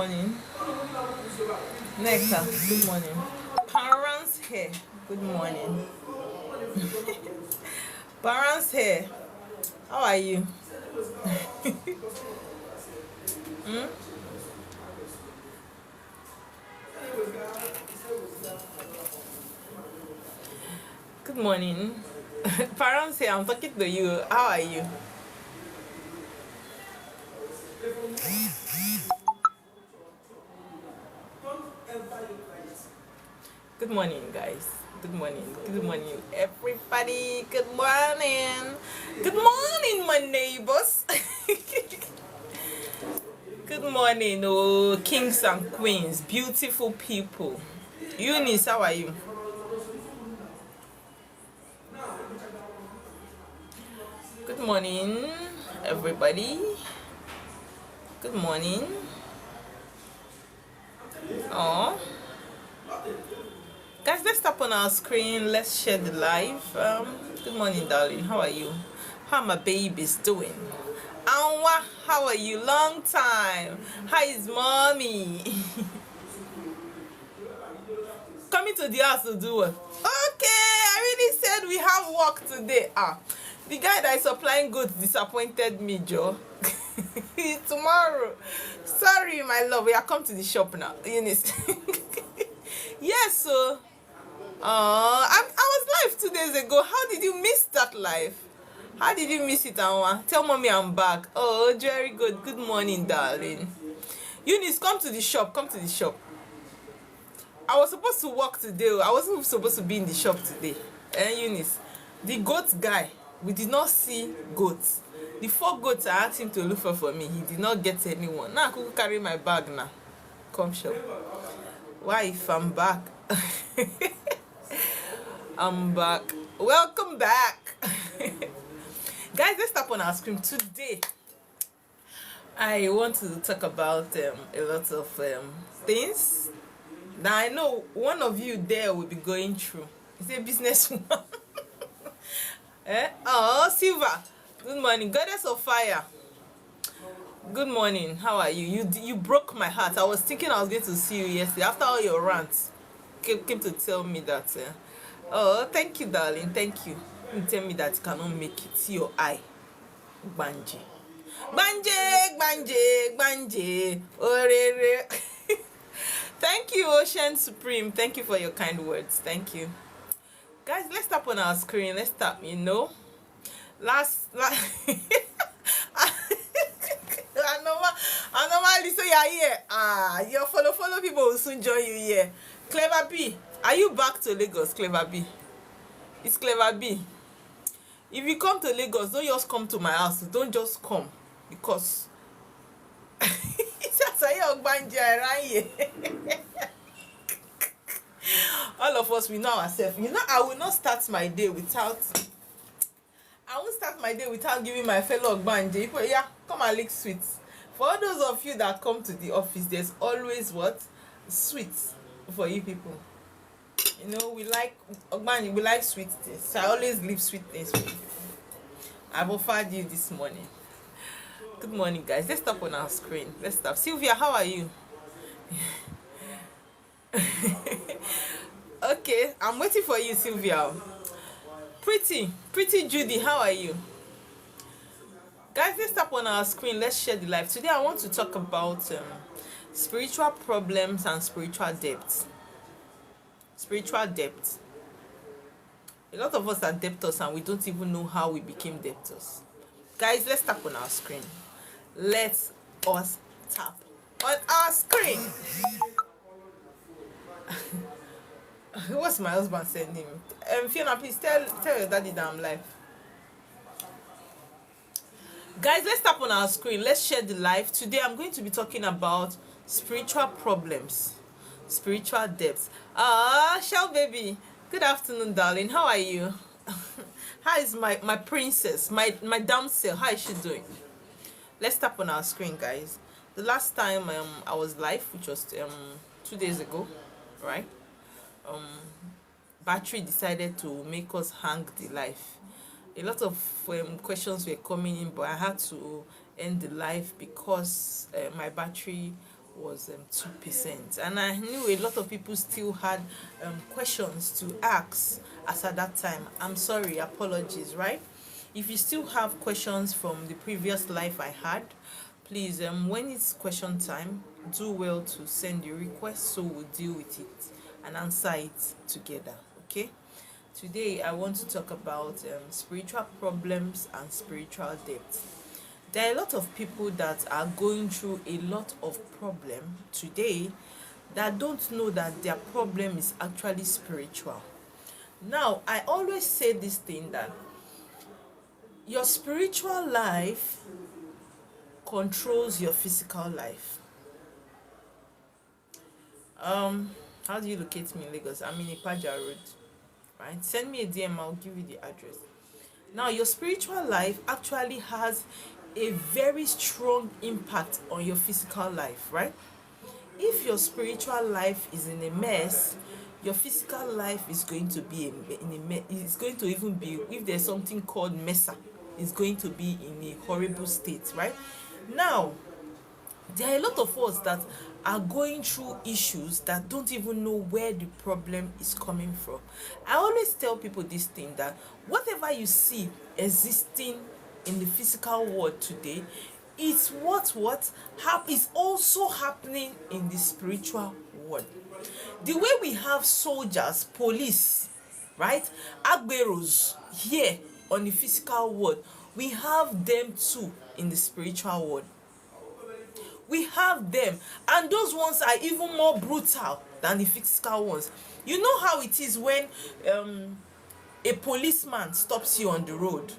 morning. Nectar, good morning. Parents here, good morning. Parents here, how are you? Good morning. Parents here, I'm talking to you. How are you? Good morning, guys. Good morning. Good morning, everybody. Good morning. Good morning, my neighbors. Good morning, oh, kings and queens, beautiful people. Eunice, how are you? Good morning, everybody. Good morning. Oh, guys, let's tap on our screen. Let's share the live. Good morning, darling. How are you? How my babies doing? Anwa, how are you? Long time. How is mommy? Coming to the house to do what? Okay, I really said we have work today. The guy that is supplying goods disappointed me, Joe. Tomorrow. Sorry, my love. We are come to the shop now. Eunice. Yes, so I was live 2 days ago. How did you miss that live? How did you miss it, Anwa? Tell mommy I'm back. Oh, very good. Good morning, darling. Eunice, come to the shop. Come to the shop. I was supposed to work today. I wasn't supposed to be in the shop today. Eunice, the goat guy, we did not see goats. The 4 goats I asked him to look for me, he did not get anyone. Now I could carry my bag now. Come shop. Why if I'm back? I'm back. Welcome back. Guys, let's tap on our screen today. I want to talk about a lot of things. Now I know one of you there will be going through. Is a businesswoman. Oh, Silva. Good morning, goddess of fire. Good morning. How are you? You broke my heart. I was thinking I was going to see you yesterday after all your rants. Came to tell me that. Oh, thank you, darling. Thank you. You tell me that you cannot make it. See your eye. Banje. Banje. Orere. Thank you, Ocean Supreme. Thank you for your kind words. Thank you. Guys, let's tap on our screen. Let's tap, last I normally say you're here. Your follow people will soon join you here. Clever B, are you back to Lagos? Clever B, it's Clever B. If you come to Lagos, don't just come to my house. Don't just come because all of us, we know ourselves. I will not start my day without. I won't start my day without giving my fellow Ogbanje. Yeah, come and lick sweets. For all those of you that come to the office, there's always what? Sweets for you people. We like Ogbanje, we like sweet things. So I always leave sweet things for you. I've offered you this morning. Good morning, guys. Let's tap on our screen. Let's tap. Sylvia, how are you? Okay, I'm waiting for you, Sylvia. Pretty Judy, how are you? Guys, let's tap on our screen. Let's share the live. Today, I want to talk about spiritual problems and spiritual depth. Spiritual depth. A lot of us are debtors and we don't even know how we became debtors. Guys, let's tap on our screen. Let us tap on our screen. What's my husband sending me? Fiona, please tell your daddy that I'm live. Guys, let's tap on our screen. Let's share the live. Today, I'm going to be talking about spiritual problems, spiritual depths. Shell baby. Good afternoon, darling. How are you? How is my princess, my damsel? How is she doing? Let's tap on our screen, guys. The last time I was live, which was 2 days ago, right? Battery decided to make us hang the live. A lot of questions were coming in, but I had to end the live because my battery was 2%, and I knew a lot of people still had questions to ask as at that time. I'm sorry, apologies, right? If you still have questions from the previous life I had, please, when it's question time, do well to send your request so we'll deal with it and answer it together. Okay, today I want to talk about spiritual problems and spiritual depth. There are a lot of people that are going through a lot of problem today that don't know that their problem is actually spiritual. Now, I always say this thing, that your spiritual life controls your physical life. How do you locate me in Lagos? I'm in Ipaja Road, right? Send me a DM, I'll give you the address. Now, your spiritual life actually has a very strong impact on your physical life, right? If your spiritual life is in a mess, your physical life is going to be in a mess. It's going to even be, if there's something called mesa, it's going to be in a horrible state, right? Now, there are a lot of us that are going through issues that don't even know where the problem is coming from. I always tell people this thing, that whatever you see existing in the physical world today, it's what is also happening in the spiritual world. The way we have soldiers, police, right, agberos here on the physical world, we have them too in the spiritual world. We have them, and those ones are even more brutal than the physical ones. You know how it is when a policeman stops you on the road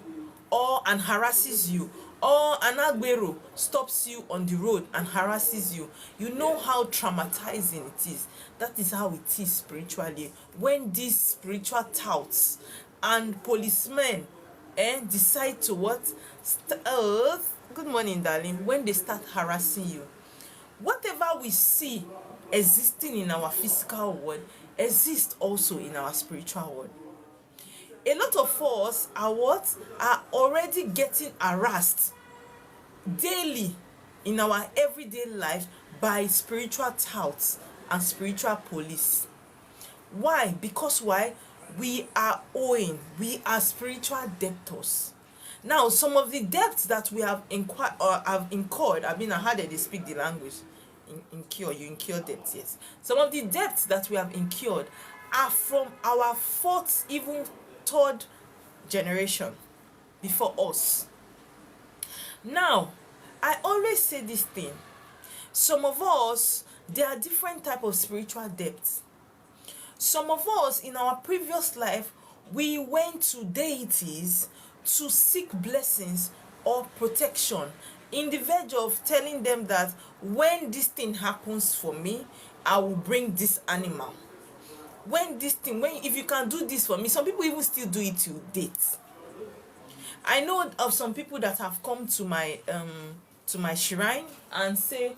and harasses you, or an agbero stops you on the road and harasses you. You know how traumatizing it is. That is how it is spiritually, when these spiritual touts and policemen decide to good morning, darling, when they start harassing you. Whatever we see existing in our physical world exists also in our spiritual world. A lot of us are already getting harassed daily in our everyday life by spiritual touts and spiritual police. Why? Because we are owing, we are spiritual debtors. Now, some of the debts that we have incurred, I heard that they speak the language. You incur debts, yes. Some of the debts that we have incurred are from our fourth, even third generation before us. Now, I always say this thing. Some of us, there are different type of spiritual debts. Some of us, in our previous life, we went to deities to seek blessings or protection, in the verge of telling them that when this thing happens for me, I will bring this animal. If you can do this for me, some people even still do it to date. I know of some people that have come to my shrine and say, I've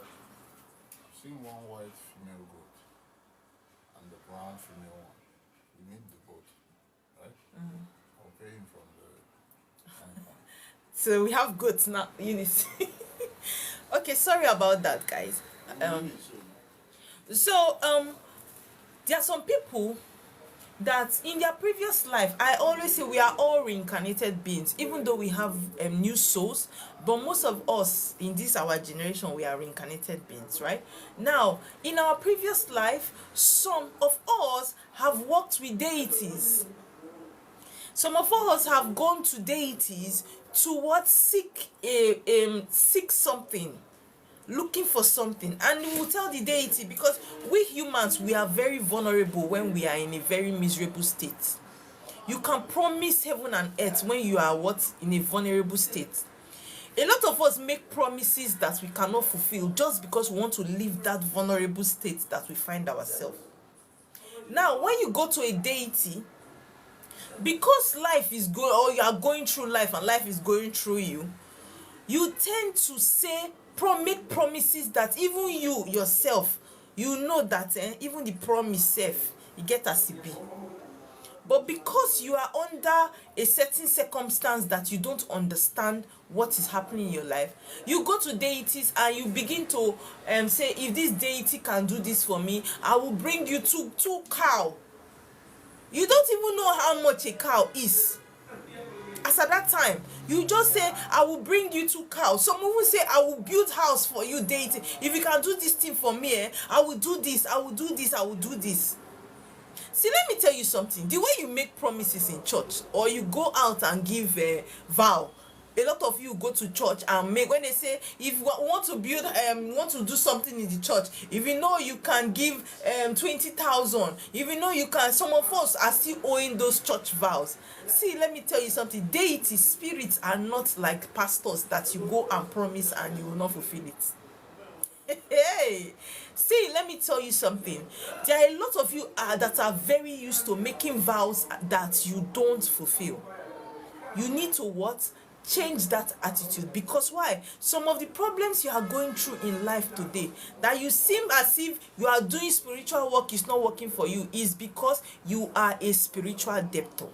seen one white female goat and the brown female one. We need the goat, right? I'll pay him from the animal. So we have goats now, Eunice. Okay, sorry about that, guys. There are some people that in their previous life, I always say we are all reincarnated beings, even though we have new souls, but most of us in this our generation, we are reincarnated beings, right? Now, in our previous life, some of us have worked with deities. Some of us have gone to deities to seek something, looking for something, and we will tell the deity, because we humans, we are very vulnerable when we are in a very miserable state. You can promise heaven and earth when you are in a vulnerable state. A lot of us make promises that we cannot fulfill just because we want to leave that vulnerable state that we find ourselves. Now, when you go to a deity, because life is good, or you are going through life and life is going through you, you tend to make promises that even you yourself, you know that even the promise self, you get as it be. But because you are under a certain circumstance that you don't understand what is happening in your life, you go to deities and you begin to say, if this deity can do this for me, I will bring you two cow. You don't even know how much a cow is. As at that time, you just say, I will bring you 2 cows. Some will say, I will build house for you, deity. If you can do this thing for me, I will do this, I will do this, I will do this. See, let me tell you something. The way you make promises in church, or you go out and give a vow, a lot of you go to church and make, when they say, if you want to build, want to do something in the church, if you know you can give 20,000, if you know you can, some of us are still owing those church vows. See, let me tell you something. Deity spirits are not like pastors that you go and promise and you will not fulfill it. Hey, see, let me tell you something. There are a lot of you that are very used to making vows that you don't fulfill. You need to what? Change that attitude. Because why? Some of the problems you are going through in life today, that you seem as if you are doing spiritual work is not working for you, is because you are a spiritual debtor.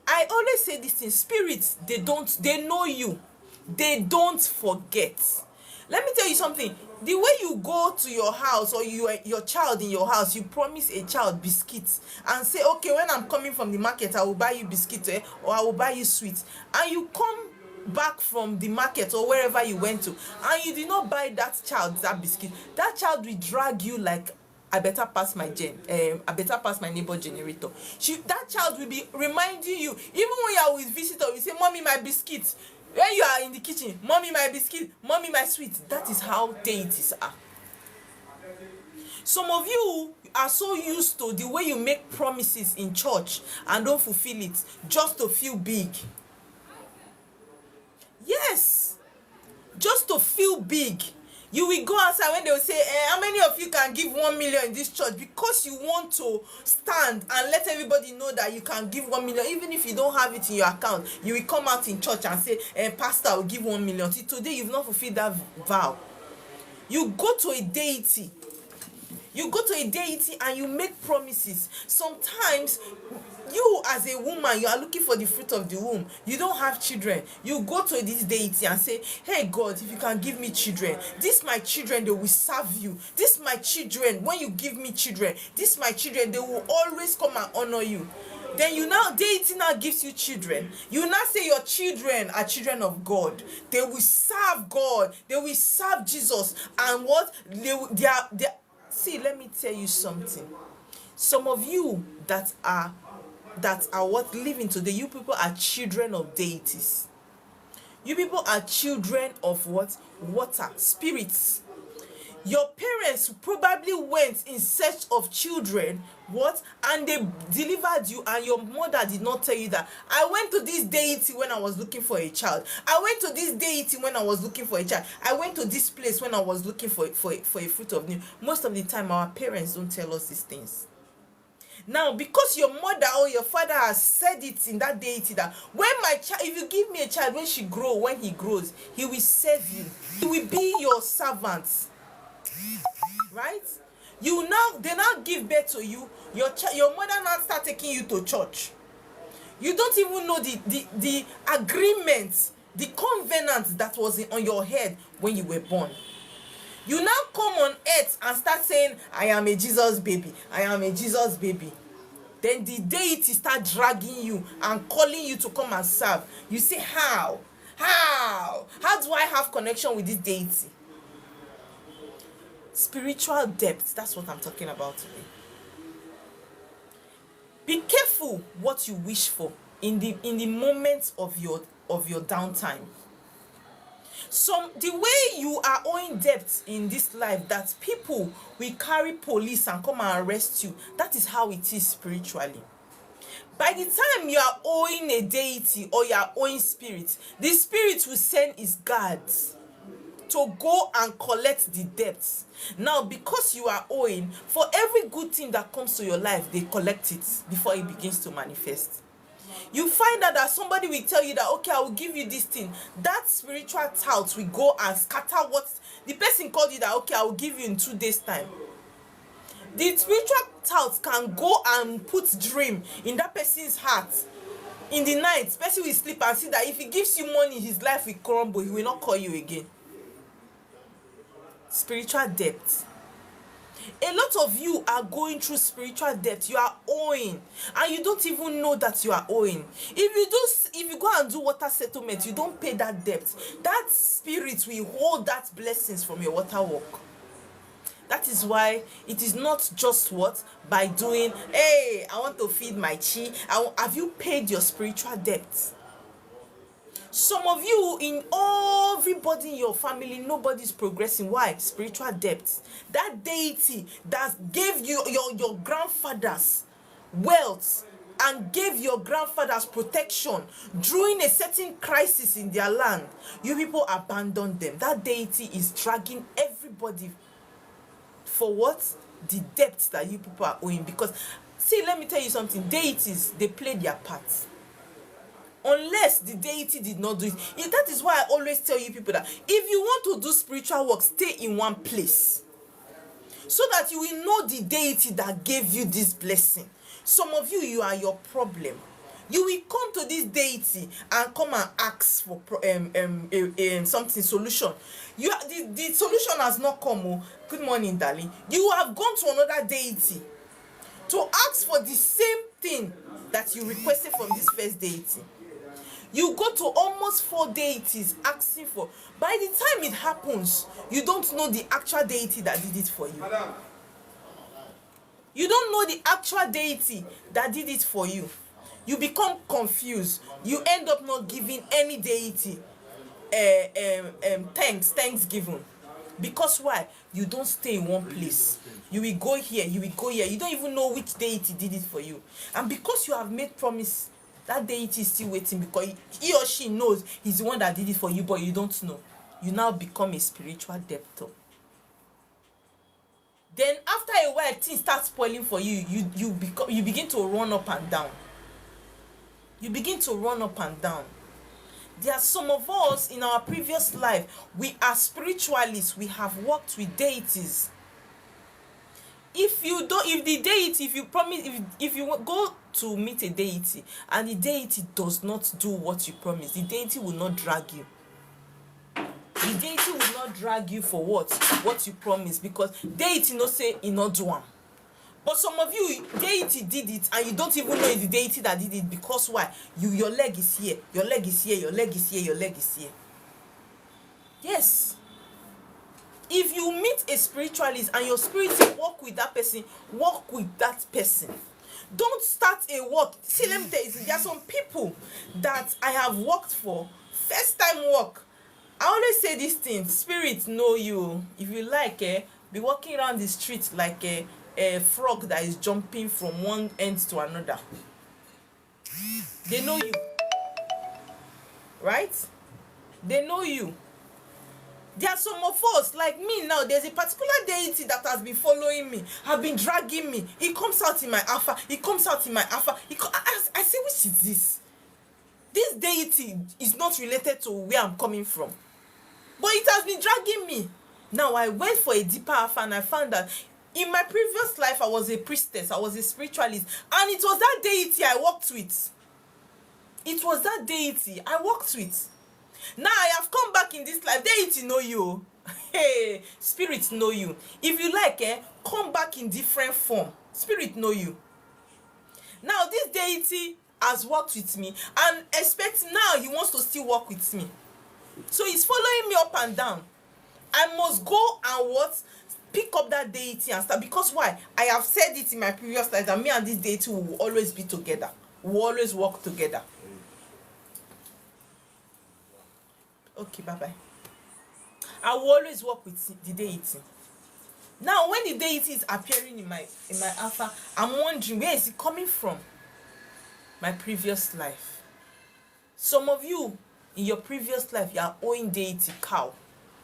I always say this thing: spirits, they know you, they don't forget. Let me tell you something. The way you go to your house, or your child in your house, you promise a child biscuits and say, okay, when I'm coming from the market, I will buy you biscuits, or I will buy you sweets, and you come back from the market or wherever you went to, and you did not buy that child that biscuit, that child will drag you like, I better pass my I better pass my neighbor generator. That child will be reminding you, even when you are with visitor, you say, mommy, my biscuit. When you are in the kitchen, mommy, my biscuit, mommy, my sweet. That is how deities are. Some of you are so used to the way you make promises in church and don't fulfill it just to feel big. Yes, just to feel big. You will go outside when they will say, how many of you can give 1 million in this church? Because you want to stand and let everybody know that you can give 1 million. Even if you don't have it in your account, you will come out in church and say, pastor, I will give 1 million. See, today you've not fulfilled that vow. You go to a deity. You go to a deity and you make promises. Sometimes you, as a woman, you are looking for the fruit of the womb. You don't have children. You go to this deity and say, hey God, if you can give me children, this my children, they will serve you. This my children, when you give me children, this my children, they will always come and honor you. Then deity now gives you children. You now say your children are children of God. They will serve God. They will serve Jesus. And what? See, let me tell you something. Some of you that are what living today, you people are children of deities. You people are children of what? Water, spirits. Your parents probably went in search of children, what? And they delivered you, and your mother did not tell you that, I went to this deity when I was looking for a child. I went to this deity when I was looking for a child. I went to this place when I was looking for a fruit of new. Most of the time, our parents don't tell us these things. Now, because your mother or your father has said it in that deity that, when my child, if you give me a child, when he grows, he will serve you. He will be your servant. Right? They now give birth to you. Your mother now start taking you to church. You don't even know the agreement, the covenant that was on your head when you were born. You now come on earth and start saying, I am a Jesus baby. I am a Jesus baby. Then the deity start dragging you and calling you to come and serve. You say, how? How do I have connection with this deity? Spiritual depth, that's what I'm talking about today. Be careful what you wish for in the moments of your downtime. The way you are owing debt in this life, that people will carry police and come and arrest you, that is how it is spiritually. By the time you are owing a deity or you are owing spirit, the spirit will send its guards to go and collect the debts. Now, because you are owing, for every good thing that comes to your life, they collect it before it begins to manifest. You find out that somebody will tell you that, okay, I will give you this thing. That spiritual tout will go and scatter what the person called you that, okay, I will give you in 2 days time. The spiritual tout can go and put dream in that person's heart. In the night, person will sleep and see that if he gives you money, his life will crumble. He will not call you again. Spiritual debt. A lot of you are going through spiritual debt. You are owing and you don't even know that you are owing. If you go and do water settlement, you don't pay that debt. That spirit will hold that blessings from your water work. That is why it is not just what by doing, hey, I want to feed my chi. Have you paid your spiritual debt? Some of you, in everybody in your family, nobody's progressing. Why? Spiritual debt. That deity that gave you your grandfathers wealth and gave your grandfathers protection during a certain crisis in their land, you people abandoned them. That deity is dragging everybody for what? The debts that you people are owing. Because, see, let me tell you something. Deities, they play their part. Unless the deity did not do it. That is why I always tell you people that if you want to do spiritual work, stay in one place, so that you will know the deity that gave you this blessing. Some of you, you are your problem. You will come to this deity and come and ask for something solution. The solution has not come. Oh, good morning, darling. You have gone to another deity to ask for the same thing that you requested from this first deity. You go to almost 4 deities asking for. By the time it happens, you don't know the actual deity that did it for you. You don't know the actual deity that did it for you. You become confused. You end up not giving any deity thanksgiving. Because why? You don't stay in one place. You will go here, you will go here. You don't even know which deity did it for you. And because you have made promise, that deity is still waiting, because he or she knows he's the one that did it for you, but you don't know. You now become a spiritual debtor. Then after a while, things start spoiling for you. You begin to run up and down. You begin to run up and down. There are some of us in our previous life, we are spiritualists. We have worked with deities. If you go to meet a deity and the deity does not do what you promised, the deity will not drag you. The deity will not drag you for what you promised, because deity no say e no do am. But some of you, deity did it and you don't even know it's the deity that did it. Because why? Your leg is here, your leg is here, your leg is here, your leg is here. Yes. If you meet a spiritualist and your spirit walk with that person, walk with that person. Don't start a work. See, let me tell you, there are some people that I have worked for, first time work. I always say this thing, spirit know you. If you like, be walking around the street like a frog that is jumping from one end to another. They know you. Right? They know you. There are some of us, like me now, there's a particular deity that has been following me, have been dragging me. It comes out in my alpha. It comes out in my alpha. I say, which is this? This deity is not related to where I'm coming from. But it has been dragging me. Now, I went for a deeper alpha and I found that in my previous life, I was a priestess. I was a spiritualist. And it was that deity I worked with. It was that deity I worked with. Now I have come back in this life. Deity know you. Hey, spirit know you. If you like, come back in different form. Spirit know you. Now this deity has worked with me and expect now he wants to still work with me. So he's following me up and down. I must go and what? Pick up that deity and start. Because why? I have said it in my previous life that me and this deity will always be together. We'll always work together. Okay, bye-bye. I will always work with the deity. Now, when the deity is appearing in my alpha, I'm wondering, where is it coming from? My previous life. Some of you, in your previous life, you are owing deity cow.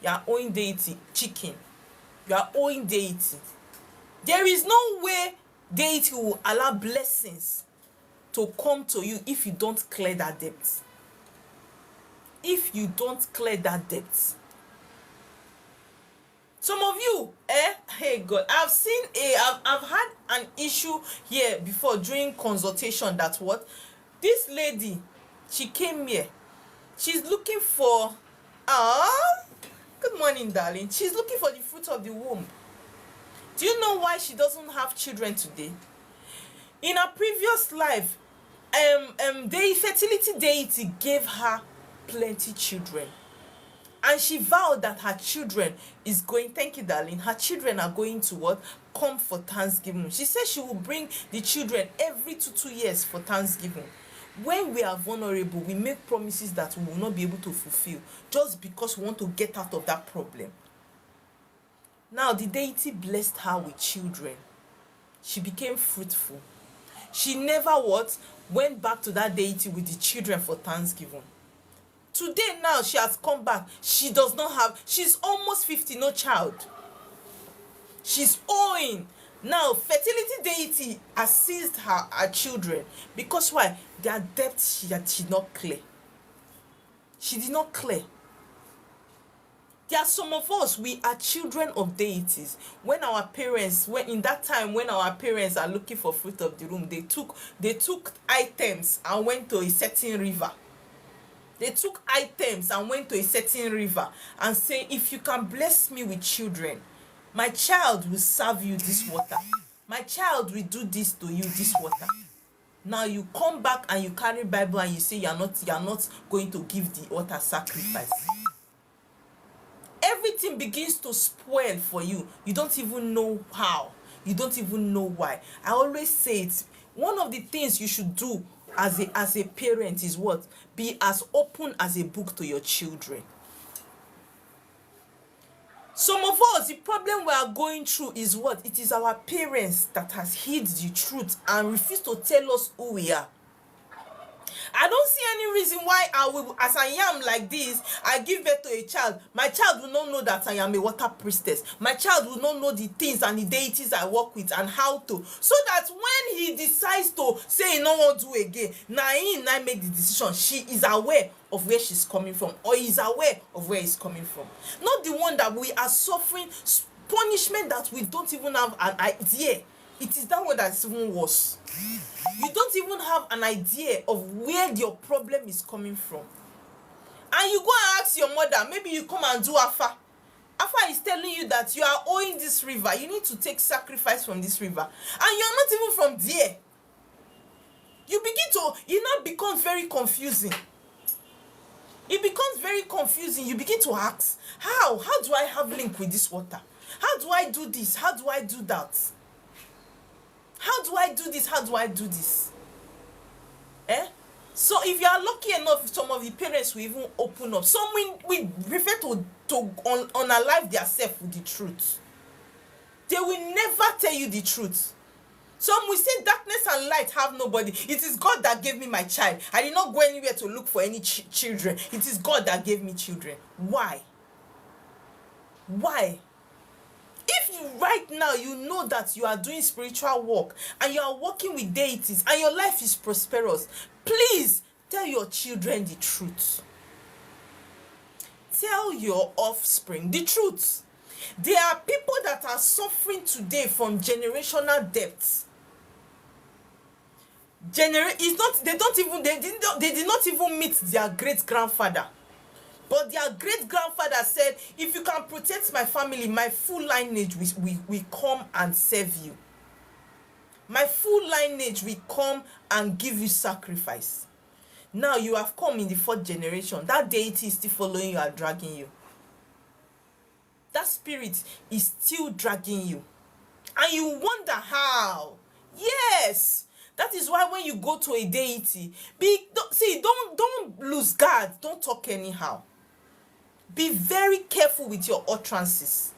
You are owing deity chicken. You are owing deity. There is no way deity will allow blessings to come to you if you don't clear that debt. If you don't clear that debt. Some of you, hey God, I've had an issue here before during consultation that what this lady, she came here, she's looking for good morning darling, she's looking for the fruit of the womb. Do you know why she doesn't have children today? In her previous life, the fertility deity gave her plenty children, and she vowed that her children is going, thank you darling, her children are going to what, come for Thanksgiving. She said she will bring the children every 2 years for Thanksgiving. When we are vulnerable, we make promises that we will not be able to fulfill just because we want to get out of that problem. Now the deity blessed her with children. She became fruitful. She never what, went back to that deity with the children for Thanksgiving. Today now she has come back. She does not have, she's almost 50, no child. She's owing. Now fertility deity has seized her children. Because why? Their debts she did not clear. She did not clear. There are some of us, we are children of deities. When our parents, when in that time when our parents are looking for fruit of the womb, they took items and went to a certain river. They took items and went to a certain river and say, if you can bless me with children, my child will serve you this water. My child will do this to you, this water. Now you come back and you carry Bible and you say you are not going to give the water sacrifice. Everything begins to spoil for you. You don't even know how. You don't even know why. I always say it. One of the things you should do as a parent is what? Be as open as a book to your children. Some of us, the problem we are going through is what? It is our parents that has hid the truth and refuse to tell us who we are. I don't see any reason why I will, as I am like this, I give birth to a child. My child will not know that I am a water priestess. My child will not know the things and the deities I work with and how to. So that when he decides to say he no want to do again, now he make the decision. She is aware of where she's coming from, or is aware of where he's coming from. Not the one that we are suffering punishment that we don't even have an idea. It is that one that's even worse. You don't even have an idea of where your problem is coming from. And you go and ask your mother, maybe you come and do Afa. Afa is telling you that you are owing this river. You need to take sacrifice from this river. And you're not even from there. It now becomes very confusing. It becomes very confusing. You begin to ask, how do I have link with this water? How do I do this? How do I do that? How do I do this? How do I do this? So if you are lucky enough, some of the parents will even open up. Some we prefer to unalive themselves with the truth. They will never tell you the truth. Some will say darkness and light have nobody. It is God that gave me my child. I did not go anywhere to look for any children. It is God that gave me children. Why? Why? If you right now you know that you are doing spiritual work and you are working with deities and your life is prosperous, please tell your children the truth. Tell your offspring the truth. There are people that are suffering today from generational debts. They did not even meet their great grandfather. But their great-grandfather said, if you can protect my family, my full lineage will come and serve you. My full lineage will come and give you sacrifice. Now you have come in the 4th generation. That deity is still following you and dragging you. That spirit is still dragging you. And you wonder how. Yes. That is why when you go to a deity, don't lose guard. Don't talk anyhow. Be very careful with your utterances.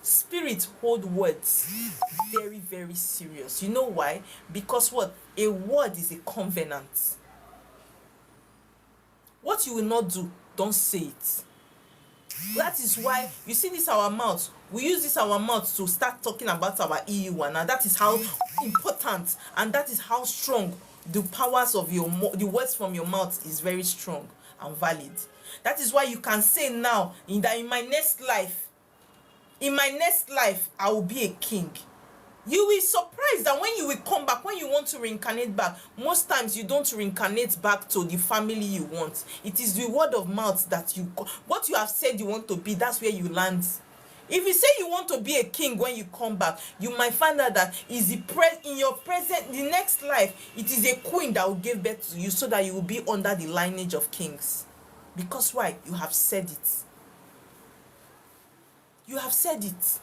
Spirits hold words very, very serious. You know why? Because what? A word is a covenant. What you will not do, don't say it. That is why you see this our mouth. We use this our mouth to start talking about our EU1. And that is how important and that is how strong the powers of the words from your mouth is very strong and valid. That is why you can say now in my next life, in my next life I will be a king. You will be surprised that when you will come back, when you want to reincarnate back, most times you don't reincarnate back to the family you want. It is the word of mouth that what you have said you want to be, that's where you land. If you say you want to be a king when you come back, you might find out that is in your present, the next life, it is a queen that will give birth to you, so that you will be under the lineage of kings. Because why? You have said it. You have said it.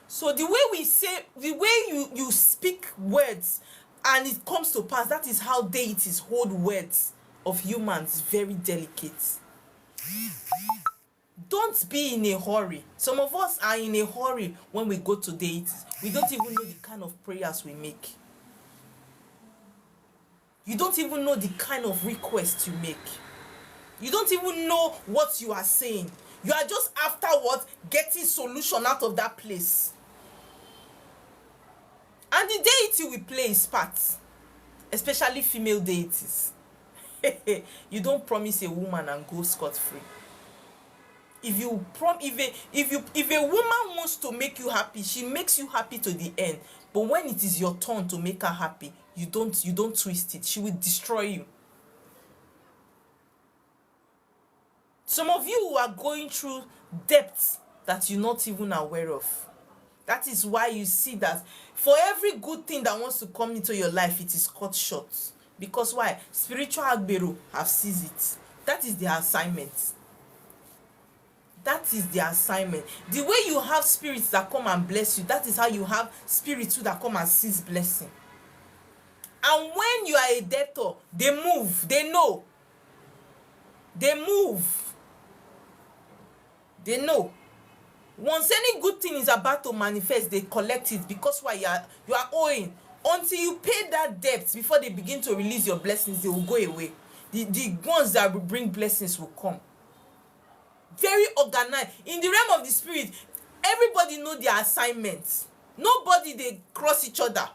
So the way we say, the way you speak words and it comes to pass, that is how deities hold words of humans very delicate. Don't be in a hurry. Some of us are in a hurry when we go to deities. We don't even know the kind of prayers we make. You don't even know the kind of requests you make. You don't even know what you are saying. You are just afterwards getting solution out of that place. And the deity we play is part, especially female deities. You don't promise a woman and go scot-free. If a woman wants to make you happy, she makes you happy to the end. But when it is your turn to make her happy, you don't twist it. She will destroy you. Some of you who are going through depths that you're not even aware of. That is why you see that for every good thing that wants to come into your life, it is cut short. Because why? Spiritual Agbero have seized it. That is their assignment. That is their assignment. The way you have spirits that come and bless you, that is how you have spirits that come and seize blessing. And when you are a debtor, they move. They know. They move. They know. Once any good thing is about to manifest, they collect it, because why? You are owing. Until you pay that debt before they begin to release your blessings, they will go away. The ones that will bring blessings will come. Very organized. In the realm of the spirit, everybody know their assignments. Nobody they cross each other.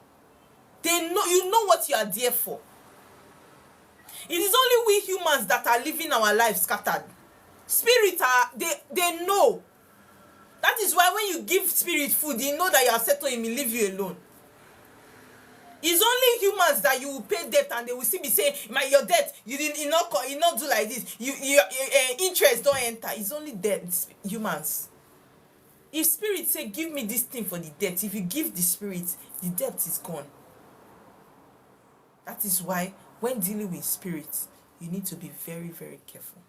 They know, you know what you are there for. It is only we humans that are living our lives scattered. Spirit they know. That is why when you give spirit food, you know that you are settled, him, will leave you alone. It's only humans that you will pay debt and they will still be saying, your debt, you not do like this. Interest don't enter. It's only debt, humans. If spirit say, give me this thing for the debt, if you give the spirit, the debt is gone. That is why when dealing with spirits, you need to be very, very careful.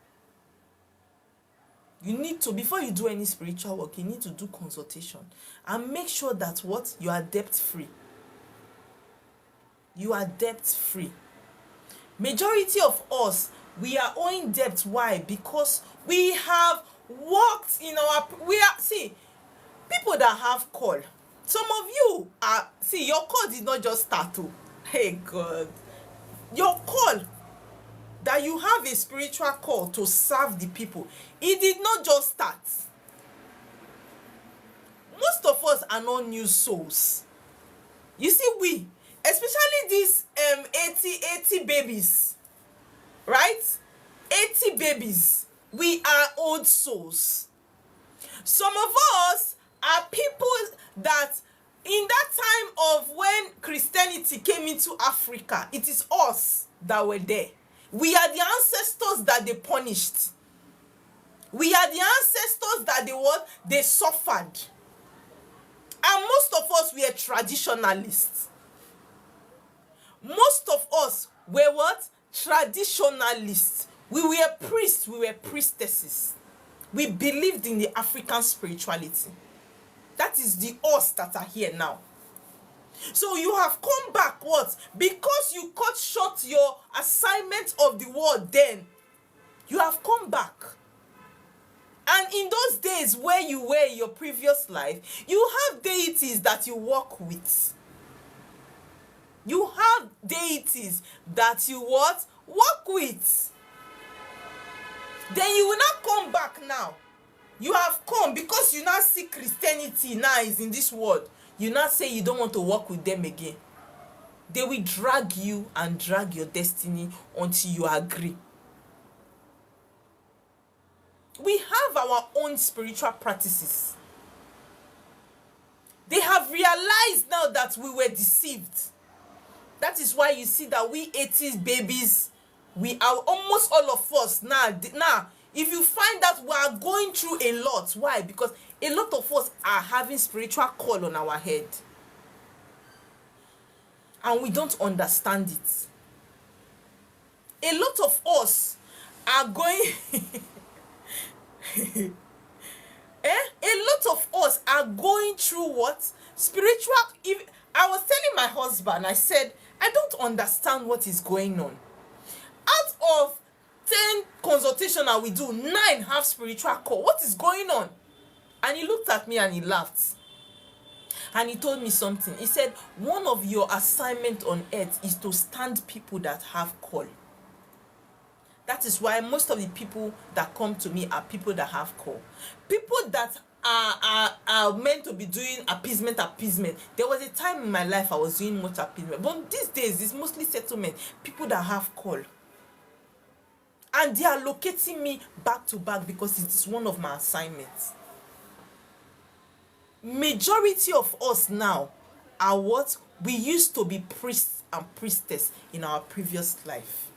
You need to, before you do any spiritual work, you need to do consultation and make sure that what? You are debt free. You are debt free. Majority of us, we are owing debt. Why? Because we have worked in our, people that have call. Some of you are, your call did not just start. Hey God. Your call, that you have a spiritual call to serve the people, it did not just start. Most of us are not new souls. You see, we, especially these 80 babies, right? 80 babies, we are old souls. Some of us are people that in that time of when Christianity came into Africa, it is us that were there. We are the ancestors that they punished. We are the ancestors that they suffered. And most of us were traditionalists. Most of us were what? Traditionalists. We were priests, we were priestesses. We believed in the African spirituality. That is the us that are here now. So you have come back, what? Because you cut short your assignment of the world then. You have come back. And in those days where you were in your previous life, you have deities that you work with. You have deities that you what? Work with. Then you will not come back now. You have come because you now see Christianity now is in this world. You now say you don't want to work with them again. They will drag you and drag your destiny until you agree. We have our own spiritual practices realized now that we were deceived. That is why you see that we 80s babies, we are almost all of us now. If you find that we are going through a lot, why? Because a lot of us are having spiritual call on our head. And we don't understand it. A lot of us are going a lot of us are going through what? Spiritual. If I was telling my husband, I said, I don't understand what is going on. Out of 10 consultations that we do, 9 have spiritual call. What is going on? And he looked at me and he laughed. And he told me something. He said, one of your assignment on earth is to stand people that have call. That is why most of the people that come to me are people that have call. People that are meant to be doing appeasement. There was a time in my life I was doing much appeasement. But these days, it's mostly settlement. People that have call. And they are locating me back to back because it is one of my assignments. Majority of us now are what? We used to be priests and priestess in our previous life.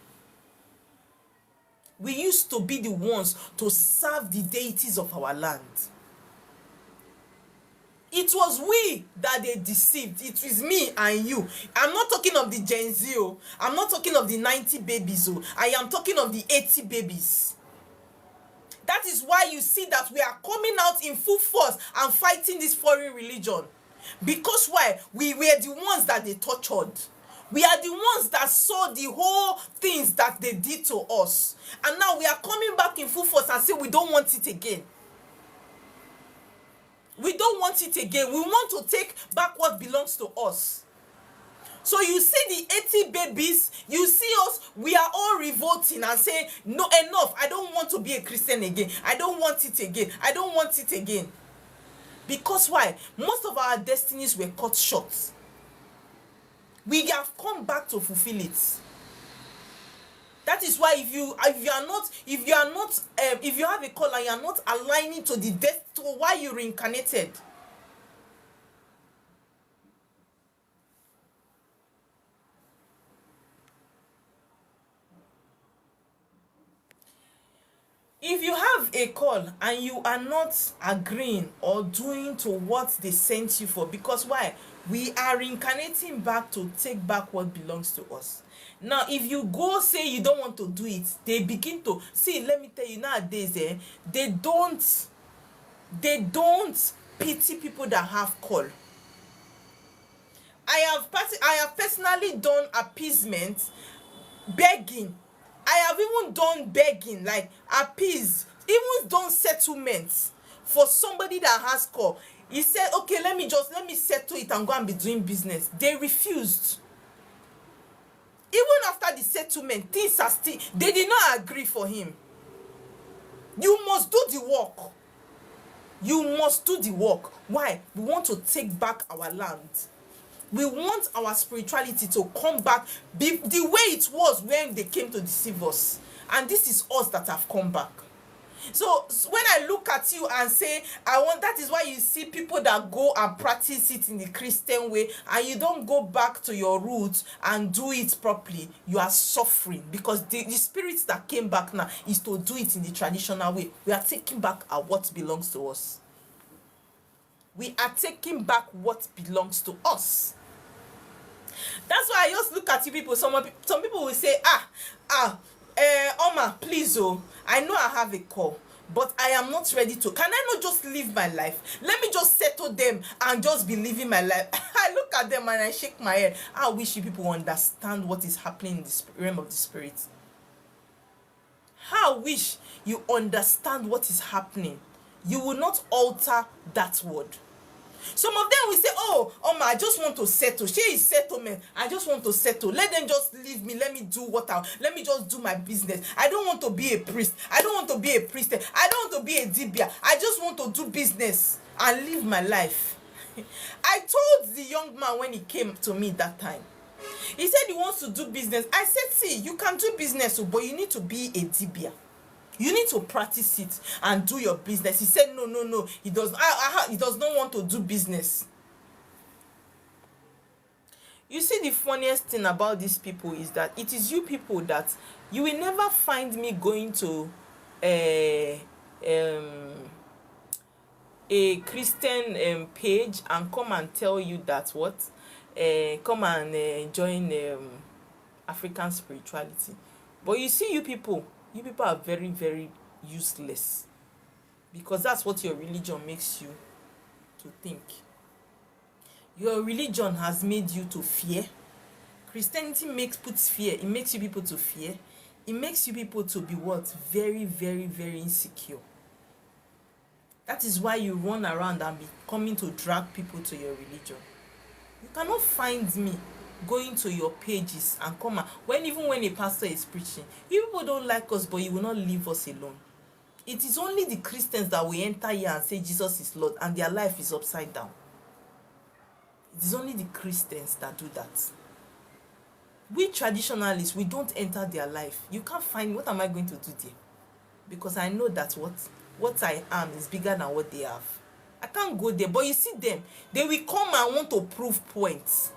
We used to be the ones to serve the deities of our land. It was we that they deceived. It was me and you. I'm not talking of the Gen Z. I'm not talking of the 90 babies. I am talking of the 80 babies. That is why you see that we are coming out in full force and fighting this foreign religion. Because why? We were the ones that they tortured. We are the ones that saw the whole things that they did to us. And now we are coming back in full force and say we don't want it again. We don't want it again. We want to take back what belongs to us. So you see the 80 babies, you see us, we are all revolting and saying, no, enough. I don't want to be a Christian again. I don't want it again. I don't want it again. Because why? Most of our destinies were cut short. We have come back to fulfill it. That is why if you have a call and you are not aligning to the death to why you reincarnated, if you have a call and you are not agreeing or doing to what they sent you for, because why? We are reincarnating back to take back what belongs to us. Now, if you go say you don't want to do it, they begin to see. Let me tell you, nowadays, they don't pity people that have call. I have personally done appeasement, begging. I have even done begging, like appease, even done settlements for somebody that has call. He said, okay, let me settle it and go and be doing business. They refused. Even after the settlement, things are still, they did not agree for him. You must do the work. You must do the work. Why? We want to take back our land. We want our spirituality to come back the way it was when they came to deceive us. And this is us that have come back. So when I look at you and say, that is why you see people that go and practice it in the Christian way and you don't go back to your roots and do it properly, you are suffering because the spirit that came back now is to do it in the traditional way. We are taking back what belongs to us. We are taking back what belongs to us. That's why I just look at you people. Some people will say, Oma, please, I know I have a call, but I am not ready to. Can I not just live my life? Let me just settle them and just be living my life. I look at them and I shake my head. I wish you people understand what is happening in the realm of the spirit. I wish you understand what is happening. You will not alter that word. Some of them will say, Oma, I just want to settle. She is settlement. I just want to settle. Let them just leave me. Let me do let me just do my business. I don't want to be a priest. I don't want to be a priestess. I don't want to be a dibia. I just want to do business and live my life. I told the young man when he came to me that time, he said he wants to do business. I said, see, you can do business, but you need to be a dibia. You need to practice it and do your business. He said, no. He does not want to do business. You see, the funniest thing about these people is that it is you people that you will never find me going to a Christian page and come and tell you that what come and join African spirituality. But you see, you people are very, very useless, because that's what your religion makes you to think. Your religion has made you to fear. Christianity puts fear. It makes you people to fear. It makes you people to be what? Very, very, very insecure. That is why you run around and be coming to drag people to your religion. You cannot find me going to your pages and come and even when a pastor is preaching, you people don't like us, but you will not leave us alone. It is only the Christians that will enter here and say Jesus is Lord and their life is upside down. It is only the Christians that do that. We traditionalists, we don't enter their life. You can't find, what am I going to do there? Because I know that what I am is bigger than what they have. I can't go there. But you see them, they will come and want to prove points.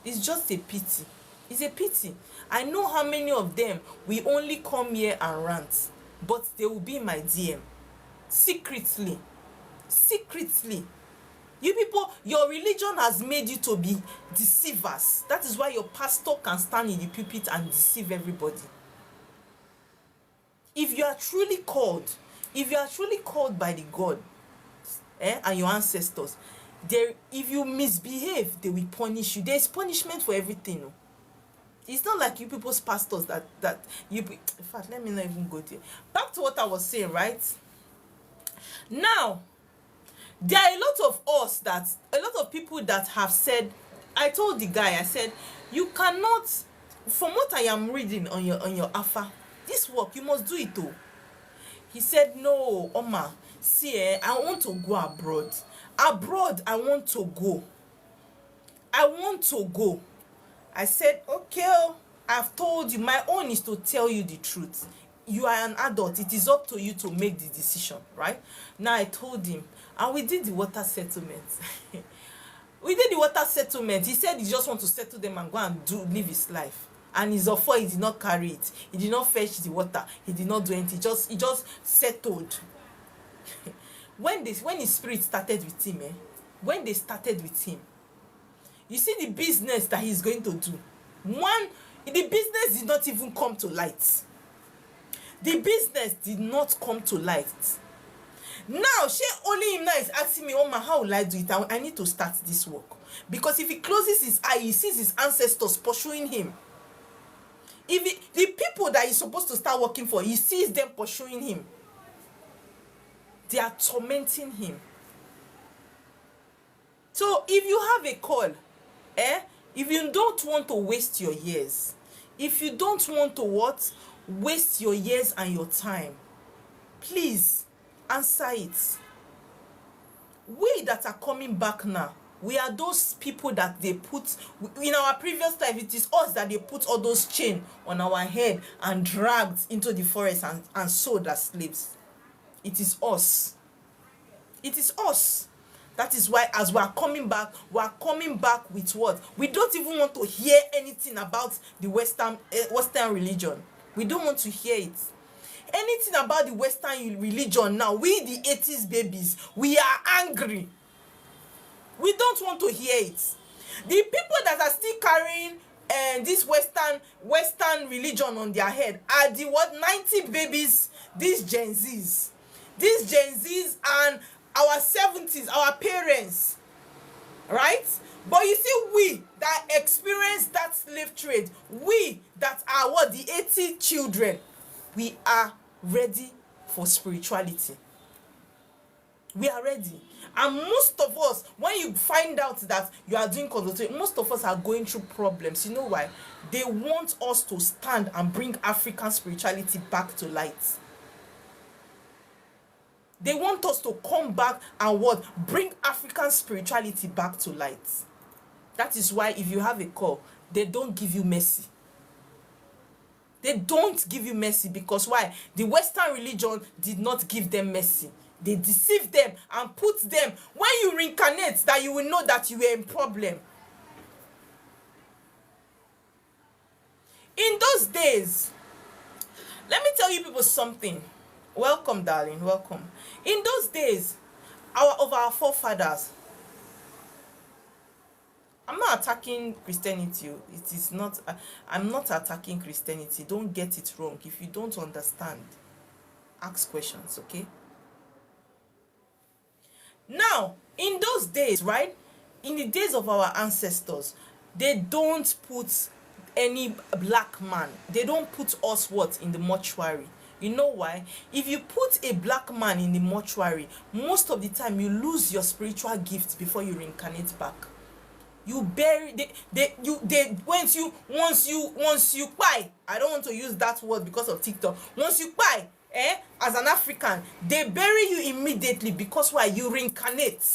It's just a pity. It's a pity. I know how many of them will only come here and rant, but they will be in my DM. Secretly. You people, your religion has made you to be deceivers. That is why your pastor can stand in the pulpit and deceive everybody. If you are truly called by the God and your ancestors, if you misbehave, they will punish you. There is punishment for everything. No? It's not like you people's pastors that you. In fact, let me not even go there. Back to what I was saying, right? Now, there are a lot of people that have said, I told the guy, I said, you cannot, from what I am reading on your Alpha, this work, you must do it too. He said, no, Oma, see, I want to go abroad. I want to go. I said, okay, I've told you, my own is to tell you the truth. You are an adult. It is up to you to make the decision, right? Now I told him, and we did the water settlement. He said he just want to settle them and go and live his life. And his offer, he did not carry it. He did not fetch the water. He did not do anything. He just settled. When his spirit started with him, when they started with him, you see the business that he's going to do. The business did not even come to light. The business did not come to light. Now, only him now is asking me, Oma, how will I do it? I need to start this work. Because if he closes his eye, he sees his ancestors pursuing him. The people that he's supposed to start working for, he sees them pursuing him. They are tormenting him. So if you have a call, if you don't want to waste your years, if you don't want to waste your years and your time, please answer it. We that are coming back now, we are those people that they put in our previous life. It is us that they put all those chains on our head and dragged into the forest and sold as slaves. It is us. That is why, as we are coming back with what? We don't even want to hear anything about the Western religion. We don't want to hear it. Anything about the Western religion now, we the 80s babies, we are angry. We don't want to hear it. The people that are still carrying this Western religion on their head are the 90 babies, these Gen Zs and our 70s, our parents, right? But you see, we that experienced that slave trade, we that are the 80 children, we are ready for spirituality. We are ready. And most of us, when you find out that you are doing consultation, most of us are going through problems. You know why? They want us to stand and bring African spirituality back to light. They want us to come back and bring African spirituality back to light. That is why if you have a call, they don't give you mercy. They don't give you mercy because why? The Western religion did not give them mercy. They deceived them and put them. When you reincarnate, that you will know that you were in problem. In those days, let me tell you people something. Welcome, darling, welcome. In those days, our forefathers, I'm not attacking Christianity. It is not. I'm not attacking Christianity. Don't get it wrong. If you don't understand, ask questions, okay? Now, in those days, right? In the days of our ancestors, they don't put any black man. They don't put us what in the mortuary. You know why? If you put a black man in the mortuary, most of the time you lose your spiritual gifts before you reincarnate back. You bury once you buy, I don't want to use that word because of TikTok. Once you buy, as an African, they bury you immediately because why? You reincarnate.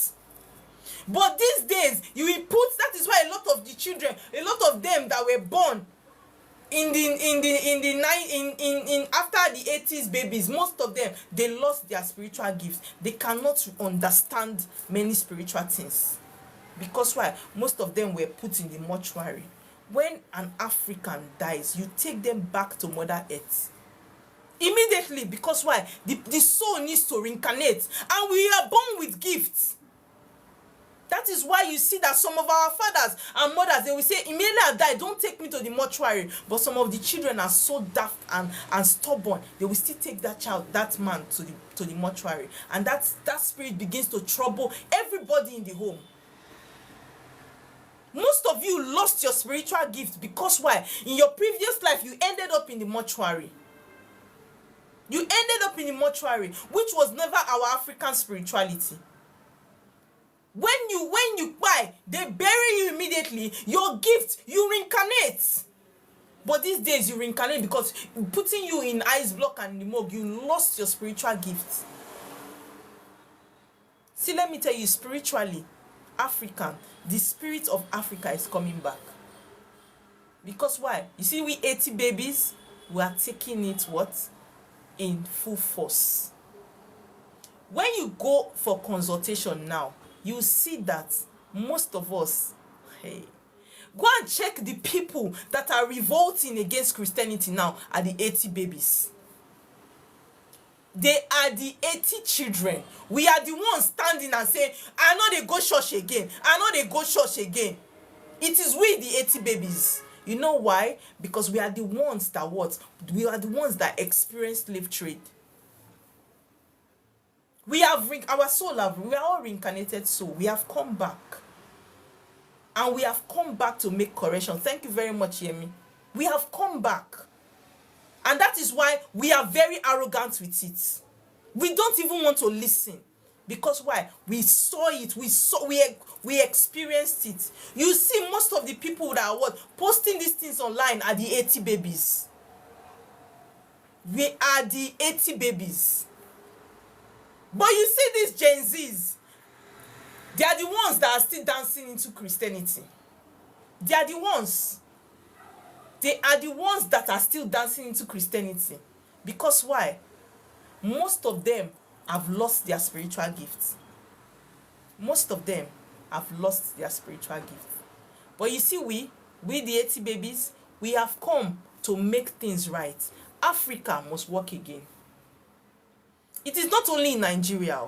But these days, you will put, that is why a lot of the children, a lot of them that were born in after the 80s babies, most of them, they lost their spiritual gifts. They cannot understand many spiritual things. Because why? Most of them were put in the mortuary. When an African dies, you take them back to Mother Earth immediately. Because why? The soul needs to reincarnate, and we are born with gifts. That is why you see that some of our fathers and mothers, they will say, immediately I die, don't take me to the mortuary. But some of the children are so daft and stubborn, they will still take that child, that man, to the mortuary. And that spirit begins to trouble everybody in the home. Most of you lost your spiritual gift because why? In your previous life, you ended up in the mortuary. You ended up in the mortuary, which was never our African spirituality. When you buy, they bury you immediately. Your gift, you reincarnate. But these days, you reincarnate because putting you in ice block and the morgue, you lost your spiritual gift. See, let me tell you, spiritually, African, the spirit of Africa is coming back. Because why? You see, we 80 babies, we are taking it what? In full force. When you go for consultation now, you see that most of us, hey, go and check the people that are revolting against Christianity now are the 80 babies. They are the 80 children. We are the ones standing and saying, I know they go church again. I know they go church again. It is we, the 80 babies. You know why? Because we are the ones that what? We are the ones that experience slave trade. We have our soul, we are all reincarnated soul. We have come back. And we have come back to make correction. Thank you very much, Yemi. We have come back. And that is why we are very arrogant with it. We don't even want to listen. Because why? We saw it. We experienced it. You see, most of the people that are posting these things online are the 80 babies. We are the 80 babies. But you see these Gen Zs, they are the ones that are still dancing into Christianity. They are the ones. They are the ones that are still dancing into Christianity. Because why? Most of them have lost their spiritual gifts. Most of them have lost their spiritual gifts. But you see, we the 80 babies, we have come to make things right. Africa must work again. It is not only in Nigeria.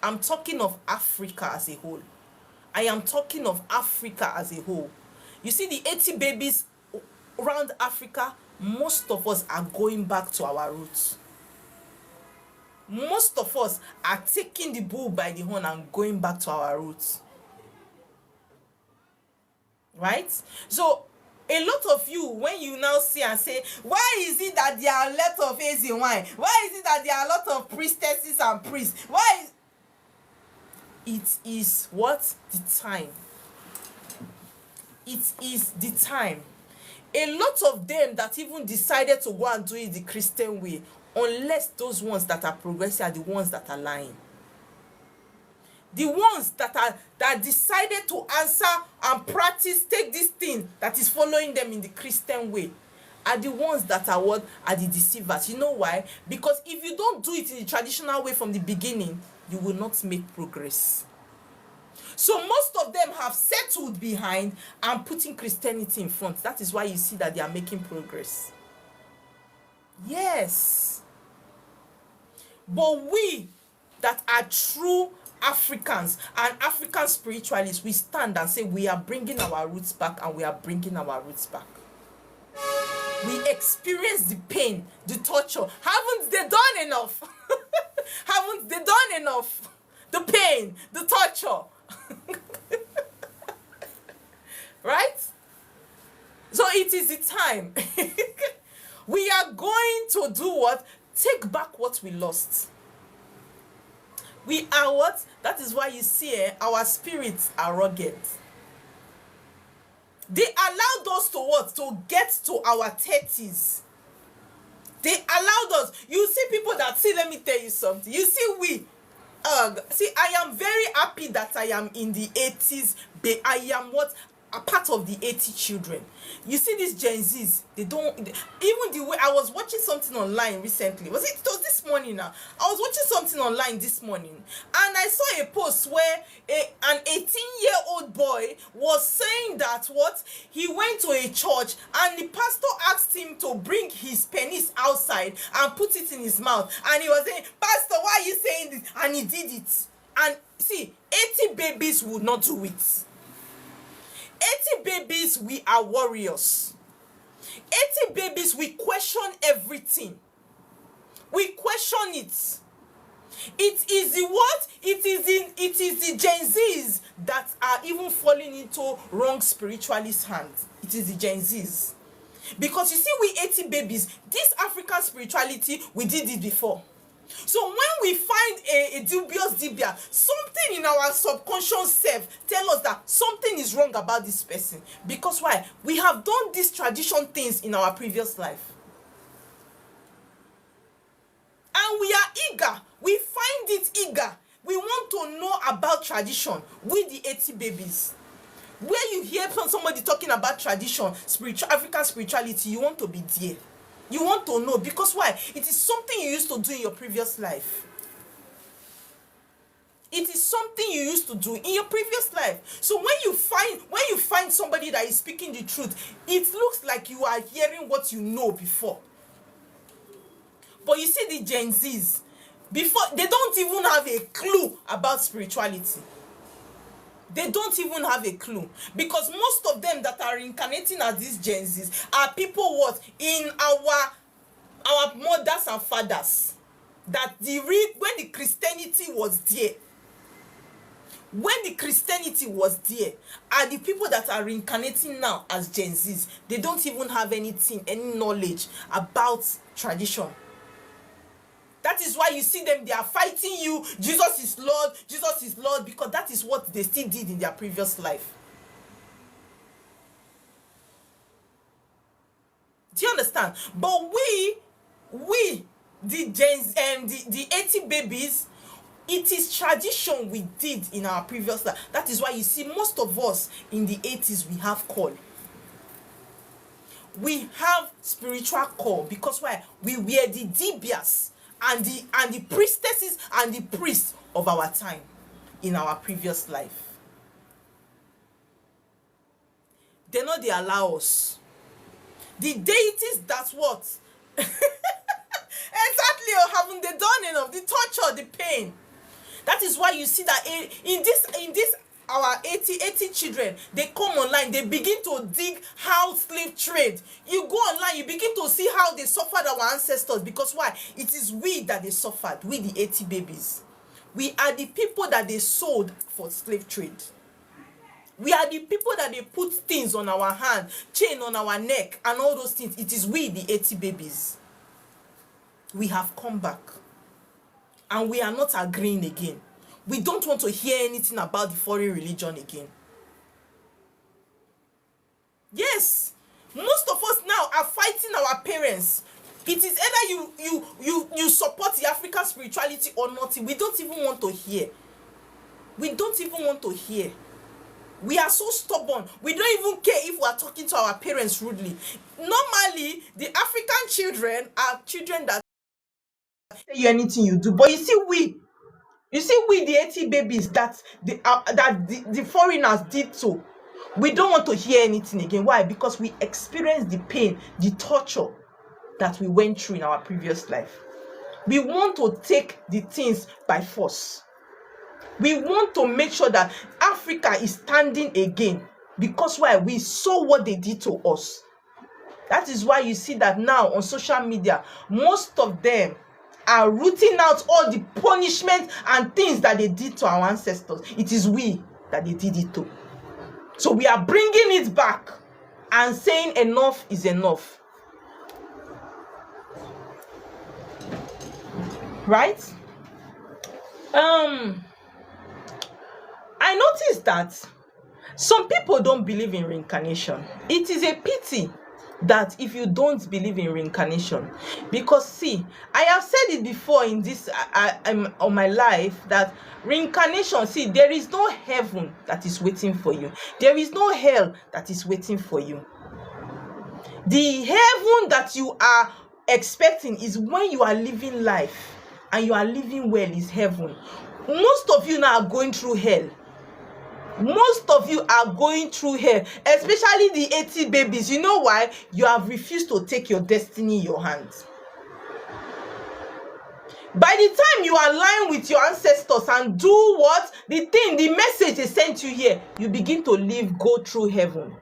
I'm talking of Africa as a whole. I am talking of Africa as a whole. You see, the 80 babies around Africa, most of us are going back to our roots. Most of us are taking the bull by the horn and going back to our roots. Right? So, a lot of you, when you now see and say, why is it that there are a lot of Asian wine? Why is it that there are a lot of priestesses and priests? Why is... It is what? The time. It is the time. A lot of them that even decided to go and do it the Christian way, unless those ones that are progressive are the ones that are lying. The ones that decided to answer and practice, take this thing that is following them in the Christian way, are the ones that are what? Are the deceivers. You know why? Because if you don't do it in the traditional way from the beginning, you will not make progress. So most of them have settled behind and putting Christianity in front. That is why you see that they are making progress. Yes. But we that are true Africans and African spiritualists, we stand and say we are bringing our roots back, and we are bringing our roots back. We experience the pain, the torture. Haven't they done enough? Haven't they done enough? The pain, the torture. Right? So it is the time. We are going to do what? Take back what we lost. We are what? That is why you see our spirits are rugged. They allowed us to what? To get to our 30s. They allowed us. You see people that, see, let me tell you something. You see, I am very happy that I am in the 80s. I am what? A part of the 80 children. You see these Gen Zs, they don't, even the way, I was watching something online recently. It was this morning now. I was watching something online this morning, and I saw a post where an 18-year-old boy was saying that what? He went to a church and the pastor asked him to bring his penis outside and put it in his mouth. And he was saying, "Pastor, why are you saying this?" And he did it. And see, 80 babies would not do it. 80 babies, we are warriors. 80 babies, we question everything. We question it. It is the what? It is the Gen Zs that are even falling into wrong spiritualist hands. It is the Gen Zs. Because you see, we 80 babies, this African spirituality, we did it before. So when we find a dubious dibia, something in our subconscious self tell us that something is wrong about this person. Because why? We have done these tradition things in our previous life. And we are eager. We find it eager. We want to know about tradition with the 80 babies. Where you hear from somebody talking about tradition, African spirituality, you want to be there. You want to know, because why? It is something you used to do in your previous life. It is something you used to do in your previous life. So when you find somebody that is speaking the truth, it looks like you are hearing what you know before. But you see the Gen Zs, before, they don't even have a clue about spirituality. They don't even have a clue, because most of them that are reincarnating as these Gen Zs are people what? In our mothers and fathers, that when the Christianity was there, are the people that are reincarnating now as Gen Zs. They don't even have any knowledge about tradition. That is why you see them, they are fighting you. Jesus is Lord, Jesus is Lord, because that is what they still did in their previous life. Do you understand? But we the Gens and the 80 babies, it is tradition we did in our previous life. That is why you see most of us in the 80s, we have call. We have spiritual call, because why? We were the dibias and the priestesses and the priests of our time in our previous life. They know they allow us. The deities, that's what? Exactly, or haven't they done enough? The torture, the pain. That is why you see that in this our 80 children, they come online, they begin to dig how slave trade. You go online, you begin to see how they suffered our ancestors. Because why? It is we that they suffered, we the 80 babies. We are the people that they sold for slave trade. We are the people that they put things on our hand, chain on our neck, and all those things. It is we, the 80 babies. We have come back. And we are not agreeing again. We don't want to hear anything about the foreign religion again. Yes, most of us now are fighting our parents. It is either you support the African spirituality or not. We don't even want to hear. We don't even want to hear. We are so stubborn. We don't even care if we are talking to our parents rudely. Normally, the African children are children that tell you anything you do. But you see, You see, we the 80 babies that the foreigners did to, we don't want to hear anything again. Why? Because we experienced the pain, the torture that we went through in our previous life. We want to take the things by force. We want to make sure that Africa is standing again, because why? We saw what they did to us. That is why you see that now on social media, most of them are rooting out all the punishment and things that they did to our ancestors. It is we that they did it to. So we are bringing it back and saying enough is enough. Right? I noticed that some people don't believe in reincarnation. It is a pity that if you don't believe in reincarnation, because see, I have said it before in this on my life, that reincarnation, see, there is no heaven that is waiting for you. There is no hell that is waiting for you. The heaven that you are expecting is when you are living life and you are living well, is heaven. Most of you now are going through hell. Most of you are going through hell, especially the 80 babies. You know why? You have refused to take your destiny in your hands. By the time you align with your ancestors and do what? The message they sent you here, you begin to go through heaven.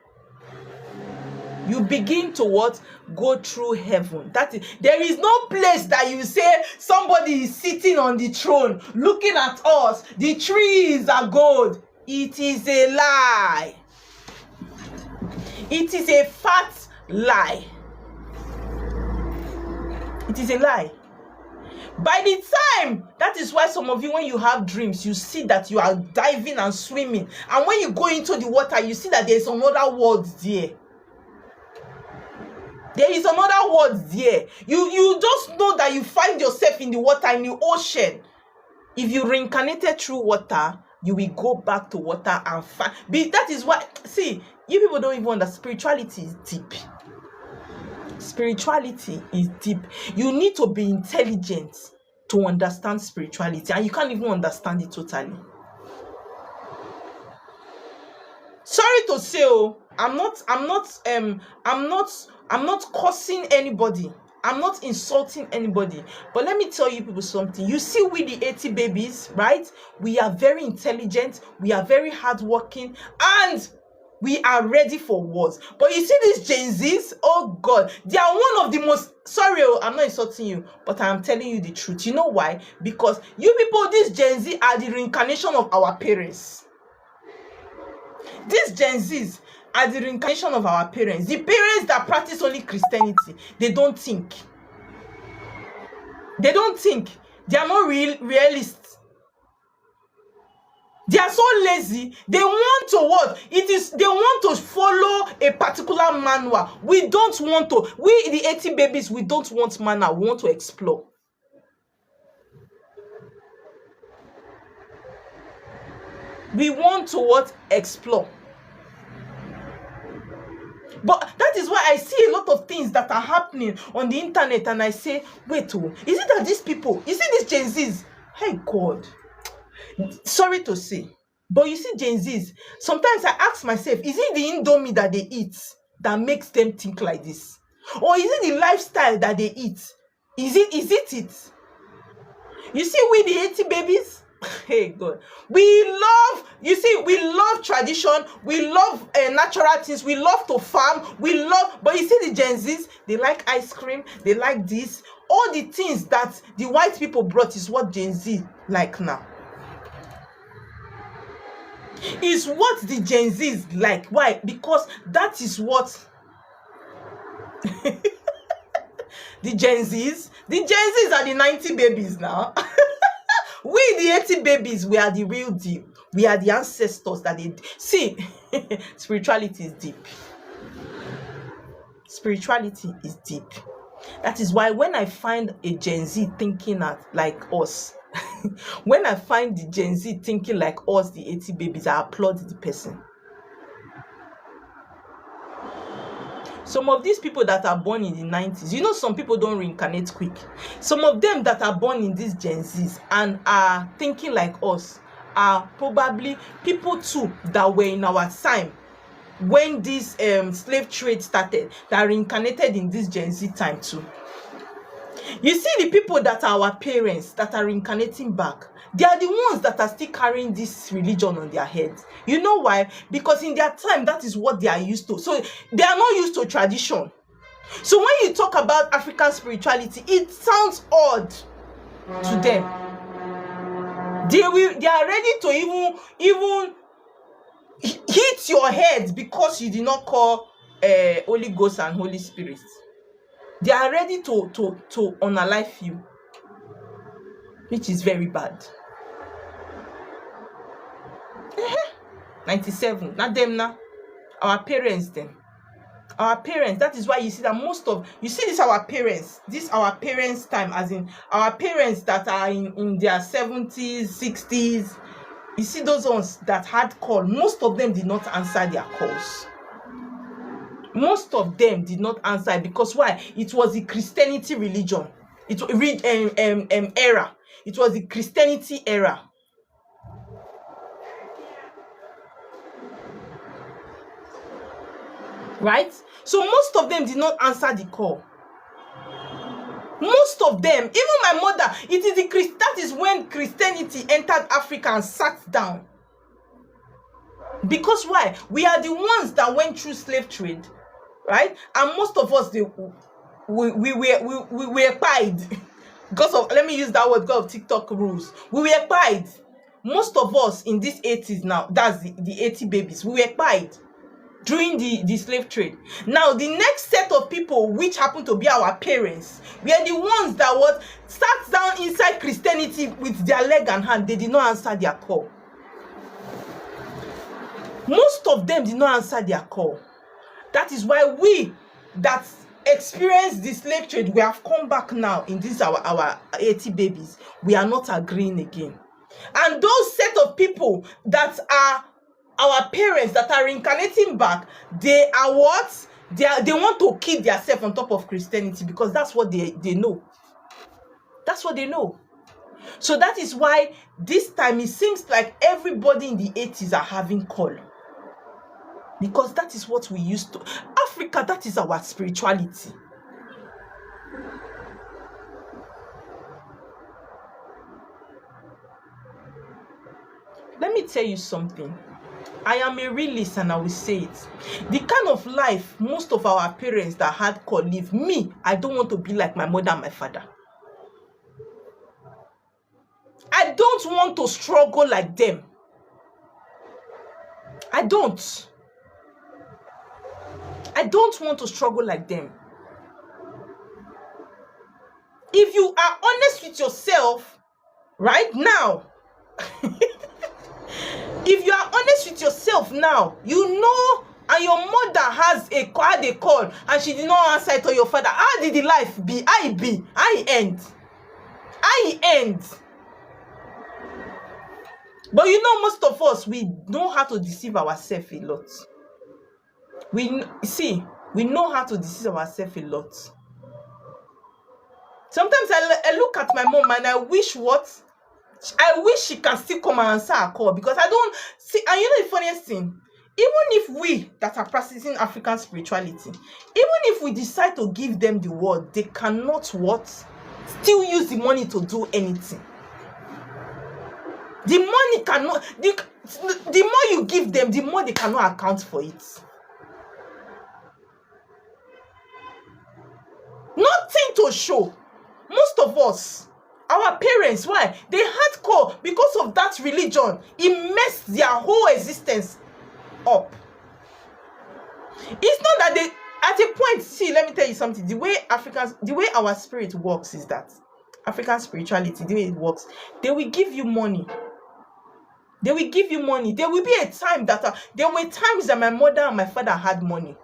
You begin to what? Go through heaven. That is, there is no place that you say somebody is sitting on the throne looking at us. The trees are gold. It is a lie. It is a fat lie. It is a lie. By the time, that is why some of you, when you have dreams, you see that you are diving and swimming. And when you go into the water, you see that there is another world there. There is another world there. You just know that you find yourself in the water, in the ocean. If you reincarnated through water, you will go back to water and find. That is why, see, you people don't even understand. Spirituality is deep. Spirituality is deep. You need to be intelligent to understand spirituality, and you can't even understand it totally. Sorry to say, I'm not cursing anybody. I'm not insulting anybody. But let me tell you people something. You see, we the 80 babies, right? We are very intelligent. We are very hardworking. And we are ready for wars. But you see these Gen Zs, oh God, they are one of the most, sorry, I'm not insulting you, but I'm telling you the truth. You know why? Because you people, these Gen Z are the reincarnation of our parents. These Gen Zs are the reincarnation of our parents. The parents that practice only Christianity. They don't think. They don't think. They are not realists. They are so lazy. They want to what? They want to follow a particular manual. We don't want to. We, the 80 babies, we don't want manual. We want to explore. We want to what? Explore. But that is why I see a lot of things that are happening on the internet, and I say, wait, is it that these people, you see these Gen Zs? Hey God, sorry to say, but you see Gen Zs, sometimes I ask myself, is it the Indomie that they eat that makes them think like this? Or is it the lifestyle that they eat? Is it? You see, we the 80 babies, hey God, we love tradition, we love natural things, we love to farm, but you see the Gen Zs, they like ice cream, they like this, all the things that the white people brought is what Gen Z like now. Is what the Gen Zs like. Why? Because that is what the Gen Zs are the 90 babies now. We, the 80 babies, we are the real deal. We are the ancestors that they see. Spirituality is deep. Spirituality is deep. That is why when I find a Gen Z thinking like us, when I find the Gen Z thinking like us, the 80 babies, I applaud the person. Some of these people that are born in the 90s, you know, some people don't reincarnate quick. Some of them that are born in these Gen Zs and are thinking like us are probably people too that were in our time when this slave trade started, that reincarnated in this Gen Z time too. You see, the people that are our parents that are reincarnating back, they are the ones that are still carrying this religion on their heads. You know why? Because in their time, that is what they are used to. So they are not used to tradition. So when you talk about African spirituality, it sounds odd to them. They are ready to even hit your head because you did not call Holy Ghost and Holy Spirit. They are ready to unalive you, which is very bad. 97, not them now. Our parents then. Our parents, that is why you see that this our parents time, as in our parents that are in their 70s, 60s. You see those ones that had call, most of them did not answer their calls. Most of them did not answer because why? It was the Christianity religion. Era. It was the Christianity era. Right? So most of them did not answer the call. Most of them, even my mother, that is when Christianity entered Africa and sat down. Because why? We are the ones that went through slave trade, right? And most of us, we were pied because of, let me use that word, because of TikTok rules. We were pied. Most of us in these 80s now, that's the 80 babies, we were pied during the slave trade. Now, the next set of people, which happen to be our parents, we are the ones that sat down inside Christianity with their leg and hand. They did not answer their call. Most of them did not answer their call. That is why we that experienced the slave trade, we have come back now in this our 80 babies. We are not agreeing again. And those set of people that are our parents that are reincarnating back, they are what? They want to keep themselves on top of Christianity because that's what they know. That's what they know. So that is why this time it seems like everybody in the 80s are having call. Because that is what we used to. Africa, that is our spirituality. Let me tell you something. I am a realist and I will say it. The kind of life most of our parents that had call live, me, I don't want to be like my mother and my father. I don't want to struggle like them. I don't want to struggle like them. If you are honest with yourself right now, if you are honest with yourself now, you know, and your mother had a call and she did not answer it, or your father, how did the life be? I end. But you know, most of us, we know how to deceive ourselves a lot. We know how to deceive ourselves a lot. Sometimes I look at my mom and I wish she can still come and answer a call, because I don't see. And you know the funniest thing, even if we that are practicing African spirituality, even if we decide to give them the word, they cannot still use the money to do anything. The money cannot, the more you give them, the more they cannot account for it. Nothing to show. Most of us, our parents, why? They had call because of that religion. It messed their whole existence up. It's not that they, at a point, see, let me tell you something. The way our spirit works is that African spirituality, the way it works, they will give you money. They will give you money. There will be a time there were times that my mother and my father had money.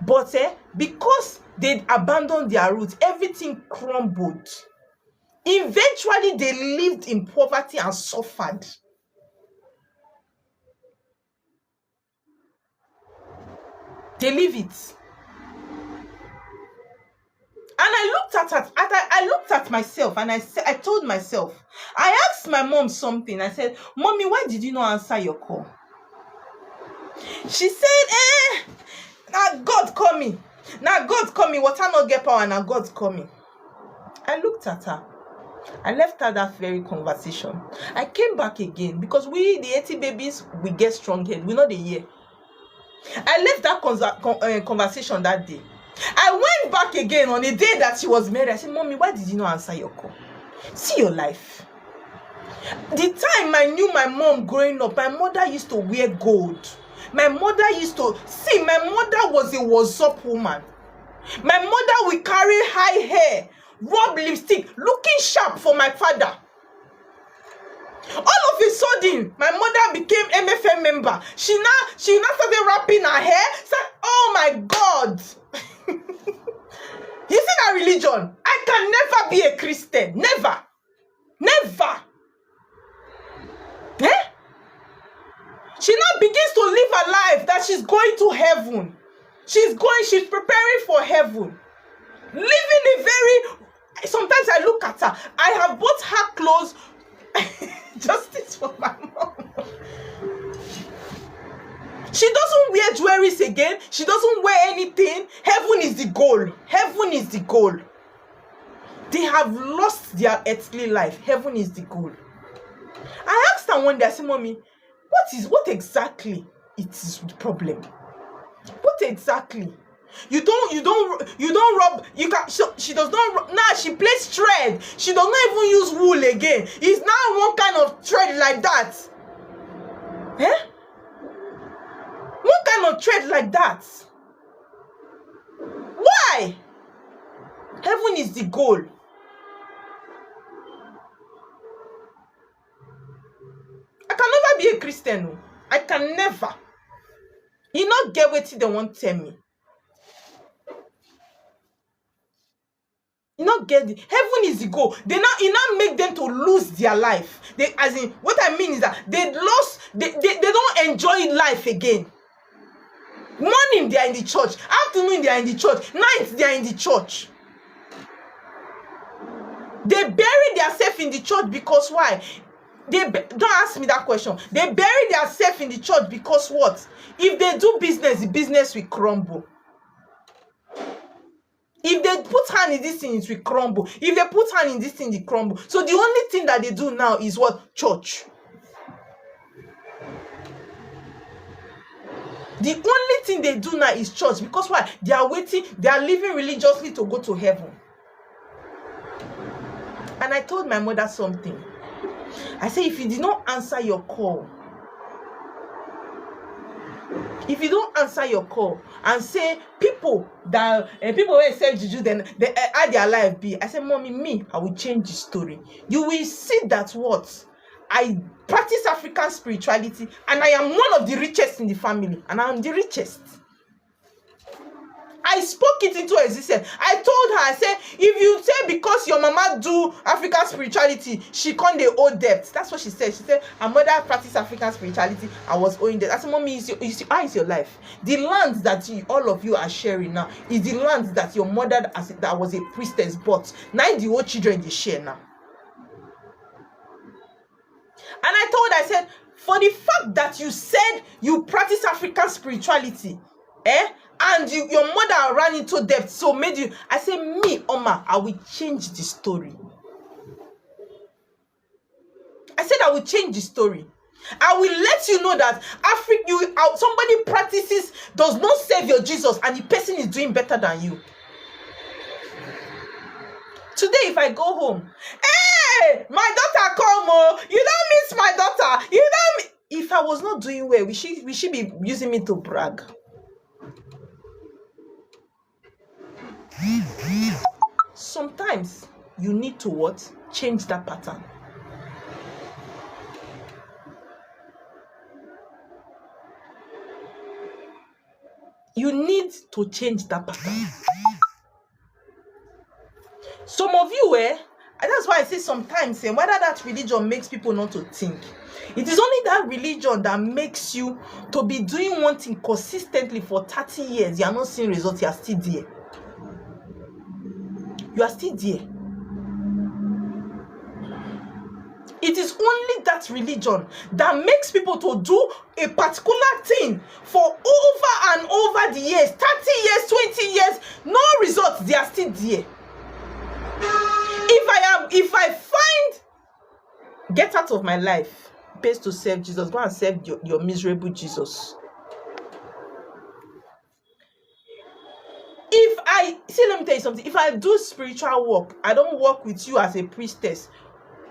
But because they abandoned their roots, everything crumbled. Eventually, they lived in poverty and suffered. They live it. I looked at myself and I told myself, I asked my mom something. I said, Mommy, why did you not answer your call? She said, now God call me. Now God call me. Water not get power, now God call me. I looked at her. I left her that very conversation. I came back again because we, the 80 babies, we get strong head. We know the year. I left that conversation that day. I went back again on the day that she was married. I said, Mommy, why did you not answer your call? See your life. The time I knew my mom growing up, my mother used to wear gold. My mother used to, see, my mother was a what's-up woman. My mother will carry high hair, rub lipstick, looking sharp for my father. All of a sudden, my mother became MFM member. She now started wrapping her hair. Said, oh my God. You see that religion? I can never be a Christian. Never. Never. Eh? She now begins to live a life that she's going to heaven. She's preparing for heaven. Living a very, sometimes I look at her. I have bought her clothes. Justice for my mom. She doesn't wear jewelry again. She doesn't wear anything. Heaven is the goal. Heaven is the goal. They have lost their earthly life. Heaven is the goal. I asked her one day, I said, Mommy, what exactly is the problem? What exactly? You don't rub, you can, she does not, now she plays thread. She does not even use wool again. It's now one kind of thread like that. Eh? One kind of thread like that. Why? Heaven is the goal. I can never be a Christian. I can never. You not get what they want to tell me. You not get it. Heaven is the goal. It now make them to lose their life. What I mean is that they don't enjoy life again. Morning they are in the church, afternoon they are in the church, night they are in the church. They bury themselves in the church because why? Don't ask me that question. They bury themselves in the church because what? If they do business, the business will crumble. If they put hand in this thing, it will crumble. If they put hand in this thing, it crumble. So the only thing that they do now is what? Church. The only thing they do now is church. Because why? They are waiting. They are living religiously to go to heaven. And I told my mother something. I said, if you did not answer your call, if you don't answer your call and say people will say juju, then they add their life be. I said, Mommy, I will change the story. You will see that what? I practice African spirituality and I am one of the richest in the family. And I am the richest. I spoke it into existence. I told her, I said, if you say because your mama do African spirituality, she can't dey owe debt. That's what she said. She said her mother practiced African spirituality. I was owing debt. I said, Mommy, how is your life? The land that all of you are sharing now is the land that your mother that was a priestess bought. Now the old children they share now. And I told her, I said, for the fact that you said you practice African spirituality, and your mother ran into debt, so made you. I said, me, Oma, I will change the story. I said, I will change the story. I will let you know that somebody practices, does not serve your Jesus, and the person is doing better than you. Today, if I go home, hey, my daughter come, oh, you don't miss my daughter. If I was not doing well, we should be using me to brag. Sometimes you need to what? Change that pattern. You need to change that pattern. Some of you, and that's why I say sometimes, whether that religion makes people not to think. It is only that religion that makes you to be doing one thing consistently for 30 years. You are not seeing results, you are still there. you are still there. It is only that religion that makes people to do a particular thing for over and over the years, 30 years, 20 years, no results, they are still there. If I find, get out of my life, pays to serve Jesus, go and serve your miserable Jesus. Let me tell you something. If I do spiritual work, I don't work with you as a priestess.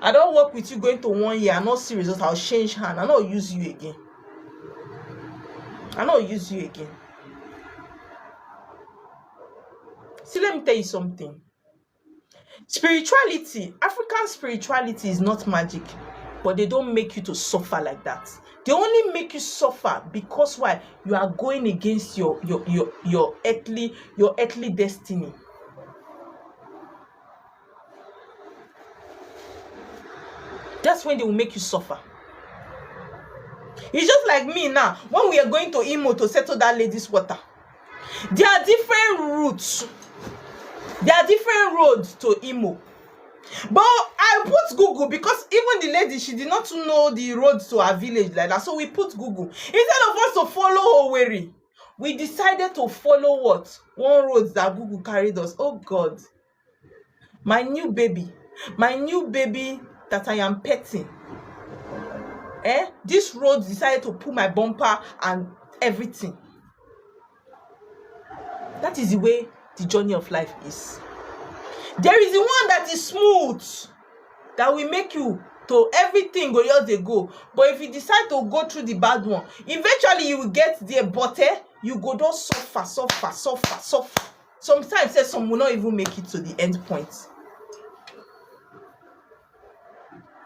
I don't work with you going to 1 year. I'm not serious. I'll change hand. I don't use you again. See, let me tell you something. Spirituality, African spirituality is not magic, but they don't make you to suffer like that. They only make you suffer because why? You are going against your earthly destiny. That's when they will make you suffer. It's just like me now. When we are going to Imo to settle that lady's water, there are different routes. There are different roads to Imo. But I put Google because even the lady, she did not know the road to her village like that. So we put Google. Instead of us to follow Owerri, we decided to follow what? One road that Google carried us. Oh God. My new baby that I am petting. This road decided to pull my bumper and everything. That is the way the journey of life is. There is the one that is smooth, that will make you to everything go just they go. But if you decide to go through the bad one, eventually you will get there, but you go just suffer. Sometimes some will not even make it to the end point.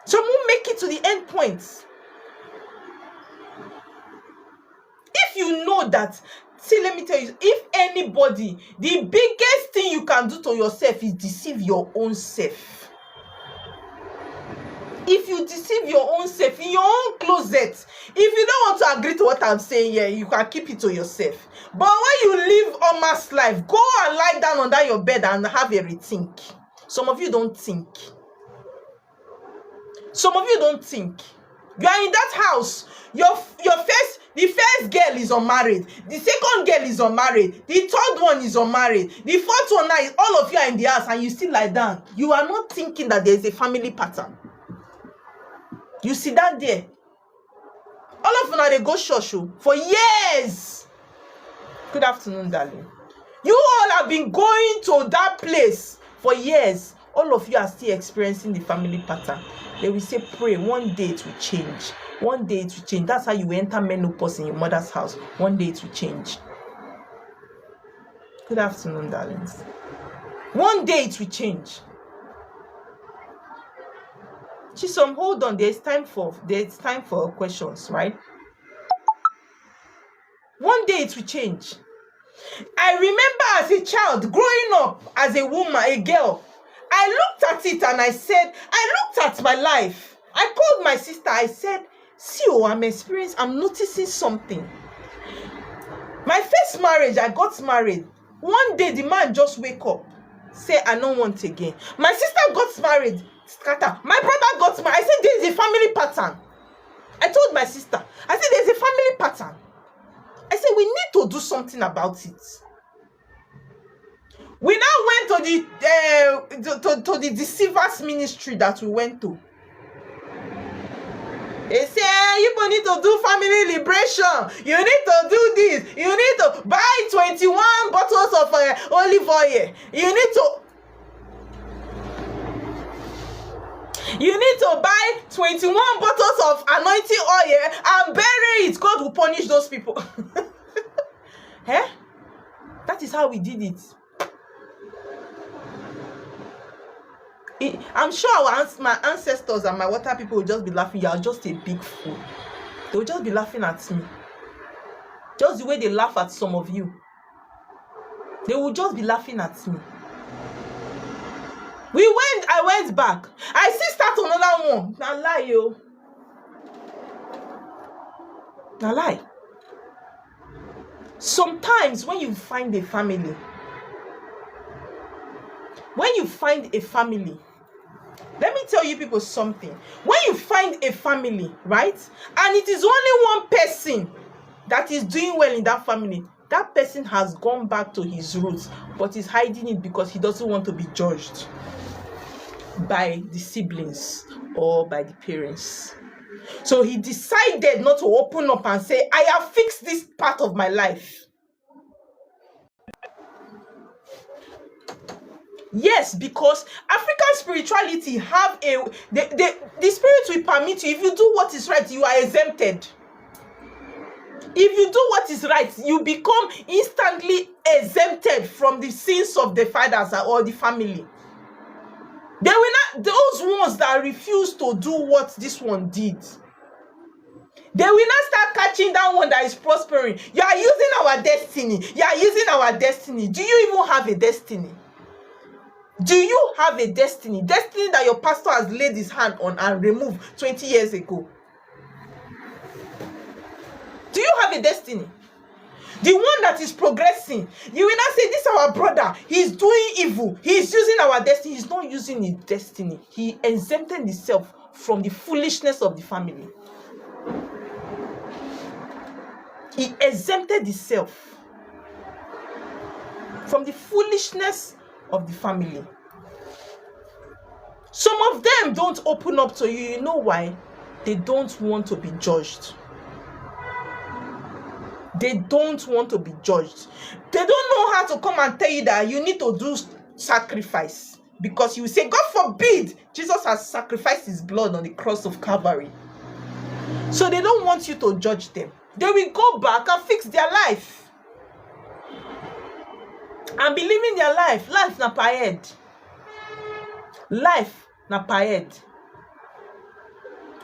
Some won't make it to the end point. If you know that, see, let me tell you, if anybody, the biggest thing you can do to yourself is deceive your own self. If you deceive your own self in your own closet, if you don't want to agree to what I'm saying here, you can keep it to yourself. But when you live Oma's life, go and lie down under your bed and have a rethink. Some of you don't think. Some of you don't think. You are in that house. The first girl is unmarried. The second girl is unmarried. The third one is unmarried. The fourth one now is all of you are in the house and you still lie down. You are not thinking that there is a family pattern. You sit down there. All of you now they go church for years. Good afternoon, darling. You all have been going to that place for years. All of you are still experiencing the family pattern. They will say, pray, one day it will change. One day it will change. That's how you enter menopause in your mother's house. One day it will change. Good afternoon, darlings. One day it will change. Chisom, hold on. There's time for questions, right? One day it will change. I remember as a child, growing up as a woman, a girl, I looked at it and I looked at my life. I called my sister. I said, see, I'm noticing something. My first marriage, I got married. One day, the man just wake up, say, I don't want again. My sister got married, scatter. My brother got married. I said, there is a family pattern. I told my sister, I said, there's a family pattern. I said, we need to do something about it. We now went to the deceivers ministry that we went to. They say, you need to do family liberation. You need to do this. You need to buy 21 bottles of olive oil. You need to buy 21 bottles of anointing oil and bury it. God will punish those people. That is how we did it. I'm sure my ancestors and my water people will just be laughing. You are just a big fool. They will just be laughing at me. Just the way they laugh at some of you. They will just be laughing at me. I went back. I still start another one. Now lie, yo. Now lie. Sometimes when you find a family, when you find a family, let me tell you people something. When you find a family, right, and it is only one person that is doing well in that family, that person has gone back to his roots, but is hiding it because he doesn't want to be judged by the siblings or by the parents. So he decided not to open up and say, I have fixed this part of my life. Yes, because African spirituality have the spirit will permit you. If you do what is right, you are exempted. If you do what is right, you become instantly exempted from the sins of the fathers or the family. They will not, those ones that refuse to do what this one did, they will not start catching that one that is prospering. You are using our destiny. You are using our destiny. Do you even have a destiny? Do you have a destiny? Destiny that your pastor has laid his hand on and removed 20 years ago. Do you have a destiny? The one that is progressing. You will not say, this is our brother. He's doing evil. He's using our destiny. He's not using his destiny. He exempted himself from the foolishness of the family. He exempted himself from the foolishness of the family. Some of them don't open up to you. You know why? They don't want to be judged. They don't want to be judged. They don't know how to come and tell you that you need to do sacrifice. Because you say, God forbid, Jesus has sacrificed his blood on the cross of Calvary. So they don't want you to judge them. They will go back and fix their life. And be living their life. Life na per head. Life na per head.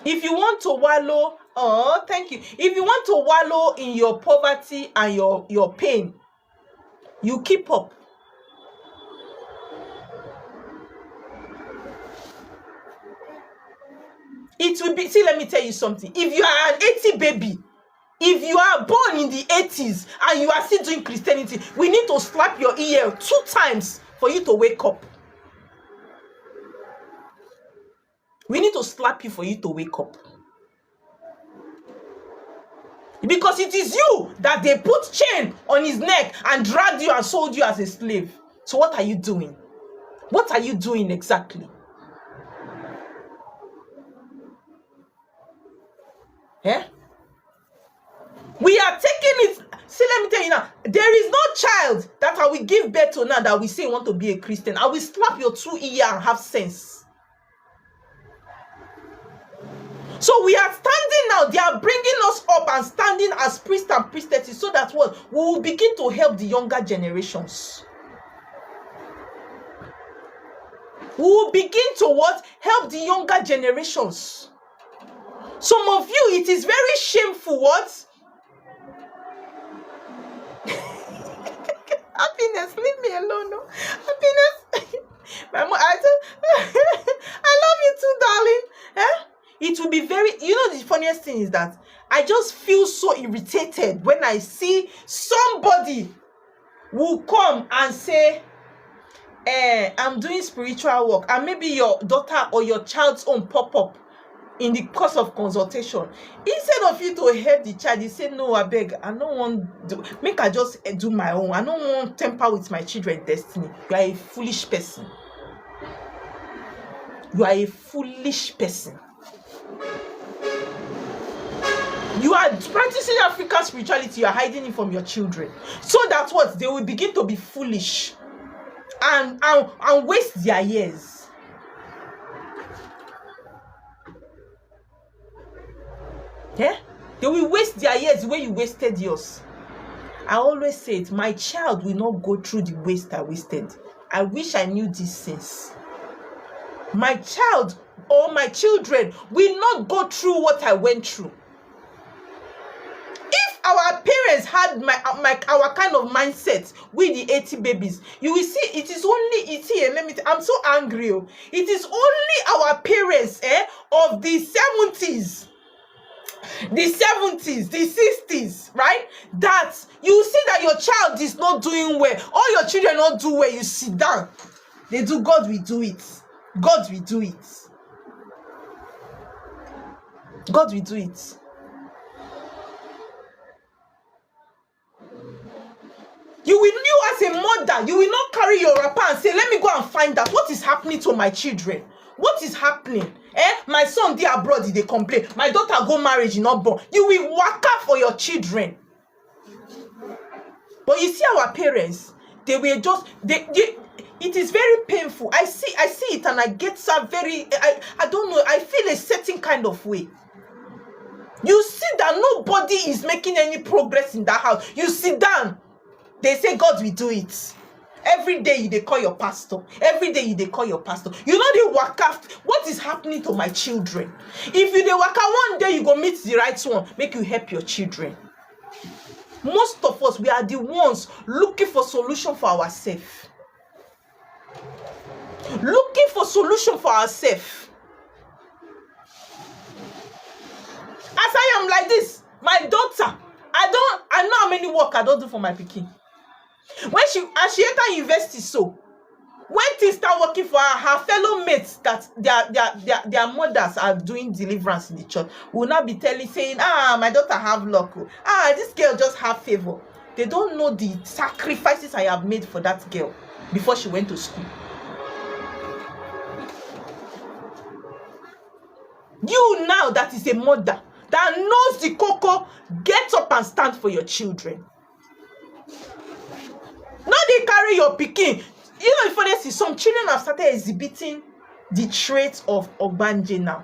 If you want to wallow, oh, thank you. If you want to wallow in your poverty and your pain, you keep up. It will be, see, let me tell you something. If you are an 80 baby, if you are born in the 80s and you are still doing Christianity, we need to slap your ear 2 times for you to wake up. We need to slap you for you to wake up. Because it is you that they put chain on his neck and dragged you and sold you as a slave. So what are you doing? What are you doing exactly? Yeah? We are taking it. See, let me tell you now. There is no child that I will give birth to now that we say want to be a Christian. I will slap your 2 ear and have sense. So we are standing now. They are bringing us up and standing as priests and priestesses so that what? We will begin to help the younger generations. We will begin to what? Help the younger generations. Some of you, it is very shameful, what? Happiness, leave me alone, no? Happiness. My mom, I love you too, darling. Eh? It will be very, you know, the funniest thing is that I just feel so irritated when I see somebody who come and say, I'm doing spiritual work, and maybe your daughter or your child's own pop up in the course of consultation. Instead of you to help the child, you say, no, I beg, I don't want to make I just do my own. I don't want to tamper with my children's destiny. You are a foolish person. You are a foolish person. You are practicing African spirituality, you are hiding it from your children. So that what? They will begin to be foolish and waste their years. Yeah? They will waste their years the way you wasted yours. I always say it, my child will not go through the waste I wasted. I wish I knew these things. My child or my children will not go through what I went through. If our parents had our kind of mindset with the 80 babies, you will see it is only, I'm so angry. It is only our parents of the 70s. The 70s, the 60s, right? That you see that your child is not doing well. All your children not do well, you sit down. they do, God will do it. God will do it. God will do it. You as a mother, you will not carry your wrapper and say, let me go and find out what is happening to my children. What is happening? My son dey abroad, they complain. My daughter go marriage, not born. You will work out for your children. But you see our parents, they were just, it is very painful. I see it and I get some very, I don't know, I feel a certain kind of way. You see that nobody is making any progress in that house. You sit down. They say God will do it. Every day they call your pastor. Every day they call your pastor. You know they work out. What is happening to my children? If you they work out one day, you go meet the right one. Make you help your children. Most of us, we are the ones looking for solution for ourselves. Looking for solution for ourselves. As I am like this, my daughter, I know how many work I don't do for my pikin. When she enter university, so when things start working for her fellow mates that their mothers are doing deliverance in the church will not be saying, my daughter have luck. This girl just have favor. They don't know the sacrifices I have made for that girl before she went to school. You now that is a mother that knows the cocoa, get up and stand for your children. Now they carry your pikin. You know, if honestly, some children have started exhibiting the traits of Ogbanje now.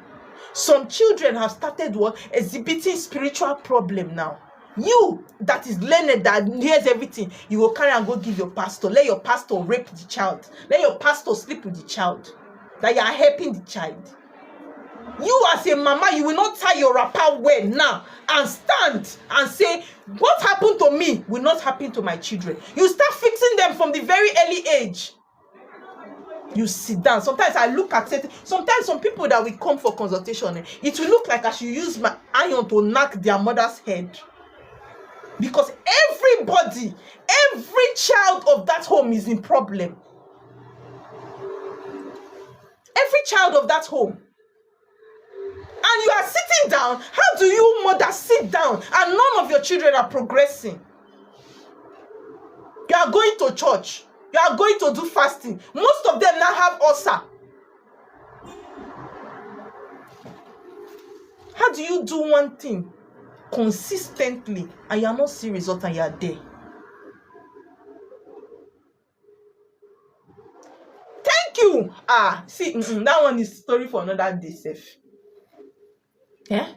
Some children have started exhibiting spiritual problem now. You that is learned, that hears everything, you will carry and go give your pastor. Let your pastor rape the child. Let your pastor sleep with the child. That you are helping the child. You as a mama, you will not tie your wrapper well now and stand and say, what happened to me will not happen to my children. You start fixing them from the very early age. You sit down. Sometimes I look at it. Sometimes some people that will come for consultation, it will look like I should use my iron to knock their mother's head. Because everybody, every child of that home is in problem. Every child of that home. And you are sitting down. How do you, mother, sit down and none of your children are progressing? You are going to church. You are going to do fasting. Most of them now have ulcer. How do you do one thing consistently and you are not seeing result and you are there? Thank you. See, that one is story for another day, safe. Yeah?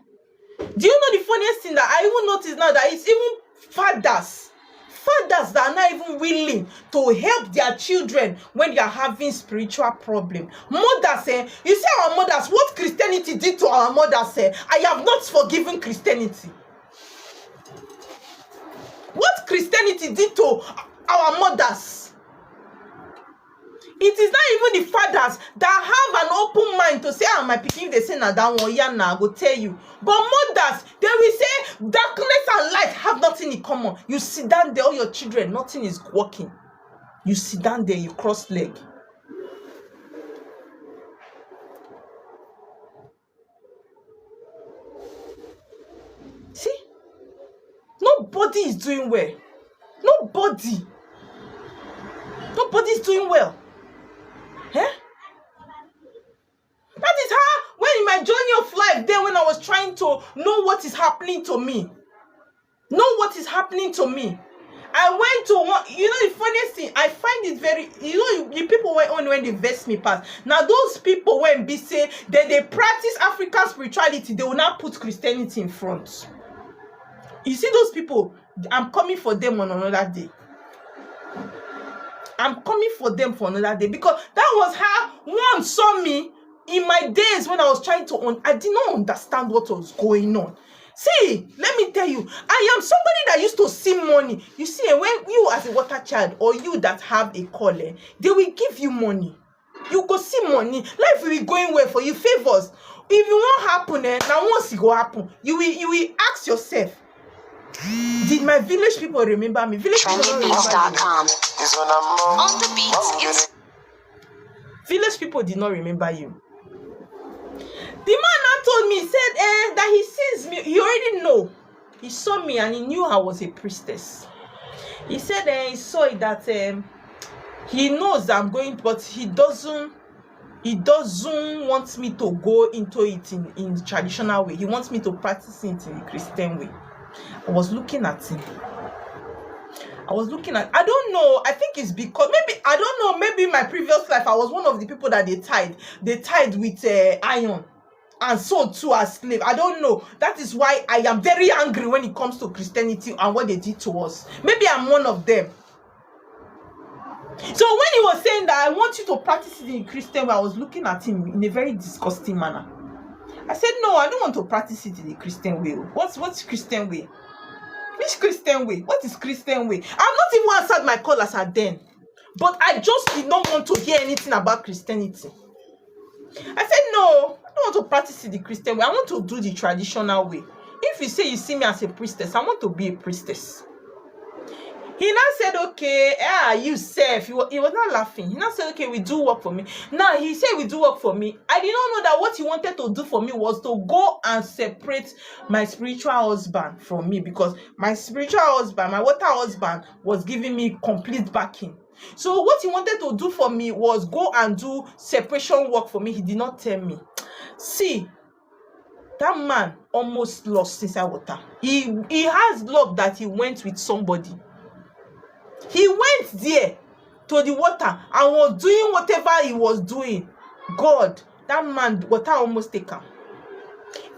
Do you know the funniest thing that I even notice now, that it's even fathers that are not even willing to help their children when they are having spiritual problem. Mothers say, you see our mothers, what Christianity did to our mothers say, I have not forgiven Christianity. What Christianity did to our mothers. It is not even the fathers that have an open mind to say, my pikin, they say, that one, yeah, I go tell you. But mothers, they will say, darkness and light have nothing in common. You sit down there, all your children, nothing is working. You sit down there, you cross leg. See? Nobody is doing well. Nobody is doing well. Eh? That is how, when in my journey of life, then when I was trying to know what is happening to me, I went to one, you know, the funniest thing, I find it very, you know, the people went on when they vex me past. Now those people when be say that they practice African spirituality, they will not put Christianity in front. You see those people, I'm coming for them on another day. I'm coming for them for another day, because that was how one saw me in my days when I was trying to, I did not understand what was going on. See, let me tell you, I am somebody that used to see money. You see, when you as a water child or you that have a calling, they will give you money. You go see money. Life will be going well for you, favors. If you want happen, now once it go happen, you will ask yourself, did my village people remember me? Village people don't remember me. Trendybeats.com. On the beats. Village people did not remember you. The man now told me, he said that he sees me. He already know. He saw me and he knew I was a priestess. He said he saw it that he knows I'm going, but he doesn't want me to go into it in the traditional way. He wants me to practice it in the Christian way. I was looking at him. I don't know. I think it's because I don't know. Maybe in my previous life, I was one of the people that they tied with iron and sold to as slave. I don't know. That is why I am very angry when it comes to Christianity and what they did to us. Maybe I'm one of them. So when he was saying that I want you to practice it in Christian way, I was looking at him in a very disgusting manner. I said, no, I don't want to practice it in the Christian way. What's Christian way? Which Christian way? What is Christian way? I've not even answered my call as at then. But I just did not want to hear anything about Christianity. I said, no, I don't want to practice it the Christian way. I want to do the traditional way. If you say you see me as a priestess, I want to be a priestess. He now said, okay, you self. He was not laughing. He now said, okay, we do work for me. Now, he said, we do work for me. I did not know that what he wanted to do for me was to go and separate my spiritual husband from me, because my spiritual husband, my water husband, was giving me complete backing. So what he wanted to do for me was go and do separation work for me. He did not tell me. See, that man almost lost inside water. He has luck that he went with somebody. He went there to the water and was doing whatever he was doing. God, that man, water almost take him.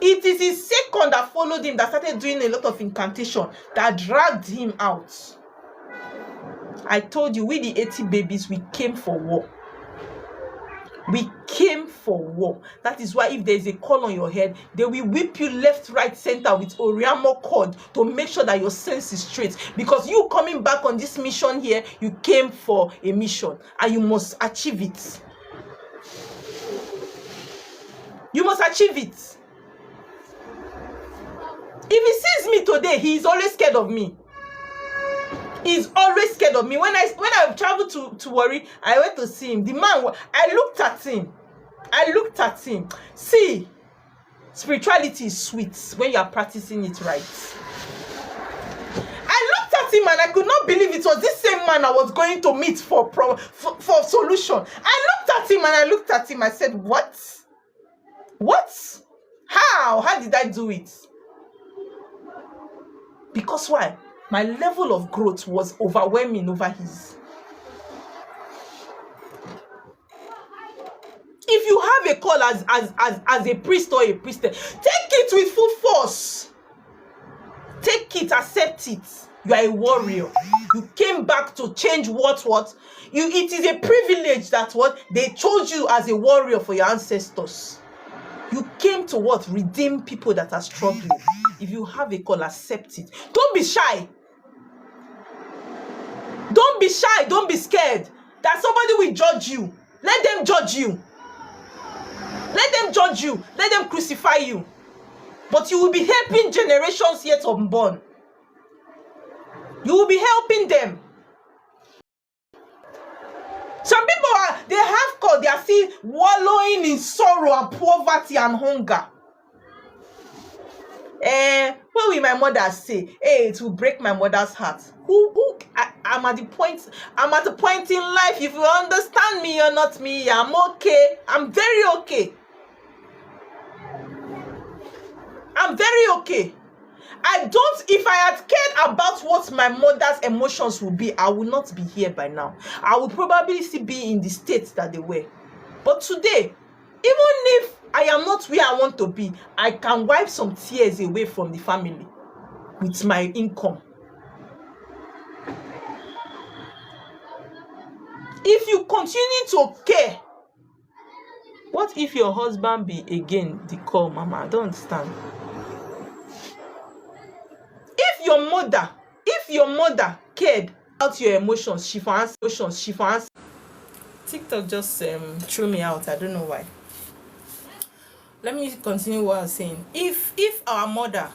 It is his second that followed him that started doing a lot of incantation that dragged him out. I told you, we the 80 babies, we came for war. We came for war. That is why if there is a call on your head, they will whip you left, right, center with Oriamo cord to make sure that your sense is straight. Because you coming back on this mission here, you came for a mission and you must achieve it. You must achieve it. If he sees me today, he is always scared of me. He's always scared of me. When I traveled to Warri, I went to see him. The man, I looked at him. See, spirituality is sweet when you are practicing it right. I looked at him and I could not believe it was this same man I was going to meet for solution. I looked at him. I said, what? What? How did I do it? Because why? My level of growth was overwhelming over his. If you have a call as a priest or a priestess, take it with full force. Take it, accept it. You are a warrior. You came back to change what? It is a privilege that they chose you as a warrior for your ancestors. You came to redeem people that are struggling. If you have a call, accept it. Don't be shy. Don't be shy. Don't be scared that somebody will judge you. Let them judge you. Let them judge you. Let them crucify you. But you will be helping generations yet unborn. You will be helping them. Some people they have called, they are still wallowing in sorrow and poverty and hunger. What will my mother say? Hey, it will break my mother's heart. I'm at the point in life. If you understand me, you're not me. I'm okay. I'm very okay. I'm very okay. If I had cared about what my mother's emotions would be, I would not be here by now. I would probably still be in the state that they were. But today, even if I am not where I want to be, I can wipe some tears away from the family with my income. If you continue to care, what if your husband be again the call, Mama? I don't understand. If your mother cared about your emotions, she for answer. TikTok just threw me out. I don't know why. Let me continue what I was saying. If our mother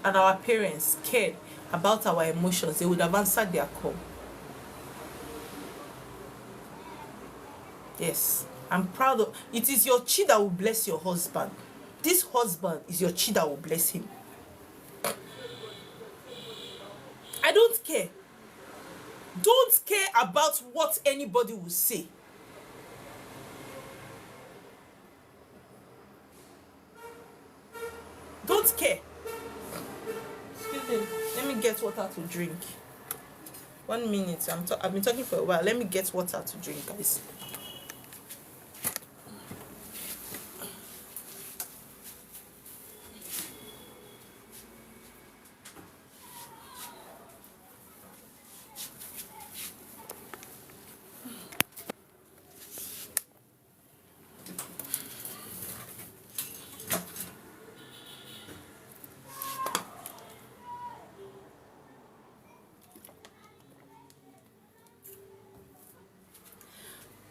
and our parents cared about our emotions, they would have answered their call. Yes, I'm proud of it. Is your chi that will bless your husband. This husband is your chi that will bless him. I don't care. Don't care about what anybody will say. Don't care. Excuse me. Let me get water to drink. 1 minute. I've been talking for a while. Let me get water to drink, guys.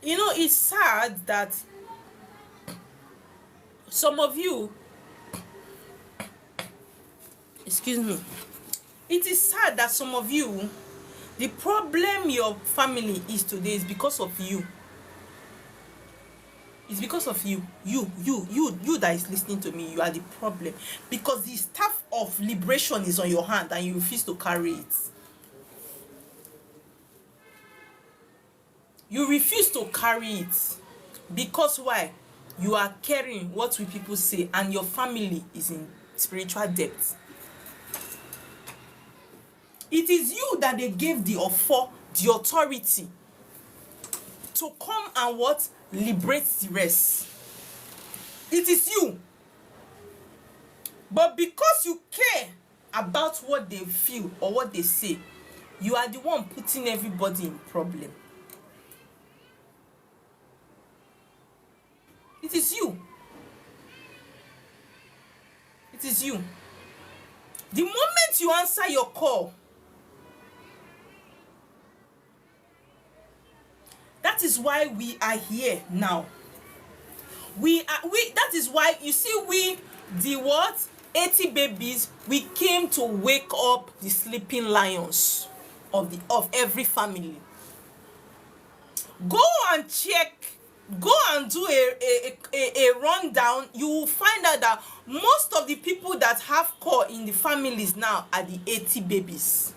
You know, it's sad that some of you, excuse me, it is sad that some of you, the problem your family is today is because of you. It's because of you. You that is listening to me, you are the problem. Because the staff of liberation is on your hand and you refuse to carry it. You refuse to carry it. Because why? You are carrying what will people say, and your family is in spiritual debt. It is you that they gave the authority to come and what? Liberate the rest. It is you. But because you care about what they feel or what they say, you are the one putting everybody in problem. It is you. It is you. The moment you answer your call, that is why we are here now. That is why you see we, the what? 80 babies, we came to wake up the sleeping lions of every family. Go and check, go and do a rundown. You will find out that most of the people that have core in the families now are the 80 babies.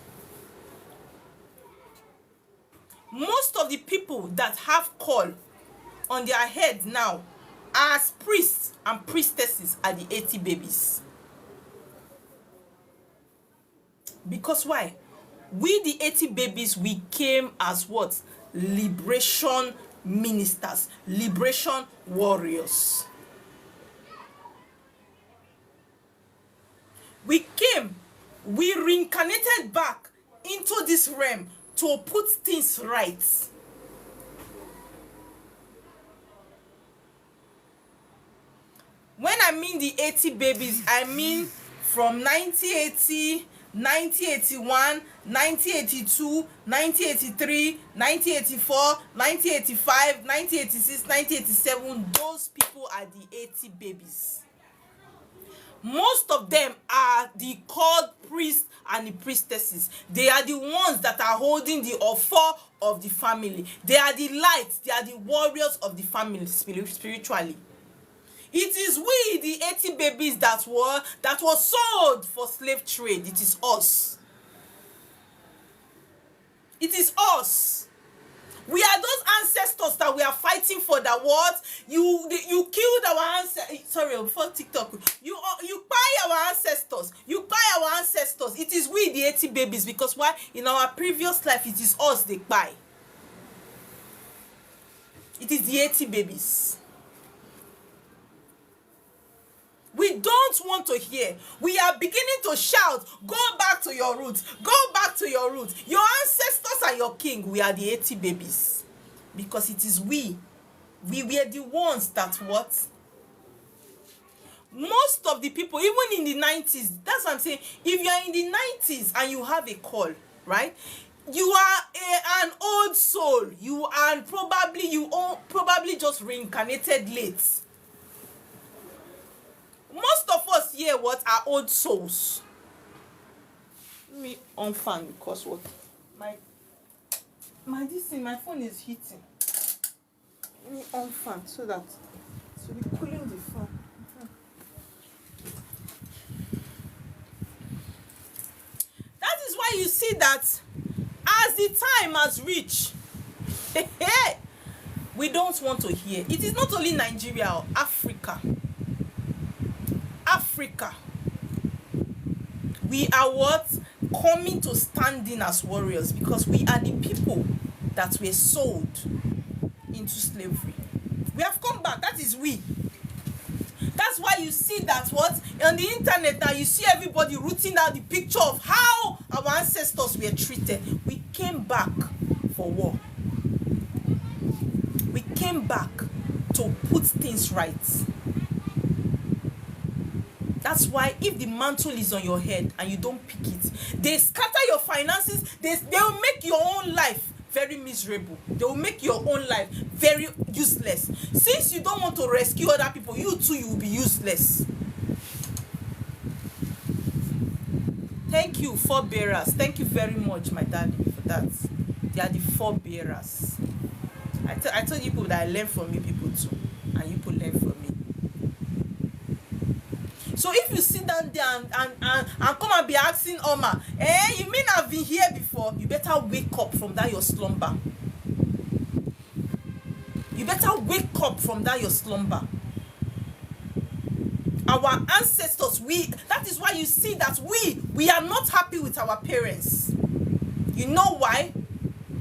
Most of the people that have call on their head now as priests and priestesses are the 80 babies. Because why? We the 80 babies, we came as what? Liberation ministers, liberation warriors. We came, we reincarnated back into this realm to put things right. When I mean the 80 babies, I mean from 1980, 1981, 1982, 1983, 1984, 1985, 1986, 1987. Those people are the 80 babies. Most of them are the called priests and the priestesses. They are the ones that are holding the offer of the family. They are the lights. They are the warriors of the family spiritually. It is we, the 80 babies that were sold for slave trade. It is us. It is us. We are those ancestors that we are fighting for. That what you killed our ancestors. Sorry, before TikTok, you buy our ancestors. You buy our ancestors. It is we, the 80 babies, because why? In our previous life, it is us they buy. It is the 80 babies. We don't want to hear. We are beginning to shout, go back to your roots. Go back to your roots. Your ancestors are your king. We are the 80 babies. Because it is we. We were the ones that what? Most of the people, even in the 90s, that's what I'm saying. If you are in the 90s and you have a call, right? You are an old soul. You probably just reincarnated late. Most of us here what are old souls. Let me on fan because what my phone is hitting. Let me on fan so that it will be cooling the fan. That is why you see that as the time has reached, we don't want to hear. It is not only Nigeria or Africa. Africa. We are what? Coming to stand in as warriors, because we are the people that were sold into slavery. We have come back. That is we. That's why you see that what on the internet now, you see everybody rooting out the picture of how our ancestors were treated. We came back for war. We came back to put things right. That's why if the mantle is on your head and you don't pick it, they scatter your finances. They will make your own life very miserable. They will make your own life very useless. Since you don't want to rescue other people, you too, you will be useless. Thank you, forebearers. Thank you very much, my daddy, for that. They are the forebearers. I told you people that I learn from you people too, and you people learn from me. So if you sit down there and come and be asking Oma, you mean I've been here before? You better wake up from that your slumber. You better wake up from that your slumber. Our ancestors, that is why you see that we are not happy with our parents. You know why?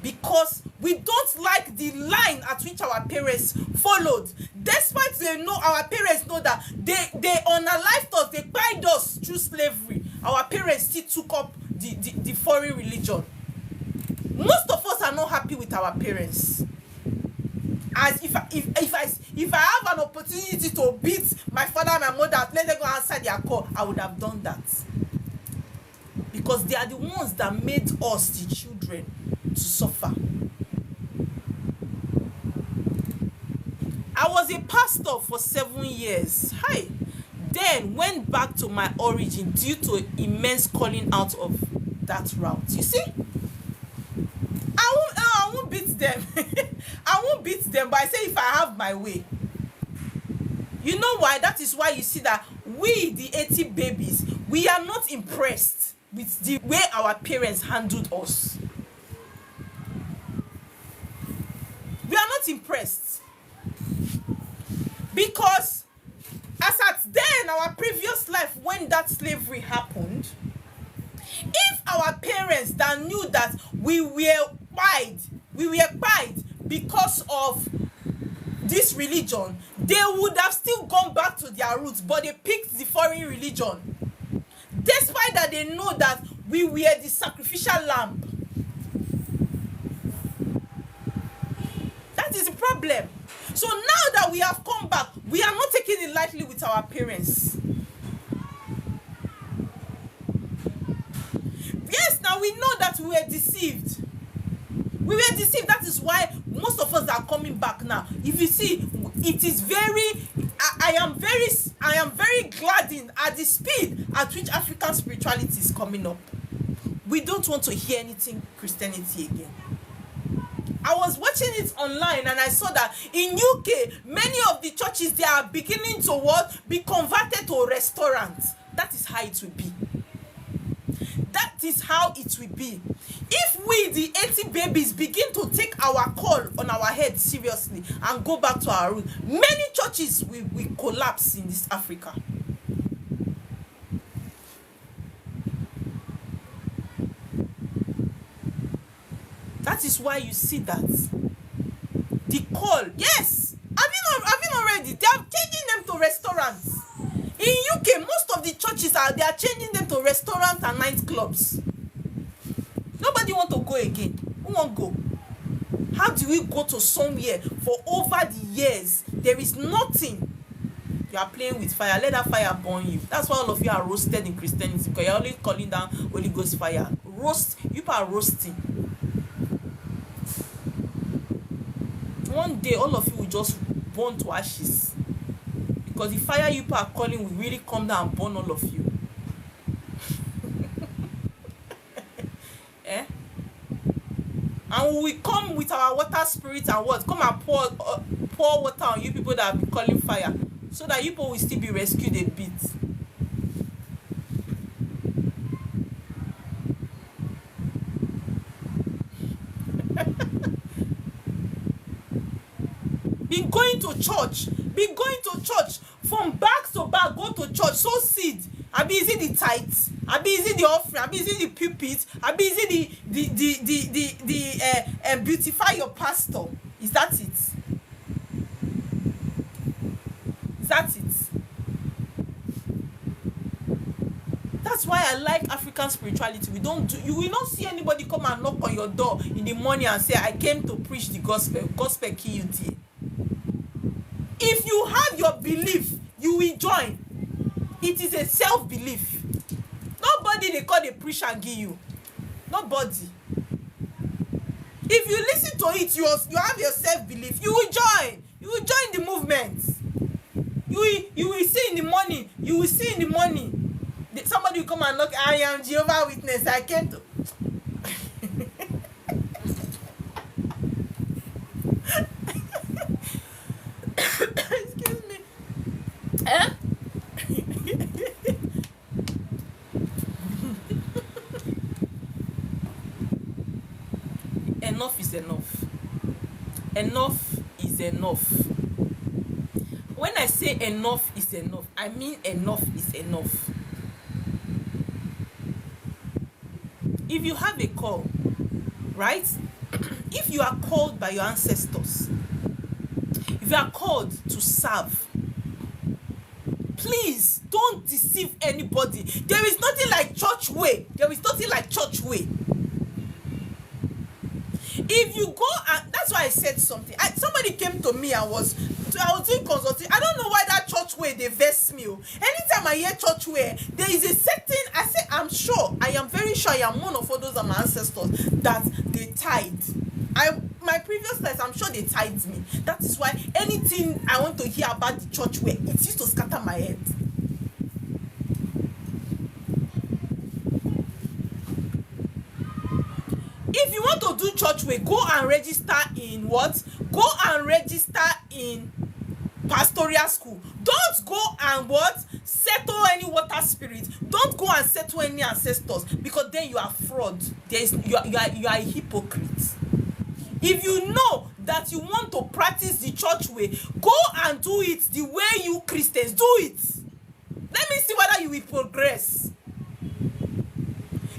Because we don't like the line at which our parents followed. Despite they know, our parents know that they unalived us, they guided us through slavery. Our parents still took up the foreign religion. Most of us are not happy with our parents. As if I have an opportunity to beat my father and my mother, let them go answer their call, I would have done that. Because they are the ones that made us, the children, to suffer. I was a pastor for 7 years. Then went back to my origin due to immense calling out of that route. You see? I won't beat them. I won't beat them, but I say if I have my way. You know why? That is why you see that we, the 80 babies, we are not impressed with the way our parents handled us. We are not impressed. Because as at then, our previous life, when that slavery happened, if our parents that knew that we were pied because of this religion, they would have still gone back to their roots, but they picked the foreign religion. Despite that, they know that we were the sacrificial lamb. That is the problem. So now that we have come back, we are not taking it lightly with our parents. Yes, now we know that we were deceived. We were deceived. That is why most of us are coming back now. If you see, it is very, I am very gladdened at the speed at which African spirituality is coming up. We don't want to hear anything Christianity again. I was watching it online and I saw that in UK, many of the churches, they are beginning to be converted to restaurants. That is how it will be. That is how it will be. If we, the 80 babies, begin to take our call on our head seriously and go back to our roots, many churches will collapse in this Africa. That is why you see that the call, yes, have you not already? They are changing them to restaurants. In UK, most of the churches they are changing them to restaurants and nightclubs. Nobody want to go again. Who won't go? How do we go to somewhere for over the years? There is nothing. You are playing with fire. Let that fire burn you. That's why all of you are roasted in Christianity, because you're only calling down Holy Ghost fire. You are roasting. One day, all of you will just burn to ashes, because the fire you are calling will really come down and burn all of you. And we come with our water spirit and what? Come and pour water on you people that have been calling fire, so that you people will still be rescued a bit. Been going to church from back to back, go to church, sow seed. Abi is it the tithes? Abi is it the offering? Abi is it the pulpit? Abi is it the beautify your pastor? Is that it? Is that it? That's why I like African spirituality. You will not see anybody come and knock on your door in the morning and say, I came to preach the gospel. Gospel kill you there. If you have your belief, you will join. It is a self-belief. Nobody they call the preach and give you. Nobody. If you listen to it, you have your self-belief, you will join. You will join the movement. You will see in the morning. You will see in the morning. Somebody will come and knock, I am Jehovah Witness. I came to. Excuse me. Eh? Enough is enough. Enough is enough. When I say enough is enough, I mean enough is enough. If you have a call, right? If you are called by your ancestors, if you are called to serve, please don't deceive anybody. There is nothing like church way. There is nothing like church way. If you go and that's why I said something. Somebody came to me and I was doing consulting. I don't know why that church way they vex me. Anytime I hear church way, there is a certain. I say I'm sure. I am very sure. I am one of all those of my ancestors that they tithe. My previous life, I'm sure they tithed me. That is why anything I want to hear about the church way, it used to scatter my head. If you want to do church way, go and register in what? Go and register in pastoral school. Don't go and what? Settle any water spirit. Don't go and settle any ancestors, because then you are fraud. You are a hypocrite. If you know that you want to practice the church way, go and do it the way you Christians do it. Let me see whether you will progress.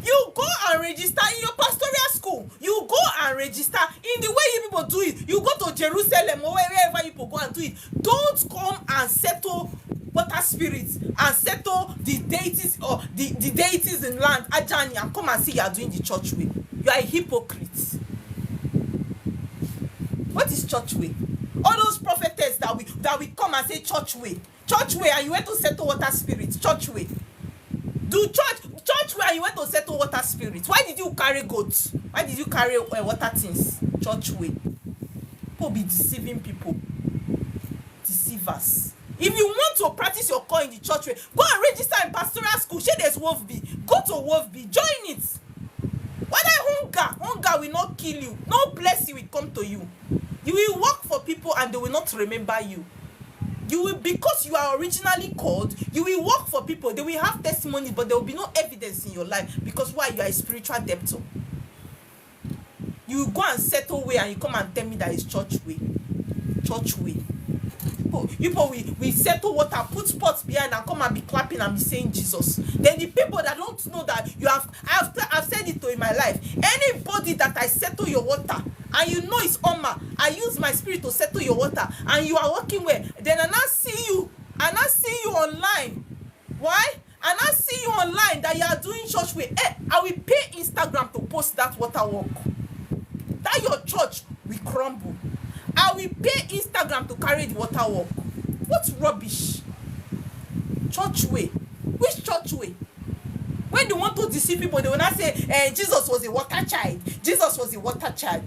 You go and register in your pastoral school. You go and register in the way you people do it. You go to Jerusalem or wherever you people go and do it. Don't come and settle water spirits and settle the deities or the deities in land, Ajani, and come and see you are doing the church way. You are a hypocrite. What is church way? All those prophetess that we come and say church way, and you went to settle water spirits, church way. Do church way and you went to settle water spirits. Why did you carry goats? Why did you carry water things? Church way. People be deceiving people. Deceivers. If you want to practice your call in the church way, go and register in pastoral school. Share there's WOFB. Go to WOFB. Join it. Whether hunger will not kill you. No blessing will come to you. You will work for people and they will not remember you. You will, because you are originally called, you will work for people. They will have testimonies, but there will be no evidence in your life, because why? You are a spiritual debtor. You will go and settle way and you come and tell me that it's church way. Church way. People we settle water, put pots behind and come and be clapping and be saying Jesus. Then the people that don't know that I've said it to in my life. Anybody that I settle your water and you know it's Oma, I use my spirit to settle your water and you are working well, then I now see you online. Why? And I see you online that you are doing church way. Hey, I will pay Instagram to post that water work. That your church will crumble. I will pay Instagram to carry the water walk. What rubbish? Church way. Which church way? When they want to deceive people, they will not say, Jesus was a water child. Jesus was a water child.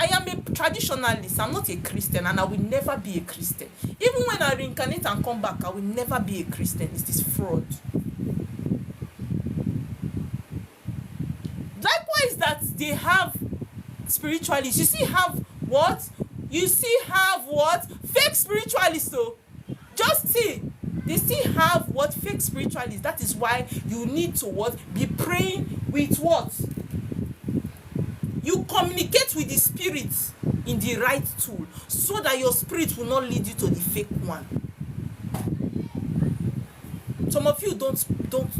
I am a traditionalist. I'm not a Christian, and I will never be a Christian. Even when I reincarnate and come back, I will never be a Christian. It's this fraud. they have spiritualists. You still have what? You still have what? Fake spiritualists. So just see, they still have what? Fake spiritualists. That is why you need to what? Be praying with what? You communicate with the spirit in the right tool, so that your spirit will not lead you to the fake one. Some of you don't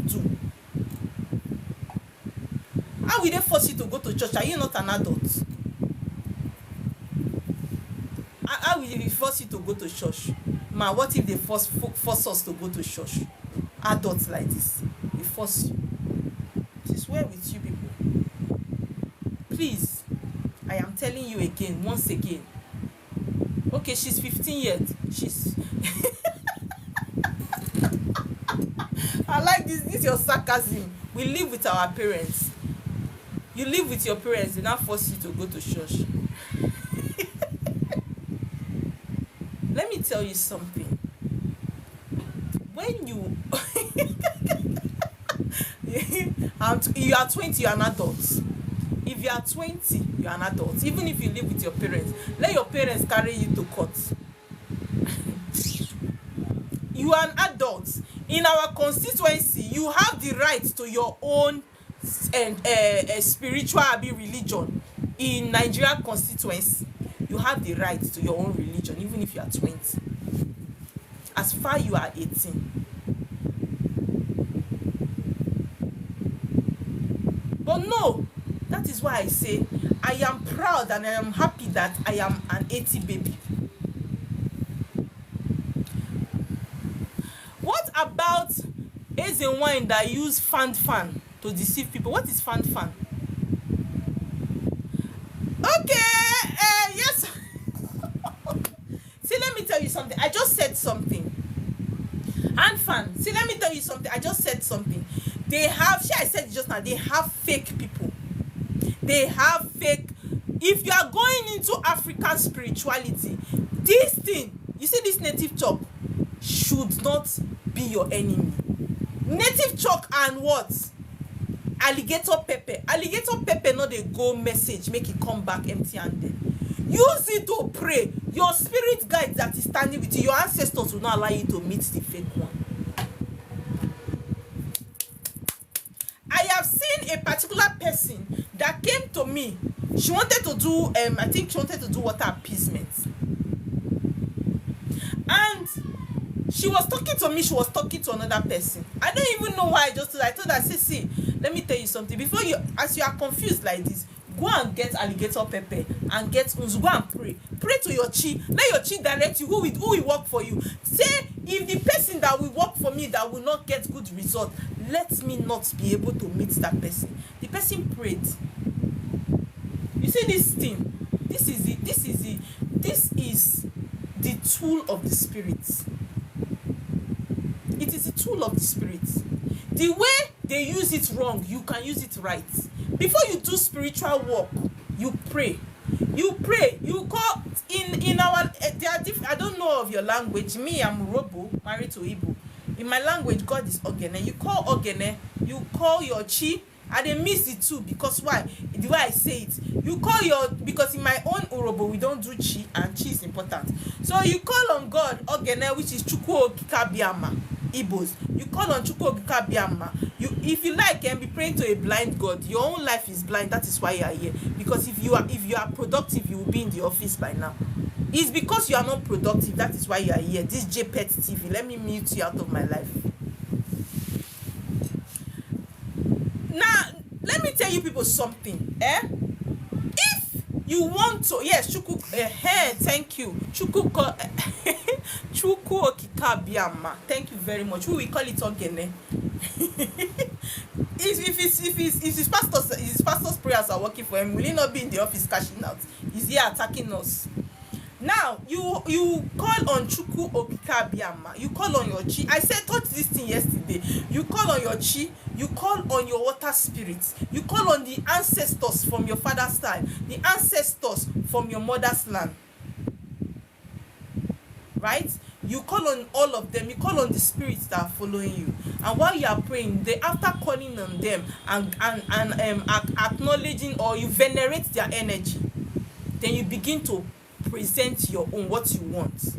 do. How will they force you to go to church? Are you not an adult? How will they force you to go to church? Ma, what if they force us to go to church? Adults like this, they force you. It is well with you people. Please, I am telling you again, once again. Okay, she's 15 years. She's I like this your sarcasm. We live with our parents. You live with your parents, they now force you to go to church. Let me tell you something. When you you are 20, you're an adult. If you are 20, you're an adult. Even if you live with your parents, let your parents carry you to court. You are an adult. In our constituency, you have the right to your own spiritual religion. In Nigeria constituency, you have the right to your own religion, even if you are 20. As far you are 18. But no, that is why I say I am proud and I am happy that I am an 80 baby. What about Eze wine that use fan to deceive people? What is fan? Okay, yes. See, let me tell you something. I just said something. And fan. See, let me tell you something. I just said something. They have, I said it just now, they have fake people. They have fake. If you are going into African spirituality, this thing, you see this native chalk should not be your enemy. Native chalk and what? Alligator pepper. Alligator pepper not a go message, make it come back empty-handed. Use it to pray. Your spirit guide that is standing with you, your ancestors will not allow you to meet the fake one. I have seen a particular person that came to me. She wanted to do, I think she wanted to do water appeasement. And she was talking to me, she was talking to another person. I don't even know why. I told her, see, let me tell you something. Before you, as you are confused like this, go and get alligator pepper and get unzu. Go and pray. Pray to your chi. Let your chi direct you who will work for you. Say, if the person that will work for me that will not get good result, let me not be able to meet that person. The person prayed. You see this thing? This is the tool of the spirit. It is a tool of the spirit. The way they use it wrong, you can use it right. Before you do spiritual work, you pray. You pray. You call in our. There are I don't know of your language. Me, I'm Urobo, married to Igbo. In my language, God is Ogene. You call Ogene. You call your chi. I dey miss the two because why? The way I say it, you call your, because in my own Urobo we don't do chi, and chi is important. So you call on God Ogene, which is Chukwu Okike Abiama. Igbos, you call on Chukwu Okike Abiama. You, if you like, can be praying to a blind God. Your own life is blind. That is why you are here. Because if you are productive, you will be in the office by now. It's because you are not productive. That is why you are here. This JPET TV. Let me mute you out of my life. Now, let me tell you people something. If you want to, yes, Chukwu, thank you. Chukwu Okike Abiama. Thank you very much. We will call it Ogene. If his pastor's prayers are working for him, will he not be in the office cashing out? Is he attacking us? Now, you call on Chukwu Okike Abiama. You call on your chi. I said, touch this thing yesterday. You call on your chi. You call on your water spirits. You call on the ancestors from your father's side. The ancestors from your mother's land. Right? you call on all of them, you call on the spirits that are following you, and while you are praying, they, after calling on them and acknowledging, or you venerate their energy, then you begin to present your own, what you want,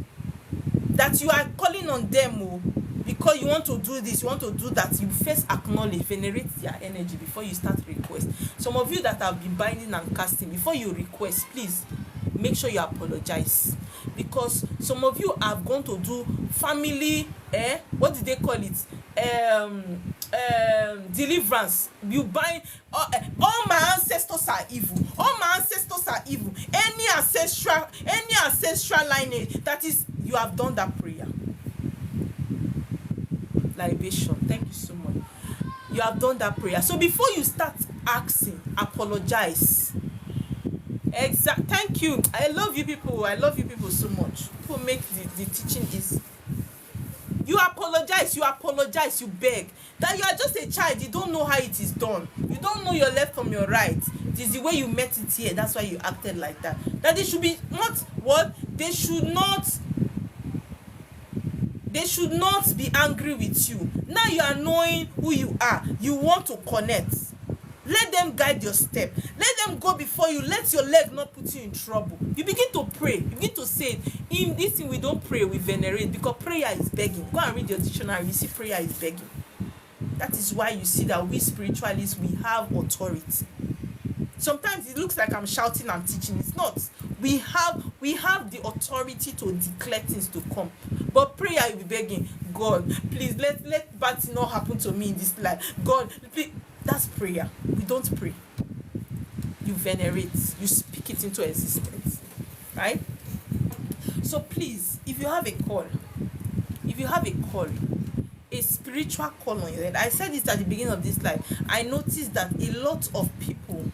that you are calling on them, because you want to do this, you want to do that. You first acknowledge, venerate their energy before you start request. Some of you that have been binding and casting, before you request, please make sure you apologize, because some of you have gone to do family, what did they call it, deliverance. You bind, all my ancestors are evil, all my ancestors are evil, any ancestral lineage, that is, you have done that prayer. Libation, thank you so much. You have done that prayer. So before you start asking, apologize. Thank you. I love you people. I love you people so much. People make the teaching easy. You apologize, you beg. That you are just a child, you don't know how it is done. You don't know your left from your right. It is the way you met it here. That's why you acted like that. That they should be not what? They should not be angry with you. Now you are knowing who you are. You want to connect. Let them guide your step. Let them go before you. Let your leg not put you in trouble. You begin to pray. You begin to say, in this thing we don't pray, we venerate, because prayer is begging. Go and read your dictionary. You see prayer is begging. That is why you see that we spiritualists, we have authority. Sometimes it looks like I'm shouting and teaching. It's not. We have the authority to declare things to come. But prayer, you'll be begging, God, please let bad thing not happen to me in this life. God, please. That's prayer. We don't pray. You venerate. You speak it into existence. Right? So please, if you have a call, a spiritual call on your head. I said this at the beginning of this life. I noticed that a lot of people,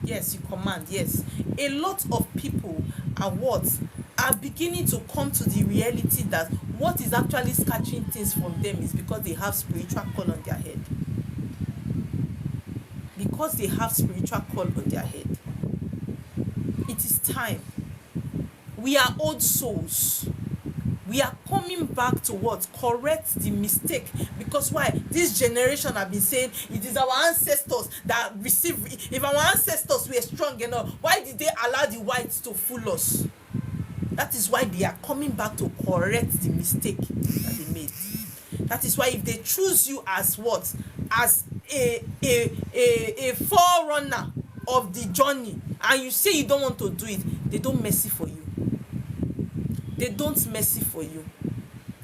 yes, you command, yes, a lot of people are beginning to come to the reality that what is actually catching things from them is because they have spiritual call on their head. Because they have spiritual call on their head. It is time. We are old souls. We are coming back to what? Correct the mistake. Because why? This generation have been saying it is our ancestors that receive. If our ancestors were strong enough, why did they allow the whites to fool us? That is why they are coming back to correct the mistake that they made. That is why if they choose you as what? As a forerunner of the journey, and you say you don't want to do it, they don't mercy for you. They don't mercy for you.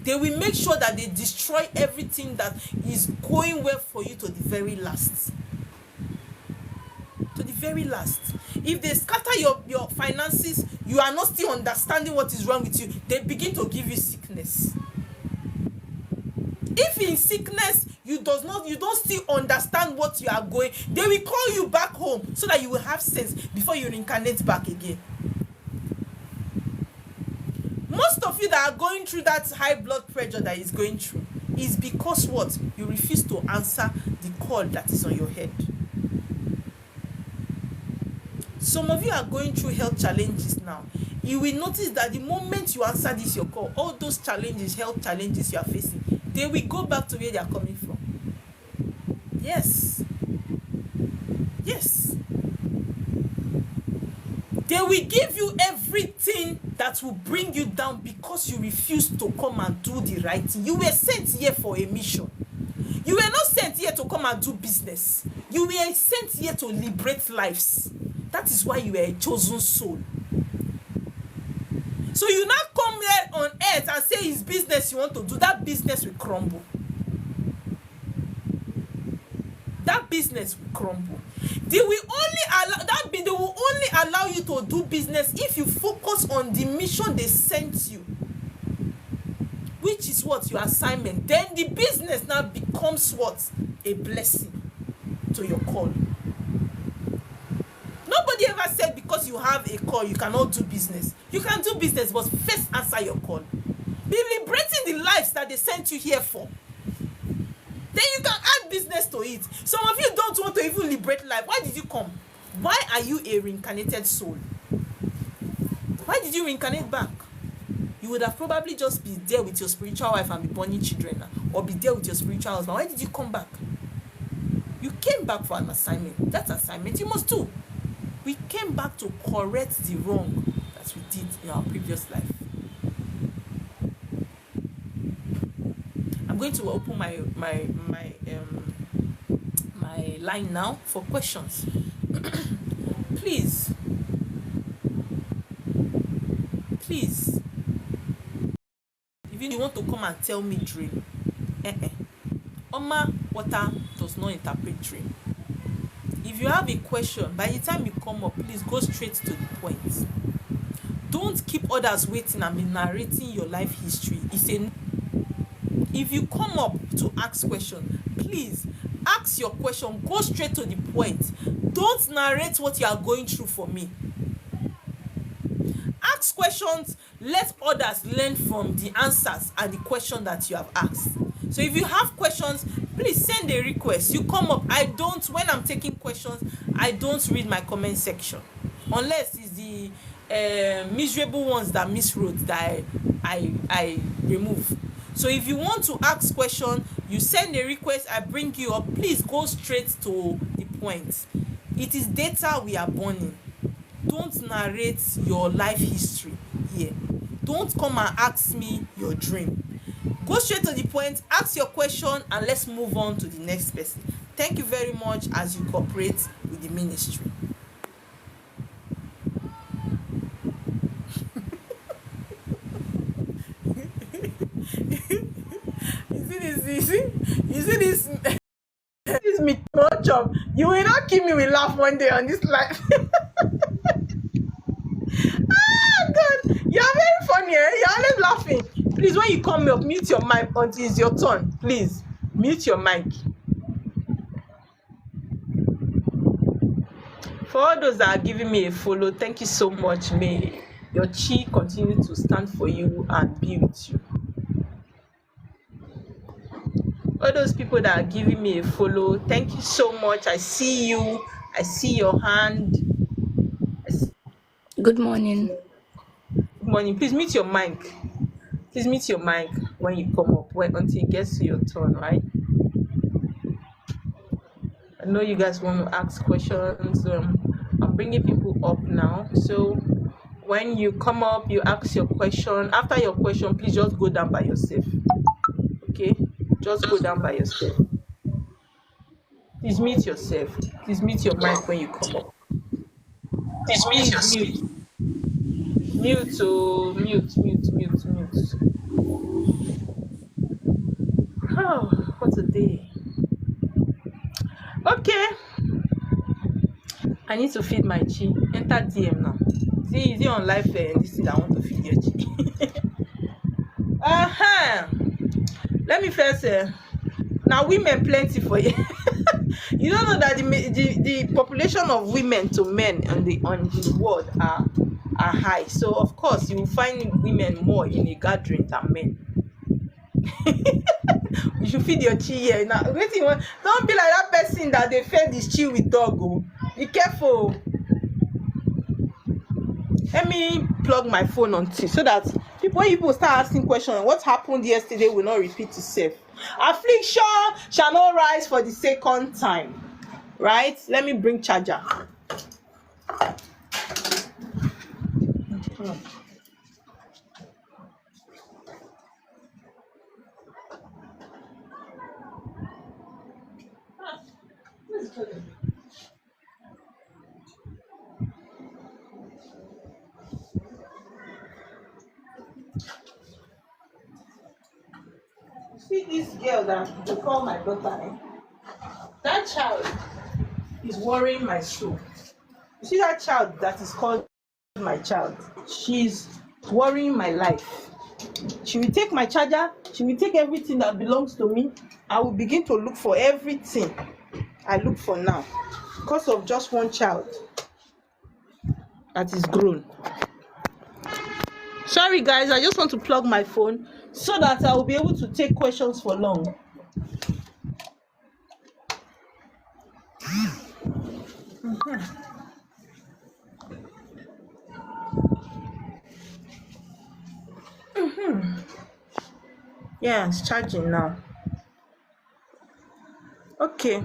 They will make sure that they destroy everything that is going well for you to the very last. To the very last. If they scatter your finances, you are not still understanding what is wrong with you, they begin to give you sickness. If in sickness you don't still understand what you are going, they will call you back home so that you will have sense before you reincarnate back again. Most of you that are going through that high blood pressure that is going through is because what? You refuse to answer the call that is on your head. Some of you are going through health challenges now. You will notice that the moment you answer this your call, all those challenges, health challenges you are facing, they will go back to where they are coming from. Yes. Yes. They will give you everything that will bring you down because you refuse to come and do the right thing. You were sent here for a mission. You were not sent here to come and do business. You were sent here to liberate lives. That is why you were a chosen soul. So you now come here on earth and say it's business you want to do. That business will crumble. That business will crumble. They will only allow you to do business if you focus on the mission they sent you, which is what? Your assignment. Then the business now becomes what? A blessing to your call. Nobody ever said because you have a call you cannot do business. You can do business, but first answer your call. Be liberating the lives that they sent you here for. Then you can add business to it. Some of you don't want to even liberate life. Why did you come? Why are you a reincarnated soul? Why did you reincarnate back? you would have probably just be there with your spiritual wife and be borning children now, or be there with your spiritual husband. Why did you come back? You came back for an assignment. That assignment you must do. We came back to correct the wrong that we did in our previous life. I'm going to open my line now for questions. Please, if you want to come and tell me dream, Oma water does not interpret dream. If you have a question, by the time you come up, please go straight to the point. Don't keep others waiting and be narrating your life history. If you come up to ask question, please ask your question, go straight to the point. Don't narrate what you are going through for me. Ask questions, let others learn from the answers and the question that you have asked. So if you have questions, please send a request. You come up. When I'm taking questions, I don't read my comment section unless it's the miserable ones that miswrote that I remove. So if you want to ask question, you send a request, I bring you up. Please go straight to the point. It is data we are burning. Don't narrate your life history here. Don't come and ask me your dream. Go straight to the point, ask your question, and let's move on to the next person. Thank you very much as you cooperate with the ministry. You see this this me job. You will not keep me with laugh one day on this life. God, you are very funny, eh? You're always laughing. Please, when you come up, mute your mic until it's your turn. Please, mute your mic. For all those that are giving me a follow, thank you so much. May your chi continue to stand for you and be with you. All those people that are giving me a follow, thank you so much. I see you. I see your hand. Good morning. Good morning. Please mute your mic. Please mute your mic when you come up, until it gets to your turn, right? I know you guys want to ask questions. I'm bringing people up now. So when you come up, you ask your question. After your question, please just go down by yourself. Okay? Just go down by yourself. Please mute yourself. Please mute your mic when you come up. Please mute yourself. Mute, oh, mute. Oh, what a day. Okay. I need to feed my chi. Enter DM now. See, is it on live? This thing I want to feed your chi. Let me first now women plenty for you. You don't know that the population of women to men on the world are high. So of course you will find women more in a gathering than men. You should feed your chi here now. Don't be like that person that they fed this chi with dog. Oh. Be careful. Let me plug my phone on T so that when people start asking questions, what happened yesterday will not repeat itself. Affliction shall not rise for the second time. Right? Let me bring charger. See this girl that they call my daughter, eh? That child is worrying my soul. You see that child that is called my child? She's worrying my life. She will take my charger. She will take everything that belongs to me. I will begin to look for everything I look for now because of just one child that is grown. Sorry guys, I just want to plug my phone so that I will be able to take questions for long. Yeah, it's charging now. Okay.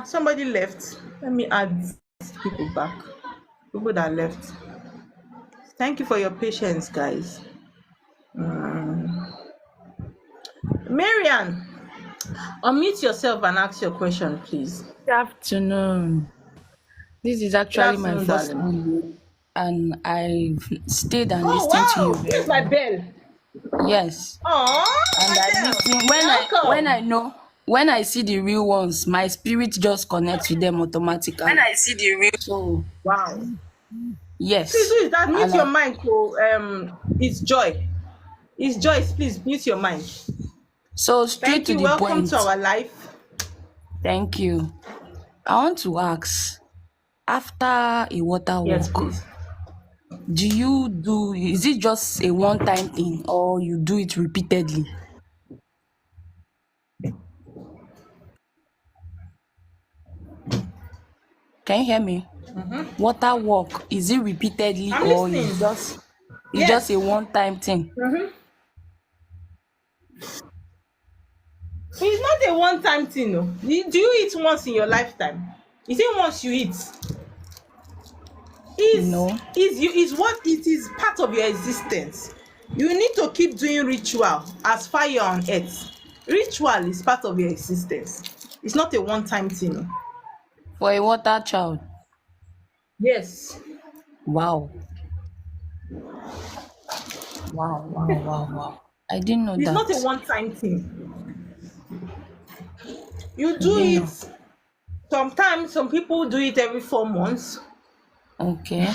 Somebody left. Let me add people back. People that left. Thank you for your patience, guys. Marian, unmute yourself and ask your question, please. Good afternoon. This is Good actually my afternoon, first darling. time, and I've stayed and Oh listened to you wow, very here's my well. bell. Yes, Oh, and I Adele, listen welcome. when I see the real ones, my spirit just connects with them automatically. So Wow. Please, yes, who is that? Mute and your mic. Oh, it's Joy. It's Joyce. Please mute your mic. so straight Thank to you. the Welcome to point. our life. Thank you. I want to ask, after a water Yes, walk, please. is it just a one-time thing or you do it repeatedly? Can you hear me? Water walk, is it repeatedly I'm or listening. it's just a Yes. one-time thing? It's not a one-time thing. No. Do you eat once in your lifetime? Is it once you eat? No. Is what it is part of your existence. You need to keep doing ritual as fire on earth. Ritual is part of your existence. It's not a one-time thing. No. For a water child. Yes. Wow. Wow, wow, wow, wow. I didn't know It's not a that. one-time thing. You I do didn't it know. sometimes. Some people do it every 4 months. Okay.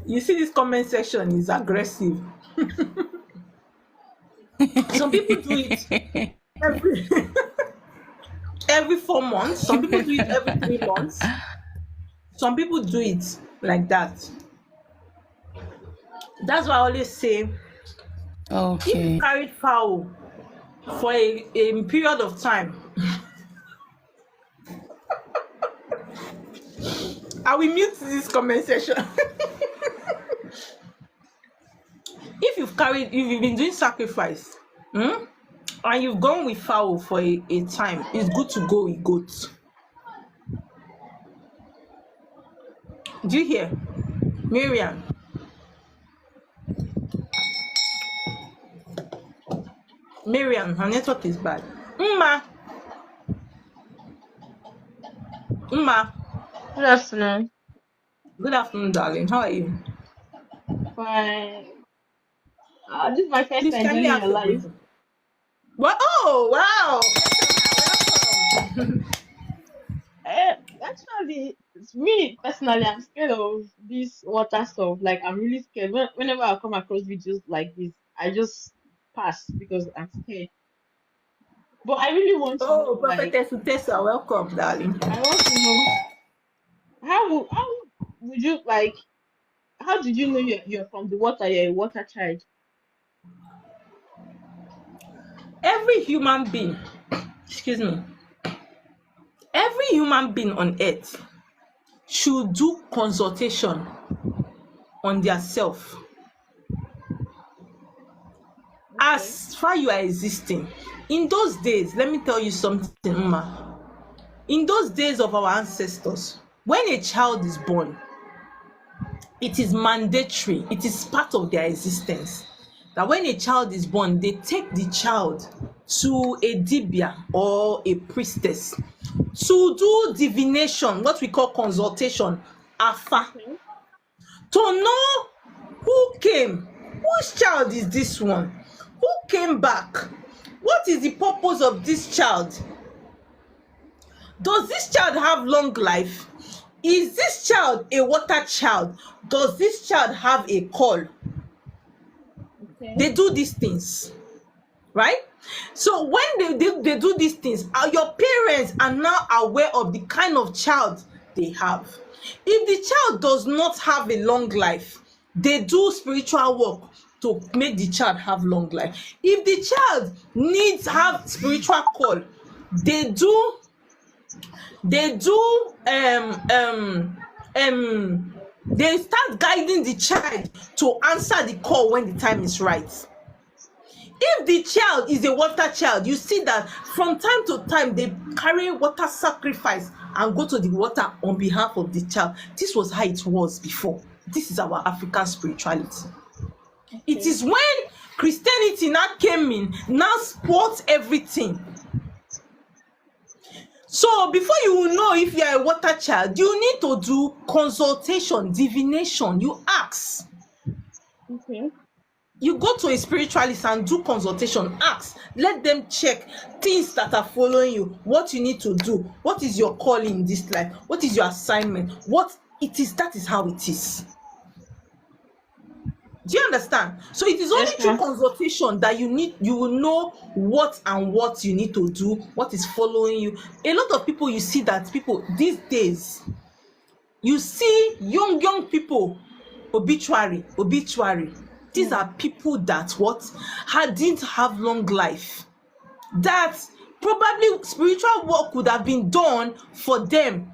You see, this comment section is aggressive. Some people do it every every 4 months. Some people do it every 3 months. Some people do it like that. That's why I always say, if you Okay. carried fowl for a period of time, I will mute this comment section. If you've been doing sacrifice, and you've gone with fowl for a time, it's good to go with goats. Do you hear? Miriam, her network is bad. Mma, Good afternoon. good afternoon, darling. How are you? Fine. This is my first Please, time kindly joining ask your your live. question. What? Oh, wow. Welcome. Actually, it's me personally, I'm scared of this water stuff. Like, I'm really scared. Whenever I come across videos like this, I just pass because I'm scared. But I really want to know, Oh, like, Prophetess Utesa, welcome, darling. I want to know how would you like? How did you know you're from the water? You're a water child. Every human being, excuse me, every human being on earth should do consultation on their self. Okay. As far you are existing, in those days, let me tell you something, Mma. In those days of our ancestors, when a child is born, it is mandatory, it is part of their existence that when a child is born, they take the child to a dibia or a priestess to do divination, what we call consultation, afa, Okay. to know who came, whose child is this one, who came back, what is the purpose of this child, does this child have long life, is this child a water child, does this child have a call. Okay. They do these things, right? So when they do these things, your parents are now aware of the kind of child they have. If the child does not have a long life, they do spiritual work to make the child have long life. If the child needs have spiritual call, they do they do They start guiding the child to answer the call when the time is right. If the child is a water child, you see that from time to time they carry water sacrifice and go to the water on behalf of the child. This was how it was before. This is our African spirituality. It Okay. is when Christianity now came in, now spoils everything. So before you will know if you are a water child, you need to do consultation, divination. You ask. Okay. You go to a spiritualist and do consultation, ask, let them check things that are following you, what you need to do, what is your calling in this life, what is your assignment, what it is. That is how it is. Do you understand? So it is only Yes, through ma'am. consultation that you will know what and what you need to do, what is following you. A lot of people, you see that people these days, you see young people, obituary. These are people that didn't have long life, that probably spiritual work would have been done for them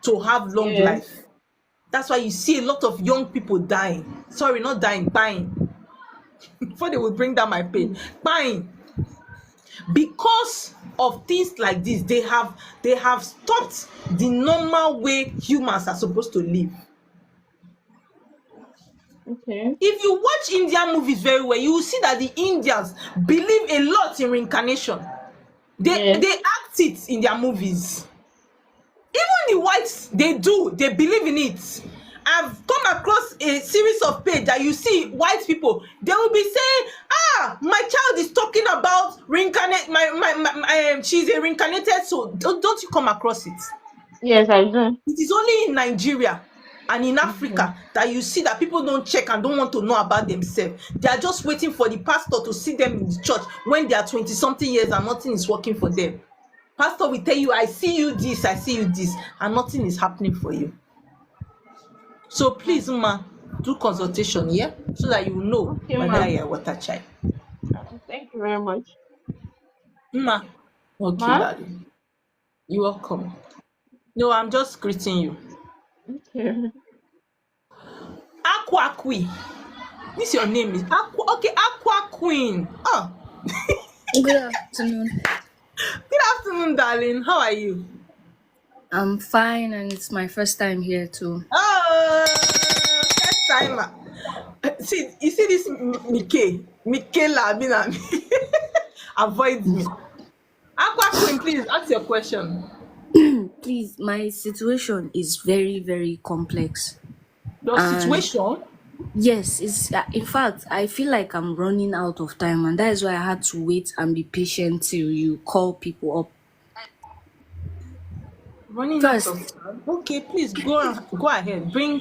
to have long Yes. life. That's why you see a lot of young people dying. Sorry, not dying, buying. Before they will bring down my pain, buying. Because of things like this, they have stopped the normal way humans are supposed to live. Okay. If you watch Indian movies very well, you will see that the Indians believe a lot in reincarnation. They Yes. act it in their movies. Even the whites, they believe in it. I've come across a series of page that you see white people, they will be saying, my child is talking about reincarnate, she's a reincarnated soul. Don't you come across it? Yes, I do. It is only in Nigeria and in Africa that you see that people don't check and don't want to know about themselves. They are just waiting for the pastor to see them in the church when they are 20 something years and nothing is working for them. Pastor will tell you, I see you this, and nothing is happening for you. So please, ma, do consultation, yeah, so that you will know Okay, whether ma'am. you're a water child. Thank you very much. Ma, okay, Ma? darling, you're welcome. No, I'm just greeting you. Okay. Aqua Queen. This your name is Aqua. Okay, Aqua Queen. Oh, Good afternoon. good afternoon, darling. How are you? I'm fine, and it's my first time here too. Oh, first timer. See, you see this Michaela, avoid me. Aqua Queen, please ask your question. Please, my situation is very, very complex. Your And situation. yes, it's in fact, I feel like I'm running out of time, and that is why I had to wait and be patient till you call people up. Running out of First, time. Okay, please go ahead. Bring.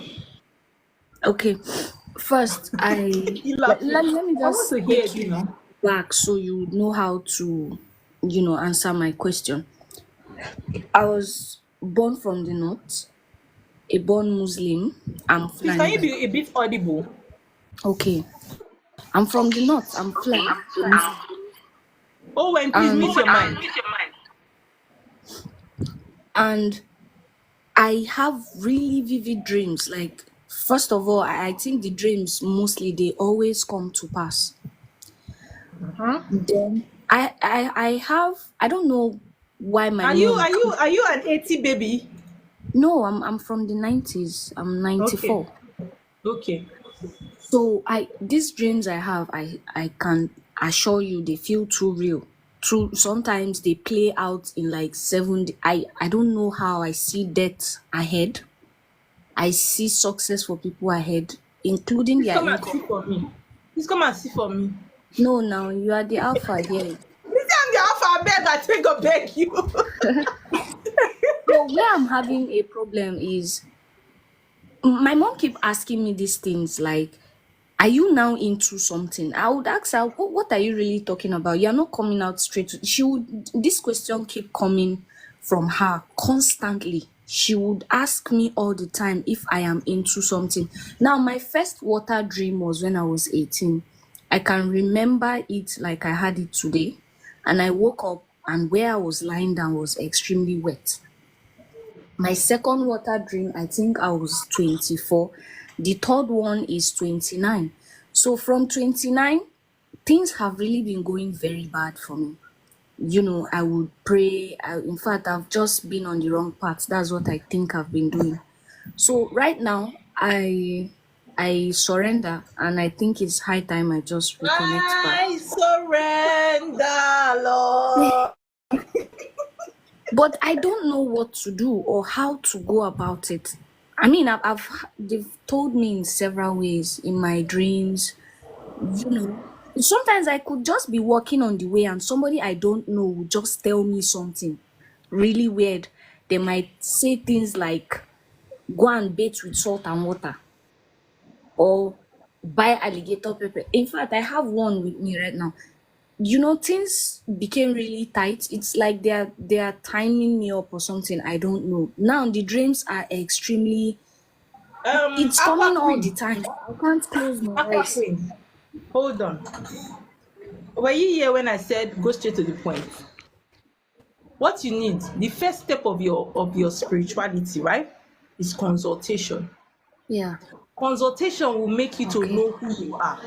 okay, first, You laughing. let me I want just to hear take it. You you know. back so you know how to, answer my question. I was born from the north, a born Muslim. I'm Please, can you Fulani. be a bit audible? Okay, I'm from the north. I'm Fulani. Oh, and please And mute your mind. and I have really vivid dreams. Like, first of all, I think the dreams mostly they always come to pass. Huh? Then I don't know why my Are you mom. are you are you an 80 baby? No, I'm from the 90s. I'm Okay. 94. Okay. So these dreams I have, I can assure you they feel too real. True, sometimes they play out in like 7 I don't know how I see death ahead. I see success for people ahead, including Please their come and see income. for me. Please come and see for me. No, now you are the alpha here. Please I'm the alpha beg, I take a beg you. So where I'm having a problem is my mom keep asking me these things like, are you now into something? I would ask her, what are you really talking about? You're not coming out straight. She would, this question keep coming from her constantly. She would ask me all the time if I am into something. Now, my first water dream was when I was 18. I can remember it like I had it today. And I woke up and where I was lying down was extremely wet. My second water dream, I think I was 24. The third one is 29. So from 29, things have really been going very bad for me. I would pray. In fact, I've just been on the wrong path. That's what I think I've been doing. So right now, I surrender, and I think it's high time I just reconnect back. I surrender, Lord. But I don't know what to do or how to go about it. I mean, they've told me in several ways in my dreams. You know, sometimes I could just be walking on the way and somebody I don't know would just tell me something really weird. They might say things like, "Go and bathe with salt and water," or "buy alligator pepper." In fact, I have one with me right now. Things became really tight. It's like they are timing me up or something. I don't know. Now the dreams are extremely. It's Aqua coming all the Queen. time. I can't close my Aqua eyes. Queen. Hold on. Were you here when I said go straight to the point? What you need, the first step of your spirituality, right, is consultation. Yeah. Consultation will make you to Okay. know who you are,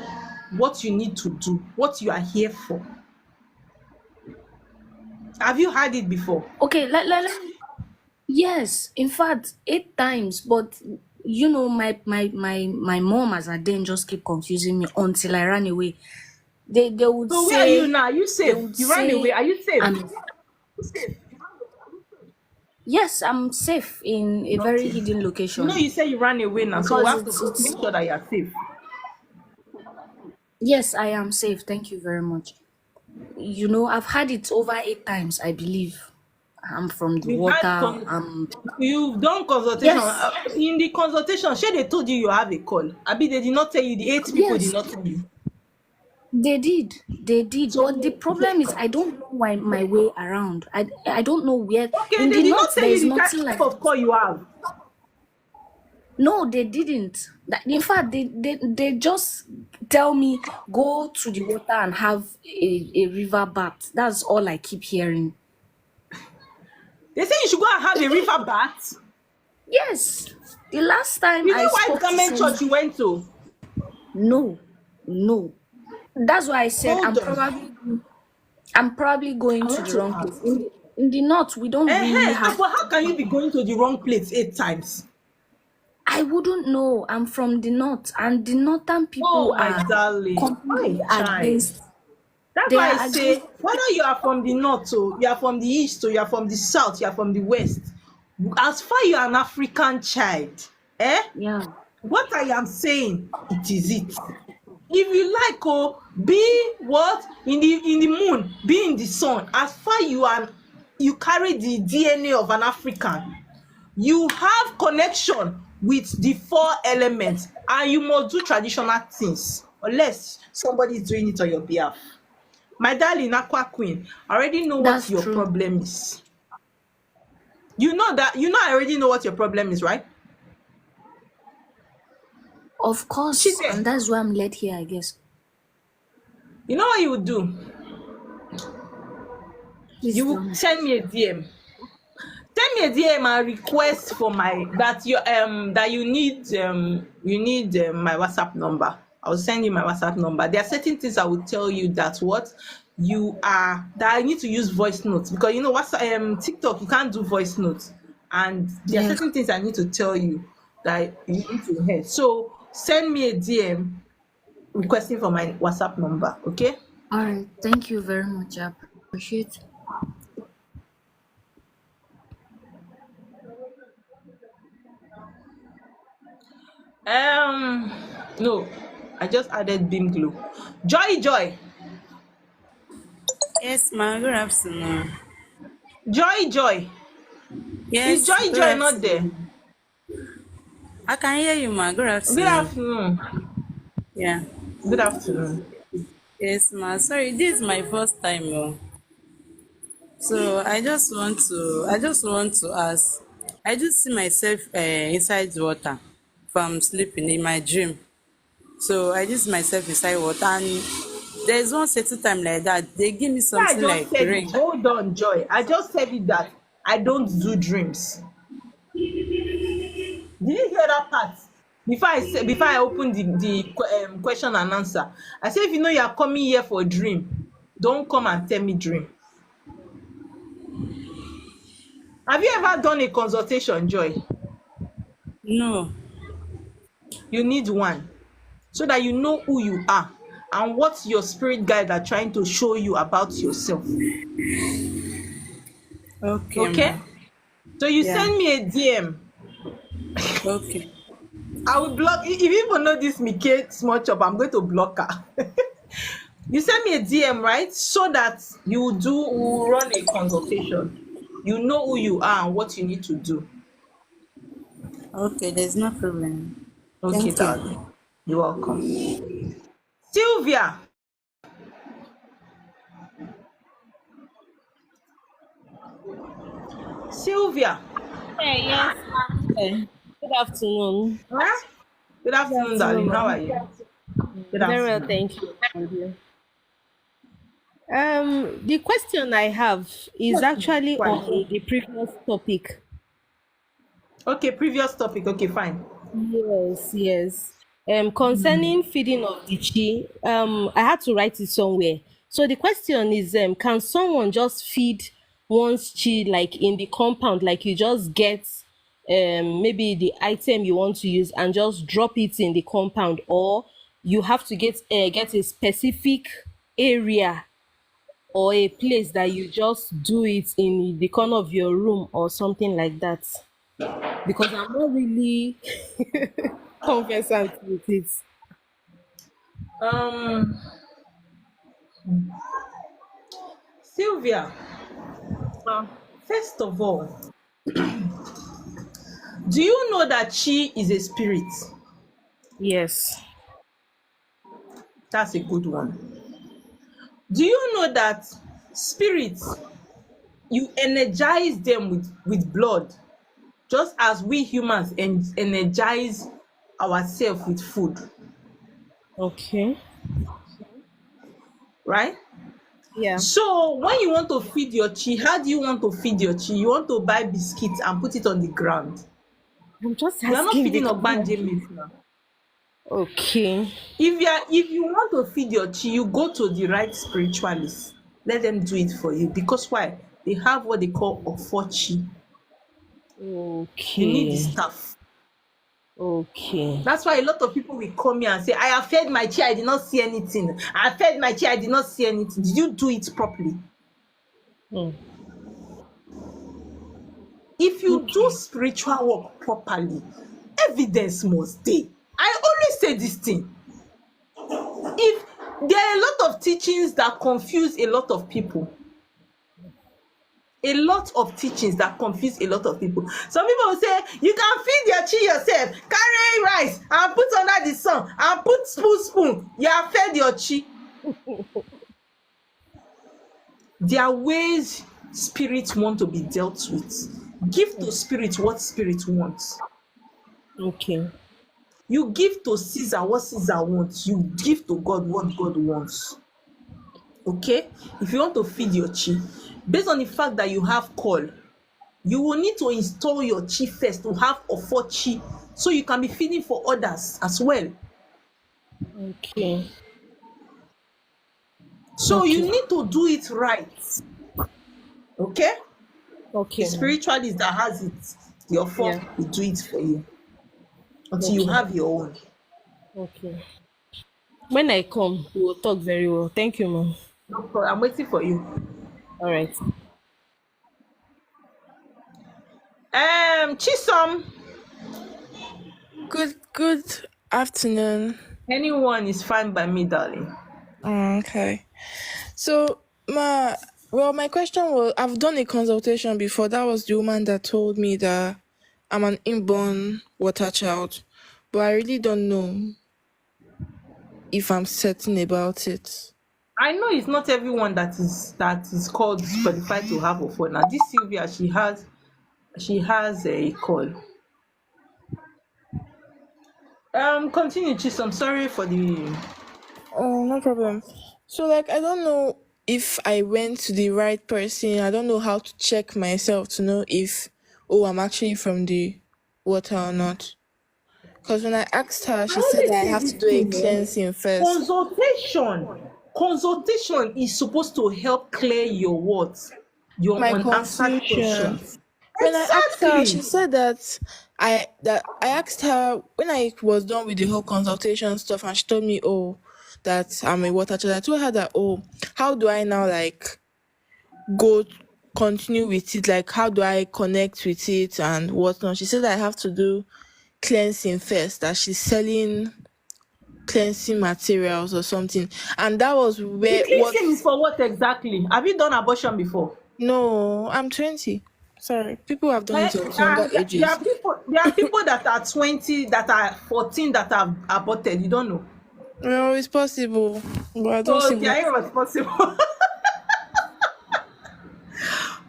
what you need to do, what you are here for. Have you had it before? Okay. Yes. In fact, 8 times. But my mom as a then just keep confusing me until I ran away. They would So where are you say now? Are you they safe? would You ran away. say Are you safe? I'm yes, I'm safe in a very Nothing. hidden location You say you ran away now, so we because have it's to it's make sure that you are safe. yes, I am safe. Thank you very much. I've had it over 8 times, I believe. I'm from the You've had water. you've done consultation. Yes, In the consultation, sure they told you have a call. Abi they did not tell you. The 8 people did yes, not tell you. they did. They did. But the So problem is I don't know why my way around. I don't know where. okay, In they the did not north, tell there you is the nothing type like of call you have. no, they didn't. In fact, they just tell me go to the water and have a river bath. That's all I keep hearing. They say you should go and have a river bath. Yes. The last time Is I it white spoke to garment some church you went to? no, no. That's why I said Hold on. I'm probably going I to want the to wrong place. ask. In the north, we don't really have But how can you be going to the wrong place 8 times? I wouldn't know. I'm from the north, and the northern people Oh my are darling, my completely child. against. That's They why I are say against. whether you are from the north or you are from the east or you are from the south, you are from the west. As far you are an African child, Yeah. what I am saying, it is it. If you like, be what in the moon, be in the sun. As far you carry the DNA of an African, you have connection with the 4 elements, and you must do traditional things unless somebody is doing it on your behalf. My darling Aqua Queen, I already know what That's your true. problem is. I already know what your problem is, right? Of She course, and there. that's why I'm led here, I guess. You know what you would do? Please You tell will me. send me a DM. Send me a DM and request for my that you need my WhatsApp number. I'll send you my WhatsApp number. There are certain things I will tell you that I need to use voice notes because WhatsApp TikTok you can't do voice notes, and there are Yes. certain things I need to tell you that you need to hear. So send me a DM requesting for my WhatsApp number, okay? All right. Thank you very much. I appreciate. No, I just added Beam Glow. Joy. Yes, ma. Good afternoon. Joy. Is Yes, good Joy not there? afternoon. I can hear you, ma. Good Good afternoon. afternoon. Yeah. Good afternoon. Yes, ma. Sorry, this is my first time. So I just want to ask. I just see myself inside the water from sleeping in my dream. So I just see myself inside water, and there's one certain time like that. They give me Yeah, I something just like said it. ring. Hold on, Joy. I just said it that I don't do dreams. Did you hear that part? Before I open the question and answer, I say if you know you are coming here for dream, don't come and tell me dream. Have you ever done a consultation, Joy? No. You need one so that you know who you are and what your spirit guide are trying to show you about yourself. Okay, Okay? ma. So you Yeah. send me a DM. Okay. I will block. If you even know this Mike small chop, I'm going to block her. You send me a DM, right? So that will run a consultation. You know who you are and what you need to do. Okay, there's no problem. Okay, Thank you. darling. You're welcome. Sylvia, Sylvia. Hey, yes, ma'am. Good afternoon. Huh? Good Good afternoon, afternoon, darling. How are ma'am. you? Good Very well, afternoon. thank you. And you? The question I have is Yes, actually fine. on the previous topic. Okay, previous topic. Okay, fine. Yes, yes. Concerning feeding of the chi, I had to write it somewhere. So the question is, can someone just feed one's chi like in the compound, like you just get maybe the item you want to use and just drop it in the compound, or you have to get a specific area or a place that you just do it in the corner of your room or something like that? Because I'm not really conversant with it. Um, Sylvia, Ah, first of all, do you know that chi is a spirit? yes. That's a good one. Do you know that spirits, you energize them with blood, just as we humans energize ourselves with food, Okay. right? Yeah. So when you want to feed your chi, how do you want to feed your chi? You want to buy biscuits and put it on the ground. I'm just You are not asking feeding because. ogbanje meat now. Okay. If you want to feed your chi, you go to the right spiritualist. Let them do it for you. Because why? They have what they call ofochi. You need the Okay. staff. Okay. That's why a lot of people will come here and say, I have fed my chi, I did not see anything. I fed my chi, I did not see anything. Did you do it properly? Hmm. If you do Okay. spiritual work properly, evidence must dey. I always say this thing. If there are a lot of teachings that confuse a lot of people, a lot of teachings that confuse a lot of people. Some people will say you can feed your chi yourself, carry rice and put under the sun and put spoon. You have fed your chi. There are ways spirits want to be dealt with. Give to spirit what spirit wants. Okay. You give to Caesar what Caesar wants. You give to God what God wants. Okay? If you want to feed your chi, based on the fact that you have call, you will need to install your chi first to have ofo chi, so you can be feeding for others as well. Okay. So you Okay. need to do it right. Okay? The Okay, ma'am. spiritualist that has it, the ofo Yeah. will do it for you until you Okay. have your own. Okay. When I come, we will talk very well. Thank you, ma'am. No problem. I'm waiting for you. All right. Chisom, Good afternoon. anyone is fine by me, darling. Okay. So my question was, I've done a consultation before. That was the woman that told me that I'm an inborn water child. But I really don't know if I'm certain about it. I know it's not everyone that is called qualified to have ofo. Now this Sylvia, she has a call. Continue, Chisom. Sorry for the. Oh, no problem. So I don't know if I went to the right person. I don't know how to check myself to know if oh, I'm actually from the water or not. Because when I asked her, I she said always that I say have to this do a thing, eh? cleansing first. Consultation is supposed to help clear your what? Your My unanswered confusion. questions. When I asked her, she Exactly. said that I asked her when I was done with the whole consultation stuff, and she told me, oh, that I'm a water child. I told her that, oh, how do I now like go continue with it? Like, how do I connect with it and whatnot? She said I have to do cleansing first. That she's selling cleansing materials or something, and that was The where what. cleansing is for what exactly? Have you done abortion before? No, I'm 20. Sorry, people have done it at younger There ages. are people that are 20, that are 14, that have aborted. You don't know. Well, it's possible, but I don't So see they what. are irresponsible.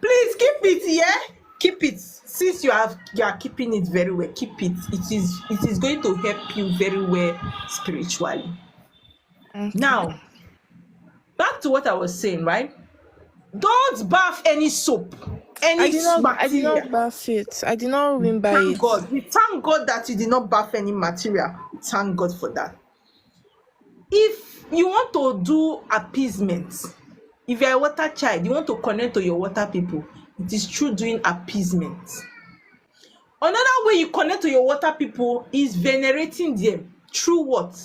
Please keep it, yeah? Keep it. Since you are keeping it very well, keep it. It is going to help you very well spiritually. Okay. Now, back to what I was saying, right? Don't bath any soap, I any did not. I did not material. bath it. I did not even buy Thank it. God. We thank God that you did not bath any material. Thank God for that. If you want to do appeasement, if you're a water child, you want to connect to your water people, it is through doing appeasement. Another way you connect to your water people is venerating them through what?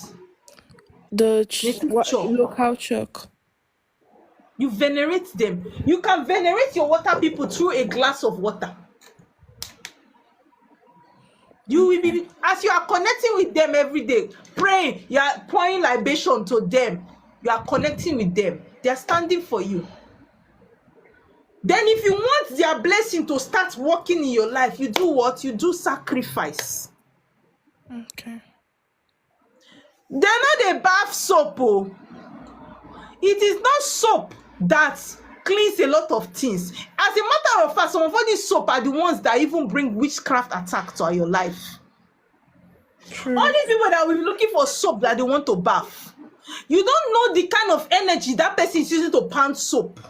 Native chalk. Local chalk. You venerate them. You can venerate your water people through a glass of water. You will be, as you are connecting with them every day, praying, you are pouring libation to them, you are connecting with them, they are standing for you. Then if you want their blessing to start working in your life, you do what? You do sacrifice. Okay. They're not a bath soap. Oh. It is not soap that cleans a lot of things. As a matter of fact, some of all these soap are the ones that even bring witchcraft attack to your life. True. All these people that will be looking for soap that they want to bath, you don't know the kind of energy that person is using to pound soap.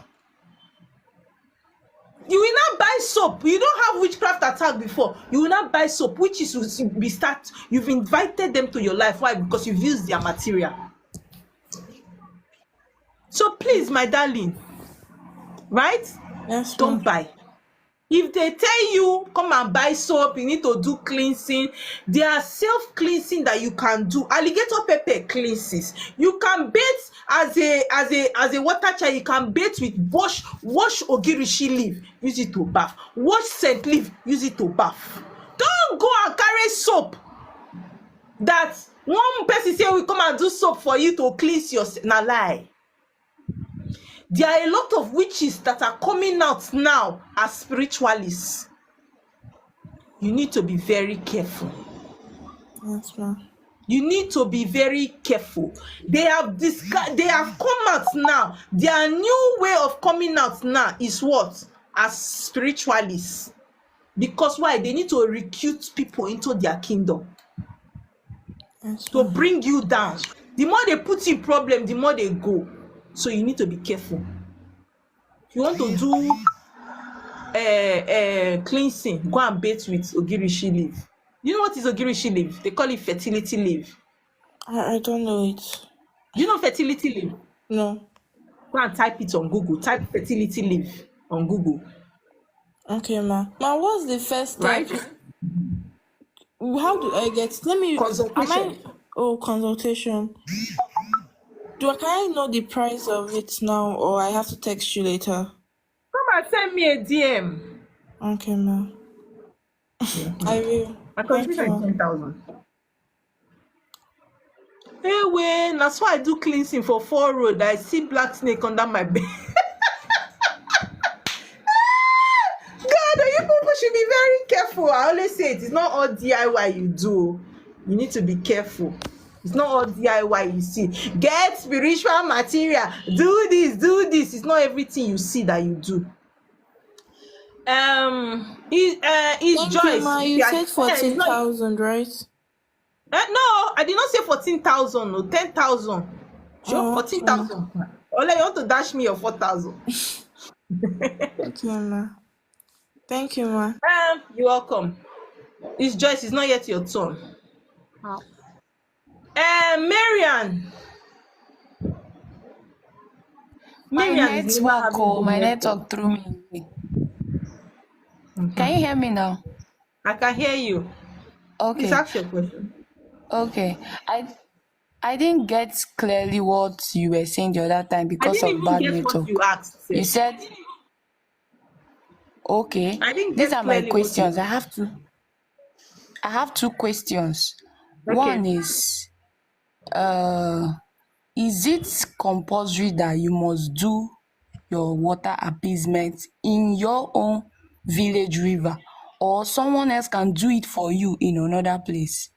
You will not buy soap. You don't have witchcraft attack before. You will not buy soap, which is be start. You've invited them to your life. Why? Because you've used their material. So please, my darling, right? Yes, Don't buy. If they tell you come and buy soap, you need to do cleansing. There are self-cleansing that you can do. Alligator pepper cleanses. You can bathe as a water child. You can bathe with wash ogirishi leaf, use it to bath. Wash scent leaf, use it to bath. Don't go and carry soap that one person say we come and do soap for you to cleanse your na lie. There are a lot of witches that are coming out now as spiritualists. You need to be very careful. Yes, ma'am. You need to be very careful. They have come out now. Their new way of coming out now is what? As spiritualists. Because why? They need to recruit people into their kingdom. Yes, To bring you down. The more they put in problem, the more they go. So you need to be careful. If you want to do cleansing, go and bathe with ogirishi leaf. You know what is ogirishi leaf? They call it fertility leaf. I don't know it. Do you know fertility leaf? No. Go and type it on Google. Type fertility leaf on Google. Okay, ma. Ma, what's the first step? Right? How do I get? Let me. Consultation. Consultation. Can I know the price of it now, or I have to text you later? Come and send me a DM. Okay, ma. I will. My Thank contribution you, is ma. 10,000. Hey, wait, that's why I do cleansing for 4 road. I see black snake under my bed. God, you people should be very careful. I always say it's not all DIY you do. You need to be careful. It's not all DIY you see. Get spiritual material. Do this, do this. It's not everything you see that you do. Is Thank Joyce. you, ma. You said 14,000, right? No, I did not say 14,000. No, 10,000. Sure, Oh, 14,000. Ola, you want to dash me your 4,000? Okay, ma. Thank you, ma. You're welcome. It's Joyce. It's not yet your turn. Wow. Marian. My Marian is never network, having good my network. network threw me away. Can you hear me now? I can hear you. Please Okay, ask your question. okay. I didn't get clearly what you were saying the other time I because didn't of even bad get what network. you asked. You Sef. said, okay, I didn't these get are my clearly what you questions. I have two questions. Okay. One is it compulsory that you must do your water appeasement in your own village river, or someone else can do it for you in another place?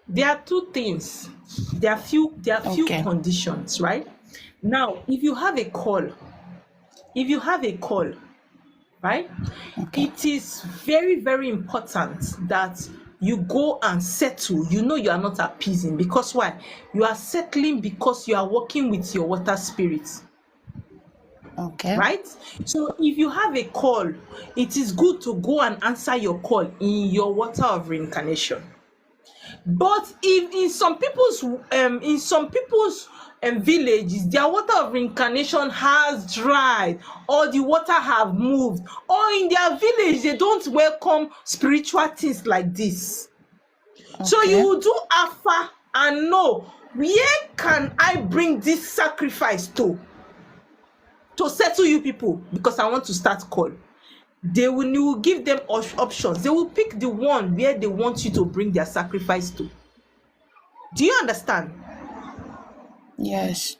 There are two things. There are few Okay, conditions, right? Now, if you have a call, right? okay, It is very, very important that you go and settle. You know you are not appeasing because why? You are settling because you are working with your water spirit, okay, right? So if you have a call, it is good to go and answer your call in your water of reincarnation. But if in some people's villages, their water of reincarnation has dried, or the water have moved, or in their village they don't welcome spiritual things like this. So you okay, will do Afa and know where can I bring this sacrifice to settle you people, because I want to start call. You will give them options. They will pick the one where they want you to bring their sacrifice to. Do you understand? yes,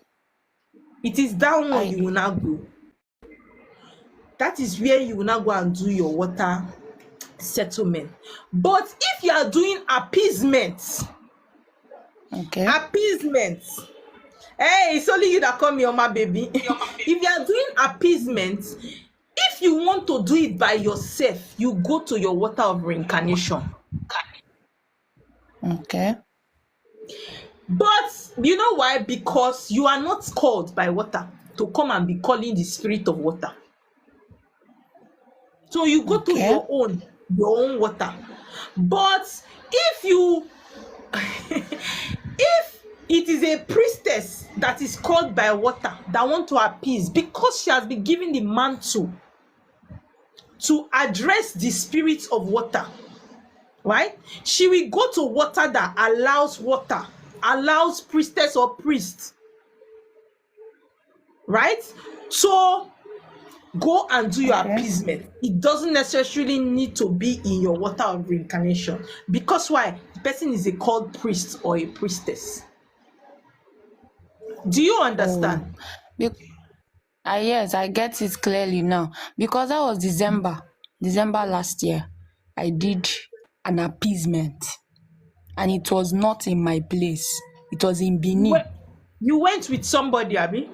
It is that one I you will now go. That is where you will now go and do your water settlement. But if you are doing appeasement, okay, hey, it's only you that call me Oma baby. If you are doing appeasement, if you want to do it by yourself, you go to your water of reincarnation. okay, But you know why? Because you are not called by water to come and be calling the spirit of water. So you go to okay, your own water. But if you if it is a priestess that is called by water that want to appease, because she has been given the mantle to address the spirit of water, right? She will go to water that allows priestess or priest, right? So go and do your okay. appeasement. It doesn't necessarily need to be in your water of reincarnation, because why? The person is a called priest or a priestess. Do you Oh, understand? be- yes, I get it clearly now because that was December last year. I did an appeasement, and it was not in my place. It was in Benin. You went with somebody, Abi?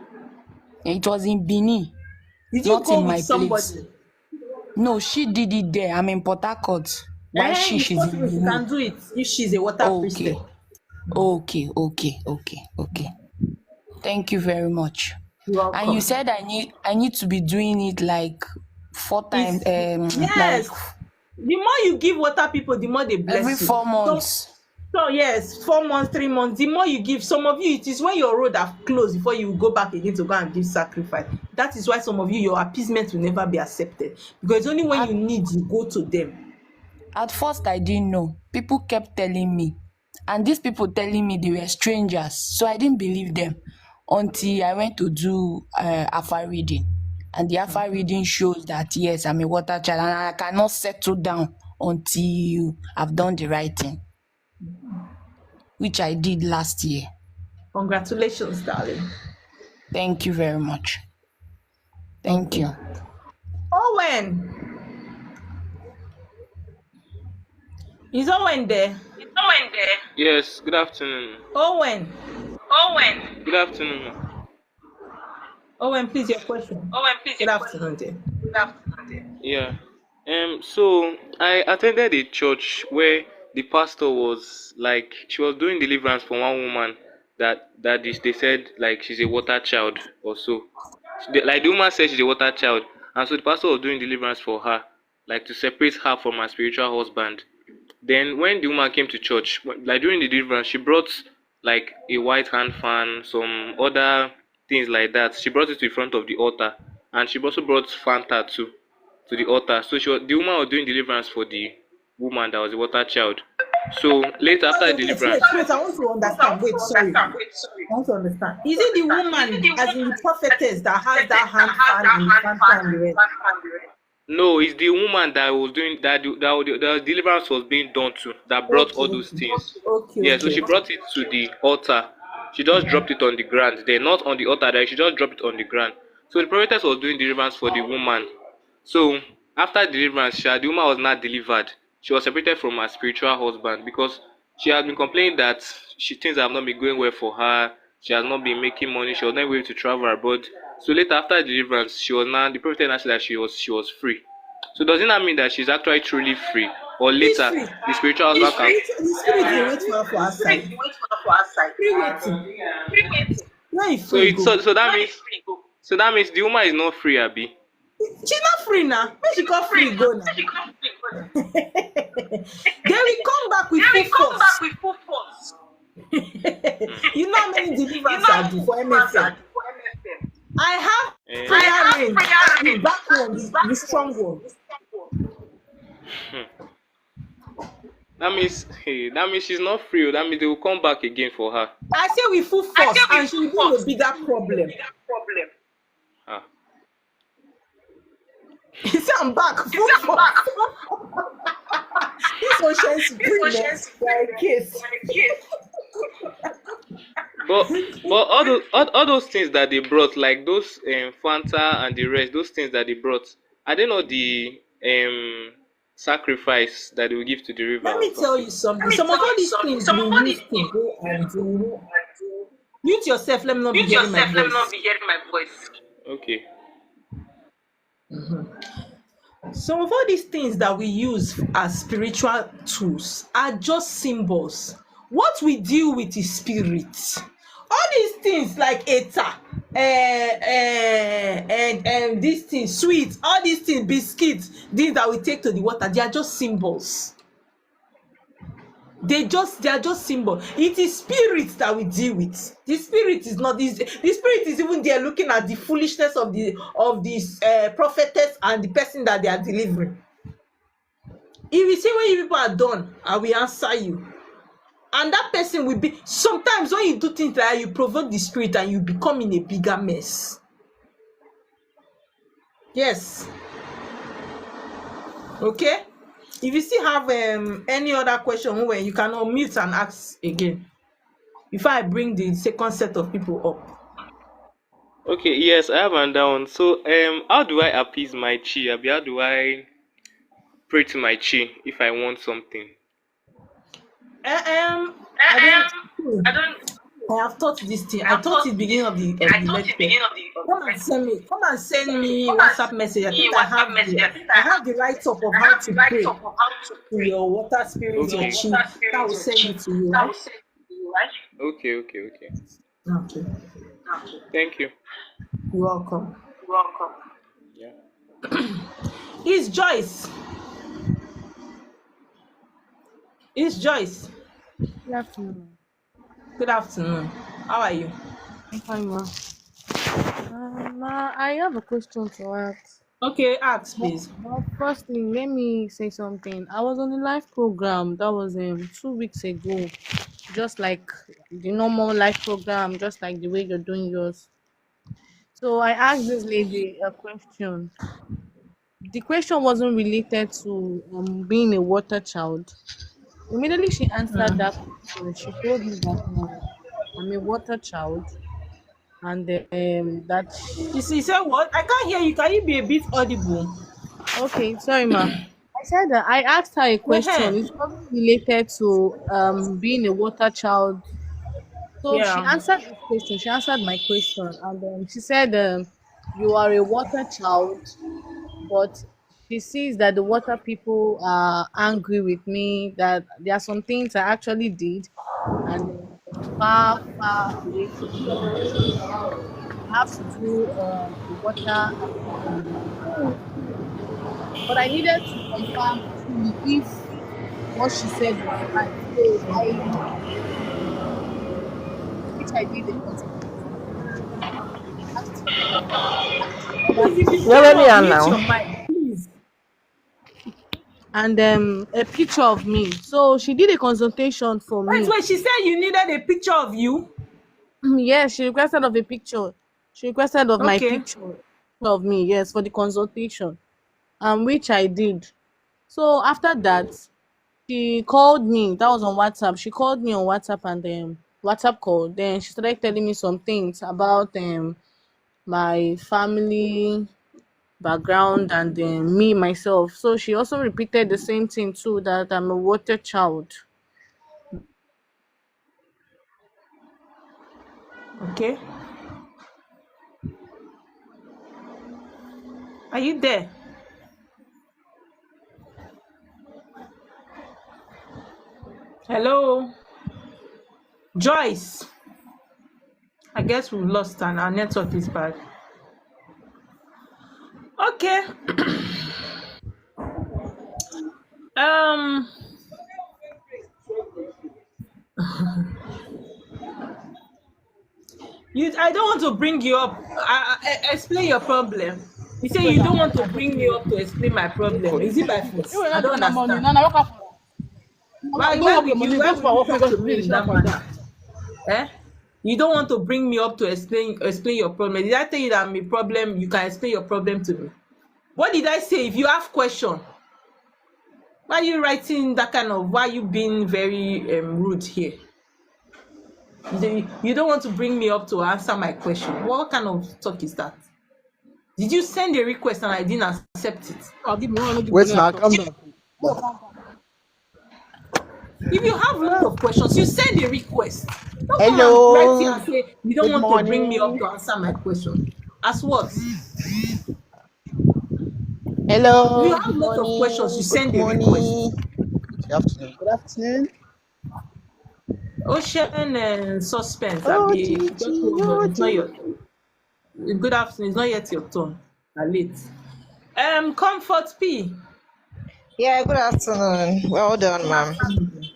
It was in Benin, Did you not go in with my place. somebody? No, she did it there. I'm in Port Harcourt. Why It's she's in possible she Benin? can do it if she's a water Okay, priestess. okay. Thank you very much. You're And you welcome. said I need to be doing it like 4 times, It's like yes. The more you give water people, the more they every bless you. 4 months. So yes, 4 months, 3 months. The more you give, some of you, it is when your road have closed before you go back again to go and give sacrifice. That is why some of you, your appeasement will never be accepted, because it's only when At, you need, you go to them. at first, I didn't know. People kept telling me, and these people telling me they were strangers, so I didn't believe them until I went to do Afa reading, and the Afa reading shows that yes, I'm a water child, and I cannot settle down until I've done the right thing, which I did last year. Congratulations, darling. Thank you very much. Thank Okay. you. Owen, is Owen there? Yes, good afternoon. Owen, Good afternoon. Owen, please your question. Good afternoon, dear. Yeah. So I attended a church where the pastor was like she was doing deliverance for one woman they said like she's a water child or so. Like the woman said she's a water child, and so the pastor was doing deliverance for her. like to separate her from her spiritual husband. Then when the woman came to church, like during the deliverance, she brought like a white hand fan, some other things like that. She brought it to the front of the altar, and she also brought Fanta too to the altar. So the woman was doing deliverance for the woman that was the water child. So later after the deliverance, Wait, I want to understand. Wait, sorry. I want to understand. Is it the woman, as in the prophetess, that has that hand fan and Fanta and the rest? no, it's the woman that was doing that. The deliverance was being done to that brought all Okay, those things. okay, Yeah, so okay. she brought it to the altar. She just dropped it on the ground. There, not on the altar. There, she just dropped it on the ground. So the prophetess was doing deliverance for the woman. So after deliverance, the woman was not delivered. She was separated from her spiritual husband because she had been complaining that things have not been going well for her. She has not been making money. She was not able to travel abroad. So later, after deliverance, the prophetess now said that she was free. So does it not mean that she's actually truly free, or Which later free? the spiritual husband can? The spirit dey wait for her for outside. Free waiting. Where you So free it go? so that means the woman is not free, Abi. She not free now. Where she come free go now? They will come back with full force. You know how many deliverance I do for MFM? I have Eh, prayer range. The back one, the strong one. that means she's not free. That means they will come back again for her. I say with full force, and she will be a bigger problem. Ah. He said I'm back. Full force. This ocean supreme like a case. But all those things that they brought, like those Fanta and the rest, those things that they brought, are they not the sacrifice that they will give to the river Let or me tell something? you something. Some of all these things we used to go and do. Mute yourself. Let me not be hearing my voice. Okay. Some of all these things that we use as spiritual tools are just symbols. What we deal with is spirit. All these things like eta, and these things, sweets, all these things, biscuits, things that we take to the water, they are just symbols. They are just symbols. It is spirit that we deal with. The spirit is not this. The spirit is even there looking at the foolishness of this prophetess and the person that they are delivering. If you see when you people are done, I will answer you. And that person will be, sometimes when you do things like that, you provoke the spirit and you become in a bigger mess. Yes. Okay. If you still have any other question, when you can unmute and ask again before I bring the second set of people up. Okay. Yes, I have another one. So how do I appease my chi? Abi, how do I pray to my chi if I want something? I have taught this thing. I taught it beginning of the lecture. Come and send me WhatsApp message. I think I have the write up of how to pray to your water spirit, your Okay. chi. I will send it to you, right? Okay. Okay. Thank you. You're welcome. Yeah. It's Joyce. Good afternoon. Good afternoon. How are you? I'm fine, ma. Ma, I have a question to ask. Okay, ask please. But first thing, let me say something. I was on a live program that was 2 weeks ago, just like the normal live program, just like the way you're doing yours. So I asked this lady a question. The question wasn't related to being a water child. Immediately she answered that question. She told me that I'm a water child and that You see, say what? I can't hear you. Can you be a bit audible? okay, sorry ma. I said that I asked her a question. It wasn't related to being a water child. So she Yeah. answered this question. She answered my question, and she said, "You are a water child, but she sees that the water people are angry with me. That there are some things I actually did, and far, far away from them. So I have to do the water." but I needed to confirm truly if what she said was right. So which I did a consultation, and I asked for other Please, if you people. came Let me up, on mute now. your mic, please. And a picture of me. So she did a consultation for Wait, me. wait. She said you needed a picture of you. Yes, she requested of a picture. She requested of my Okay. picture of me, yes, for the consultation, which I did. So after that, she called me. That was on WhatsApp. She called me on WhatsApp and WhatsApp call. Then she started telling me some things about my family background and me myself. So she also repeated the same thing too, that I'm a water child. Okay. Are you there? Hello, Joyce. I guess we've lost her and our network is bad. Okay. Um. I don't want to bring you up. Explain your problem. You say you don't want to bring me up to explain my problem. Is it by force? I don't understand. Why will you talk to me in that manner? Eh? You don't want to bring me up to explain your problem. Did I tell you that I'm a problem? You can explain your problem to me. What did I say? If you have question, why are you writing that kind of? Why are you being very rude here? You don't want to bring me up to answer my question. What kind of talk is that? Did you send a request and I didn't accept it? I'll give me one. Wait now, calm down. If you have a lot of questions, you send a request. Don't come and write here Hello. and say you don't Good want to bring me up morning. to answer my question. As what? If you Hello. have Good a lot of questions, you morning. Good send a request. morning. Good afternoon. Good afternoon. Ocean and suspense. Oh, Abi, just Gigi. hold Oh, on. It's not your Gigi. good afternoon. It's not yet your turn. You're late. Comfort P. Yeah, good afternoon. Well done, Good ma'am. afternoon.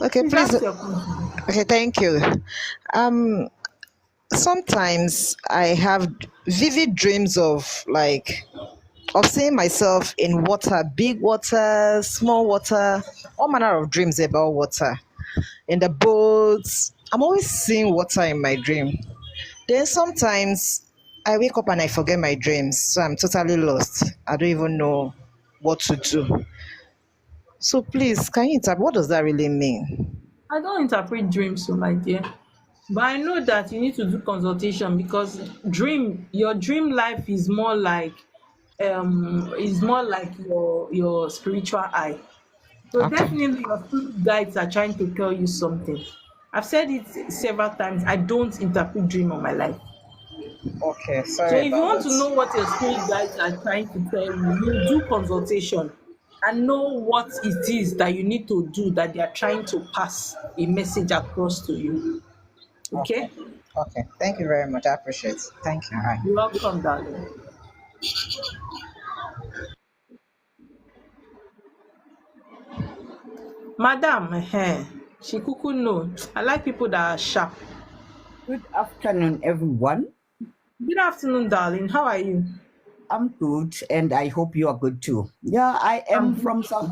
Okay, Please please. ask your question. Okay, thank you. Um, Sometimes I have vivid dreams of seeing myself in water, big water, small water, all manner of dreams about water. In the boats, I'm always seeing water in my dream. Then sometimes I wake up and I forget my dreams, so I'm totally lost. I don't even know what to do. So please, can you interpret what does that really mean? I don't interpret dreams, so my dear. But I know that you need to do consultation because your dream life is more like your spiritual eye. So Okay. definitely your spirit guides are trying to tell you something. I've said it several times. I don't interpret dream of my life. Okay, So sorry if you about want to that. know what your spirit guides are trying to tell you, you do consultation and know what it is that you need to do that they are trying to pass a message across to you. Okay. Okay? Okay. Thank you very much. I appreciate it. Thank you. Bye. You're welcome, darling. Madam, she kuku know. I like people that are sharp. Good afternoon, everyone. Good afternoon, darling. How are you? I'm good, and I hope you are good too. Yeah, I am from South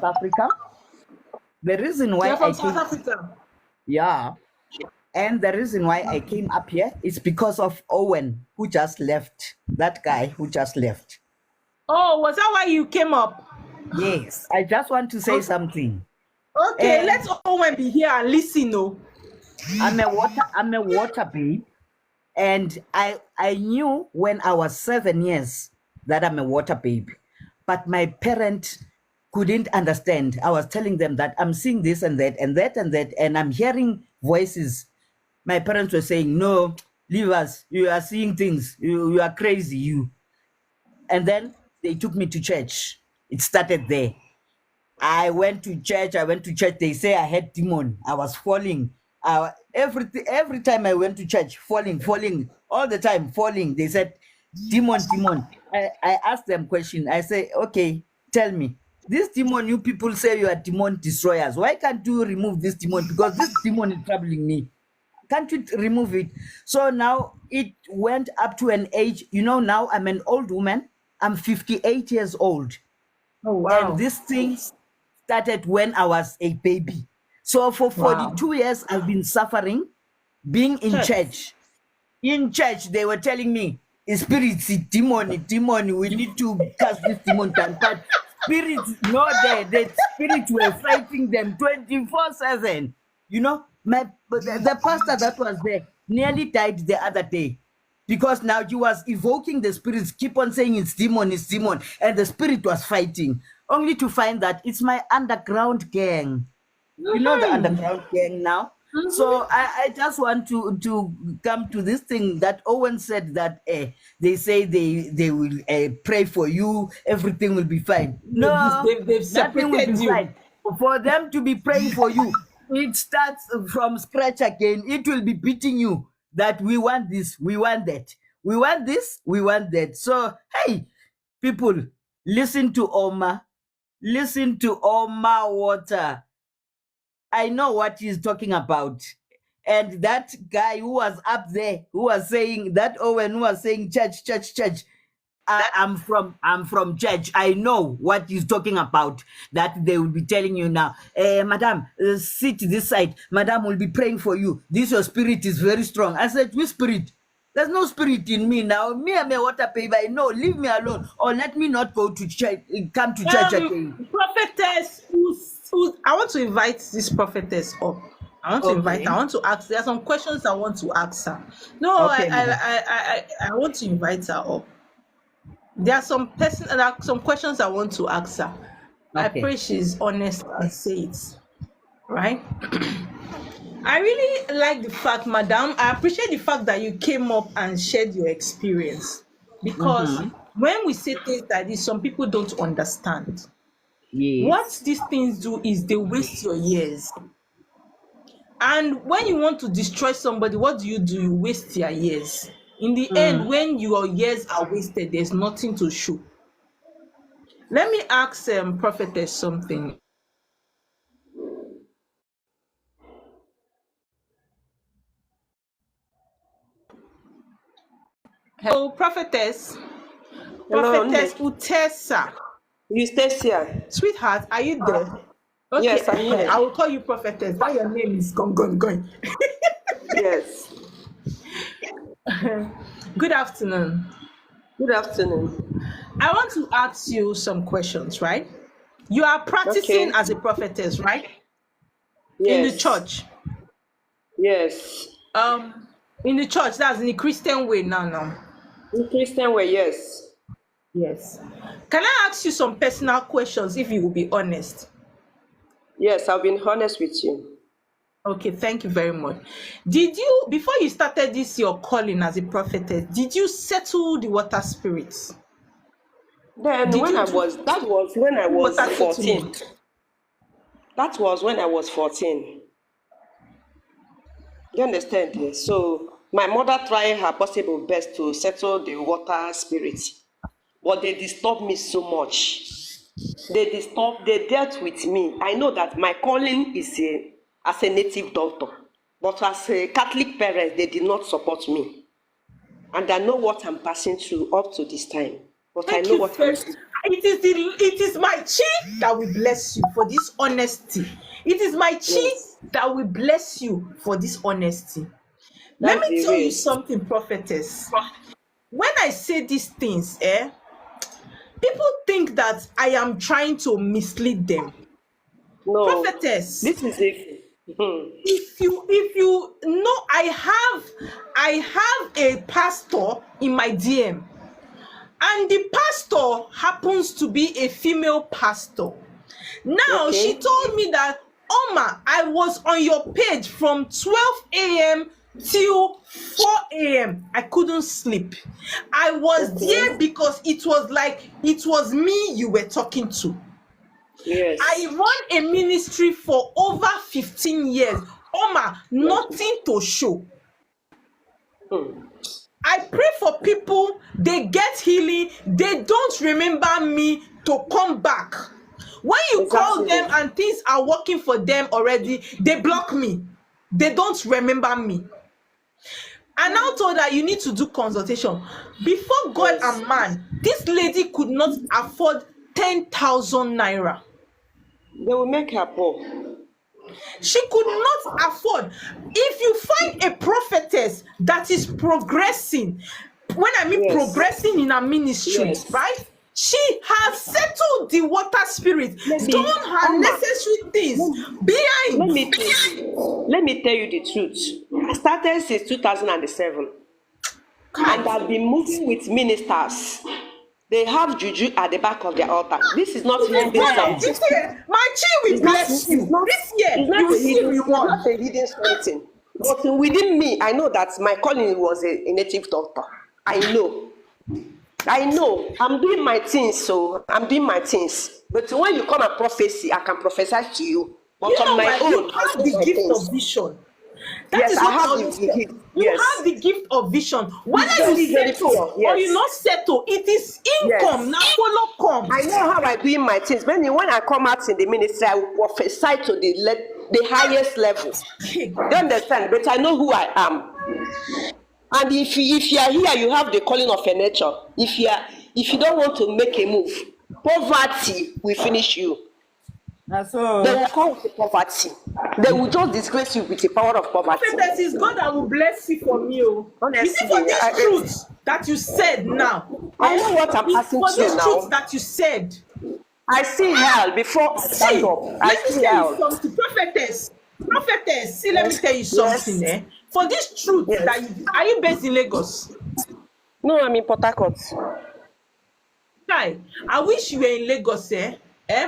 Africa. The reason why You're from I South came, Africa. yeah, and the reason why I came up here is because of Owen, who just left. That guy who just left. Oh, was that why you came up? Yes, I just want to say something. Okay, let's Owen be here and listen. No, I'm a water babe, and I knew when I was 7 years that I'm a water babe, but my parent couldn't understand. I was telling them that I'm seeing this and that and that and that, and I'm hearing voices. My parents were saying, "No, leave us. You are seeing things. You are crazy, you." And then they took me to church. It started there. I went to church. They say I had demon. I was falling. Every time I went to church, falling all the time, falling. They said demon. I asked them question. I say, okay, tell me. This demon, you people say you are demon destroyers. Why can't you remove this demon? Because this demon is troubling me. Can't you remove it? So now it went up to an age. Now I'm an old woman. I'm 58 years old. Oh wow. And this thing started when I was a baby. So for 42 years, I've been suffering, being in church. In church, they were telling me, spirits, demon, we need to cast this demon down. But spirits, no, the spirits were fighting them 24/7. The pastor that was there nearly died the other day because now he was evoking the spirits, keep on saying it's demon, and the spirit was fighting, only to find that it's my underground gang. You know the underground gang now. So I just want to come to this thing that Owen said that they say they will pray for you, everything will be fine. No, they've nothing will separated be you. fine. For them to be praying for you, it starts from scratch again. It will be beating you that we want this, we want that, we want this, we want that. So hey, people, listen to Oma Water. I know what he's talking about. And that guy who was up there, who was saying that Owen, who was saying church. I'm from church. I know what he's talking about. That they will be telling you now, Madam, sit this side. Madam will be praying for you. This your spirit is very strong. I said, which spirit? There's no spirit in me now. Me, I'm a water baby. No, leave me alone. Or let me not go to church, come to church again. Prophetess, I want to invite this prophetess up. I want to invite her. I want to ask. There are some questions I want to ask her. No, Okay, I want to invite her up. There are some questions I want to ask her. I Okay. pray she's honest and say it. Right? I really like the fact, madam. I appreciate the fact that you came up and shared your experience. Because when we say things like this, some people don't understand. What Yes. these things do is they waste your years. And when you want to destroy somebody, what do? You waste their years. In the end, when your years are wasted, there's nothing to show. Let me ask prophetess something. Hello, prophetess. Hello, Prophetess Utesa. Eustacia. Sweetheart, are you there? Okay, Yes, I'm here. I will call you prophetess. Why your name is going. Yes. Good afternoon. Good afternoon. I want to ask you some questions, right? You are practicing Okay. as a prophetess, right? In the Yes. church. Yes. In the church, that's in the Christian way now. In Christian way, yes. Yes. Can I ask you some personal questions if you will be honest? Yes, I've been honest with you. Okay, thank you very much. Did you, before you started this, your calling as a prophetess, did you settle the water spirits? Then Did when you I do was, that was when I was water 14. settlement? That was when I was 14. You understand? Yes. So my mother tried her possible best to settle the water spirit, but they disturbed me so much. They dealt with me. I know that my calling is as a native doctor, but as a Catholic parent, they did not support me. And I know what I'm passing through up to this time. But Thank I know you what very I'm doing. It is my chi that will bless you for this honesty. It is my chi Yes, that will bless you for this honesty. Let that's me the tell you way. something, prophetess. When I say these things, people think that I am trying to mislead them. No, Prophetess, this is a. if you know, I have a pastor in my DM, and the pastor happens to be a female pastor. Now she Okay. told me that, Oma, I was on your page from 12 a.m. till 4 a.m. I couldn't sleep. I was there Okay. because it was like it was me you were talking to. I Yes. run a ministry for over 15 years. Oma, Yes. nothing to show. Hmm. I pray for people, they get healing, they don't remember me to come back. When you call them and things are working for them already, they block me. They don't remember me. I now told her you need to do consultation. Before God and man, this lady could not afford 10,000 naira. They will make her poor. She could not afford. If you find a prophetess that is progressing, when I mean progressing in her ministry, right? She has settled the water spirit, done her necessary things behind. Let me tell you the truth. I started since 2007, and I've been moving with ministers. They have juju at the back of their altar. This is not even based on. My chi will bless you. This year, you will see reward. It's not a hidden something. But within me, I know that my calling was a native doctor. I know. I'm doing my things, so I'm doing my things. But when you come and prophecy, I can prophesy to you. But on my own, you have the gift of vision. That is I what have I the always say. gift. You have the gift of vision. Whether you settle or you not settle, it is income. Now follow come. I know how I do my things. When I come out in the ministry, I will prophesy to the highest level. You understand? But I know who I am. And if you are here, you have the calling of a nature. If you don't want to make a move, poverty will finish you. So they will come with the poverty. They will just disgrace you with the power of poverty. Prophet, is God that will bless you for me. Honestly, is it for this truth that you said now? I know what I'm asking for this now. Truth that you said. I see hell before I stand up. I see hell. Prophetess, see, let me tell you something. Eh? For this truth that are you based in Lagos? No, I'm in Port Harcourt. Hi, I wish you were in Lagos,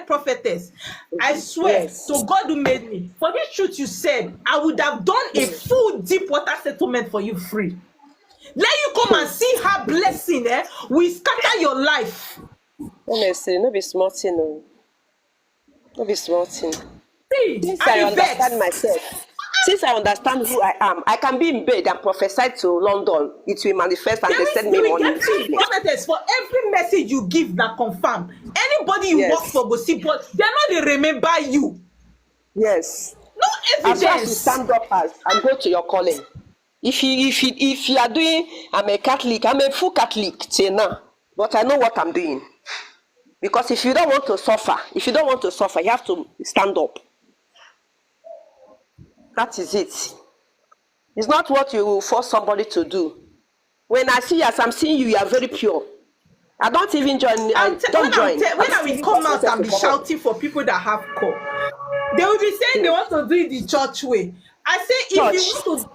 prophetess. I swear to God who made me. For this truth you said, I would have done a full deep water settlement for you free. Let you come and see her blessing, will scatter your life. Honestly, no be small thing, no. No be small thing. See, since I understand myself, since I understand who I am, I can be in bed and prophesy to London. It will manifest and they send me money. Prophetess, for every message you give that confirm. Anybody you work for go see, but they're not they remember you. Yes. No evidence. As long as you stand up and go to your calling. If you are doing, I'm a Catholic, I'm a full Catholic till now, but I know what I'm doing. Because if you don't want to suffer, you have to stand up. That is it. It's not what you force somebody to do. When I see you, as I'm seeing you, you are very pure. I don't even join. When I will come out and be shouting for people that have call, they will be saying they want to do it the church way. I say, if you want to.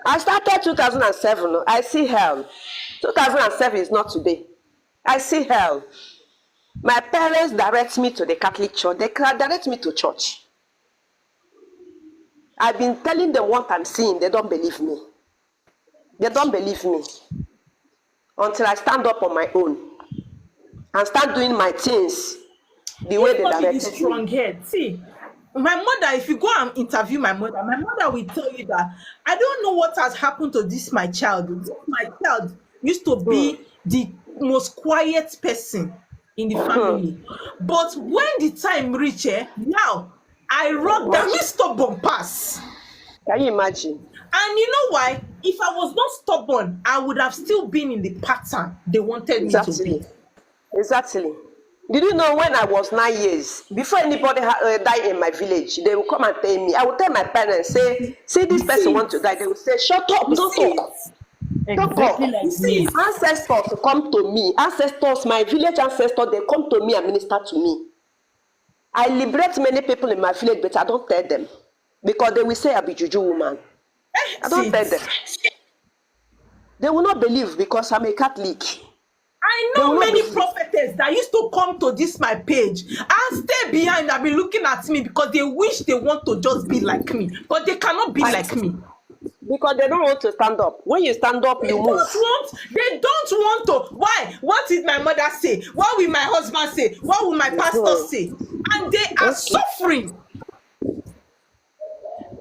I started 2007. I see hell. 2007 is not today. I see hell. My parents direct me to the Catholic Church. They direct me to church. I've been telling them what I'm seeing. They don't believe me. They don't believe me. Until I stand up on my own and start doing my things the way they directed me. Strong head. See, my mother, if you go and interview my mother will tell you that I don't know what has happened to my child. My child used to be the most quiet person in the family. But when the time reaches, now I rock down stubborn pass. Can you imagine? And you know why? If I was not stubborn, I would have still been in the pattern they wanted me to be. Exactly. Did you know when I was 9 years, before anybody died in my village, they will come and tell me, I will tell my parents, say this person wants to die. They will say, shut up, don't talk. Exactly like me. Ancestors come to me. Ancestors, my village ancestors, they come to me and minister to me. I liberate many people in my village, but I don't tell them. Because they will say I be juju woman. I don't tell them. They will not believe because I'm a Catholic. I know many prophetess that used to come to my page and stay behind and be looking at me because they wish they want to just be like me. But they cannot be like me. Because they don't want to stand up. When you stand up, you move. They don't want to. Why? What did my mother say? What will my husband say? What will my pastor say? And they are suffering.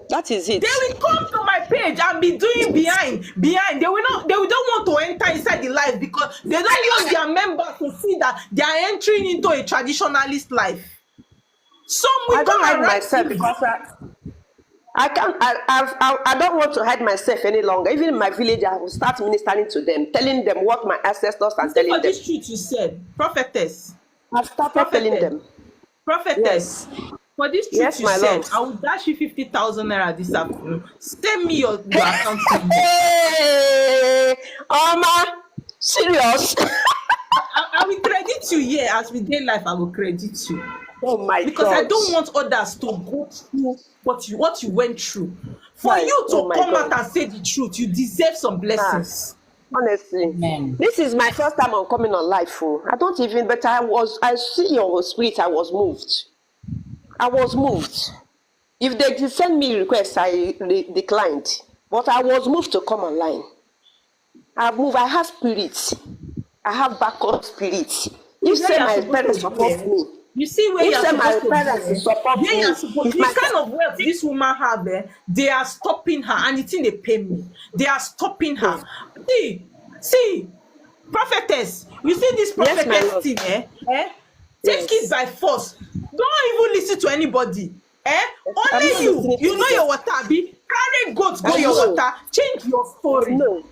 That is it. They will come to my page and be doing behind. They will not. They will don't want to enter inside the life because they don't want their members to see that they are entering into a traditionalist life. Some will I don't come and hide write myself things. because I can't. I don't want to hide myself any longer. Even in my village, I will start ministering to them, telling them what my ancestors are You see, telling for them. this truth you said, prophetess, I've started telling them. prophetess. Yes. For this truth Yes, you my said, lord. I will dash you 50,000 naira this afternoon. Send me your account number. Hey, Oma, serious? I will credit you here as we day life. I will credit you. Oh my Because I God. don't want others to go through what you went through. For Right. you to Oh my come God. out and say the truth, you deserve some blessings. Honestly, this is my first time on coming on live. Oh. I don't even, but I see your spirit. I was moved. I was moved. If they did send me requests, I declined. But I was moved to come online. I've moved. I have spirits. I have backup spirits. If Where say you are my supposed parents to be. support me, You see where you if are say my supposed to parents be. support Where you me, are supposed. if The my kind of wealth this woman have, they are stopping her, and it's in they pay me. They are stopping her. See, prophetess. You see this yes, my prophetess lord. thing, Take it Yes, by force. Don't even listen to anybody. I'm not Only you. listening to You know you. your water, be carry goats go I your know. water. Change your I story. know.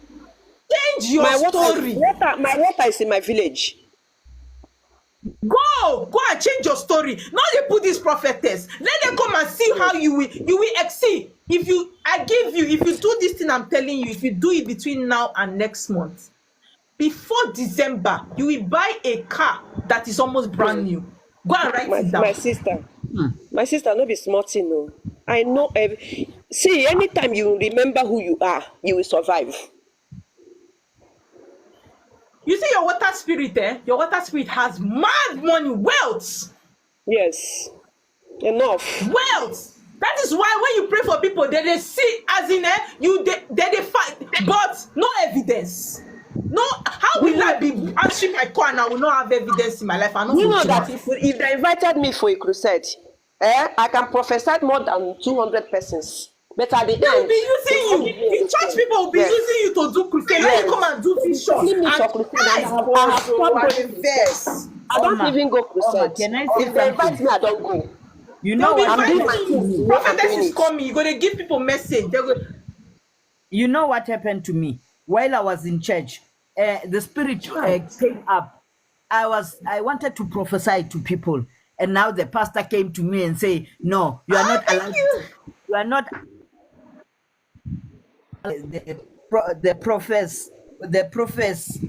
Change your My story. my water is in my village. Go and change your story. Now they put this prophetess. Let them come and see how you will exceed. If you do this thing I'm telling you, if you do it between now and next month, before December, you will buy a car that is almost brand new. Go and write it My down. sister. My sister, no be small thing, no. I know. See, anytime you remember who you are, you will survive. You see your water spirit, your water spirit has mad money, wealth. Yes. Enough. Wealth. That is why when you pray for people, they see as in they fight, but no evidence. No, how will I be answering my call and I will not have evidence in my life? I not You go know to that man. if they invited me for a crusade, I can prophesy more than 200 persons. But at the They will end, be they using won't you. give me The church anything. people will be Yes. using you to do crusade. Let you Yes. come and do They'll be vision. sending me for And crusade, and hey, I have stopped I going to crusade. vex. I don't Oma, even go Oma, crusade. can I say If they invite something? me, I don't go. You They'll know be what I'm doing happened my inviting to things you. the me? way I'm Prophetess doing is it. coming. You're gonna give people message. They're going. You know what happened to me? While I was in church, the spirit came up. I wanted to prophesy to people, and now the pastor came to me and say, "No, you are not Thank allowed. you. You are not the prophets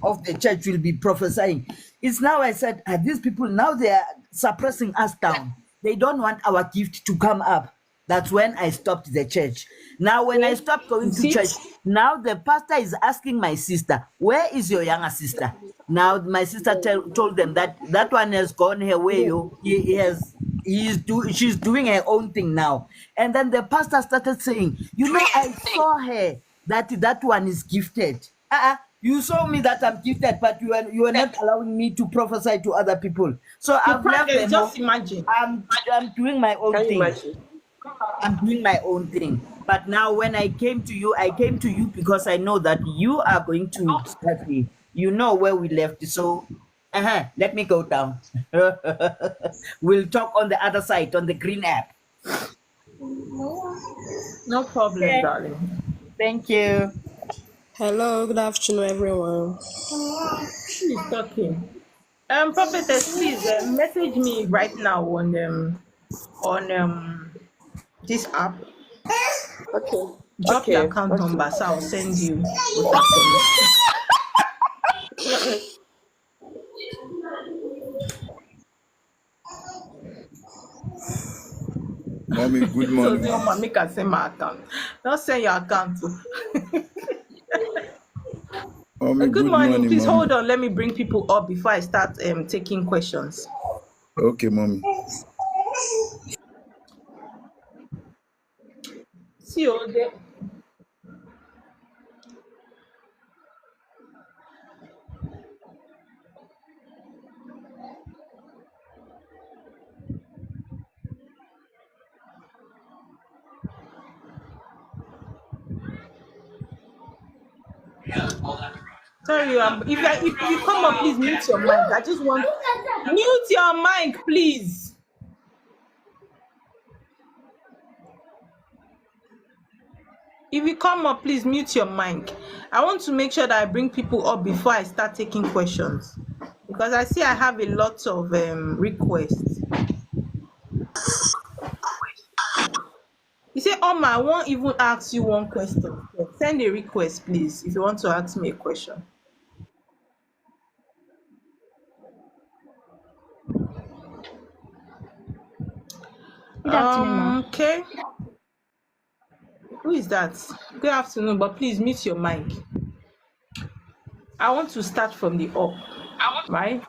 of the church will be prophesying." It's now I said, these people now they are suppressing us down. They don't want our gift to come up. That's when I stopped the church. Now, when I stopped You going to see? church, now the pastor is asking my sister, "Where is your younger sister?" Now my sister told them that that one has gone her way. She's doing her own thing now. And then the pastor started saying, "I saw her that one is gifted. You saw me that I'm gifted, but you are not allowing me to prophesy to other people." So To I've left prophet, them. just imagine. I'm doing my own Can you thing. imagine? I'm doing my own thing. But now when I came to you because I know that you are going to start me. You know where we left. So let me go down. We'll talk on the other side, on the green app. No problem, Okay. darling. Thank you. Hello, good afternoon, everyone. Who is talking? Prophetess, please message me right now on this app. Okay. Drop your Okay. account Okay. number, so I'll send you water for you. Mommy, good So, morning. Mama, make I send my account. Don't send your account. Mommy, Good good morning. morning, Please mommy. hold on. Let me bring people up before I start taking questions. Okay, mommy. See you there. Sorry, if you come up, please mute your mic. I just want mute your mic, please. If you come up, please mute your mic. I want to make sure that I bring people up before I start taking questions, because I see I have a lot of requests. You say, Oma, I won't even ask you one question. Send a request, please, if you want to ask me a question. Good afternoon, ma. Okay. Who is that? Good afternoon, but please mute your mic. I want to start from the up, right?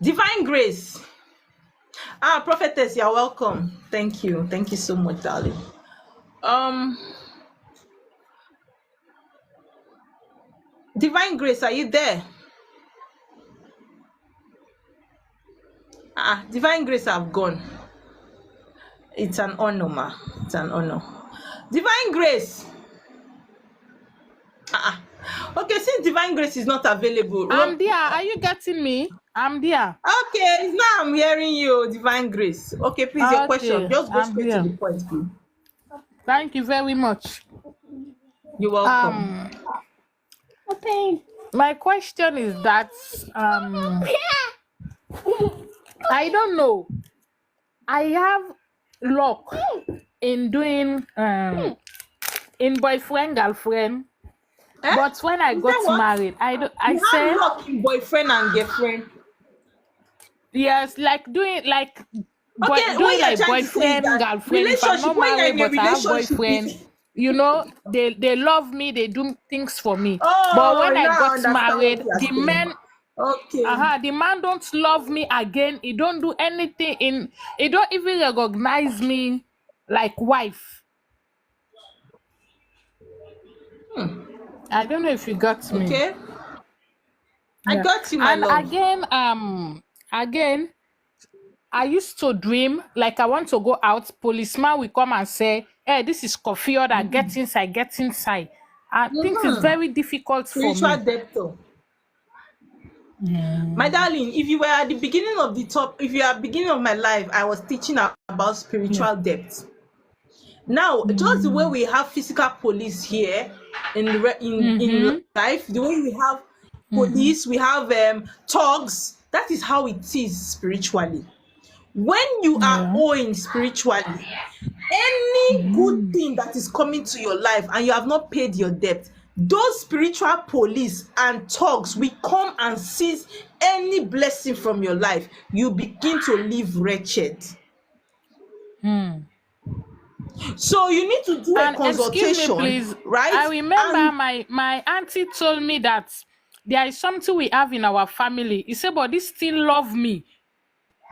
Divine Grace. Prophetess, you're welcome. Thank you. Thank you so much, darling. Divine Grace, are you there? Divine Grace, I've gone. It's an honor, ma. It's an honor. Divine Grace. Okay, since Divine Grace is not available. I'm there. Are you getting me? I'm there. Okay, now I'm hearing you, Divine Grace. Okay, please, your question. Just go straight to the point, please. Thank you very much. You're welcome. My question is that I don't know. I have luck in doing in boyfriend girlfriend, but when I got married, I said luck in boyfriend and girlfriend. Yes, like doing like doing like boyfriend girlfriend. If I'm not married, but I have boyfriend. You know, they love me, they do things for me. But when I got married, the men the man don't love me again. He don't do anything he don't even recognize me like wife. I don't know if you got me. Okay. I got you, my and love. Again, I used to dream like I want to go out. Policeman will come and say, "Hey, this is coffee order. Get inside, get inside." I think it's very difficult for me. Spiritual depth. My darling, if you were at the beginning of if you are beginning of my life, I was teaching about spiritual depth. Now, just the way we have physical police here in life, the way we have police, we have thugs. That is how it is spiritually. When you are owing spiritually, any good thing that is coming to your life and you have not paid your debt, those spiritual police and thugs will come and seize any blessing from your life. You begin to live wretched. So you need to do a consultation, excuse me, please. Right? I remember my auntie told me that there is something we have in our family. He said, but this still love me.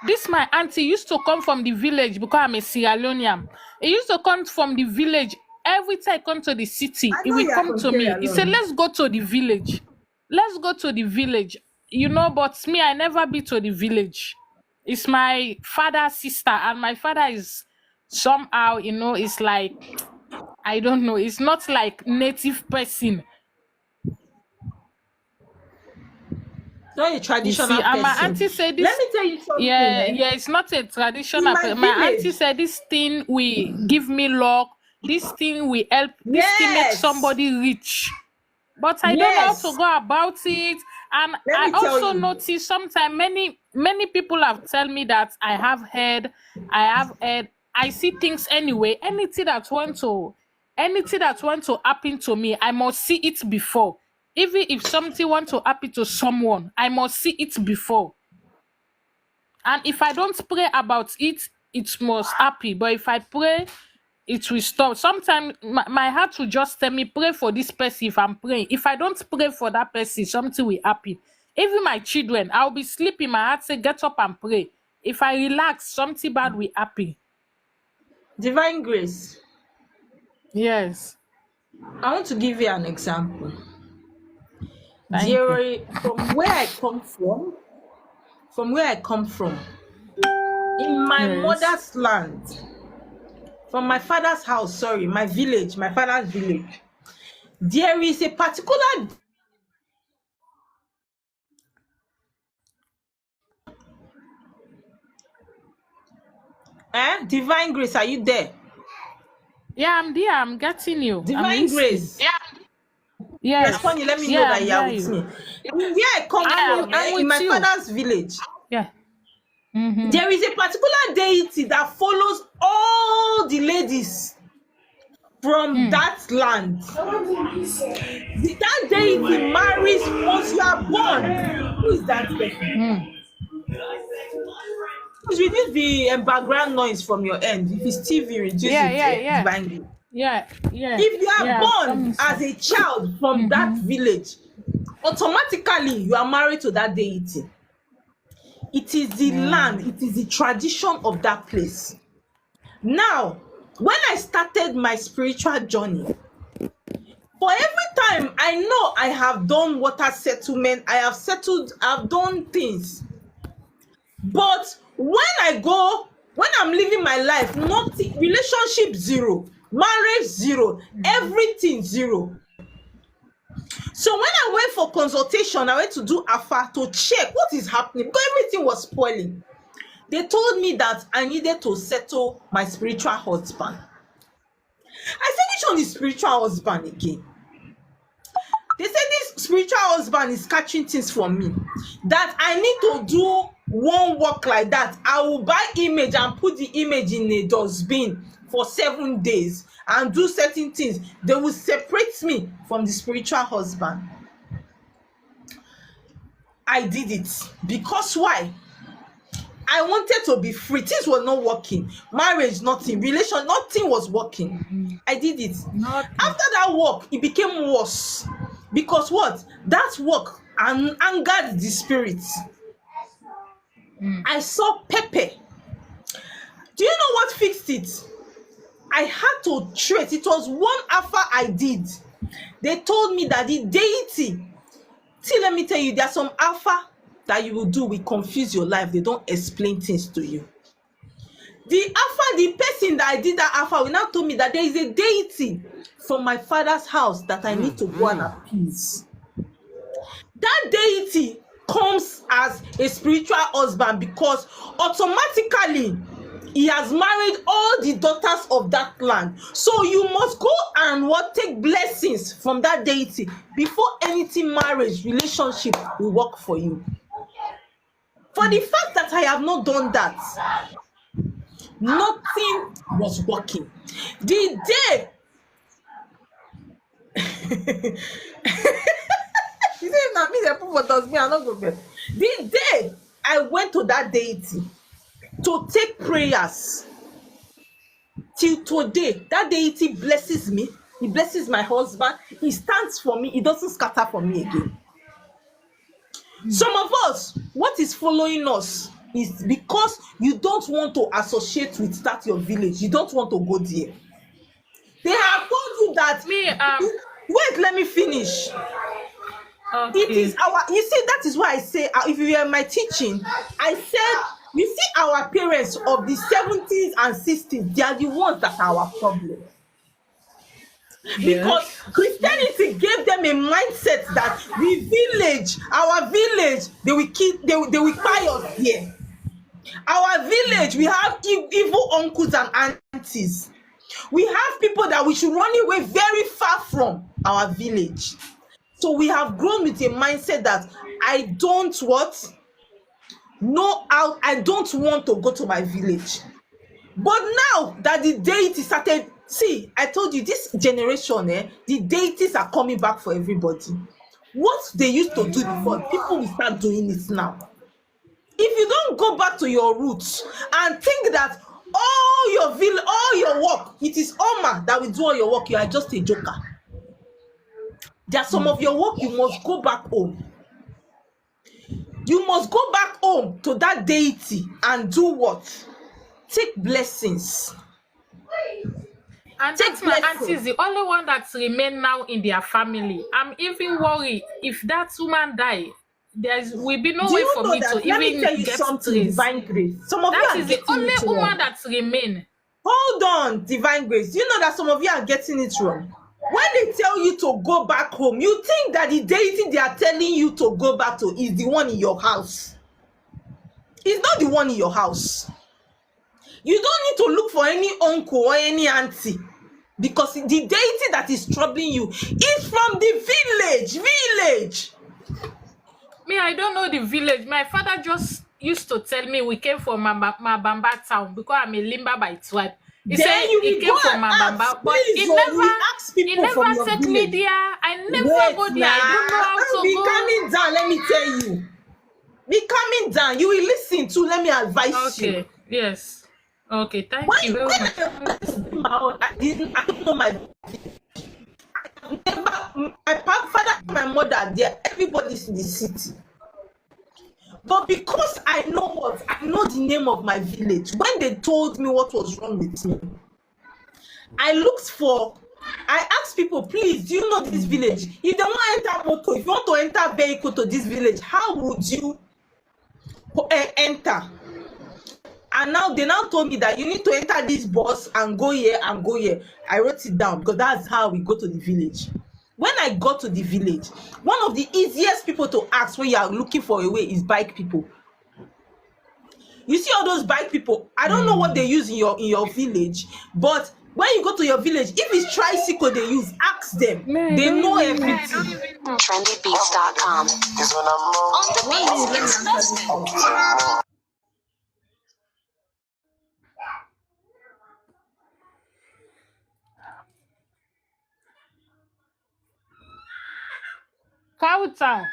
This my auntie used to come from the village because I'm a Sierra Leonean. He used to come from the village. Every time I come to the city, he will come to me. He said, let's go to the village. Let's go to the village. You know, but me, I never be to the village. It's my father's sister, and my father is somehow, you know, it's like, I don't know, it's not like native person. Not a traditional person. And my auntie said this. Let me tell you something. Yeah, it's not a traditional person. My auntie said this thing will give me luck. This thing will help. This thing makes somebody rich. But I don't know how to go about it. And I also notice sometimes many people have told me that I have heard. I see things anyway. Anything that want to happen to me, I must see it before. Even if something want to happen to someone, I must see it before. And if I don't pray about it, it must happen. But if I pray, it will stop. Sometimes my heart will just tell me, pray for this person if I'm praying. If I don't pray for that person, something will happen. Even my children, I'll be sleeping, my heart say, get up and pray. If I relax, something bad will happen. Divine Grace. Yes. I want to give you an example. From where I come from, in my mother's land, from my father's house, my father's village, There is a particular Divine Grace, are you there? Yeah, I'm there. I'm getting you. I'm Divine listening. Grace. Yes. Respond, let me know Yeah, that I'm you are hearing with you. me. Where I come from, I'm in with my you. father's village, Yeah. Mm-hmm. there is a particular deity that follows all the ladies from that land. That deity marries once you are born. Who is that person? Please reduce the background noise from your end. If it's TV, reduce it divinely. Yeah. If you are born as a child from that village, automatically you are married to that deity. It is the land, it is the tradition of that place. Now, when I started my spiritual journey, for every time I know I have done water settlement, I have settled, I've done things. But when I'm living my life, nothing, relationship zero, marriage zero, everything zero. So when I went for consultation, I went to do AFA to check what is happening because everything was spoiling. They told me that I needed to settle my spiritual husband. I said, which one is spiritual husband again? They said this spiritual husband is catching things from me. That I need to do one work like that. I will buy image and put the image in a dustbin for 7 days and do certain things. They will separate me from the spiritual husband. I did it. Because why? I wanted to be free. Things were not working. Marriage, nothing. Relation, nothing was working. I did it. After that work, it became worse. Because what? That work angered the spirit. I saw pepper. Do you know what fixed it? I had to trace. It was one after I did. They told me that the deity. See, let me tell you, there's some alpha that you will do will confuse your life. They don't explain things to you. The person that I did that alpha will now told me that there is a deity from my father's house that I need to go and appease. That deity comes as a spiritual husband because automatically he has married all the daughters of that land. So you must go and take blessings from that deity before anything marriage relationship will work for you. For the fact that I have not done that, nothing was working. The day you say na me dey put for dustbin, I no go bed. The day I went to that deity to take prayers, till today, that deity blesses me. He blesses my husband. He stands for me. He doesn't scatter for me again. Some of us, what is following us is because you don't want to associate with that your village. You don't want to go there. They have told you that. Wait, let me finish. Okay. It is you see, that is why I say, if you hear my teaching, I said, you see, our parents of the 70s and 60s, they are the ones that are our problem. Because Christianity gave them a mindset that the village, our village, they will buy us here. Our village, we have evil uncles and aunties. We have people that we should run away very far from our village. So we have grown with a mindset that I don't want to go to my village. But now that the deity started, see, I told you this generation, the deities are coming back for everybody. What they used to do before, people will start doing it now. If you don't go back to your roots and think that all your work, it is Oma that will do all your work, you are just a joker. There are some of your work, you must go back home. You must go back home to that deity and do what? Take blessings. And that's my auntie is the only one that's remain now in their family. I'm even worried if that woman die, will be no way for me to even get trace. Divine Grace. Some of that you is the only woman that's remain. Hold on, Divine Grace. You know that some of you are getting it wrong. When they tell you to go back home, you think that the deity they are telling you to go back to is the one in your house. It's not the one in your house. You don't need to look for any uncle or any auntie, because the deity that is troubling you is from the village. Me, I don't know the village. My father just used to tell me we came from Mabamba town because I'm a Limba by tribe. He Then said you he will came go from and ask, Mabamba, but please, he you never will ask he people from never your take me village. there. I never Wait go there. I don't know how now, to be go. calming down, let me tell you. Be calming down. You will listen to, let me advise you. Okay, yes. Okay, thank you very When much. I was my own, I don't know my never, my father and my mother, everybody's in the city. But because I know the name of my village, when they told me what was wrong with me, I asked people, please, do you know this village? If they want to enter motor, if you want to enter vehicle to this village, how would you enter? And now they told me that you need to enter this bus and go here and go here. I wrote it down because that's how we go to the village. When I got to the village, one of the easiest people to ask when you are looking for a way is bike people. You see all those bike people, I don't know what they use in your village, but when you go to your village, if it's tricycle they use, ask them. They know everything. Trendybeats.com. On the beat, it's Festive. Kauta.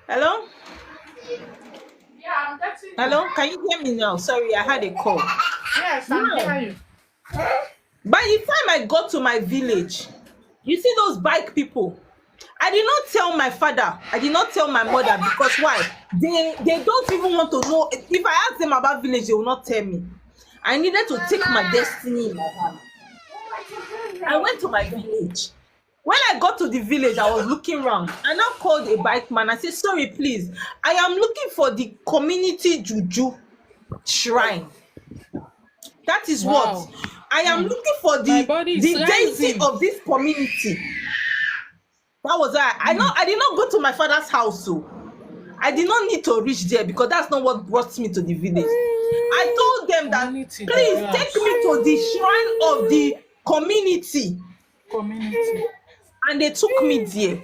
Hello? Yeah, I'm getting you. Hello? Can you hear me now? Sorry, I had a call. Yes, I'm Now, hearing you. by the time I got to my village, you see those bike people, I did not tell my father, I did not tell my mother, because why? They don't even want to know. If I ask them about village, they will not tell me. I needed to take my destiny in my hand. I went to my village. When I got to the village, I was looking around. I now called a bike man. I said, sorry, please, I am looking for the community juju shrine. That is what I am looking for, the deity rising. of this community. That was why I did not go to my father's house, so I did not need to reach there because that's not what brought me to the village. I told them that Community, please yes. take me to the shrine of the community, and they took me there.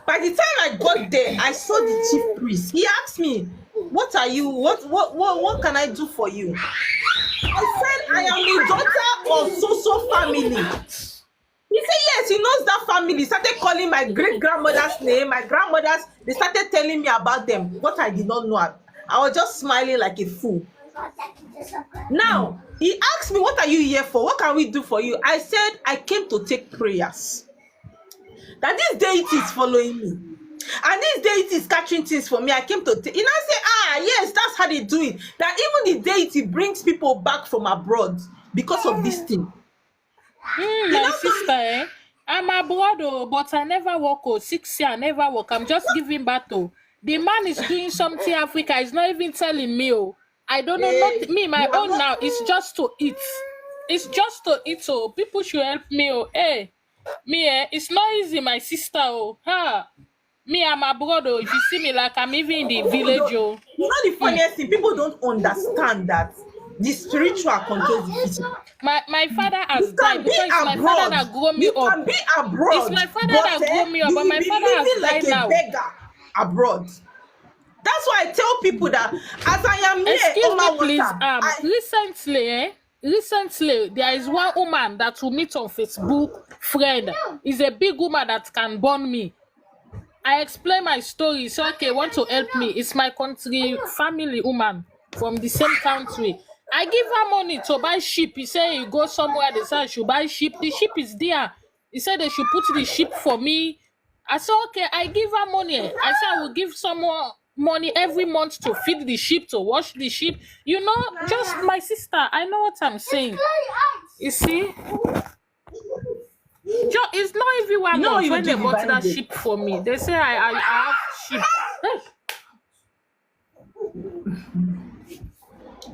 By the time I got there, I saw the chief priest. He asked me, what are you, what can I do for you? I said, I am the daughter of so family. He said, yes, he knows that family. He started calling my great grandmother's name, my grandmother's. They started telling me about them, what I did not know. I was just smiling like a fool. Now, he asked me, what are you here for? What can we do for you? I said, I came to take prayers. That this deity is following me. And this deity is catching things for me. I came to take. And I say, yes, that's how they do it. That even the deity brings people back from abroad because of this thing. My sister, I'm abroad, but I never work. 6 years, I never work. I'm just giving battle. The man is doing something Africa. He's not even telling me. I don't know. Not me. My own now. It's just to eat. It's just to eat. People should help me. Hey, me. It's not easy, my sister. Me, I'm abroad. If you see me, like I'm even in the village. You know the funniest thing? People don't understand that the spiritual controls the physical. My father has died because it's my father that grew me up. You can be abroad. It's my father that grew me up, but my father has died now. Beggar abroad. That's why I tell people that as I am here, excuse me, please. Recently, there is one woman that will meet on Facebook. Friend is a big woman that can burn me. I explain my story. So okay, want to help me? It's my country family woman from the same country. I give her money to buy sheep. He said you go somewhere. They say I should buy sheep. The sheep is there. He said they should put the sheep for me. I said okay. I give her money. I said I will give someone money every month to feed the sheep, to wash the sheep. You know, just my sister. I know what I'm saying. You see, it's not everyone You know what month you when do, they bought Divine that Grace? sheep for me. They say I have sheep.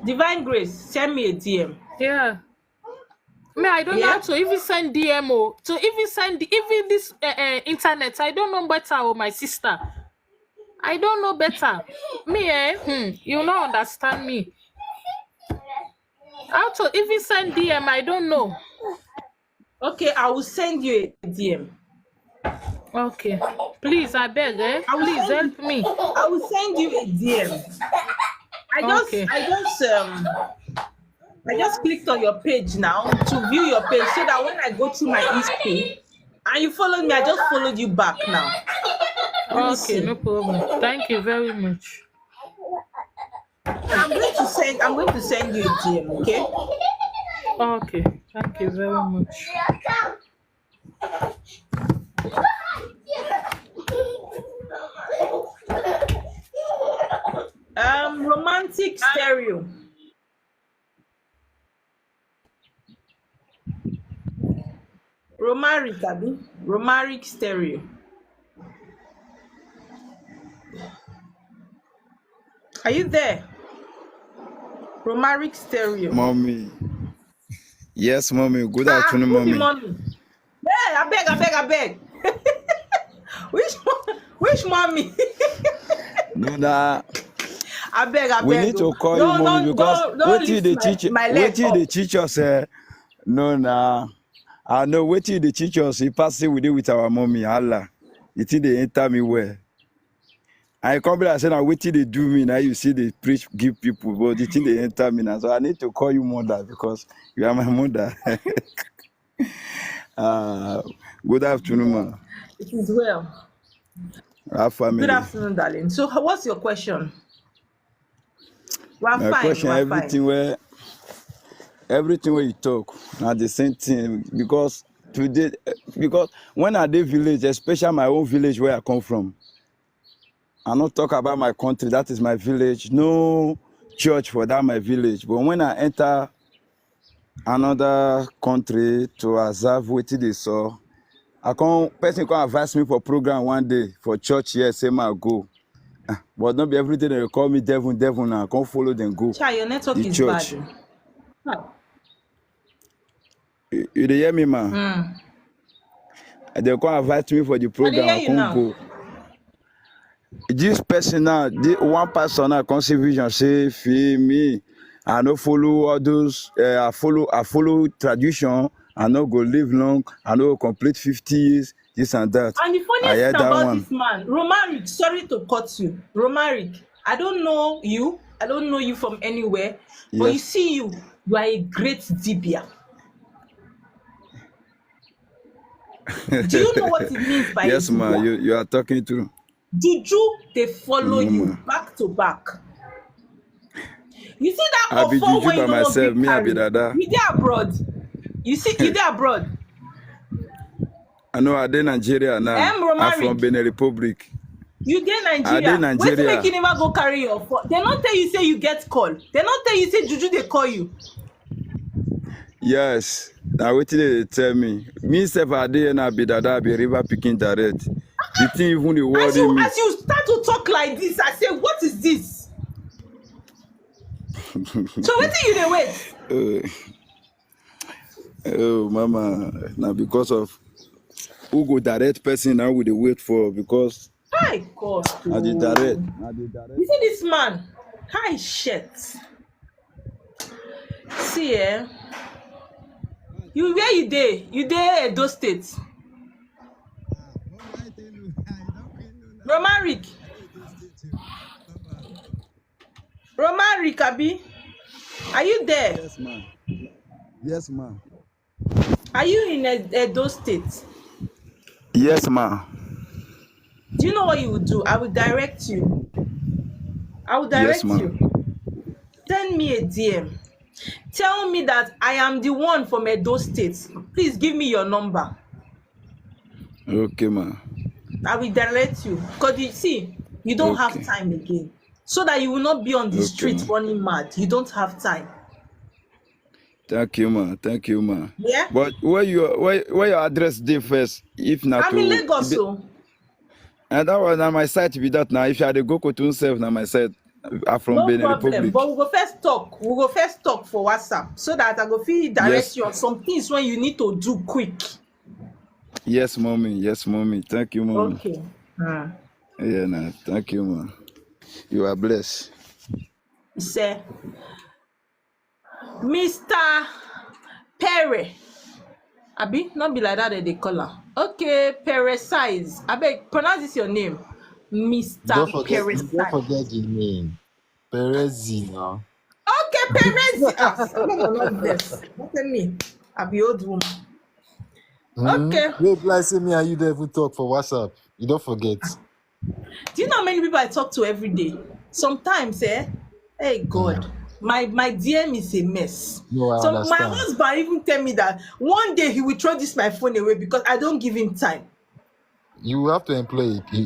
Divine Grace, send me a DM. Yeah. Me, I don't know how to even send DMO. To even send even this internet. I don't know better. Oh, my sister. I don't know better. Me, you don't understand me. How to even send DM? I don't know. Okay, I will send you a DM. Okay. Please, I beg, please help me. I will send you a DM. I just clicked on your page now to view your page so that when I go to my history and you follow me, I just followed you back now. Okay, no problem. Thank you very much. I'm going to send you a DM, okay? Okay, thank you very much. Romantic stereo. Romaric stereo. Are you there? Romaric stereo. Mommy. Yes, mommy. Good afternoon, Who be mommy. mommy? Hey, I beg. Which mommy? No, nah. I beg. We need to call you mommy because don't lift my leg up. they teach us. No, nah. I know what they teach us. He passed it with our mommy. Allah, it they enter me well. I come back and say, now what they do me now? You see, they preach, give people, but the thing they enter me now. So I need to call you mother because you are my mother. Good afternoon, ma. It is well. Our family. Good afternoon, darling. So, what's your question? We're My fine. question, We're everything where you talk, now the same thing because when I did village, especially my own village where I come from, I not talk about my country. That is my village. No church for that my village. But when I enter another country to observe what they saw, person can advise me for program one day for church here. Say I go. But not be everything they call me devil now. I can't follow them go. Child, your network The is church. bad. You dey hear me, man? They can't invite me for the program. I can't go. This person now, one person now, vision say, "Feel me. I no follow all those. I follow tradition. I no go live long. I no go complete 50 years. This and that." And the funniest thing about this man, Romaric, sorry to cut you, Romaric, I don't know you. I don't know you from anywhere. But you see you are a great Dibia. Do you know what it means by yes, ma? You are talking true. Juju, they follow you back to back. You see that I be Juju by myself. Me, I be Dada. You there abroad. You see, you there abroad. I know I did Nigeria now. I'm from Benin Republic. You get Nigeria. I did Nigeria. Wait till you never go carry your phone. They not tell you say you get call. They not tell you say Juju they call you. Yes. Now what they tell me? Me self I did and I be Dada, I be river picking direct. The thing even the word in me. As you start to talk like this, I say, what is this? So what do you dey wait? Oh, mama. Now because of who go direct person now we dey wait for because. Hi God. I did direct. You see this man? Hi shit. See you where you dey? You dey Edo State. Romaric, Abi, are you there? Yes, ma'am. Yes, ma'am. Are you in Edo State? Yes, ma'am. Do you know what you will do? I will direct you. You. Send me a DM. Tell me that I am the one from Edo State. Please give me your number. Okay, ma'am. I will direct you. Because you see, You don't have Okay. time again. So that you will not be on the Okay, street ma. running mad. You don't have time. Thank you, ma. Thank you, ma. Yeah? But where your address dey first? If not I'm in to, Lagos, so. and that was na my site be that now. If you had to go to self, na my site. I'm from No Benin problem. Republic. But we go first talk. We go first talk for WhatsApp so that I go feel direct Yes, you on some things when you need to do quick. yes, mommy. Yes, mommy. Thank you, mommy. Okay. Yeah, nah. Thank you, ma. You are blessed. He said, Mr. Perry. Abi, not be like that they call her. Okay, Perry size. I beg, pronounce this your name. Mr. Perry You don't size. forget the name. Perezi now. Okay, Perez. No, not this. What tell me? I be old woman. Okay. Wait, like say me and you don't even talk for WhatsApp. You don't forget. Do you know how many people I talk to every day? Sometimes, hey God, my DM is a mess. No, I So my understand. husband even tell me that one day he will throw this my phone away because I don't give him time. You have to employ a PA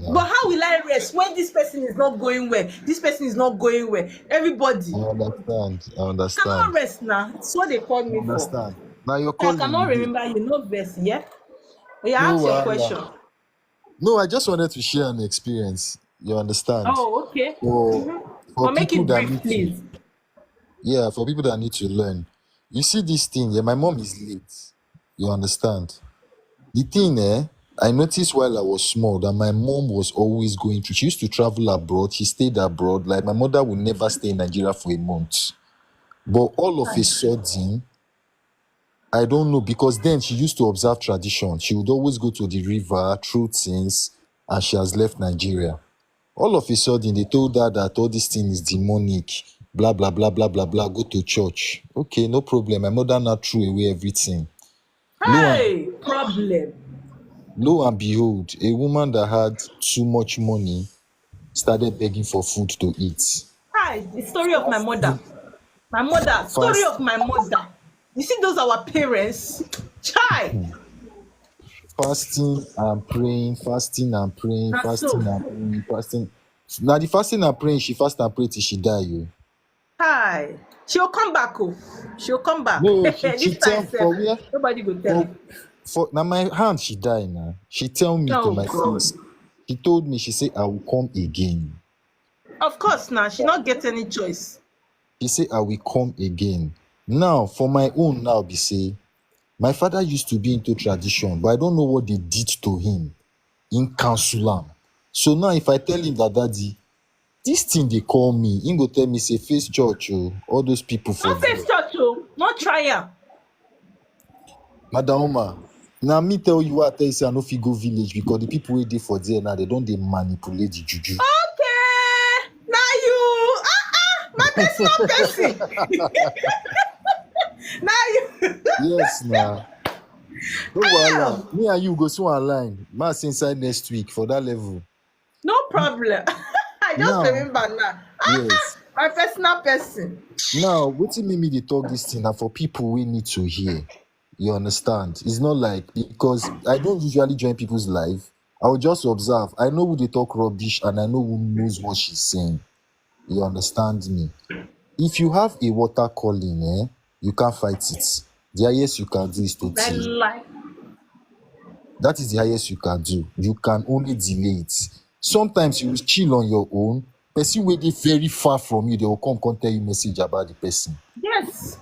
now. But how will I rest when this person is not going well? This person is not going well. Everybody. I understand. I Cannot understand. rest now. It's what they called I me for. understand. Now you're I calling cannot me. remember you know verse, yeah? Yeah, No, ask your question. no, I just wanted to share an experience. You understand? Oh, okay. For But make people it that brief, need to, please. yeah, for people that need to learn. You see this thing, yeah, my mom is late. You understand? The thing, I noticed while I was small that my mom was always going to, she used to travel abroad. She stayed abroad. Like my mother would never stay in Nigeria for a month. But all of a sudden, I don't know, because then she used to observe tradition. She would always go to the river, through things, and she has left Nigeria. All of a sudden, they told her that all this thing is demonic, blah, blah, blah, blah, blah, blah, go to church. Okay, no problem. My mother now threw away everything. Hey, problem. Lo and behold, a woman that had too much money started begging for food to eat. Hi, the story of my mother. My mother, story Fast, of my mother. You see those our parents? Chai. fasting and praying, fasting and praying, That's fasting so. and praying, fasting. Now the fasting and praying, she fast and pray till she die. You. Hi. She'll come back. Oh. She'll come back. No, she This tell time, for where nobody will tell for, you. for now my hand she die now. She tell me to Oh my God. face. She told me, she said, I will come again. Of course now, she not get any choice. She said, I will come again. Now, for my own now, be say, my father used to be into tradition, but I don't know what they did to him in council. Am. So now if I tell him that daddy, this thing they call me, he go tell me, say face church, oh, all those people for Not there. face church, oh. Not try am. Madam Oma, now me tell you what I tell you, say I no fit go village because the people wait there for there now, they don't they manipulate the juju. Okay. Now you. My personal person. Now you. Yes, now. No wahala. Me and you go so online. Mass inside next week for that level. No problem. I just Now, remember now. yes. My personal person. Now, wetin make me dey talk this thing na for people we need to hear. You understand? It's not like, because I don't usually join people's life. I will just observe. I know who they talk rubbish and I know who knows what she's saying. You understand me? If you have a water calling, you can't fight it. The highest you can do is to I delay. like. That is the highest you can do. You can only delay it. Sometimes you will chill on your own. Person wey dey very far from you, they will come tell you message about the person. Yes.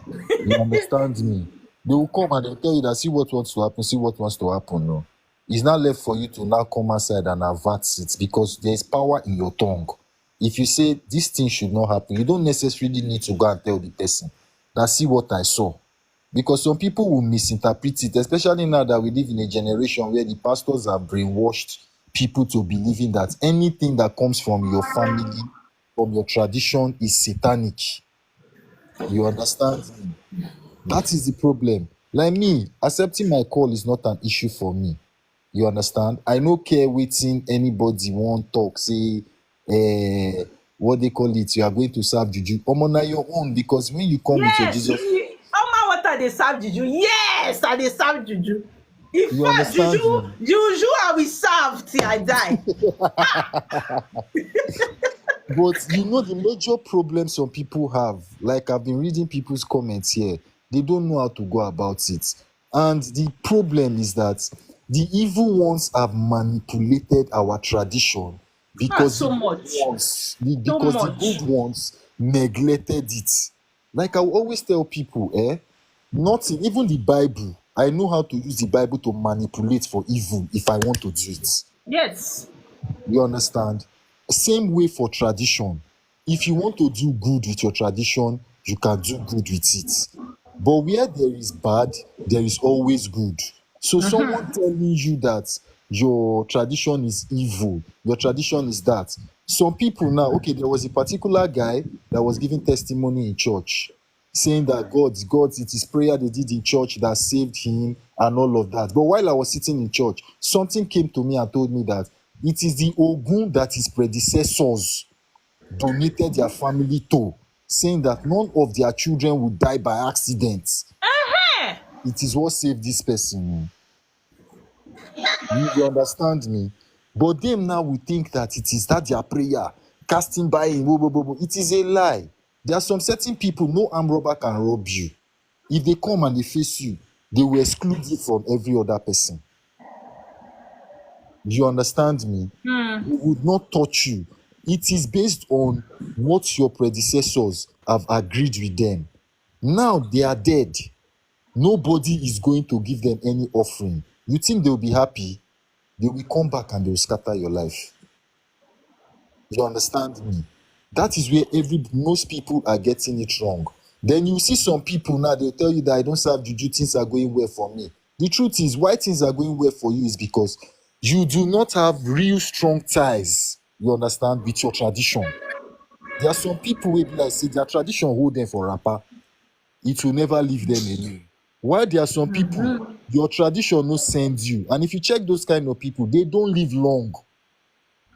You understand me? They will come and they'll tell you that see what wants to happen, see what wants to happen. No. It's not left for you to now come outside and avert it because there's power in your tongue. If you say this thing should not happen, you don't necessarily need to go and tell the person that see what I saw. Because some people will misinterpret it, especially now that we live in a generation where the pastors have brainwashed people to believing that anything that comes from your family, from your tradition, is satanic. You understand me? That is the problem. Like me, accepting my call is not an issue for me. You understand? I no care waiting anybody won't talk, say, what they call it, you are going to serve juju. Omona your own, because when you come with your Yes. Jesus, How my water they serve juju? Yes, I they serve juju. In You fact, understand me? Juju, I will serve till I die. But you know the major problem some people have, like I've been reading people's comments here, they don't know how to go about it. And the problem is that the evil ones have manipulated our tradition because so the much. good ones, So because the much. good ones neglected it. Like I will always tell people, nothing, even the Bible, I know how to use the Bible to manipulate for evil if I want to do it. Yes. You understand? Same way for tradition. If you want to do good with your tradition, you can do good with it. But where there is bad, there is always good. So someone telling you that your tradition is evil, your tradition is that. Some people now, okay, there was a particular guy that was giving testimony in church, saying that God, it is prayer they did in church that saved him and all of that. But while I was sitting in church, something came to me and told me that it is the Ogun that his predecessors donated their family to, saying that none of their children would die by accident. It is what saved this person. You understand me? But them now will think that it is that their prayer, casting by him, it is a lie. There are some certain people, no armed robber can rob you. If they come and they face you, they will exclude you from every other person. You understand me? They would not touch you. It is based on what your predecessors have agreed with them. Now they are dead. Nobody is going to give them any offering. You think they will be happy? They will come back and they will scatter your life. You understand me? That is where most people are getting it wrong. Then you see some people now, they'll tell you that I don't serve juju, things are going well for me. The truth is, why things are going well for you is because you do not have real strong ties, you understand, with your tradition. There are some people who be like, say, their tradition hold them for rapper. It will never leave them alone. While there are some people, your tradition no send you. And if you check those kind of people, they don't live long.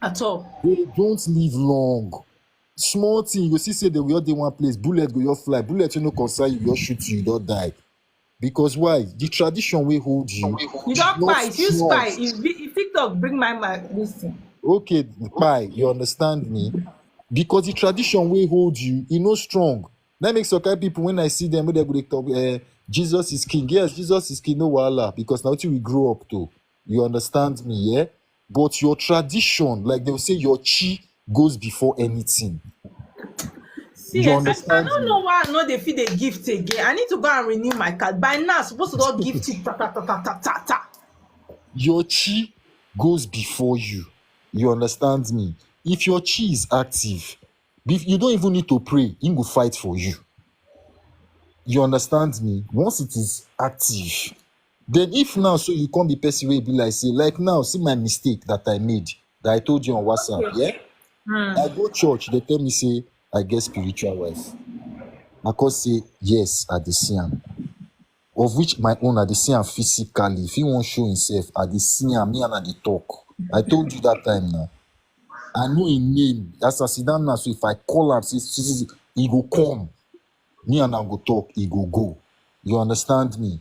At all. They don't live long. Small thing, you go see say they will dey one place, bullet go your fly, bullet you no concern you, you shoot you don't die. Because why? The tradition will hold you. You don't spy. If you spy, if TikTok bring my listen. Okay, pie, you understand me? Because the tradition will hold you, you know strong. That makes okay people when I see them, they go talk, Jesus is king. Yes, Jesus is king, no wahala. Because now we grow up to. You understand me, yeah? But your tradition, like they will say, your chi goes before anything. See, You I understand don't me? know why I know they feed a gift again. I need to go and renew my card. By now, I'm supposed to go gift it. Ta. Your chi goes before you. You understand me? If your chi is active, you don't even need to pray. He will fight for you. You understand me? Once it is active, then if now, so you can't be person will be like, say, like now, see my mistake that I made, that I told you on WhatsApp, yeah? I go church, they tell me, say, I get spiritual wife. I can say, yes, I dey see am. Of which my own, I dey see am physically. If he won't show himself, I dey see am, me and I dey talk. I told you that time now. I know a name. As I sit down now, so if I call him, say, he go come. Me and I go talk, he go. You understand me?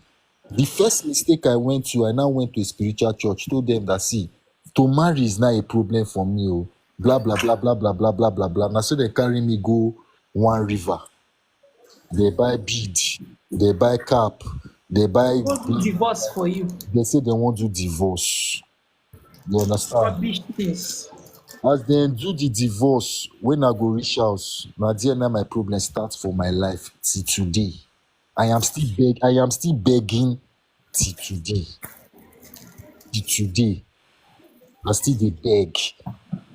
The first mistake I went to, I now went to a spiritual church, told them that, see, to marry is not a problem for me. Oh. Blah, blah, blah, blah, blah, blah, blah, blah, blah. Now, so they carry me go one river. They buy bead, they buy cap, they buy... Go do divorce for you. They say they want to do divorce. You understand? Rubbish things. As they do the divorce, when I go reach house, now there now my problem starts for my life till today. I am still begging till today. Till today. I still dey beg.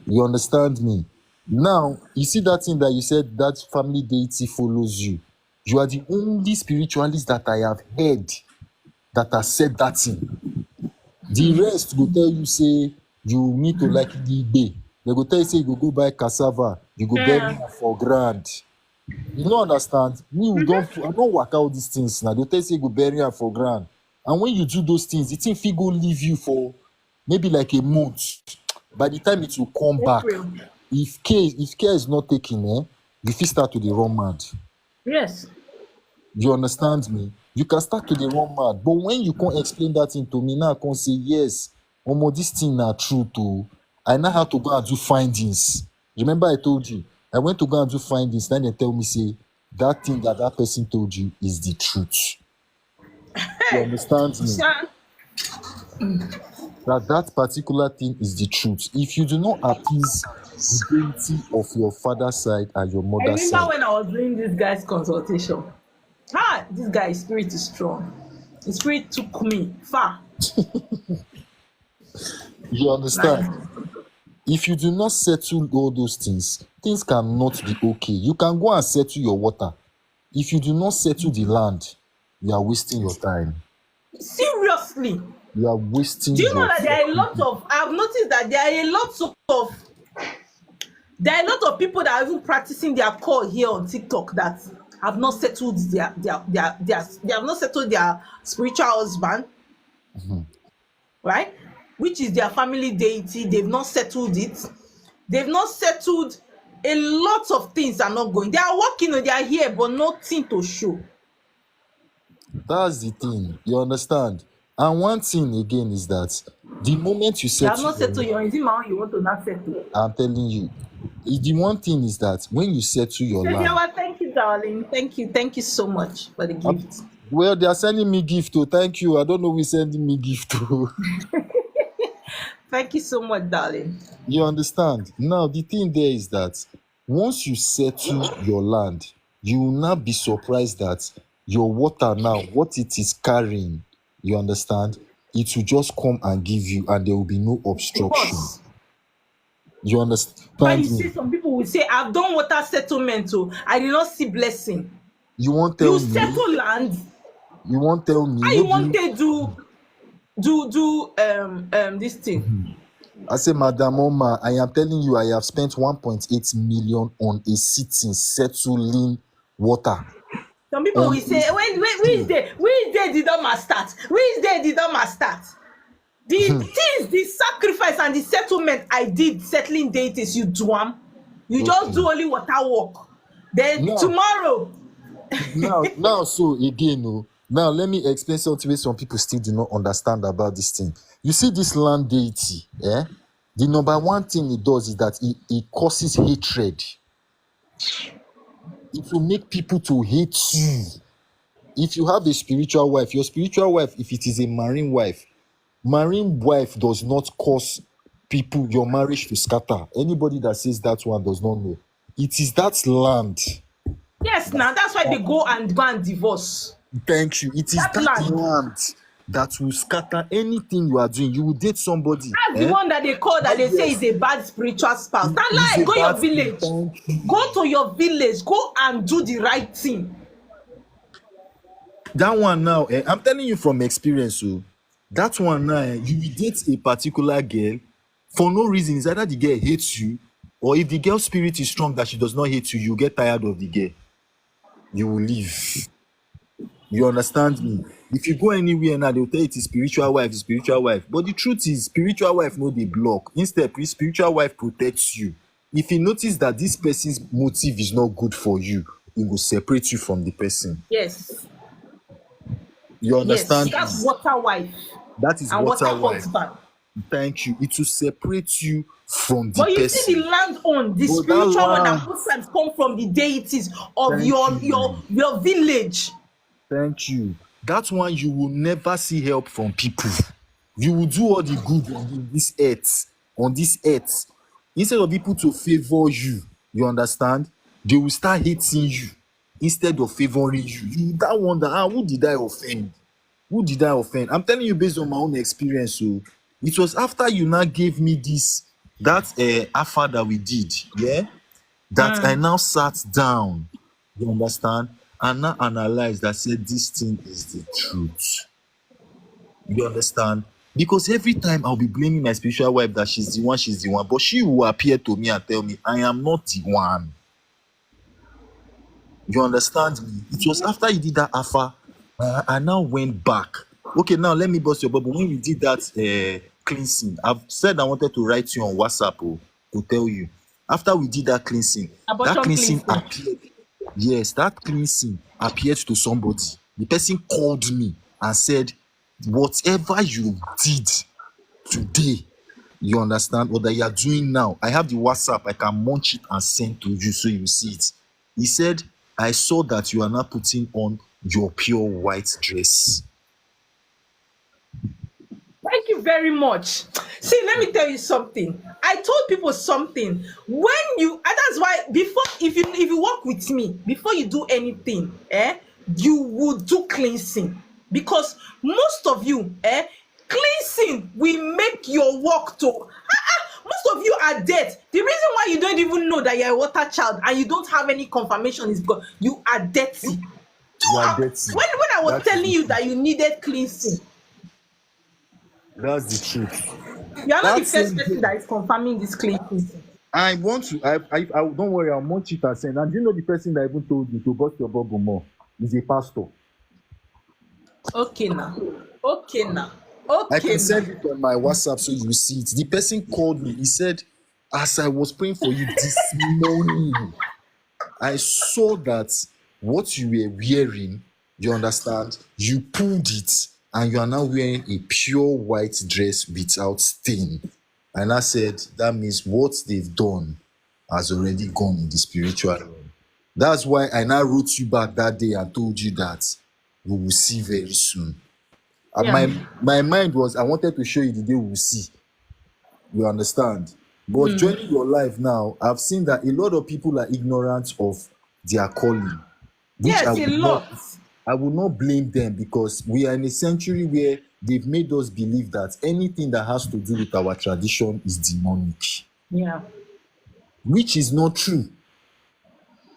You understand me? Now, you see that thing that you said, that family deity follows you. You are the only spiritualist that I have heard that has said that thing. The rest go tell you, say, you need to like the day. They go tell you, say, you go buy cassava, you go bury am for ground. You don't understand? Me, I don't work out these things now. They tell you, say, you go bury am for ground. And when you do those things, the thing fit go leave you for maybe like a month. By the time it will come back, if care is not taken, you fit start to dey run mad. Yes. You understand me? you can start to dey run mad. But when you can't explain that thing to me, now I can say, yes, this thing na true too. I now have to go and do findings. Remember I told you, I went to go and do findings, then they tell me, say, that thing that person told you is the truth. You understand me? That particular thing is the truth. If you do not appease the deity of your father's side and your I mother's remember side, when I was doing this guy's consultation. This guy's spirit is strong. His spirit took me far. you understand? If you do not settle all those things, things cannot be okay. You can go and settle your water. If you do not settle the land, you are wasting your time. Seriously. You are wasting Do you know your that there are a lot of, I've noticed that there are a lot of people that are even practicing their core here on TikTok that have not settled they have not settled their spiritual husband, right? Which is their family deity. They've not settled it. They've not settled a lot of things are not going. They are working on their here, but nothing to show. That's the thing. You understand? And one thing again is that the moment you They have settle, not settled your is it my own you want to not settle. I'm telling you, the one thing is that when you settle your land, Thank you, darling. Thank you so much for the gift. well, they are sending me gift too. Thank you. I don't know who's sending me gift too. Thank you so much, darling. You understand? Now, the thing there is that once you settle your land, you will not be surprised that your water now, what it is carrying, you understand? It will just come and give you, and there will be no obstruction. You understand? But you see, some people will say, I've done water settlement, so I did not see blessing. You won't tell You me. settle land. You won't tell me. How you want to do this thing? I say, Madam Oma, I am telling you, I have spent 1.8 million on a sitting settling water. Some people will say, which day did Oma start? Which day did Oma start? The things, the sacrifice and the settlement I did settling deities, you do them. You just do only water work. Then tomorrow. now, so again, now let me explain something some people still do not understand about this thing. You see this land deity, the number one thing it does is that it causes hatred. It will make people to hate you. If you have a spiritual wife, your spiritual wife, if it is a marine wife does not cause people, your marriage to scatter. Anybody that says that one does not know. It is that land. Yes, now that's why they go and divorce. Thank you. It is that land that will scatter anything you are doing. You will date somebody. That's the one that they call that they say is a bad spiritual spouse. That lie, go your village. Go to your village. Go and do the right thing. That one now, I'm telling you from experience, that one now, you will date a particular girl for no reason. It's either the girl hates you, or if the girl's spirit is strong that she does not hate you, you get tired of the girl. You will leave. You understand me? If you go anywhere now, they'll tell you it's spiritual wife, it's spiritual wife. But the truth is, spiritual wife no they block. Instead, spiritual wife protects you. If you notice that this person's motive is not good for you, it will separate you from the person. Yes. You understand? Yes, that's water wife. That is water wife. Husband. Thank you. It will separate you from the person. But you see the land on the spiritual one that sometimes come from the deities of your village. Thank you. That one you will never see help from people. You will do all the good on this earth. Instead of people to favor you, you understand? They will start hating you instead of favoring you. You that wonder, who did I offend? Who did I offend? I'm telling you based on my own experience. So it was after you now gave me that offer that we did, that I now sat down. You understand? And now analyze that said this thing is the truth. You understand? Because every time I'll be blaming my spiritual wife that she's the one, but she will appear to me and tell me I am not the one. You understand me? It was after you did that offer, I now went back. Okay, now let me bust your bubble. When we did that cleansing, I've said I wanted to write you on WhatsApp to tell you. After we did that cleansing appeared. Yes, that cleansing appeared to somebody. The person called me and said, whatever you did today, you understand, or that you are doing now, I have the WhatsApp, I can munch it and send to you so you see it. He said, I saw that you are now putting on your pure white dress. Thank you very much. See, let me tell you something. I told people something. When you, and that's why before, if you work with me, before you do anything, you would do cleansing. Because most of you, cleansing will make your work to. Most of you are dead. The reason why you don't even know that you're a water child and you don't have any confirmation is because you are dirty. You are dirty. When I was That telling is you that you needed cleansing, That's the truth. you are not the That's first person that is confirming this cleansing. I want to. I don't worry. I'll munch it and send. And do you know the person that even told you to bust your bubble more is a pastor. Okay now. I can send it on my WhatsApp so you see it. The person called me. He said, as I was praying for you this morning, I saw that what you were wearing, you understand, you pulled it and you are now wearing a pure white dress without stain. And I said, that means what they've done has already gone in the spiritual realm. That's why I now wrote you back that day and told you that we will see very soon. And Yeah. my mind was, I wanted to show you the day we will see. You understand? But joining your life now, I've seen that a lot of people are ignorant of their calling. Which Yes, a lot. I will not blame them, because we are in a century where they've made us believe that anything that has to do with our tradition is demonic, Yeah. which is not true.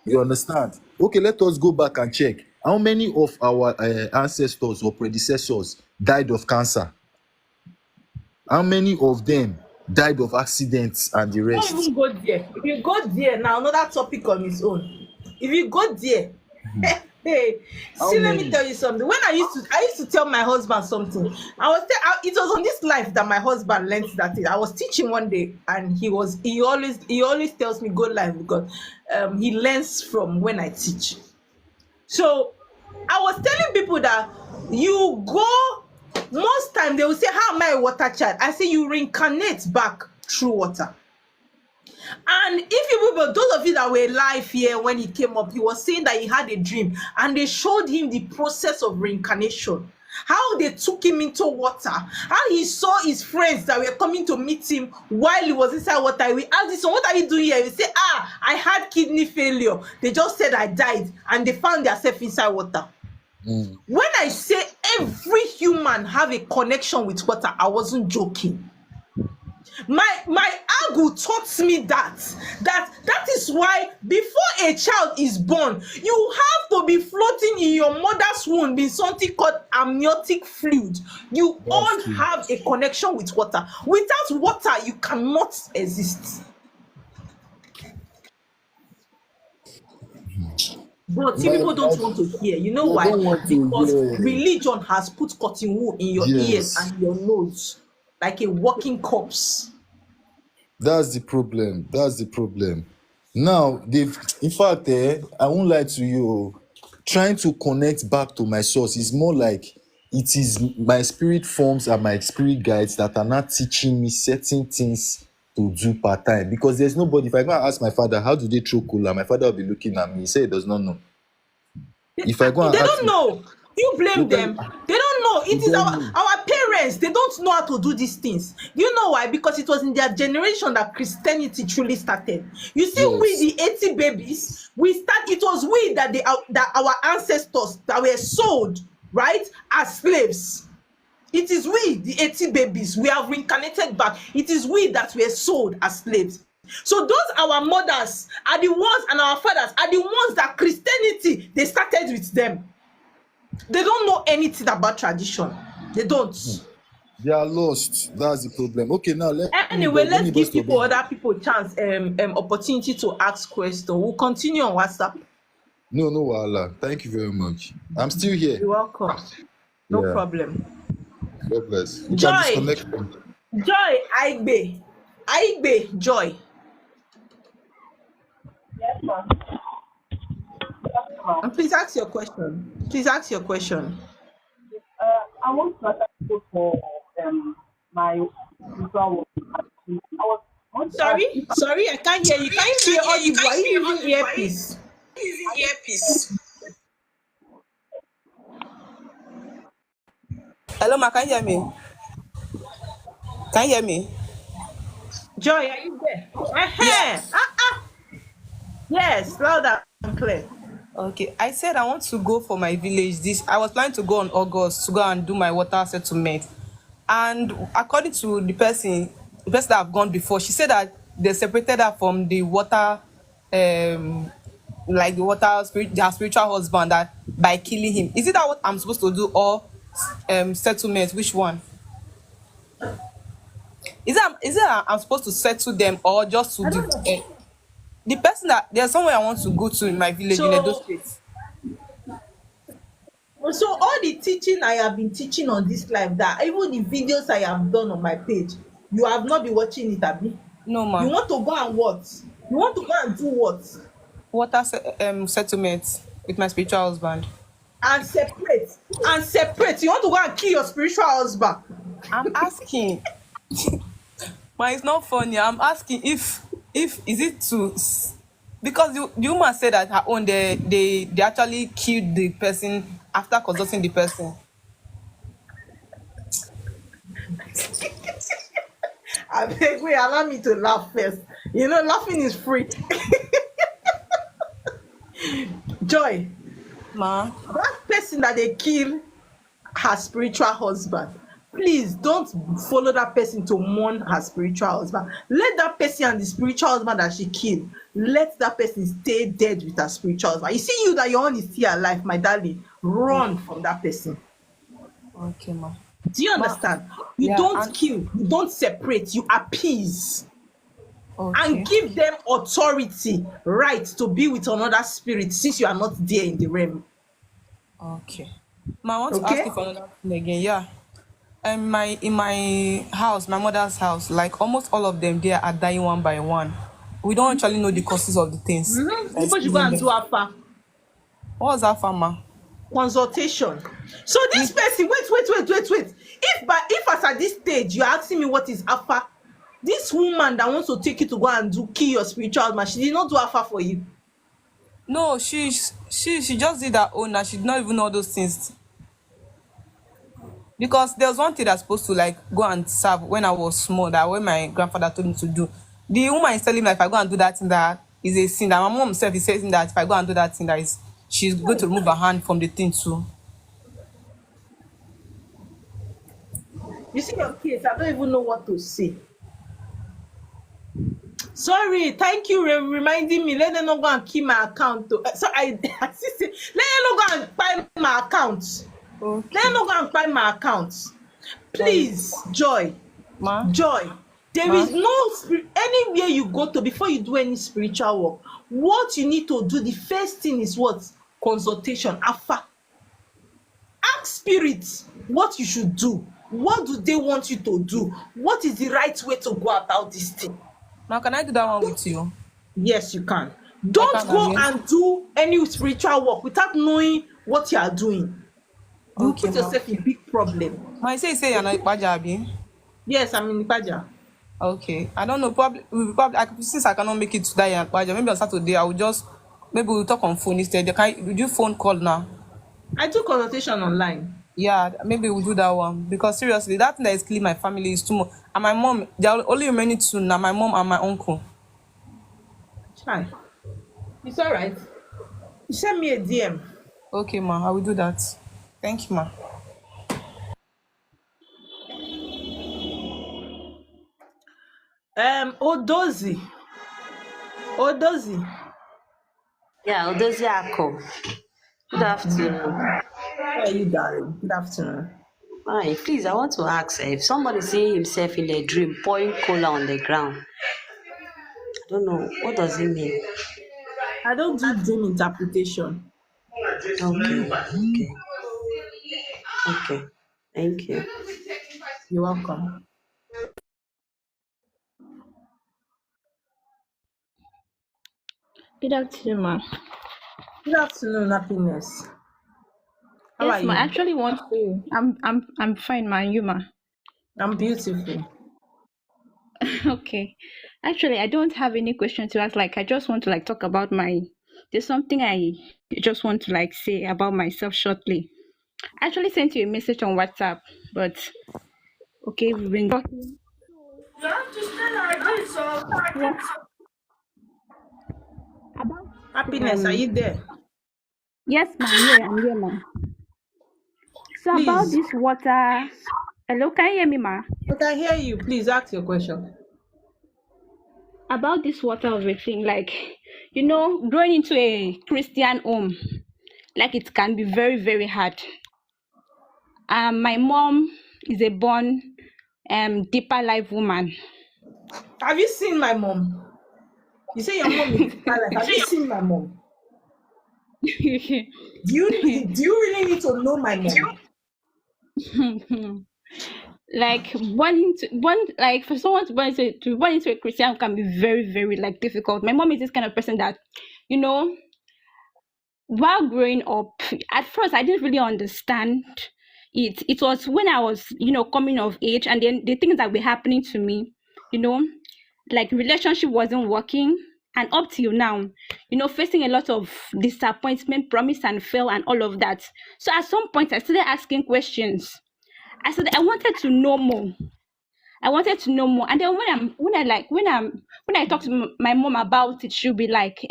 You understand? Okay, let us go back and check. How many of our ancestors or predecessors died of cancer? How many of them died of accidents and the Don't rest? even go there. If you go there now, another topic on its own. If you go there, hey, How see, let me many? tell you something. When I used to tell my husband something. It was on this life that my husband learned that thing. I was teaching one day, and he always tells me go live because he learns from when I teach. So I was telling people that you go, most time they will say, how am I a water child? I say you reincarnate back through water. And if you remember, those of you that were live here when he came up, he was saying that he had a dream and they showed him the process of reincarnation. How they took him into water, how he saw his friends that were coming to meet him while he was inside water. We asked this, what are you doing here? He said, I had kidney failure. They just said I died and they found themselves inside water. When I say every human have a connection with water, I wasn't joking. My Agu taught me that is why before a child is born, you have to be floating in your mother's womb in something called amniotic fluid. You all have a connection with water. Without water, you cannot exist. But people don't want to hear. You know why? Because religion has put cotton wool in your ears and your nose like a walking corpse. That's the problem. That's the problem. Now, in fact, I won't lie to you, trying to connect back to my source is more like it is my spirit forms and my spirit guides that are not teaching me certain things to do part time. Because there's nobody, if I go and ask my father, how do they throw cola? My father will be looking at me. He said he does not know. If I go and They ask don't know. You blame them. They don't know. It is our parents. They don't know how to do these things. You know why? Because it was in their generation that Christianity truly started. You see, we the 80 babies, it was we that our ancestors that were sold, right, as slaves. It is we, the 80 babies, we have reincarnated back. It is we that were sold as slaves. So those our mothers are the ones, and our fathers are the ones that Christianity, they started with them. They don't know anything about tradition. They don't. They are lost. That's the problem. Okay, now anyway, let's give people, other people chance, opportunity to ask questions. We'll continue on WhatsApp. No, Wahala. Thank you very much. I'm still here. You're welcome. No problem. God bless. You Joy. can disconnect them. Joy, Aigbe, Joy. Yes, ma'am. And please ask your question. Please ask your question. I want to actually go for my spiritual work. I want to ask Sorry, if sorry, I can't hear you. Can you be audible? Are you using earpiece? Hello, ma, can you hear me? Can you hear me? Joy, are you there? Yes. Yes, loud and clear. Okay, I said I want to go for my village. I was planning to go on August to go and do my water settlement. And according to the person that have gone before, she said that they separated her from the water, like the water spirit, their spiritual husband, that by killing him. Is it that what I'm supposed to do, or settlement? Which one? Is it I'm supposed to settle them, or just to the person that there's somewhere I want to go to in my village in Edo So, State. so all the teaching I have been teaching on this live, that even the videos I have done on my page, you have not been watching it, Abi? No, You ma. want to go and what? You want to go and do what? Settlement with my spiritual husband. And separate. And separate. You want to go and kill your spiritual husband. I'm asking. Ma, it's not funny. I'm asking if is it to because the woman said that her own they actually killed the person after consulting the person. I beg, wait, allow me to laugh first. You know, laughing is free. Joy, Ma, that person that they kill her spiritual husband, please don't follow that person to mourn her spiritual husband. Let that person and the spiritual husband that she killed, let that person stay dead with her spiritual husband. You see, you that your own is still alive, my darling, run from that person. okay, ma. Do you understand? You Yeah, don't and kill, you don't separate, you appease. okay, And give them authority, right, to be with another spirit, since you are not there in the realm. okay. Ma, I want to ask Okay? you for another thing again. Yeah. In my house, my mother's house, like almost all of them there are dying one by one. We don't actually know the causes of the things that is People should go killing and them. do alpha What was that, farmer? consultation. So this person, wait. If as at this stage you're asking me what is alpha, this woman that wants to take you to go and kill your spiritual husband, she did not do alpha for you. No, she just did her own, and she did not even know those things. Because there was one thing that's supposed to like go and serve when I was small, that when my grandfather told me to do. The woman is telling me that if I go and do that thing, that is a sin. That my mom herself is saying that if I go and do that thing, she's going to remove her hand from the thing too. You see your case, I don't even know what to say. Sorry, thank you reminding me. Let them not go and keep my account. So let them not go and buy my account. Okay. Let them not go and buy my account. Please, Joy. Ma? Joy. There is no anywhere you go to before you do any spiritual work. What you need to do, the first thing is what? Consultation. Alpha. Ask spirits what you should do. What do they want you to do? What is the right way to go about this thing? Now, can I do that one with you? Yes, you can. Don't can, go Abi? and do any spiritual work without knowing what you are doing. You Okay, put ma. yourself in big problem. Ma, you say you're not Ipaja. Yes, I'm in Ipaja. Okay, I don't know. Probably since I cannot make it to that Ipaja, maybe on Saturday maybe we'll talk on phone instead. Would you phone call now? I do consultation online. Yeah, maybe we'll do that one, because seriously, that thing that is killing my family is too much. And my mom, they are only remaining two now. My mom and my uncle. Try. It's all right. You send me a DM. Okay, ma, I will do that. Thank you, ma. Odozi. Yeah, Odoziako. Good afternoon. How are you, darling? Good afternoon. Hi, please, I want to ask if somebody seeing himself in a dream pouring cola on the ground. I don't know. What does it mean? I don't do dream interpretation. Okay. Thank you. You're welcome. Good afternoon, ma. Good afternoon, happiness. How are Yes, ma. I you? actually want to. I'm fine, ma. And you, ma. I'm beautiful. Okay. Actually, I don't have any question to ask. Like, I just want to like talk about my. There's something I just want to like say about myself shortly. I actually sent you a message on WhatsApp, but okay, we've been talking. You have to stay like this, so What about happiness, are you there? Yes, ma. I'm here, ma. So about Please, this water. Hello, can you hear me, ma? I can hear you. Please ask your question. About this water of a thing, like, growing into a Christian home, like it can be very, very hard. My mom is a born deeper life woman. Have you seen my mom? You say your mom is silent. Have you seen my mom? Do you really need to know my mom? Like for someone to born into a Christian can be very, very like difficult. My mom is this kind of person that, you know, while growing up, at first I didn't really understand it. It was when I was, coming of age, and then the things that were happening to me, you know, like relationship wasn't working, and up till now, facing a lot of disappointment, promise and fail, and all of that. So at some point, I started asking questions. I said I wanted to know more. I wanted to know more. And then when I talk to my mom about it, she'll be like,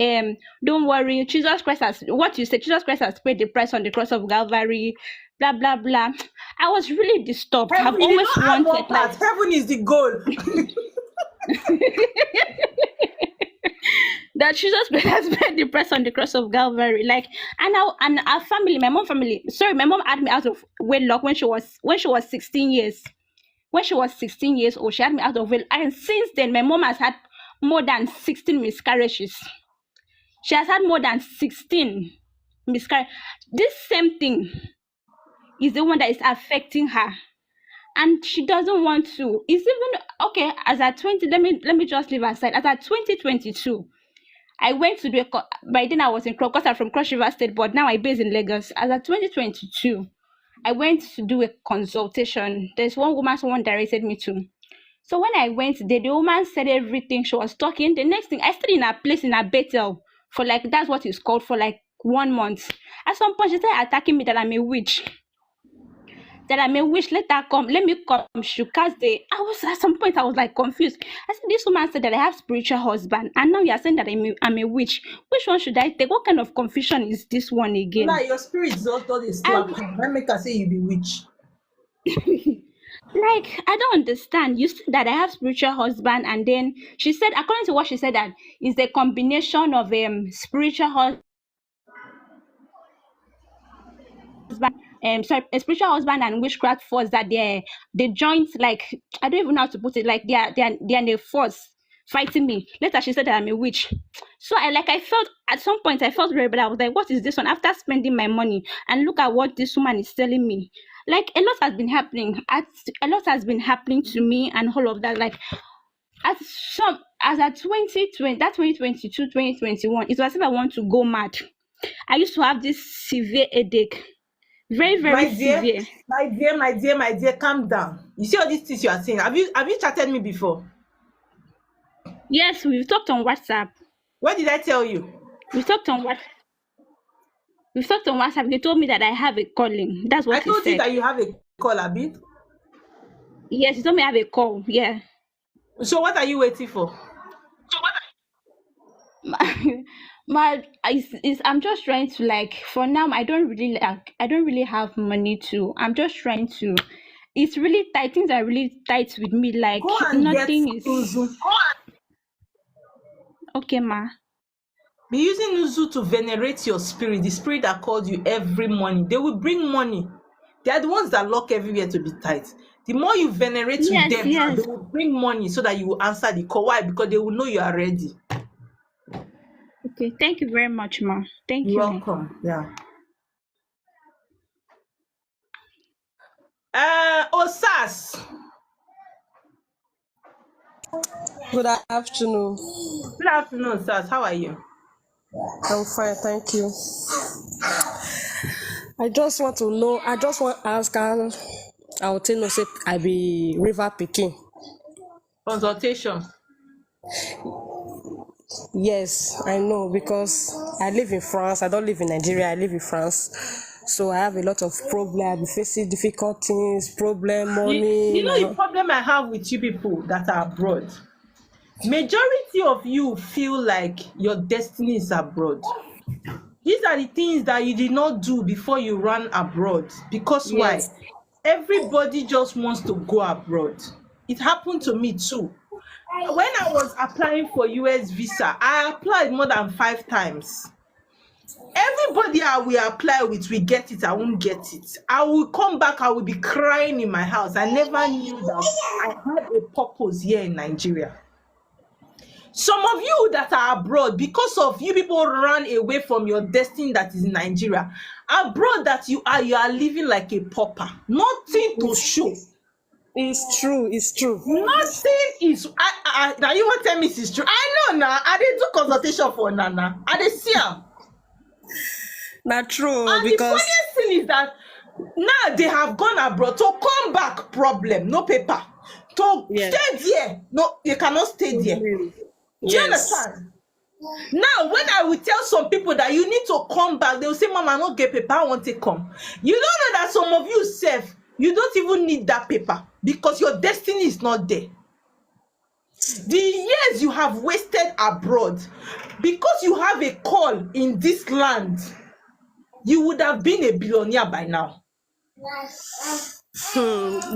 don't worry, Jesus Christ has what you said, Jesus Christ has paid the price on the cross of Calvary, blah blah blah. I was really disturbed. I've Heaven, you always don't have one wanted part. like Heaven is the goal. that Jesus Christ has paid the price on the cross of Calvary. Like, and our family, my mom had me out of wedlock when she was 16 years. When she was 16 years old, she had me out of wedlock. And since then, my mom has had more than 16 miscarriages. She has had more than 16 miscarriages. This same thing is the one that is affecting her. And she doesn't want to. It's even okay. As at 20, let me just leave aside. As at 2022, I went to do by then I was in because I'm from Cross River State, but now I base in Lagos. As at 2022, I went to do a consultation. There's one woman someone directed me to. So when I went there, the woman said everything. She was talking. The next thing, I stayed in a place in a Bethel for like, that's what it's called, for like 1 month. At some point, she started attacking me that I'm a witch. Let her come, let me come. She cast at some point I was like confused. I said, this woman said that I have spiritual husband, and now you are saying that I'm a witch. Which one should I take? What kind of confusion is this one again? Like your spirit just all this slap. Let make her say you be witch. Like, I don't understand. You said that I have spiritual husband, and then she said, according to what she said, that is a combination of spiritual husband, a spiritual husband and witchcraft force, that they joint, like, I don't even know how to put it, like they're in a force fighting me. Later she said that I'm a witch. So I felt at some point I felt very bad. I was like, what is this one? After spending my money, and look at what this woman is telling me. Like, a lot has been happening. A lot has been happening to me and all of that. Like, as at 2020, that 2022, 2021, it was as if I want to go mad. I used to have this severe headache. Very, very severe. My dear, calm down. You see all these things you are saying. Have you chatted me before? Yes, we've talked on WhatsApp. What did I tell you? We've talked on WhatsApp. They told me that I have a calling. That's what I told you you that you have a call, Abi. Yes, you told me I have a call. Yeah. So what are you waiting for? I'm just trying to, like, for now I don't really have money to. I'm just trying to. It's really tight. Things are really tight with me. Like, Go and nothing get is. Uzu. Okay, ma. Be using Uzu to venerate your spirit, the spirit that called you every morning. They will bring money. They are the ones that lock everywhere to be tight. The more you venerate with them, they will bring money so that you will answer the call. Why? Because they will know you are ready. Okay, thank you very much, ma. Thank you. You're welcome. Yeah. Osas. Good afternoon. Good afternoon, Osas. How are you? I'm fine, thank you. I just want to know, I just want to ask her, I will tell you, say, I be River Pikin. Consultation. Yes, I know, because I live in France. I don't live in Nigeria, I live in France. So I have a lot of problem. I be facing difficult things, problem, money. You know the problem I have with you people that are abroad? Majority of you feel like your destiny is abroad. These are the things that you did not do before you ran abroad. Because Yes. why? Everybody just wants to go abroad. It happened to me too. When I was applying for US visa, I applied more than 5 times. Everybody I will apply with will get it, I won't get it. I will come back, I will be crying in my house. I never knew that I had a purpose here in Nigeria. Some of you that are abroad, because of you people ran away from your destiny that is in Nigeria, abroad that you are living like a pauper. Nothing to show. It's true, it's true. Nothing is. Now you want to tell me it's true? I know now. I did do consultation for Nana. I did see her. Not true, And because the funniest thing is that now they have gone abroad to come back. Problem, no paper. To stay there, no, you cannot stay there. Do you understand? Now, when I will tell some people that you need to come back, they will say, Mama, I don't get paper, I want to come. You don't know that some of you self, you don't even need that paper because your destiny is not there. The years you have wasted abroad, because you have a call in this land, you would have been a billionaire by now.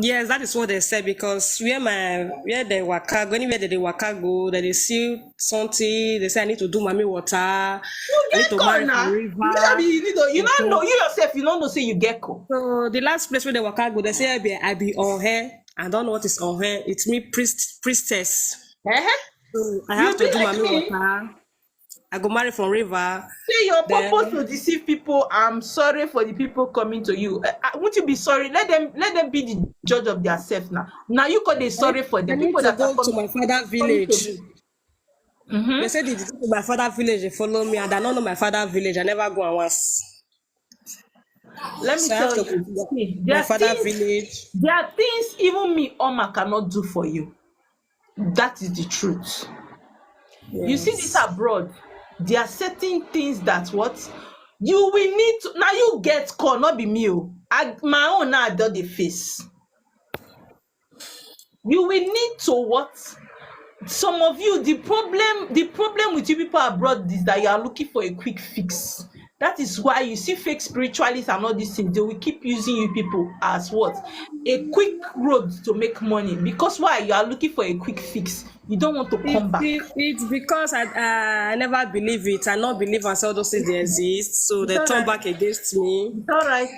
Yes, that is what they said, because where they waka go, anywhere that they waka go, that they see something, they say I need to do mommy water, I You need get to call marry now. for You river. don't know, you yourself, you don't know, say you get call. So the last place where they waka go, they say I be on hair. I don't know what is on hair. It's me priestess. So I have You to be do like mommy me. water. I go marry from river. Say your Then purpose to deceive people. I'm sorry for the people coming to you. Won't you be sorry? Let them be the judge of their self now. Now you got the sorry for I the need people to that are go to my father coming to village. me. They said they go to my father village, they follow me, and I don't know my father village. I never go and once. Let me So I have tell to go you, to see, my father village. there are things even me, Oma, cannot do for you. That is the truth. You see this Yes. abroad, there are certain things that what you will need to, now you get call, not be me. My own now I done the face. You will need to what? Some of you, the problem with you people abroad is that you are looking for a quick fix. That is why you see fake spiritualists and all these things. They will keep using you people as what? A quick road to make money. Because why? You are looking for a quick fix. You don't want to come back. It's because I never believe it. I not believe and all those things they exist. So It's they all turn right. back against me. It's all right.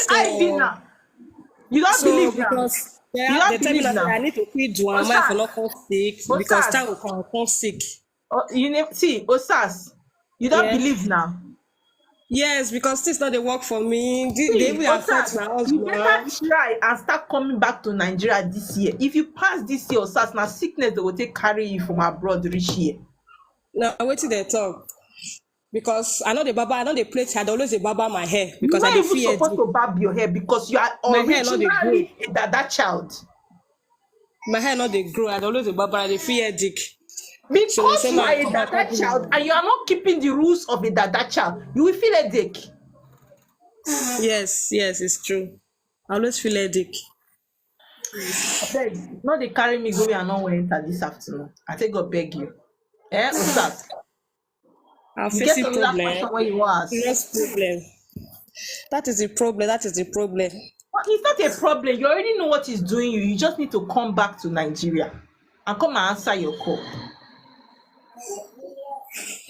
I did So now. You don't believe now. because You they don't tell me believe that I now. need to quit Duama if I not come sick, because Osas, time will come sick. see, Osas, you don't Yes. believe now. Yes, because things not they work for me. They See, will affect Osas, my you better husband. try and start coming back to Nigeria this year. If you pass this year, Osas, now sickness they will take carry you from abroad reach here. Now I wait till they talk. Because I know the baba, I know the plate had always a baba my hair You're because I not dey even fear supposed it. to barb your hair because you are My hair not dey grow. originally that child. My hair not they grow. I dey always a baba, I dey fear dick. So they Because say you are my a come back dada child and you are not keeping the rules of a dada child, you will feel a dick. Yes, it's true. I always feel a dick. Beg, not they carry me go where I not want enter this afternoon. I take God beg you. Osas, I'm you get facing another problem. question where you want ask. Serious problem. That is the problem. That is the problem. But it's not a problem. You already know what is doing you. You just need to come back to Nigeria and come and answer your call.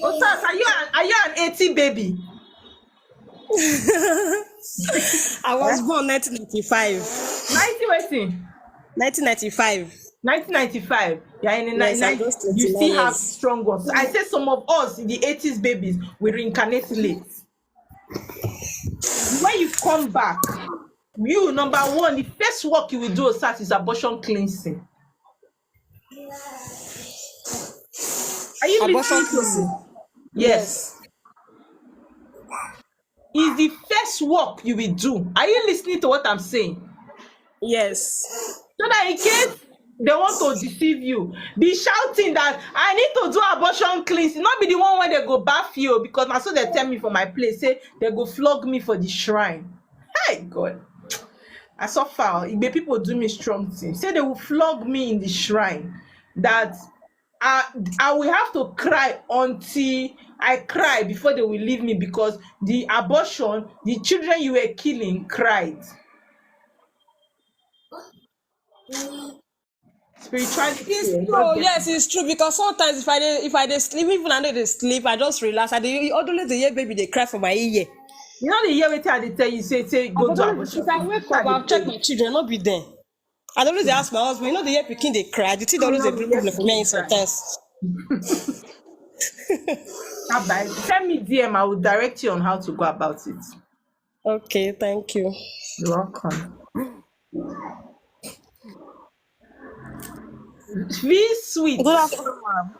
Osas, are you an 80 baby? I was born 1995. 90 waiting. 1995. 1995. Yeah, in the Yes, I'm 90s, just you 29 still have years. strong ones. I said some of us in the 80s babies will reincarnate late. When you come back, you number one, the first work you will do Osas is abortion cleansing. Are you Abortion listening to me? cleansing. Yes. Is the first work you will do. Are you listening to what I'm saying? Yes. So that in case they want to deceive you, be shouting that I need to do abortion cleansing. Not be the one when they go bath you, because na so they tell me for my place, say they go flog me for the shrine. Hey God, I suffer. If the people do me strong things, say they will flog me in the shrine, that I will have to cry until I cry before they will leave me, because the abortion, the children you were killing cried. Spirituality. It's true. Yes, it's true. Because sometimes if I dey sleep, even I know they sleep, I just relax. Always the hear baby they cry for my ear. You know the year wetin I dey tell you, say go do abortion. If I wake up, I'll check my children, not be there. I always dey ask my husband, you know the year pikin they cry. The thing always a big problem for me sometimes. Send me DM, I will direct you on how to go about it. Okay, thank you. You're welcome. V Sweet. Good afternoon, ma'am.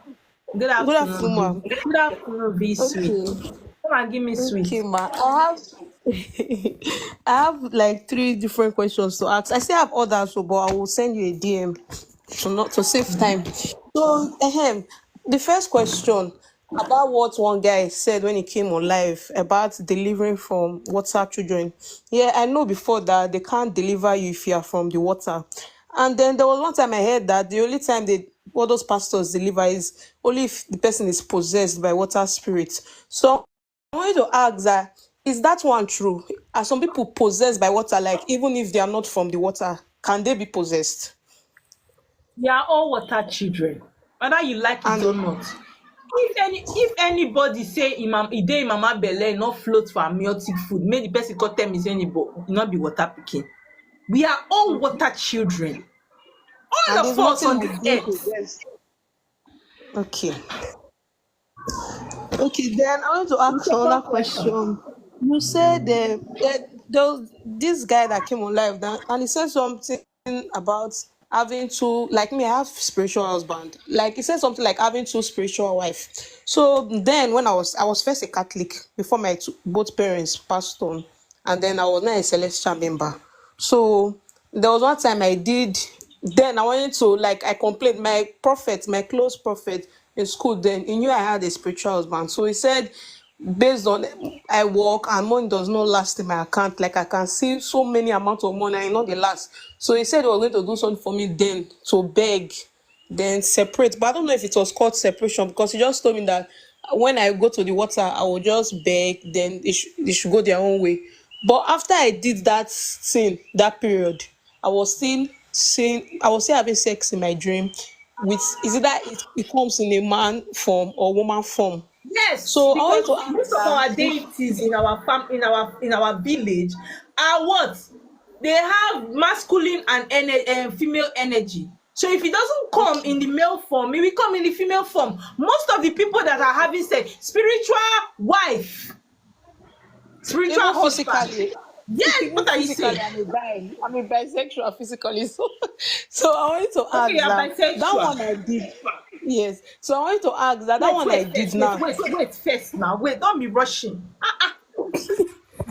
Good afternoon. Good afternoon, ma'am. Good afternoon, V Sweet. Come and give me sweet. Okay, ma. I have like 3 different questions to ask. I still have others, but I will send you a DM to save time. So, the first question about what one guy said when he came on live about delivering from water children. Yeah, I know before that they can't deliver you if you are from the water. And then there was one time I heard that the only time what those pastors deliver is only if the person is possessed by water spirits. So I wanted to ask that, is that one true? Are some people possessed by water, like even if they are not from the water, can they be possessed? We are all water children, whether you like it or not. If anybody say e dey mama belle not float for amniotic food, make the person come tell me say not be water pikin. We are all water children. All And of there's us on nothing this like being earth. possessed. Okay, then I want to ask another question. You said this guy that came on live and he said something about having two, like me, I have spiritual husband. Like he said something like having 2 spiritual wife. So then when I was first a Catholic before my both parents passed on, and then I was not a Celestial member. So there was one time I did. Then I wanted to, like, I complained. My prophet, my close prophet in school, then he knew I had a spiritual husband. So he said, based on I work and money does not last in my account, like I can see so many amount of money and not the last. So he said he was going to do something for me then to beg, then separate. But I don't know if it was called separation, because he just told me that when I go to the water, I will just beg, then they should go their own way. But after I did that thing, that period, I was still having sex in my dream with, is it that it comes in a man form or woman form? Yes, So I want because to ask most of our deities in our village are what? They have masculine and female energy. So if it doesn't come in the male form, it will come in the female form. Most of the people that are having sex, spiritual wife, spiritual even husband. physically. Yes, Even what are you physically, saying? I'm a bisexual physically. So I wanted to Okay, ask you're that one bisexual. I did. Yes. So I wanted to ask that one I did now. Wait first now. Wait, don't be rushing. I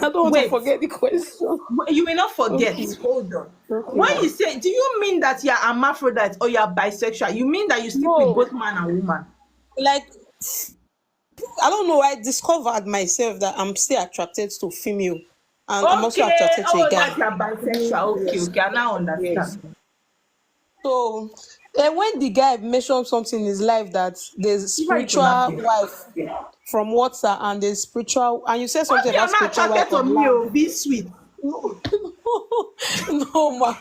don't want to Wait. forget the question. You may not forget. Okay. Hold on. Okay. When you say, do you mean that you're hermaphrodite or you're bisexual? You mean that you sleep with both man and woman? Like, I don't know. I discovered myself that I'm still attracted to female, and I'm also attracted to a guy. That you're bisexual. Okay, Yes. okay, I now understand. Yes. So when the guy mentioned something in his life that there's spiritual wife from water and there's spiritual, and you said something You're about not spiritual wife attracted to from me, land. be sweet. No, ma.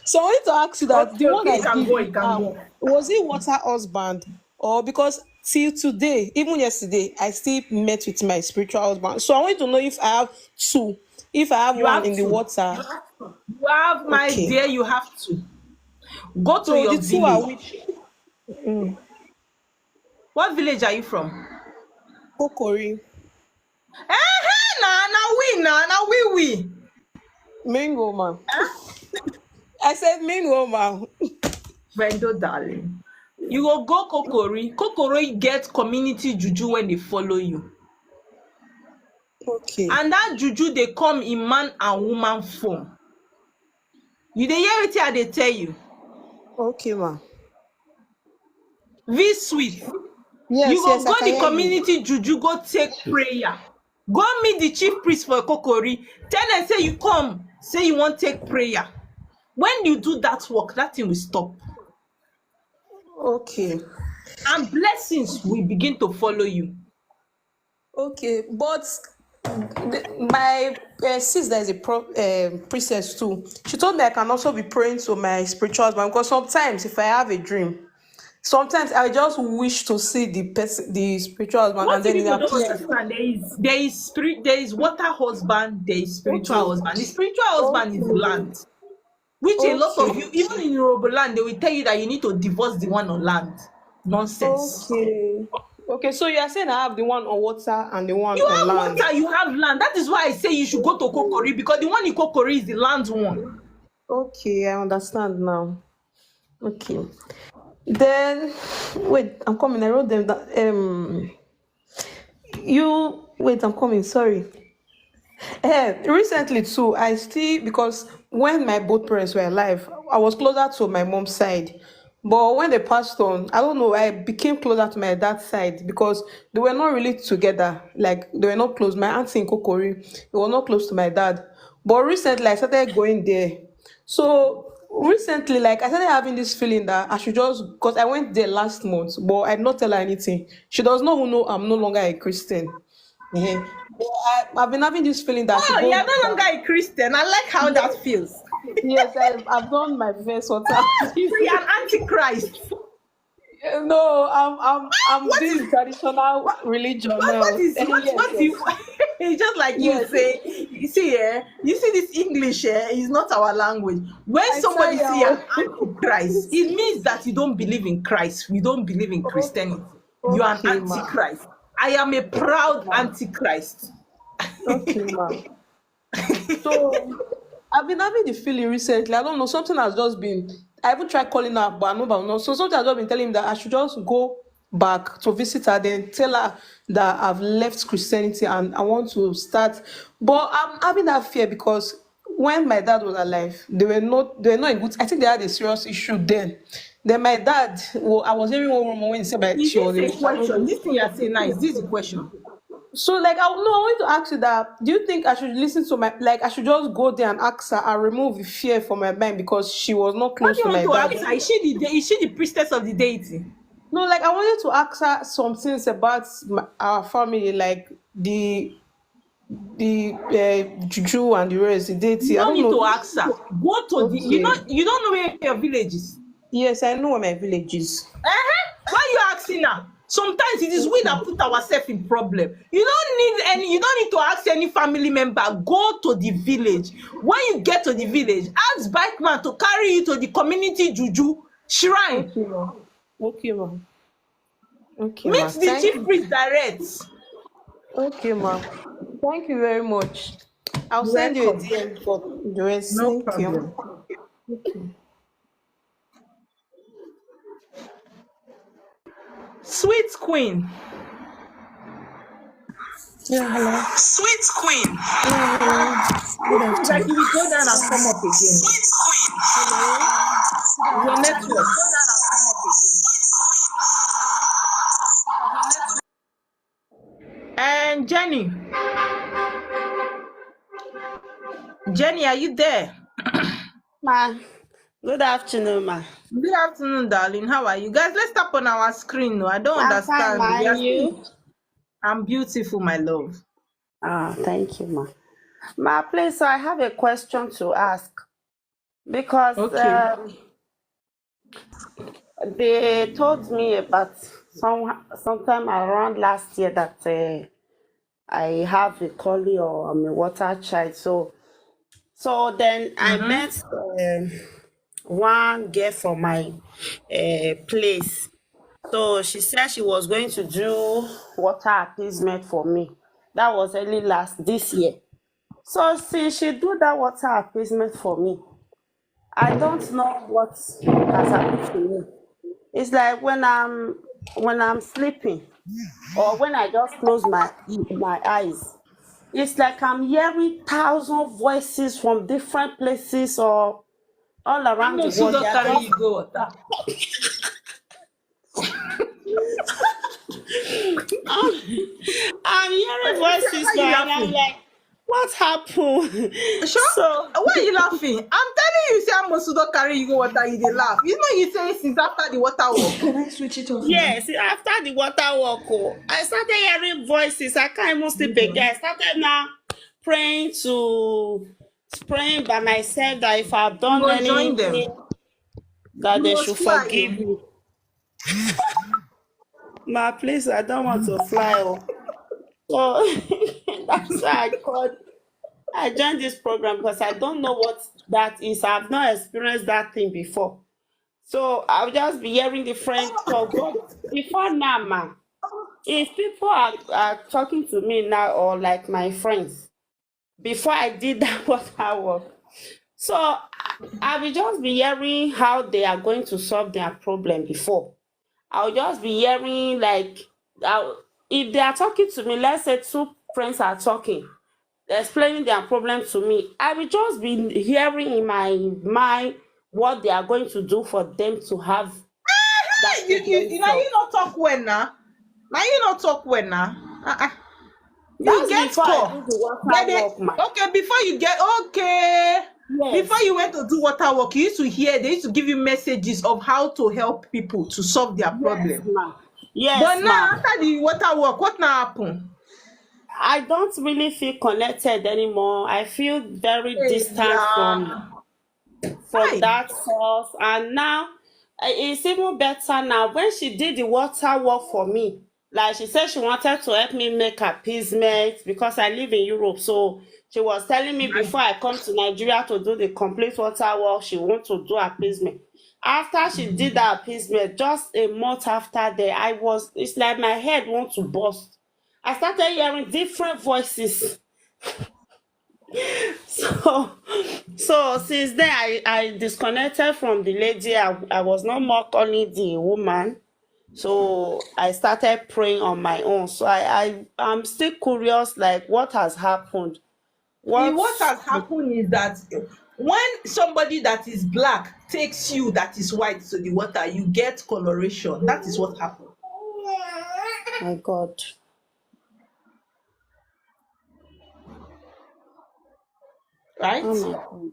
So I wanted to ask you that Okay, the one okay, I you did, can go. was it water husband, or because till today, even yesterday, I still met with my spiritual husband. So I want to know if I have 2, if I have You one have in the to. water. You have, my Okay. dear, you have to. Go to So your the 2 are village. which? What village are you from? Kokori. Now we. Mingo, ma. I said Mingo, ma. Brendo, darling. You go Kokori. Kokori get community juju when they follow you. Okay. And that juju they come in man and woman form. You dey hear wetin I dey tell you? Okay, ma. Be sweet. Yes, You go yes, I go can the hear you. community juju, go take prayer. Go meet the chief priest for Kokori. Tell them say you come, say you want take prayer. When you do that work, that thing will stop. Okay. And blessings will begin to follow you. Okay, but my sister is a priestess too. She told me I can also be praying to my spiritual husband because sometimes if I have a dream, sometimes I just wish to see the spiritual husband, What and then it people don't appears. understand, there is water husband, there is spiritual Okay. husband. The spiritual husband is Okay. land, which a lot of Okay. you, even in Yoruba land, they will tell you that you need to divorce the one on land. Nonsense. Okay. Okay, so you are saying I have the one on water and the one You on have land. water, you have land. That is why I say you should go to Kokori, because the one in Kokori is the land one. Okay, I understand now. Okay. Then wait, I'm coming. I wrote them down. I'm coming, sorry. Recently too, I still, because when my both parents were alive, I was closer to my mom's side. But when they passed on, I don't know, I became closer to my dad's side because they were not really together. Like they were not close. My auntie in Kokori, they were not close to my dad. But recently I started going there. So recently, like I started having this feeling that I should just, because I went there last month, but I did not tell her anything. She does not know I'm no longer a Christian. Yeah. But I've been having this feeling that I should Oh, go you're no back. longer a Christian. I like how that feels. Yes, I've done my best. What So you're an antichrist. No, I'm What doing is traditional religion now. what is Yes, what yes. you it's just like you Yes. say, you see this English is not our language. When I somebody tell say an you. antichrist, it means that you don't believe in Christ. You don't believe in Christianity. You are an Okay, ma. antichrist. I am a proud antichrist. Okay, ma. So I've been having the feeling recently. I don't know, something has just been. I even tried calling her, but no. So something has just been telling me that I should just go back to visit her, then tell her that I've left Christianity and I want to start. But I'm having that fear because when my dad was alive, they were not in good. I think they had a serious issue then. Then my dad, well, I was hearing one rumor when he said that Is she was this a a question? This thing you're saying now, is this a question? so like I want to ask you that, do you think I should listen to I should just go there and ask her and remove the fear from my mind because she was not What close do to you want my to dad? ask her? Is she the priestess of the deity? No, like I wanted to ask her some things about our family, like the juju and the rest, the You deity. I don't don't need to know. ask her. Go to the Okay. you don't know where your village is. Yes, I know where my village is. Why you asking her? Sometimes it is we that put ourselves in problem. You don't need to ask any family member. Go to the village. When you get to the village, ask bike man to carry you to the community juju shrine. Okay, ma. Okay, ma. Okay, Meet ma. the Thank chief you. priest direct. Okay, ma. Thank you very much. I'll You're send you a welcome. DM for the rest. No Thank problem. you. Okay. Sweet queen. Yeah, hello. Sweet queen. Yeah, hello. Good It seems like afternoon. you will go down and come up again. Your network. And Jenny. Jenny, are you there? Ma, good afternoon, ma. Good afternoon, darling. How are you? Guys, let's tap on our screen. No, I don't I'm fine, understand. ma. We are And you? I'm beautiful, my love. Ah, thank you, ma. Ma, please, I have a question to ask because Okay. they told me about sometime around last year that I have a collie or I'm a water child. So then I met one girl from my place. So she said she was going to do water appeasement for me. That was early this year. So since she do that water appeasement for me, I don't know what has happened to me. It's like when I'm sleeping or when I just close my eyes. It's like I'm hearing thousand voices from different places or all around the Amos who world. They don't are carry just you go water. I'm hearing voices, Why but you and I'm laughing? like, what happened? Sure? So Why are you laughing? I'm telling you, say Amos who don't carry you go water, you dey laugh. You know you say since after the water walk. Can I switch it off now? yes, after the water walk, I started hearing voices. I can't even sleep again. I started now praying to praying by myself that if I've You done go join them. anything, that You they must should fly, forgive oh. me. Ma, please, I don't want to fly. So that's why I joined this program because I don't know what that is. I've not experienced that thing before. So I'll just be hearing different talk. But before now, ma, if people are talking to me now or like my friends, before I did that water work, so I will just be hearing how they are going to solve their problem before. I'll just be hearing like if they are talking to me, let's say two friends are talking, explaining their problem to me, I will just be hearing in my mind what they are going to do for them to have that You problem now you solved. not talk well now. Now you not talk well now. You That's get before I call. do the Then water they, work, man. okay, before you get okay. Before Yes, you went to do water work, you used to hear they used to give you messages of how to help people to solve their yes, problem. ma. But Yes, now ma. after the water work, what now happen? I don't really feel connected anymore. I feel very Hey, distant yeah. from Hi. that source. And now it's even better now. When she did the water work for me, like she said she wanted to help me make appeasement because I live in Europe. So she was telling me before I come to Nigeria to do the complete water work, she want to do appeasement. After she did the appeasement, just a month after that, it's like my head want to burst. I started hearing different voices. So, so since then, I disconnected from the lady. I was no more calling the woman. So I started praying on my own. So I'm still curious, like what has happened. What? What has happened is that when somebody that is black takes you that is white to the water, you get coloration. That is what happened. My God. Right? Oh my God.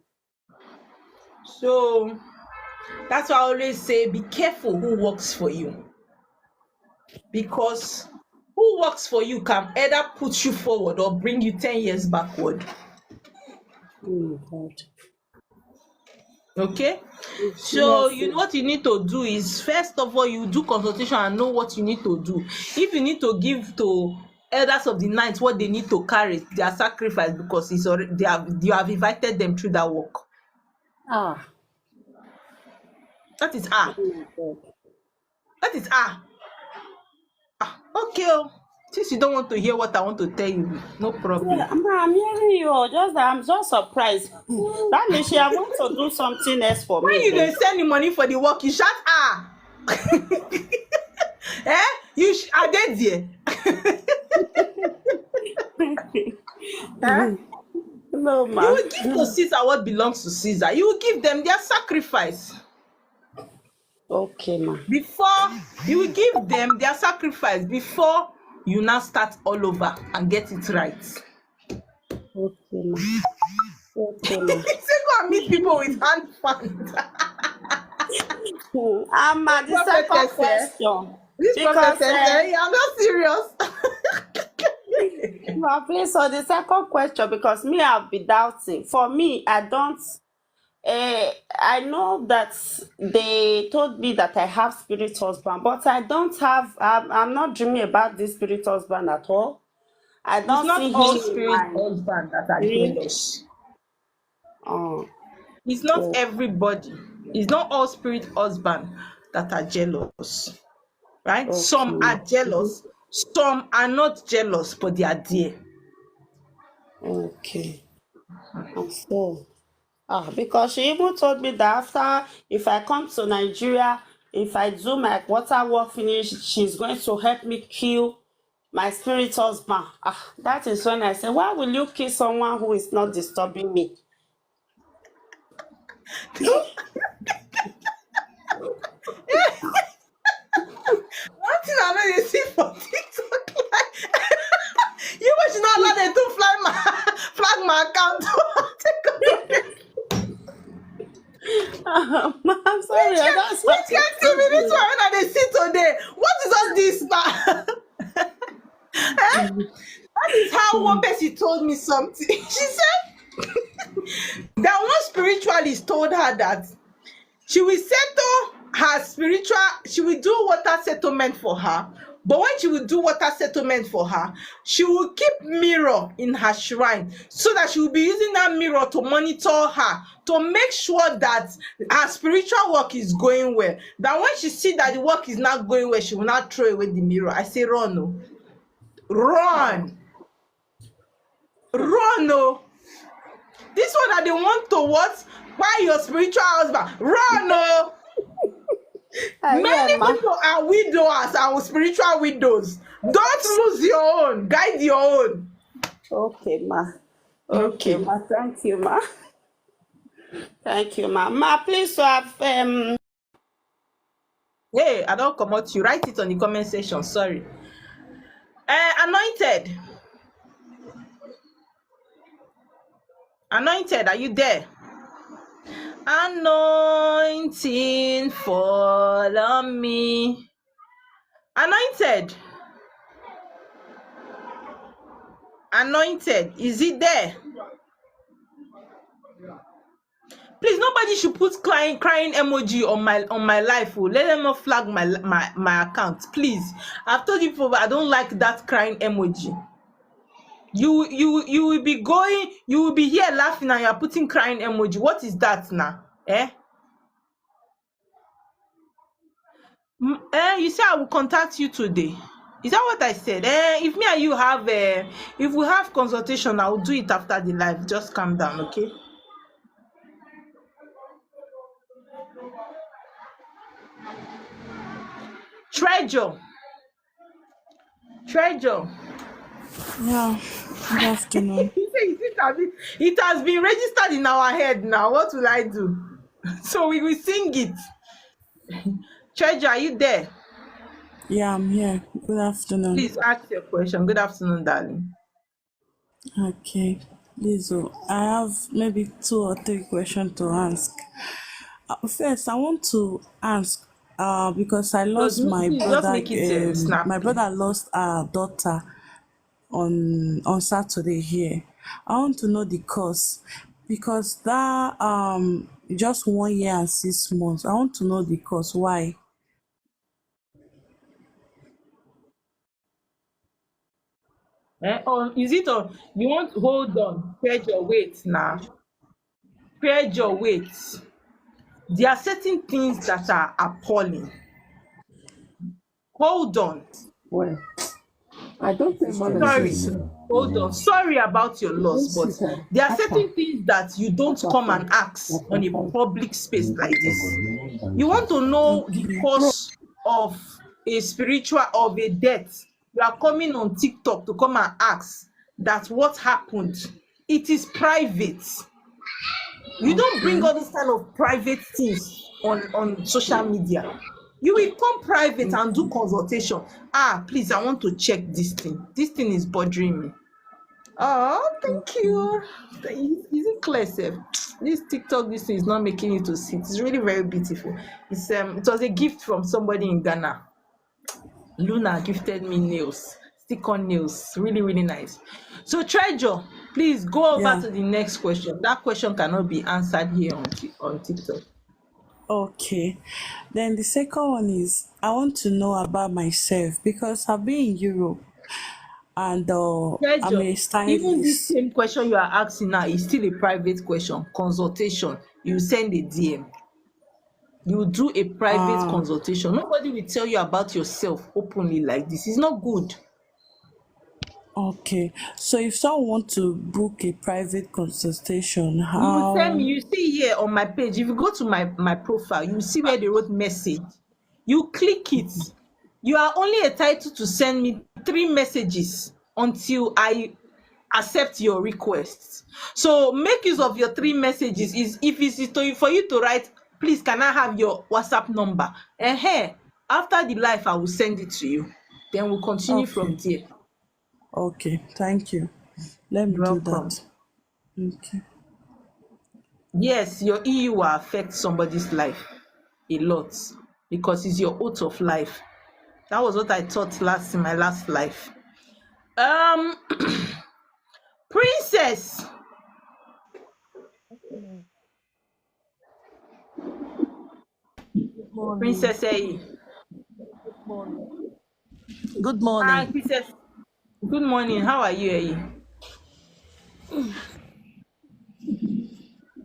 So that's why I always say be careful who works for you. Because who works for you can either put you forward or bring you 10 years backward. Oh my God. Okay? So you know Seriously. what you need to do is first of all you do consultation and know what you need to do. If you need to give to elders of the night what they need to carry, their sacrifice, because it's already you have invited them through that work. Ah. That is Oh my God. that is okay. Since you don't want to hear what I want to tell you, no problem. Yeah, ma, I'm hearing you. Just that I'm just surprised. That means she want to do something else for When me you then. dey send the money for the work, you shout you are they there? No, You ma. will give to Caesar what belongs to Caesar. You will give them their sacrifice. Okay, ma. Before you will give them their sacrifice before you now start all over and get it right. Okay, ma. Okay, ma. Say go and meet people with hand fans. The second question. This Because prophetess, I'm not serious. ma, please, so the second question, because me, I'll be doubting. For me, I know that they told me that I have spirit husband, but I don't have. I'm not dreaming about this spirit husband at all. I It's don't not see all him in spirit my husband that are dream. jealous. Oh, It's not so everybody. It's not all spirit husband that are jealous. Right? Some okay, are jealous, some are not jealous, but they are there. okay. And so, because she even told me that after, if I come to Nigeria, If I do my water work finish, she's going to help me kill my spirit husband. That is when I say, why will you kill someone who is not disturbing me? One thing I know you see for TikTok, like, you should not allow them to flag my account. I'm sorry. Which can't see me this one when they see today. What is all this, man? That is how one person told me something. She said that one spiritualist told her that she will settle her spiritual, she will do water settlement for her. But when she will do water settlement for her, she will keep mirror in her shrine so that she will be using that mirror to monitor her, to make sure that her spiritual work is going well. That when she see that the work is not going well, she will not throw away the mirror. I say, run, no. Run. Run, no. This one that they want to what? Why your spiritual husband? Run, no. Many people are widowers and spiritual widows. Don't lose your own. Guide your own. Okay, ma. Okay, ma. Thank you, ma. Thank you, ma. Ma, please have Hey, I don't come out. You write it on the comment section. Sorry. Anointed. Anointed, are you there? Anointing fall on me. Anointed. Anointed, is it there? Please, nobody should put crying emoji on my life. Oh. Let them not flag my account, please. I've told you before, I don't like that crying emoji. You will be going, you will be here laughing and you are putting crying emoji. What is that now? You say I will contact you today. Is that what I said? If me and you have if we have consultation, I will do it after the live. Just calm down, okay? Treasure. Yeah, good afternoon. It has been registered in our head now. What will I do? So we will sing it. Treasure, are you there? Yeah, I'm here. Good afternoon. Please ask your question. Good afternoon, darling. Okay. Please, I have maybe 2 or 3 questions to ask. First, I want to ask because I lost my brother. My brother lost our daughter on Saturday here. I want to know the cause because that just 1 year and 6 months. I want to know the cause. Why? Is it on? You want to hold on? Spread your weight now. Spread your weight. There are certain things that are appalling. Hold on. Well, I don't think sorry. Hold on. Sorry about your loss, but there are certain things that you don't come and ask on a public space like this. You want to know the cause of a death. You are coming on TikTok to come and ask that what happened. It is private. You don't bring all this kind of private things on social media. You will come private and do consultation. Please, I want to check this thing. This thing is bothering me. Oh, thank you. Is it clear, sir? This TikTok, this thing is not making you to sit. It's really very beautiful. It was a gift from somebody in Ghana. Luna gifted me nails, stick-on nails. Really, really nice. So, Treasure, please go over to the next question. That question cannot be answered here on TikTok. Okay. Then the second one is I want to know about myself because I've been in Europe and Treasure, I'm a stylist. even this same question you are asking now is still a private question. Consultation. You send a DM. You do a private consultation. Nobody will tell you about yourself openly like this. It's not good. Okay. So if someone wants to book a private consultation, You how? tell me, you see here on my page, if you go to my profile, you see where they wrote message. You click it. You are only entitled to send me 3 messages until I accept your request. So make use of your 3 messages. Is if it's for you to write, please can I have your WhatsApp number? After the live, I will send it to you. Then we'll continue from Okay. there. Okay. Thank you. Let me You're do welcome. that. Okay. Yes, your EU will affect somebody's life a lot because it's your oath of life. That was what I taught in my last life. Princess. Morning. Princess A. Good Hi, morning. Princess. Good morning. How are you, A?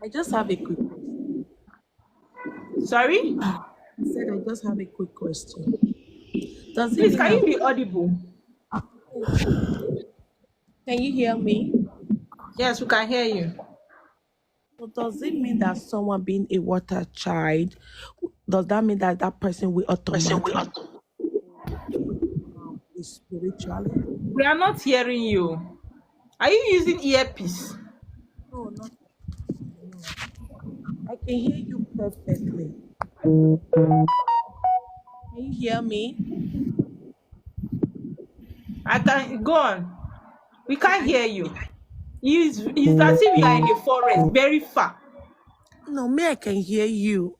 I just have a quick question. Sorry? I said I just have a quick question. Does it Please, mean can you that be audible? can you hear me? Yes, we can hear you. So does it mean that someone being a water child, does that mean that that person will automatically be spiritually? We are not hearing you. Are you using earpiece? No, not. I can hear you perfectly. Can you hear me? I can go on. We can't hear you. It's as if you are in the forest, very far. No, me, I can hear you.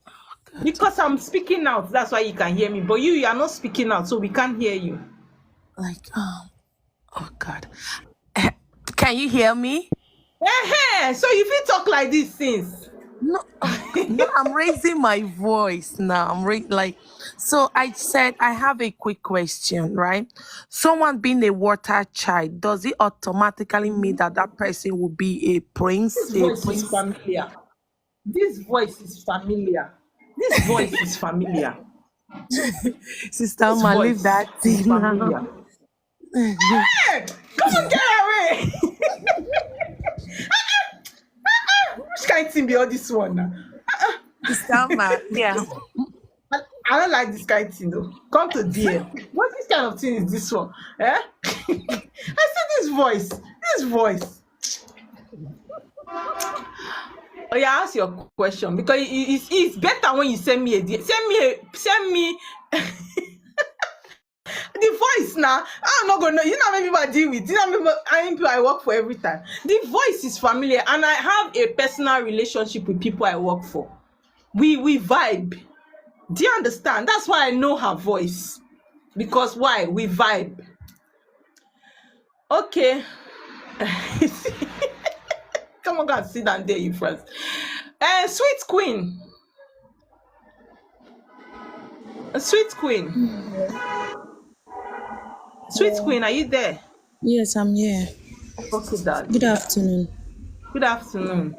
Because I'm speaking out, that's why you can hear me. But you are not speaking out, so we can't hear you. Like, oh God. Can you hear me? So if you talk like this since. No, no, I'm raising my voice now. So I said I have a quick question, right? Someone being a water child, does it automatically mean that that person will be a prince? This A voice is prince? familiar. This voice is familiar. This voice is familiar. Sister This Ma, voice leave that is thing familiar. now. Hey, come on, get away! Which kind of thing be all this one now? Sister Ma, yeah. I don't like this kind of thing though. Come to dear. What this kind of thing is this one? I see this voice. This voice. Oh yeah, ask your question because it's better when you send me send me the voice now. I'm not gonna know. You know how many people I deal with. You know how many people I work for every time. The voice is familiar, and I have a personal relationship with people I work for. We vibe. Do you understand? That's why I know her voice. Because why? We vibe. Okay. Come on, guys, sit down there, you friends. Sweet Queen. Sweet Queen. Sweet Queen, are you there? Yes, I'm here. Okay, Dad. Good afternoon. Good afternoon.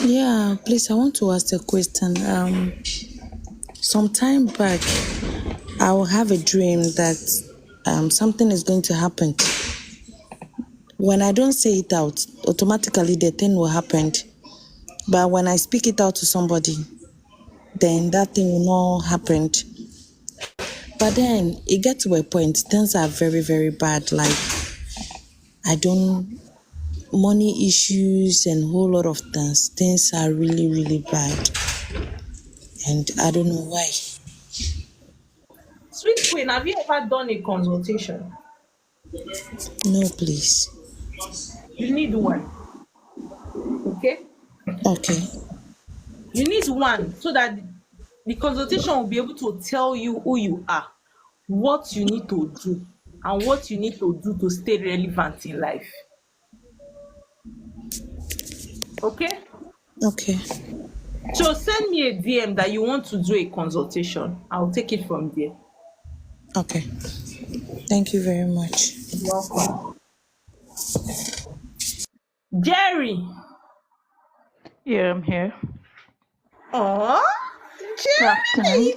Yeah, please, I want to ask a question. Some time back, I will have a dream that something is going to happen. When I don't say it out, automatically the thing will happen. But when I speak it out to somebody, then that thing will not happen. But then it gets to a point, things are very, very bad. Like, money issues and a whole lot of things. Things are really, really bad. And I don't know why. Sweet Queen, have you ever done a consultation? No, please. You need one. Okay? Okay. You need one so that the consultation will be able to tell you who you are, what you need to do, and what you need to do to stay relevant in life. Okay? Okay. So send me a DM that you want to do a consultation. I'll take it from there. Okay. Thank you very much. You're welcome. Jerry. Yeah, I'm here. Oh, Jerry.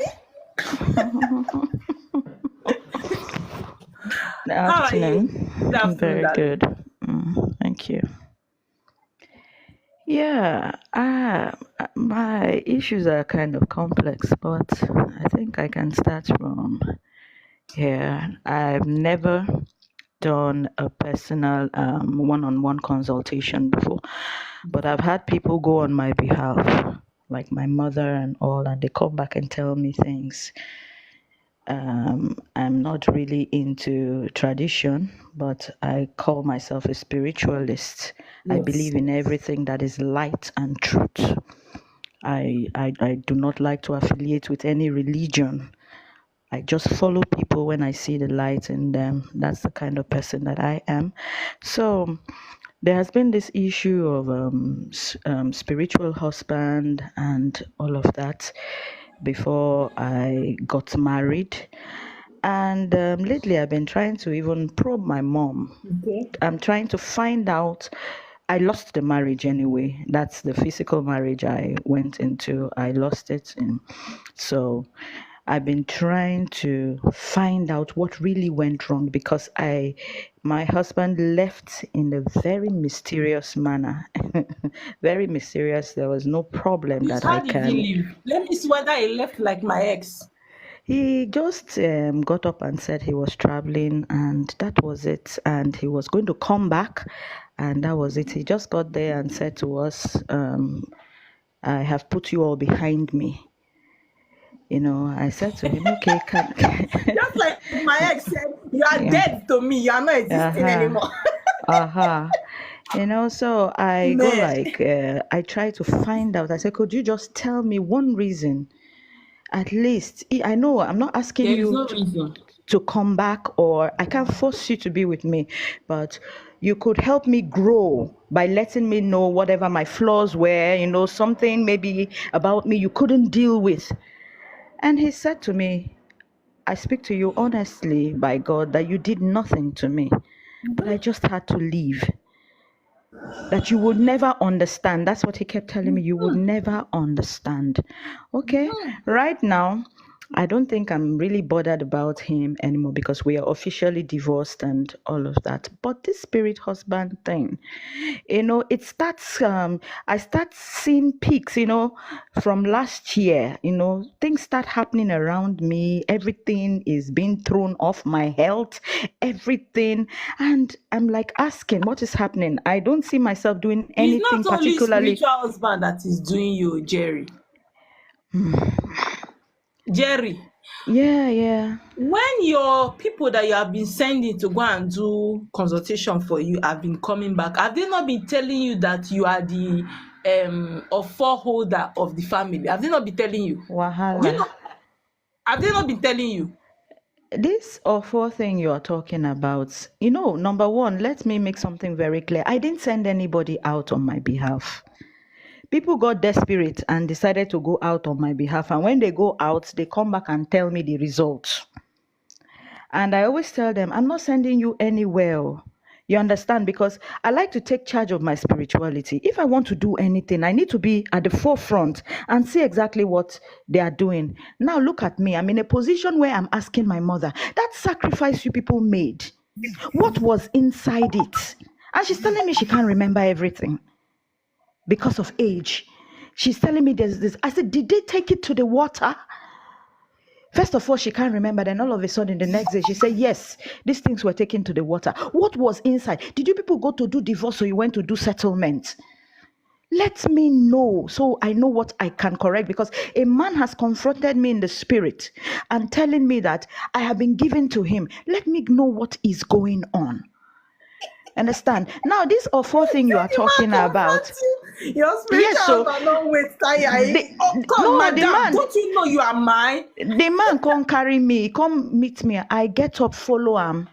Good afternoon. Good afternoon. Very Daddy. good. Thank you. Yeah, My issues are kind of complex, but I think I can start from here. I've never done a personal one-on-one consultation before, but I've had people go on my behalf, like my mother and all, and they come back and tell me things. I'm not really into tradition, but I call myself a spiritualist. I Yes. believe in everything that is light and truth. I do not like to affiliate with any religion. I just follow people when I see the light in them. That's the kind of person that I am. So there has been this issue of spiritual husband and all of that before I got married. And lately, I've been trying to even probe my mom. Okay. I'm trying to find out. I lost the marriage anyway. That's the physical marriage I went into. I lost it. So I've been trying to find out what really went wrong because my husband left in a very mysterious manner. Very mysterious. There was no problem Please, that I how did can. he leave? Let me see whether he left like my ex. He just got up and said he was traveling, and that was it. And he was going to come back, and that was it. He just got there and said to us, I have put you all behind me. You know, I said to him, okay, Just like my ex said, you are Yeah. dead to me. You are not existing anymore. You know, so I go Man. like, I try to find out. I said, could you just tell me one reason? At least, I know I'm not asking There is you no reason. to come back, or I can't force you to be with me, but you could help me grow by letting me know whatever my flaws were, you know, something maybe about me you couldn't deal with. And he said to me, I speak to you honestly by God that you did nothing to me, but I just had to leave. That you would never understand. That's what he kept telling me. You would never understand. Okay, right now, I don't think I'm really bothered about him anymore because we are officially divorced and all of that. But this spirit husband thing, you know, it starts, I start seeing peaks, you know, from last year, you know, things start happening around me. Everything is being thrown off my health, everything. And I'm like asking, what is happening? I don't see myself doing It's anything not only particularly. spiritual husband that is doing you, Jerry. Jerry, Yeah. when your people that you have been sending to go and do consultation for you have been coming back, have they not been telling you that you are the holder of the family? Have they not been telling you? Wahala. Have they not been telling you? This awful thing you are talking about, you know, number one, let me make something very clear. I didn't send anybody out on my behalf. People got desperate and decided to go out on my behalf. And when they go out, they come back and tell me the results. And I always tell them, I'm not sending you anywhere. You understand? Because I like to take charge of my spirituality. If I want to do anything, I need to be at the forefront and see exactly what they are doing. Now look at me. I'm in a position where I'm asking my mother, that sacrifice you people made, what was inside it? And she's telling me she can't remember everything because of age. She's telling me there's this. I said, did they take it to the water? First of all, she can't remember. Then all of a sudden, the next day, she said, yes, these things were taken to the water. What was inside? Did you people go to do divorce or you went to do settlement? Let me know so I know what I can correct, because a man has confronted me in the spirit and telling me that I have been given to him. Let me know what is going on. Understand? Now, this awful thing you are talking about. Your spiritual husband don't wait, come, madam, don't you know you are mine? The man come carry me, come meet me. I get up, follow him.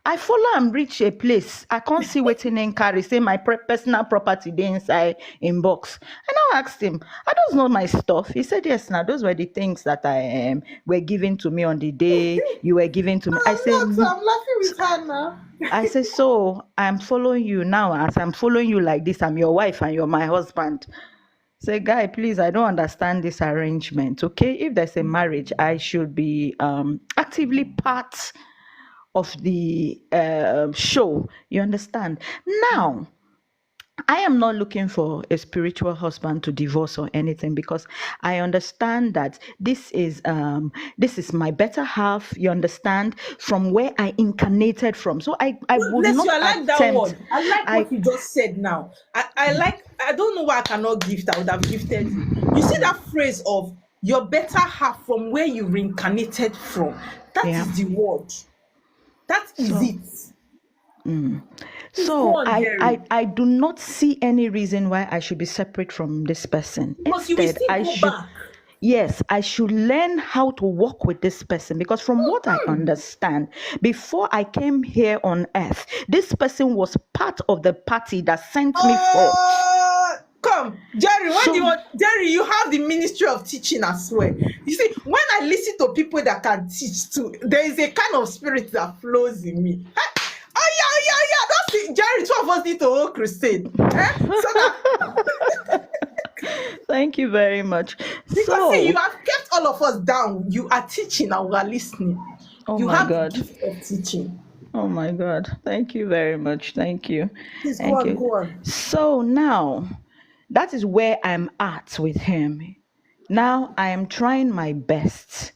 I follow him reach a place. I can't see waiting in carry, say my personal property dey inside in box. And I asked him, are those not my stuff? He said, yes, now those were the things that I were given to me on the day you were given to me. I said, I'm laughing with her now. I said, so I'm following you now. As I'm following you like this, I'm your wife and you're my husband. Say, guy, please, I don't understand this arrangement. Okay, if there's a marriage, I should be actively part of the show. You understand? Now, I am not looking for a spiritual husband to divorce or anything, because I understand that this is my better half. You understand, from where I incarnated from. So I would Bless not you. I like that attempt. word. I like I what you just said now. I don't know why I cannot gift. I would have gifted you. You see that phrase of your better half from where you reincarnated from. That Yeah. is the word. That is So it. Please go so on, Jerry. I do not see any reason why I should be separate from this person. Because you will Instead, still I go should back. yes, I should learn how to work with this person, because from what I understand, before I came here on earth, this person was part of the party that sent me forth. Come, Jerry, So Jerry, you have the ministry of teaching as well. You see, when I listen to people that can teach too, there is a kind of spirit that flows in me. Hey, oh yeah. That's it. Jerry, two of us need to hold crusade. So that thank you very much. because see, you So have kept all of us down. You are teaching and we are listening. oh You my have the God. gift of teaching. Oh my God. Thank you very much. Thank you. Please go Thank on, you. go on. So now, that is where I'm at with him. Now I am trying my best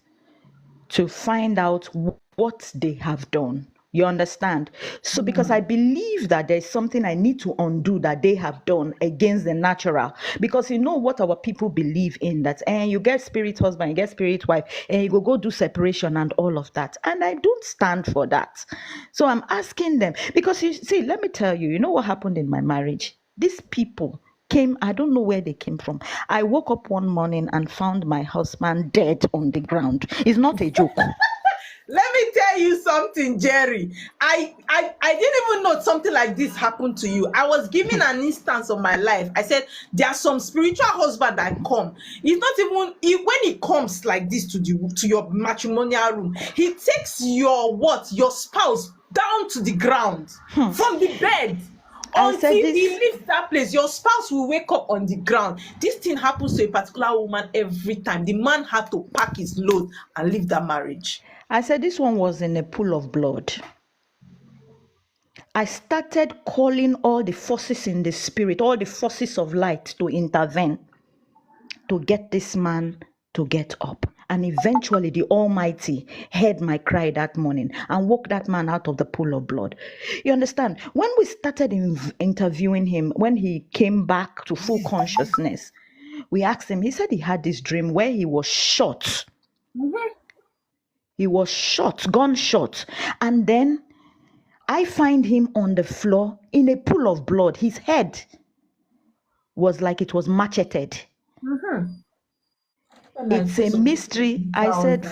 to find out what they have done. You understand? So, because I believe that there's something I need to undo that they have done against the natural. Because you know what our people believe in, that you get spirit husband, you get spirit wife, and you go do separation and all of that. And I don't stand for that. So I'm asking them, because you see, let me tell you, you know what happened in my marriage? These people came, I don't know where they came from. I woke up one morning and found my husband dead on the ground. It's not a joke. Let me tell you something, Jerry. I didn't even know something like this happened to you. I was giving an instance of my life. I said there are some spiritual husband that come. It's not even when he comes like this to your matrimonial room. He takes your spouse down to the ground from the bed. Until he leaves that place, your spouse will wake up on the ground. This thing happens to a particular woman every time. The man had to pack his load and leave that marriage. I said this one was in a pool of blood. I started calling all the forces in the spirit, all the forces of light to intervene, to get this man to get up. And eventually the Almighty heard my cry that morning and woke that man out of the pool of blood. You understand? When we started interviewing him, when he came back to full consciousness, we asked him, he said he had this dream where he was shot. He was shot, gunshot. And then I find him on the floor in a pool of blood. His head was like it was macheted. It's a mystery. I said,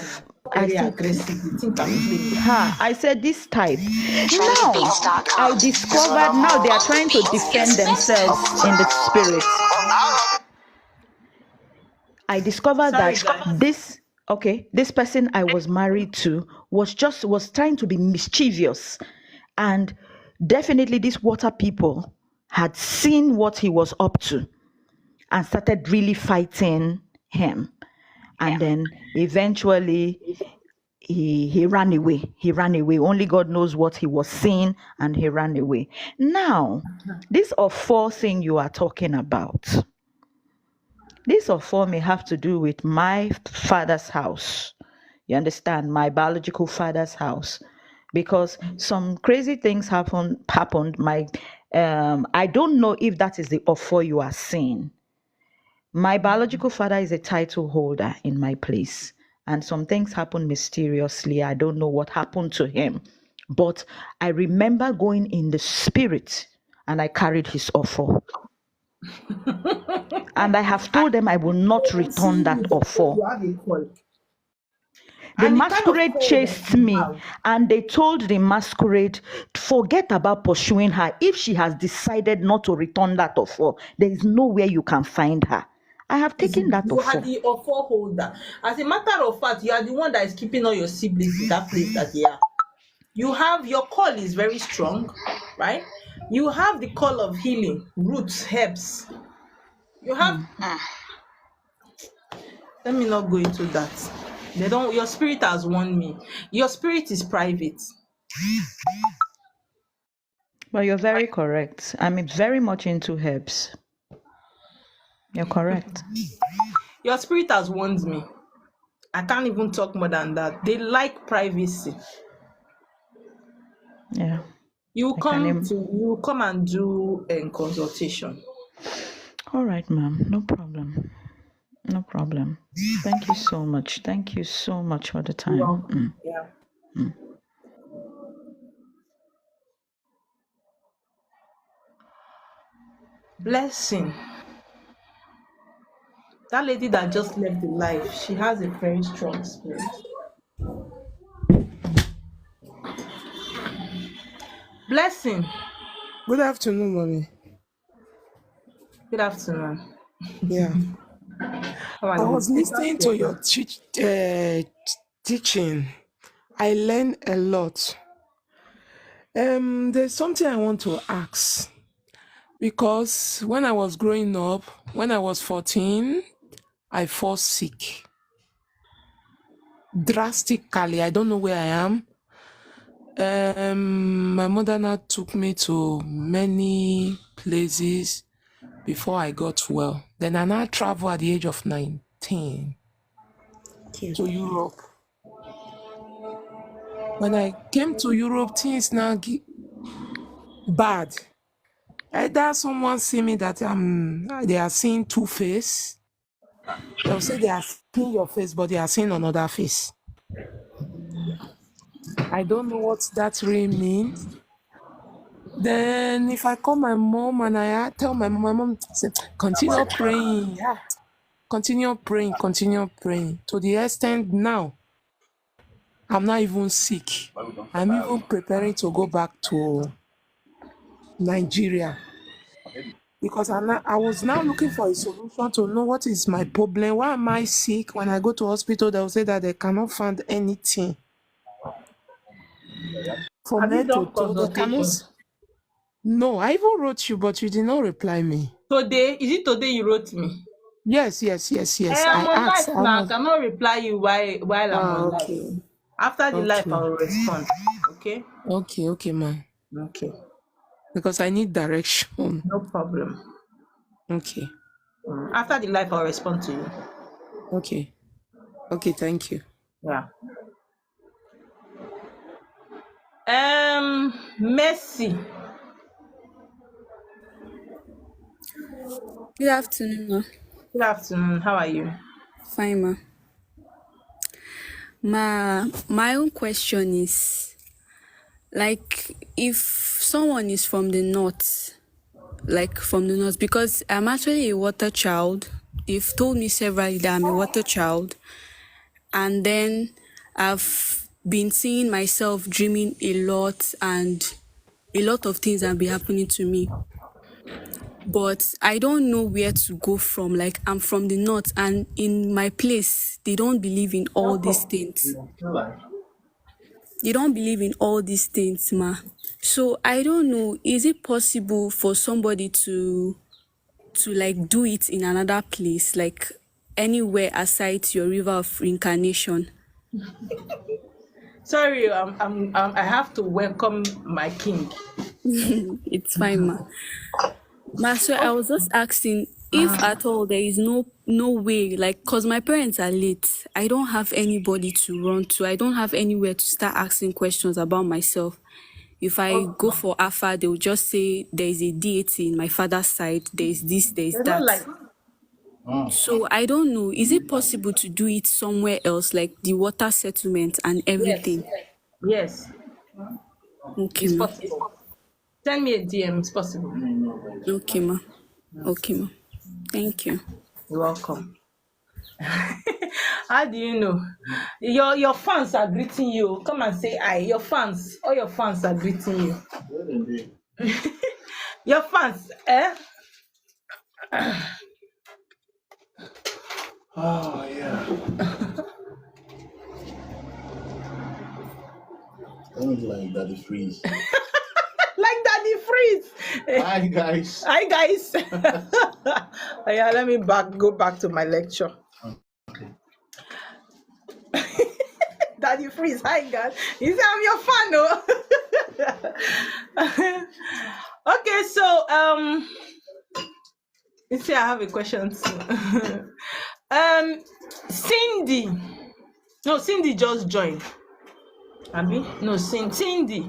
this type. Now, I discovered now they are trying to defend themselves in the spirit. I discovered that this person I was married to was trying to be mischievous. And definitely these water people had seen what he was up to and started really fighting him. And then eventually he ran away. He ran away. Only God knows what he was seeing, and he ran away. Now, this Ofo thing you are talking about, this Ofo may have to do with my father's house. You understand? My biological father's house. Because some crazy things happened. I don't know if that is the Ofo you are seeing. My biological father is a title holder in my place, and some things happened mysteriously. I don't know what happened to him, but I remember going in the spirit and I carried his offer. And I have told them I will not return that offer. The masquerade chased me, and they told the masquerade, forget about pursuing her. If she has decided not to return that offer, there is nowhere you can find her. I have taken that offer. You are the offer holder. As a matter of fact, you are the one that is keeping all your siblings in that place that they are. You have, your call is very strong, right? You have the call of healing, roots, herbs. You have... Let me not go into that. Your spirit has warned me. Your spirit is private. But you're very correct. I'm very much into herbs. You're correct. Your spirit has warned me. I can't even talk more than that. They like privacy. Yeah. You I can. come and do a consultation. All right, ma'am. No problem. No problem. Thank you so much. Thank you so much for the time. Yeah. Blessing. That lady that just left the life, she has a very strong spirit. Blessing. Good afternoon, mommy. Good afternoon. Yeah. How are I you? was listening to your teaching. I learned a lot. There's something I want to ask. Because when I was growing up, when I was 14, I fall sick. Drastically. I don't know where I am. My mother now took me to many places before I got well. Then I now traveled at the age of 19 to Europe. When I came to Europe, things now get bad. Either someone see me that they are seeing two face. They'll say they are seeing your face, but they are seeing another face. I don't know what that really means. Then if I call my mom and I tell my mom say, continue praying. Yeah. Continue praying. To the extent now, I'm not even sick. I'm even preparing to go back to Nigeria. Because I was now looking for a solution to know what is my problem. Why am I sick? When I go to hospital, they'll say that they cannot find anything. From Have you head to done toe, they cannot. consultation? No, I even wrote you, but you did not reply me. Today? Is it today you wrote me? Yes. I'm on life now. I cannot reply you while I'm on life. Okay. After the life, Okay. I will respond. Okay? Okay, ma'am. Okay. Because I need direction. No problem. Okay. After the life, I'll respond to you. Okay, thank you. Yeah. Mercy. Good afternoon, ma. Good afternoon. How are you? Fine, ma. My own question is, like, if someone is from the north, because I'm actually a water child. They've told me severally that I'm a water child, and then I've been seeing myself dreaming a lot, and a lot of things have been happening to me. But I don't know where to go from. Like, I'm from the north, and in my place, they don't believe in all these things. They don't believe in all these things, ma. So I don't know, is it possible for somebody to like do it in another place, like anywhere aside your river of reincarnation? Sorry, I have to welcome my king. It's fine, ma. Ma, so I was just asking if at all there is no way, like, cause my parents are late. I don't have anybody to run to. I don't have anywhere to start asking questions about myself. If I go for Afa, they'll just say there is a deity in my father's side. There is this, there is They don't that. So I don't know. Is it possible to do it somewhere else, like the water settlement and everything? Yes. Okay, It's ma. possible. Send me a DM. It's possible. Okay, ma. Thank you. You're welcome. How do you know? Your fans are greeting you. Come and say hi. Your fans, all your fans are greeting you. Your fans, eh? Oh, yeah. I don't like Daddy Freeze. Like Daddy Freeze. Hi, guys. Hi, guys. Yeah, let me go back to my lecture. Daddy Freeze, hi, guys. You say I'm your fan, no? You see, I have a question too. Cindy. No, Cindy just joined. Abi? No, Cindy.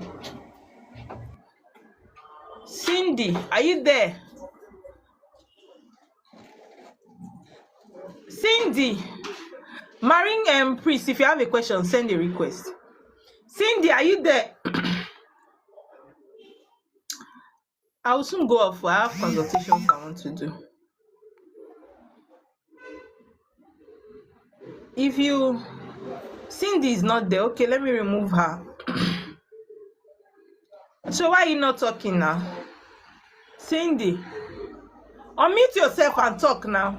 Cindy, are you there? Cindy. Marine Priest, if you have a question, send a request. Cindy, are you there? I will soon go off. I have consultations I want to do. If you Cindy is not there, okay, let me remove her. So why are you not talking now? Cindy, unmute yourself and talk now.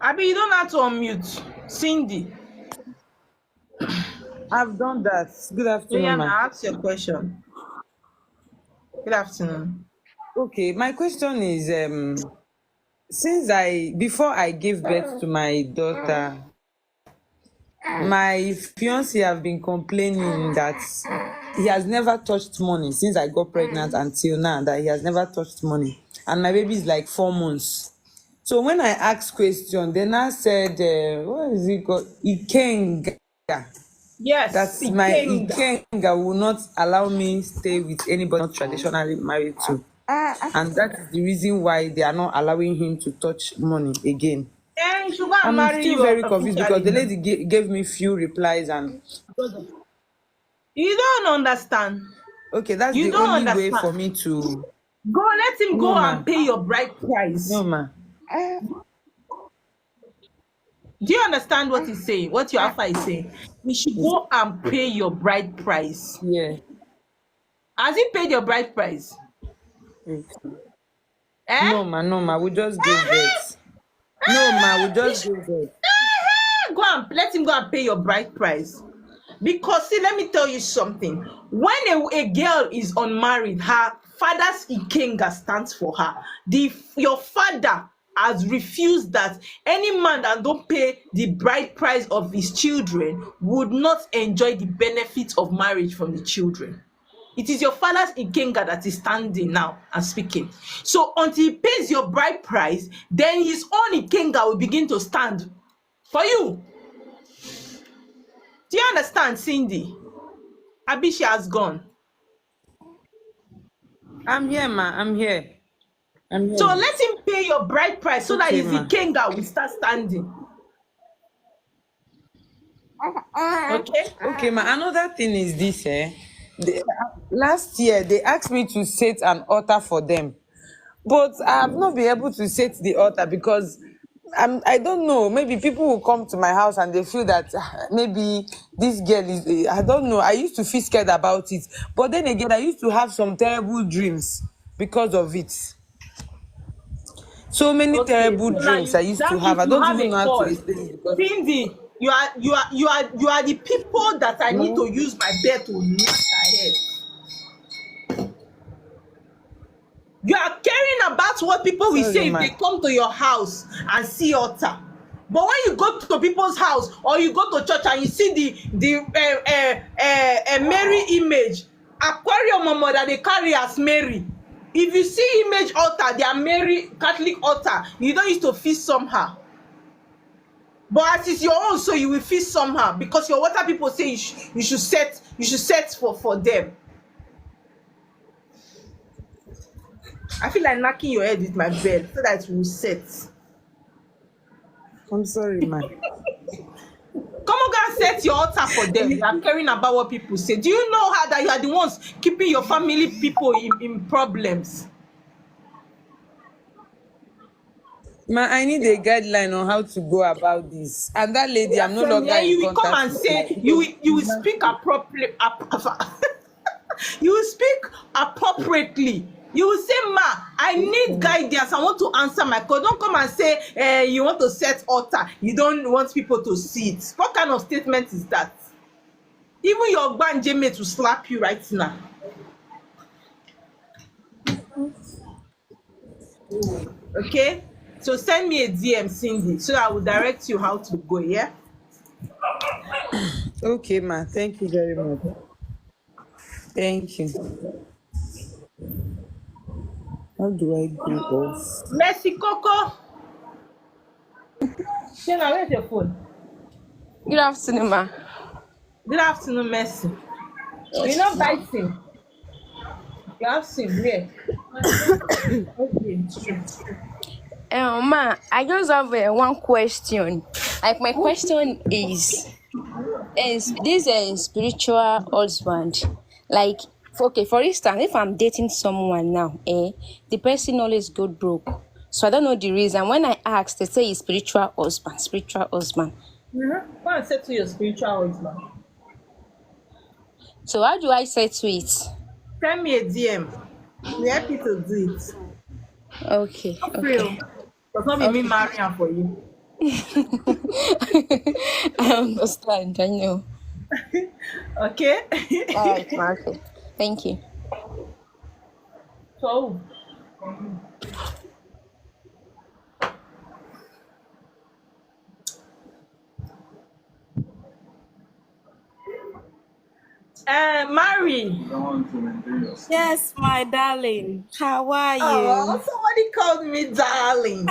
Abi, you don't have to unmute. Cindy. I've done that. Good So afternoon, yeah, ma. now ask your question. Good afternoon. Okay, my question is before I gave birth to my daughter, my fiance have been complaining that he has never touched money since I got pregnant until now, that he has never touched money. And my baby is like 4 months. So when I asked question, they now said, what is it called? Ikenga. Yes, That my Ikenga. Ikenga will not allow me stay with anybody not traditionally married to. And that is the reason why they are not allowing him to touch money again. And you should go and I'm marry still you very confused because the officially. lady gave me few replies and You don't understand. okay, that's You the don't only way understand. for me to. Go, let him No, go ma. and pay your bride price. No, ma. Do you understand what he's saying? What your alpha is saying? You should go and pay your bride price. Yeah. Has he paid your bride price? Eh? No, ma. We just gave birth. No, ma. We just gave birth. Go and let him go and pay your bride price. Because see, let me tell you something. When a girl is unmarried, her father's Ikenga stands for her. Your father has refused that any man that don't pay the bride price of his children would not enjoy the benefits of marriage from the children. It is your father's Ikenga that is standing now and speaking. So until he pays your bride price, then his own Ikenga will begin to stand for you. Do you understand, Cindy? Abi, she has gone. I'm here, ma. I'm here. So let him pay your bride price so that Okay, his ma. Ikenga will start standing. Okay? Okay, ma. Another thing is this, last year they asked me to set an altar for them, but I have not been able to set the altar because I don't know. Maybe people will come to my house and they feel that maybe this girl is. I don't know. I used to feel scared about it, but then again, I used to have some terrible dreams because of it. So many Okay, terrible so now dreams I used that to have. I means you don't have even a know how to cause. explain it because Cindy, you are the people that I need to use my bed to knock her head. You are caring about what people will sorry, say if ma. they come to your house and see altar. But when you go to people's house or you go to church and you see the Mary image, aquarium mama that they carry as Mary. If you see image altar, they are Mary Catholic altar, you don't used to feel somehow. But as it's your own, so you will feel somehow because your water people say you should set for them. I feel like knocking your head with my bed so that it will set. I'm sorry, ma. Come on, go and set your altar for them. You are caring about what people say. Do you know how that you are the ones keeping your family people in problems? Ma, I need a guideline on how to go about this. And that lady, I'm no longer And in you will come contact and with say her. you will speak appropriately. You will speak appropriately. You will say, ma, I need guidance. I want to answer my call. Don't come and say you want to set altar. You don't want people to see it. What kind of statement is that? Even your gbanje mate will slap you right now. Okay? So send me a DM, Cindy, so I will direct you how to go, yeah? Okay, ma. Thank you very much. Thank you. How do I go off? Mercy Coco. Shena, where's your phone? Good afternoon, ma. Good afternoon, Mercy. You're not biting. You have seen where? Okay. Ma, I just have one question. Like my question is this a spiritual husband? Like, okay, for instance, if I'm dating someone now, the person always go broke. So I don't know the reason. When I ask, they say it's spiritual husband, spiritual husband. Go and say to your spiritual husband. So how do I say to it? Send me a DM. We happy to do it. Okay. Okay. Does not be me marrying for you. I understand. I know. Okay. All right, ma. Okay. Thank you. So. Mary. Yes, my darling. How are you? Oh, somebody called me darling.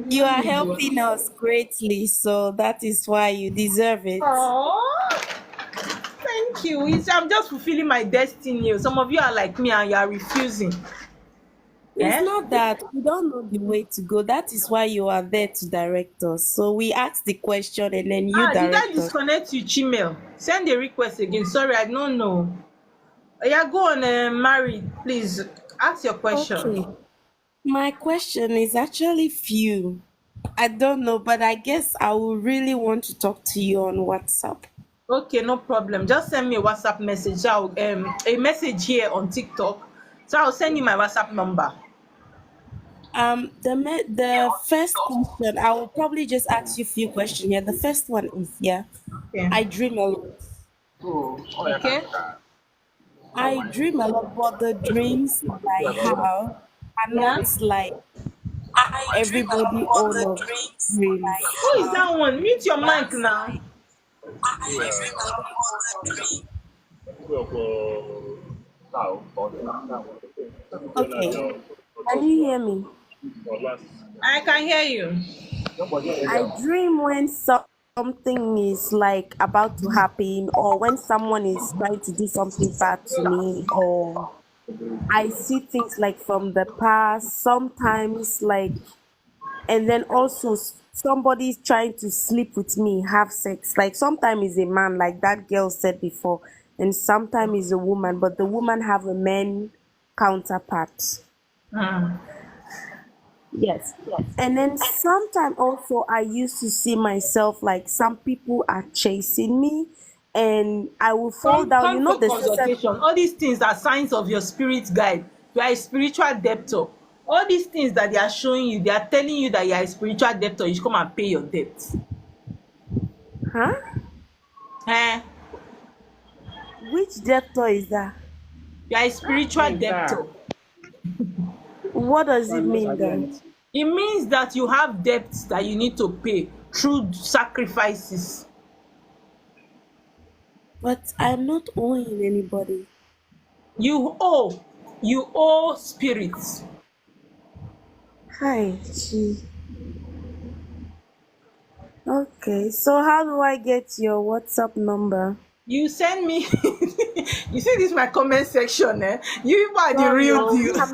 You are helping us greatly, so that is why you deserve it. Oh, thank you. I'm just fulfilling my destiny. Some of you are like me and you are refusing. It's not that we don't know the way to go. That is why you are there to direct us. So we ask the question and then you direct did I us. disconnect you, Chimel? Send the request again. Sorry, I don't know. Yeah, go on, Mary. Please ask your question. Okay. My question is actually few. I don't know, but I guess I will really want to talk to you on WhatsApp. Okay, no problem. Just send me a WhatsApp message. A message here on TikTok. So I'll send you my WhatsApp number. The first question, I will probably just ask you a few questions here. The first one is, okay. I dream a lot. Okay. I dream a lot, but the dreams that I have are not like everybody all of dreams. Who is that one? Mute your mic now. Okay. Can you hear me? I can hear you. I dream when something is like about to happen, or when someone is trying to do something bad to me, or I see things like from the past, sometimes like, and then also somebody's trying to sleep with me, have sex. Like sometimes it's a man, like that girl said before, and sometimes it's a woman, but the woman have a man counterpart. Yes. And then sometimes also I used to see myself like some people are chasing me and I will fall down. Come You know for the consultation. All these things are signs of your spirit guide. You are a spiritual debtor. All these things that they are showing you, they are telling you that you are a spiritual debtor. You should come and pay your debt. Huh? Which debtor is that? You are a spiritual debtor. What does it mean then? It means that you have debts that you need to pay through sacrifices. But I'm not owing anybody. You owe spirits. Hi, gee. Okay, so how do I get your WhatsApp number? You send me. You see this my comment section, You are the real deal. I'm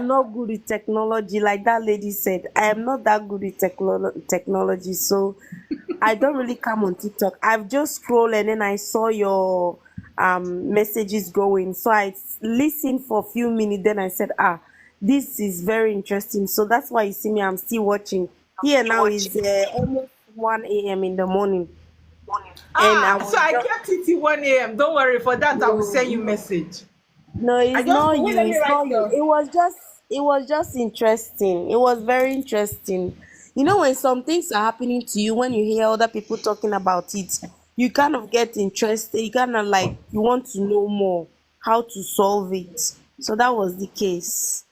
not good with technology, like that lady said. I am not that good with technology, so I don't really come on TikTok. I've just scrolled and then I saw your messages going, so I listened for a few minutes. Then I said, this is very interesting. So that's why you see me. I'm still watching. Here now is almost 1 a.m. in the morning. So I kept it till 1 a.m. Don't worry, for that I will send you message. No, it's not you. It's not you. It was just interesting. It was very interesting. You know, when some things are happening to you, when you hear other people talking about it, you kind of get interested. You kind of like, you want to know more how to solve it. So that was the case.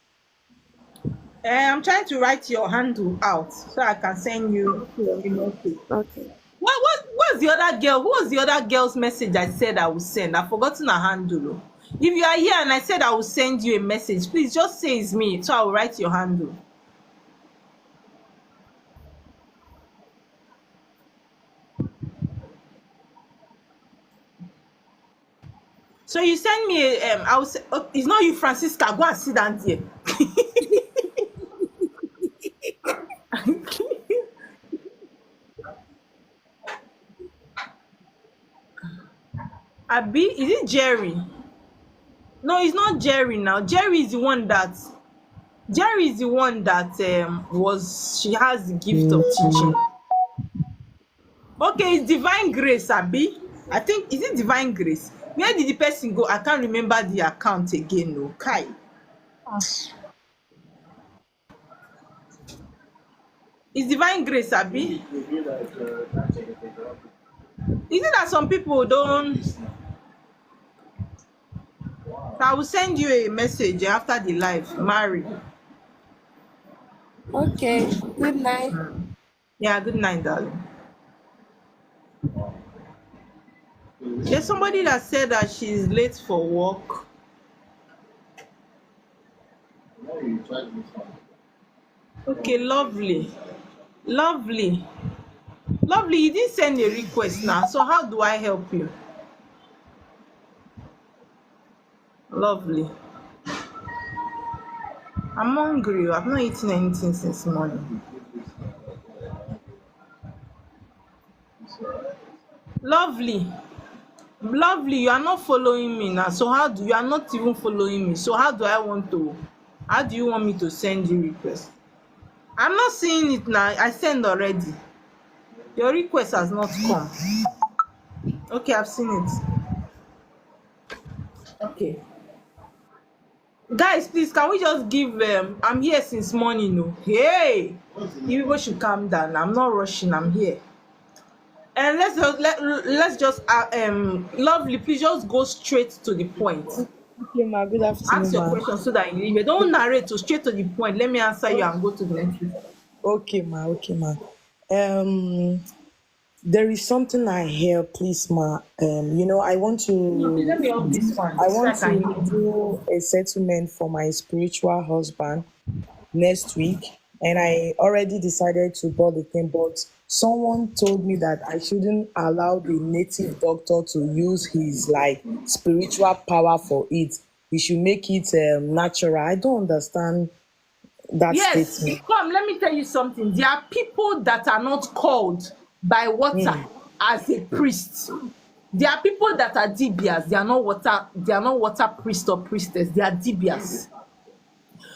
I'm trying to write your handle out so I can send you. Okay. What was the other girl? Who was the other girl's message I said I would send? I've forgotten her handle. Oh. If you are here and I said I will send you a message, please just say it's me, so I will write your handle. So you send me a I will say, oh, it's not you, Francisca. Go and sit down there. Abi, is it Jerry? No, it's not Jerry now. Jerry is the one that was she has the gift of teaching. Okay, it's Divine Grace, Abi. I think is it Divine Grace? Where did the person go? I can't remember the account again. No, Kai. It's Divine Grace, Abi. Is it that some people don't? I will send you a message after the live. Mary. Okay. Good night. Yeah, good night, darling. There's somebody that said that she's late for work. Okay, lovely. Lovely. Lovely, you didn't send a request now. So how do I help you? Lovely. I'm hungry. I've not eaten anything since morning. Lovely. Lovely, you are not following me now. So how do you are not even following me? So how do you want me to send you request? I'm not seeing it now. I send already. Your request has not come. Okay, I've seen it. Okay. Guys, please, can we just give I'm here since morning. No. Hey, you people should calm down. I'm not rushing, I'm here. And let's just Lovely, please just go straight to the point. Okay, ma. Good afternoon, Ask your ma. question so that you don't narrate, to straight to the point. Let me answer you and go to the next one. Okay, ma. Okay, ma. There is something I hear, please, ma. I want to. Let me off this one. I So want I can to hear. do a settlement for my spiritual husband next week, and I already decided to board the thing, but someone told me that I shouldn't allow the native doctor to use his spiritual power for it. He should make it natural. I don't understand that Yes, statement. come, let me tell you something. There are people that are not called by water as a priest. There are people that are dibias. They are not water priest or priestess. They are dibias.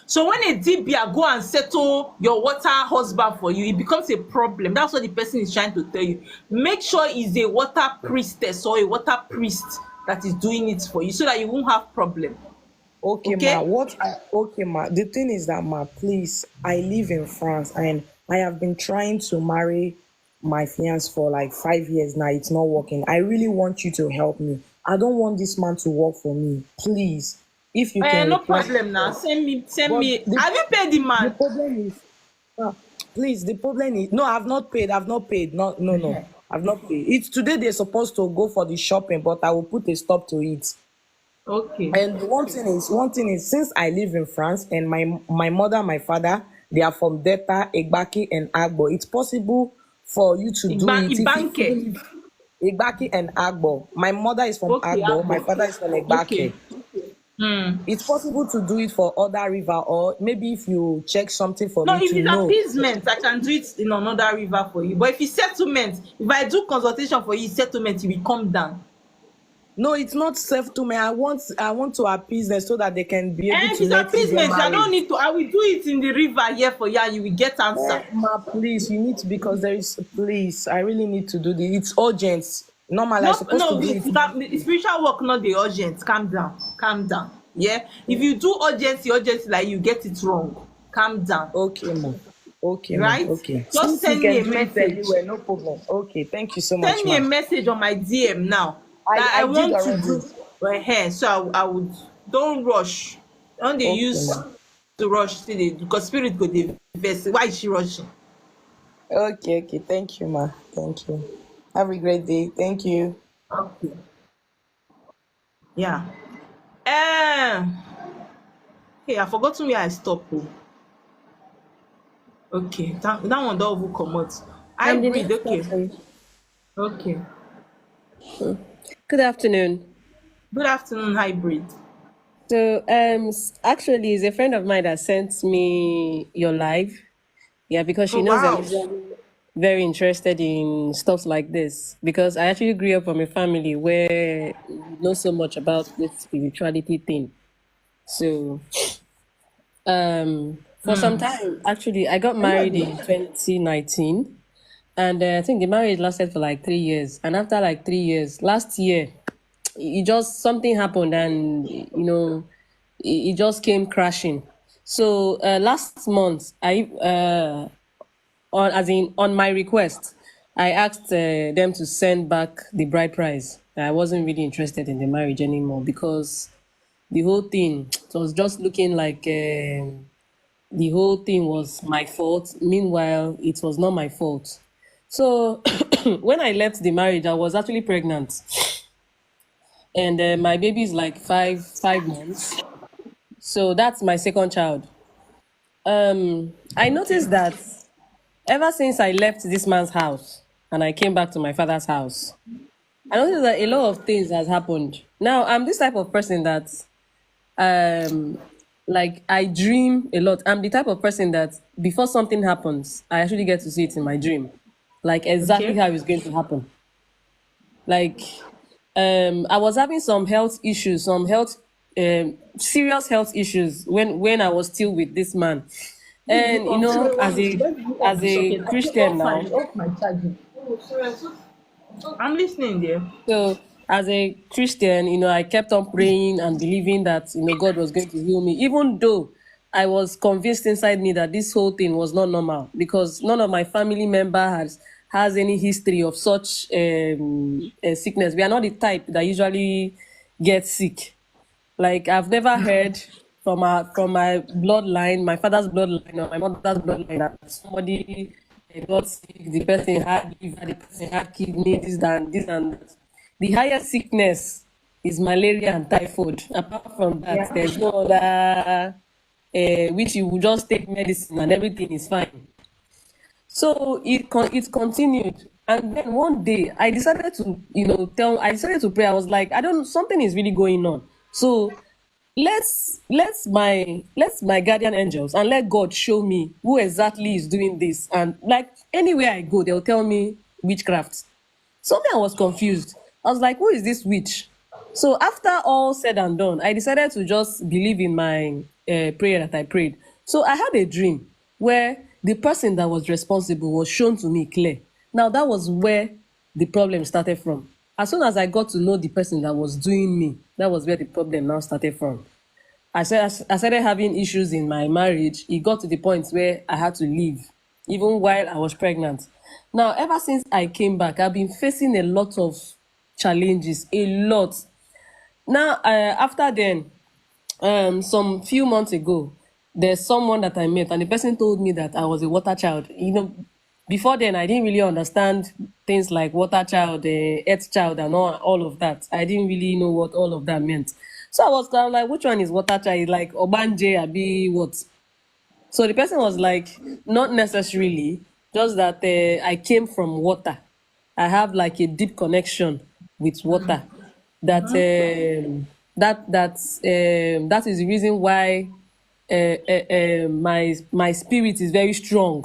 So when a dibia go and settle your water husband for you, it becomes a problem. That's what the person is trying to tell you. Make sure it's a water priestess or a water priest that is doing it for you, so that you won't have problem. Okay, ma. Okay, ma. The thing is that, ma, please, I live in France and I have been trying to marry my fiance for 5 years now. It's not working. I really want you to help me. I don't want this man to work for me. Please, if you can No reply. problem now. Send me. But Have you paid the the man? problem is, please, the problem is, no, I've not paid. No. I've not paid. It's today they're supposed to go for the shopping, but I will put a stop to it. Okay. And one thing is, since I live in France and my mother, my father, they are from Delta, Igbaki, and Agbo. It's possible for you to do it. Ibanke. Igbaki and Agbo. My mother is from Okay, Agbo. My Agbo. father is from Igbaki. Okay. It's possible to do it for other river, or maybe if you check something for No, me if to it's know. appeasement, I can do it in another river for you. But if it's settlement, if I do consultation for you, settlement, you will come down. No, it's not settlement. I want to appease them so that they can be able And if to it's let me get appeasement, I don't married. need to. I will do it in the river here for you, and you will get answer. Ma, please, you need to, because there is, please, I really need to do this. It's urgent. Normally, I'm supposed to do it. The spiritual work, not the urgent. Calm down. Yeah. If you do urgency, like you get it wrong. Calm down. Okay, ma. Okay, ma. Right? Okay. Just Since you send me a can do it message. anywhere, no problem. Okay, thank you so much, Send me a ma. message on my DM now. That I I did want to already. do my hair. So I would, don't rush. Don't they Okay, use ma. to rush today, because spirit go dey vex. Why is she rushing? Okay, thank you, ma. Thank you. Have a great day. Thank you. Okay. Yeah. Hey, I forgotten where I stop. Oh. Okay. That one don't even come out. I The breathe. next Okay. person. Okay. Good afternoon. Good afternoon, hybrid. So, actually, it's a friend of mine that sent me your live. Yeah, because Oh she knows I'm wow. usually very interested in stuff like this. Because I actually grew up from a family where we know so much about this spirituality thing. So, for some time, actually, I got married in 2019, and I think the marriage lasted for like 3 years. And after like 3 years, last year, it just something happened, and it just came crashing. So last month, on my request, I asked them to send back the bride price. I wasn't really interested in the marriage anymore because the whole thing it was just looking like the whole thing was my fault. Meanwhile, it was not my fault. So when I left the marriage, I was actually pregnant, and my baby is like 5 months. So that's my second child. I noticed that ever since I left this man's house and I came back to my father's house, I noticed that a lot of things has happened. Now I'm this type of person that like I dream a lot. I'm the type of person that before something happens, I actually get to see it in my dream. Like exactly Okay. how it's going to happen. Like I was having some health issues, some health serious health issues when I was still with this man. And as a Christian now, Off my charging. I'm listening there. so as a Christian, I kept on praying and believing that God was going to heal me, even though I was convinced inside me that this whole thing was not normal because none of my family member has any history of such sickness. We are not the type that usually get sick. Like I've never heard from my bloodline, my father's bloodline or my mother's bloodline that somebody got sick, the person had liver, the person had kidney, this and that. The highest sickness is malaria and typhoid. Apart from that, Yeah. there's no other which you will just take medicine and everything is fine. So it continued, and then one day I decided to I decided to pray. I was like, I don't something is really going on. So let's my guardian angels and let God show me who exactly is doing this. And like anywhere I go, they'll tell me witchcraft. Something I was confused. I was like, who is this witch? So after all said and done, I decided to just believe in my prayer that I prayed. So I had a dream where the person that was responsible was shown to me clear. Now that was where the problem started from. As soon as I got to know the person that was doing me, that was where the problem now started from. I started having issues in my marriage. It got to the point where I had to leave, even while I was pregnant. Now, ever since I came back, I've been facing a lot of challenges, a lot. Now, after then, some few months ago, there's someone that I met, and the person told me that I was a water child. Before then, I didn't really understand things like water child, earth child, and all of that. I didn't really know what all of that meant. So I was kind of like, which one is water child? Like Obanje, Abi, what? So the person was like, not necessarily, just that I came from water. I have like a deep connection with water. That is the reason why my spirit is very strong.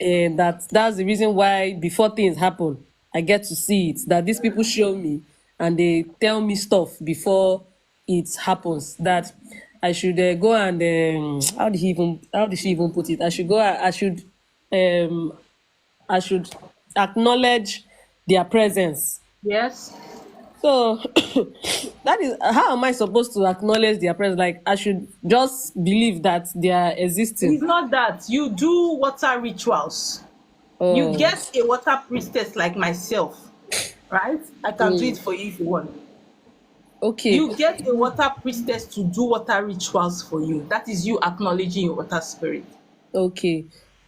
And that's the reason why before things happen, I get to see it. That these people show me and they tell me stuff before it happens. That I should go and how did she even put it? I should acknowledge their presence. Yes. So that is how am I supposed to acknowledge their presence? Like I should just believe that they are existing. It's not that. You do water rituals. You Oh. get a water priestess like myself, right? I can do it for you if you want. Okay. You get a water priestess to do water rituals for you. That is you acknowledging your water spirit. Okay.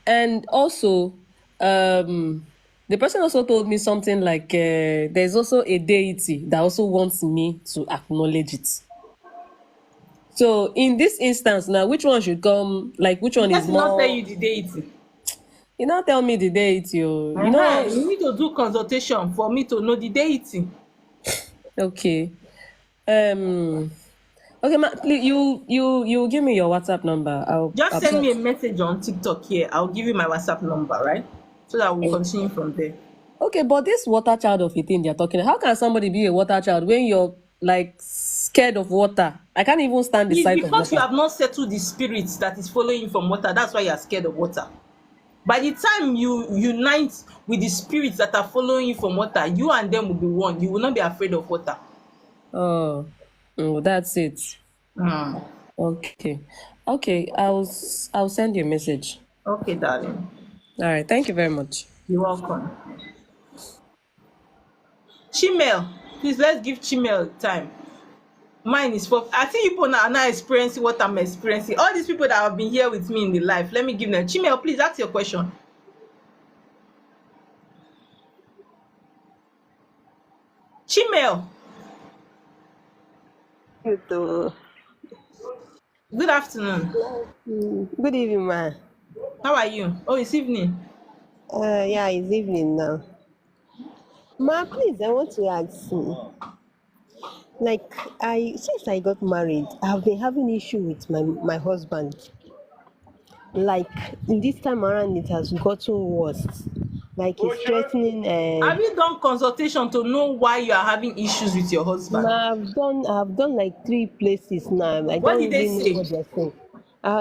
And also, um, The person also told me something like there's also a deity that also wants me to acknowledge it. So in this instance now, which one should come? Like which one is Let me not tell more? you the deity. You not tell me the deity. You know. You need to do consultation for me to know the deity. Okay. Okay, please, you give me your WhatsApp number. I'll Send me a message on TikTok here. I'll give you my WhatsApp number, right? So that we'll continue from there. Okay, but this water child of a thing they're talking, how can somebody be a water child when you're like scared of water? I can't even stand the It's sight of because you water. have not settled the spirit that is following you from water. That's why you are scared of water. By the time you unite with the spirits that are following you from water, you and them will be one. You will not be afraid of water. Oh, that's it. Okay. I'll send you a message. Okay, darling. All right. Thank you very much. You're welcome. Chimel, please let's give Chimel time. Mine is for. I think people now are not experiencing what I'm experiencing. All these people that have been here with me in the life, let me give them. Chimel, please ask your question. Chimel. Good afternoon. Good evening, ma. How are you? Oh, it's evening. Yeah, it's evening now. Ma, please, I want to ask you. Like, since I got married, I've been having issue with my husband. Like, in this time around, it has gotten worse. Like, he's threatening. Have you done consultation to know why you are having issues with your husband? Ma, I've done like 3 places now. I What don't did they really say? know what they're saying.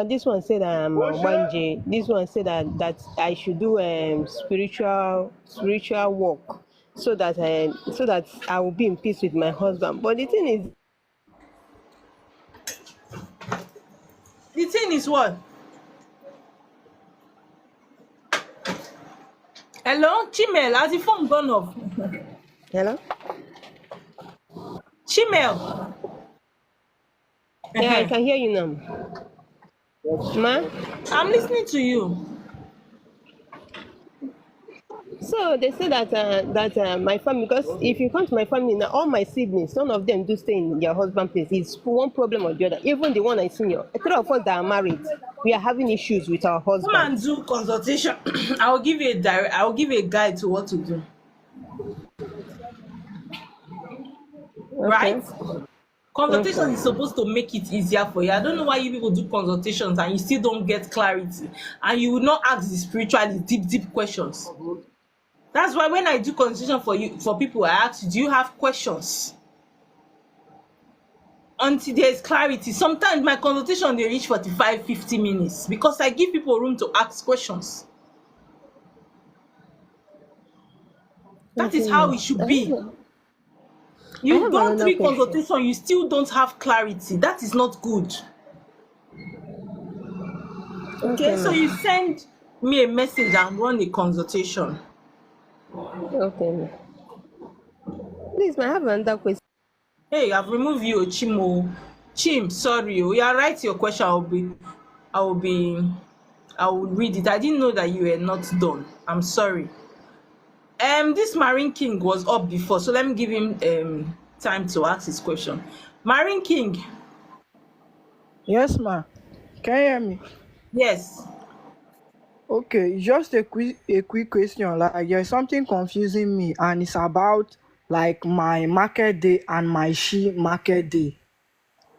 This one said I'm Wanje. This one said that I should do spiritual work so that I will be in peace with my husband. But the thing is what? Hello, Chimel, has the phone gone off? Hello? Chimel. Yeah, I can hear you now. Ma? I'm listening to you. So they say that my family, because if you come to my family now, all my siblings, none of them do stay in their husband place. It's one problem or the other. Even the one I senior, 3 of us that are married, we are having issues with our husband. Come and do consultation. I'll give you a guide to what to do. Right? Consultation is supposed to make it easier for you. I don't know why you people do consultations and you still don't get clarity, and you will not ask the spiritually deep questions. That's why when I do consultation for people, I ask you, do you have questions? Until there's clarity. Sometimes my consultation they reach 45-50 minutes because I give people room to ask questions. That is how it should be. You've done 3 consultations, you still don't have clarity. That is not good. Okay, so you send me a message and run a consultation. Okay. Please, I have another question. Hey, I've removed you, Chim, sorry. You are right. Your question, I will read it. I didn't know that you were not done. I'm sorry. This Marine King was up before, so let me give him time to ask his question. Marine King. Yes, ma. Can you hear me? Yes. Okay, just a quick question. Like, there's something confusing me, and it's about like my market day and my she market day.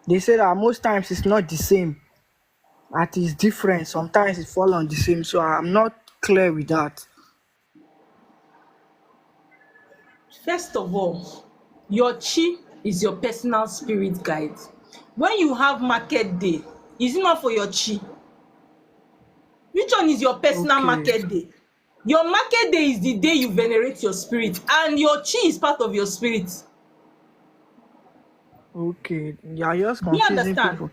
They say that most times it's not the same. That is different. Sometimes it fall on the same. So I'm not clear with that. First of all, your chi is your personal spirit guide. When you have market day, is it not for your chi? Which one is your personal market day? Your market day is the day you venerate your spirit, and your chi is part of your spirit. Okay, yeah, just Do you confusing understand? people.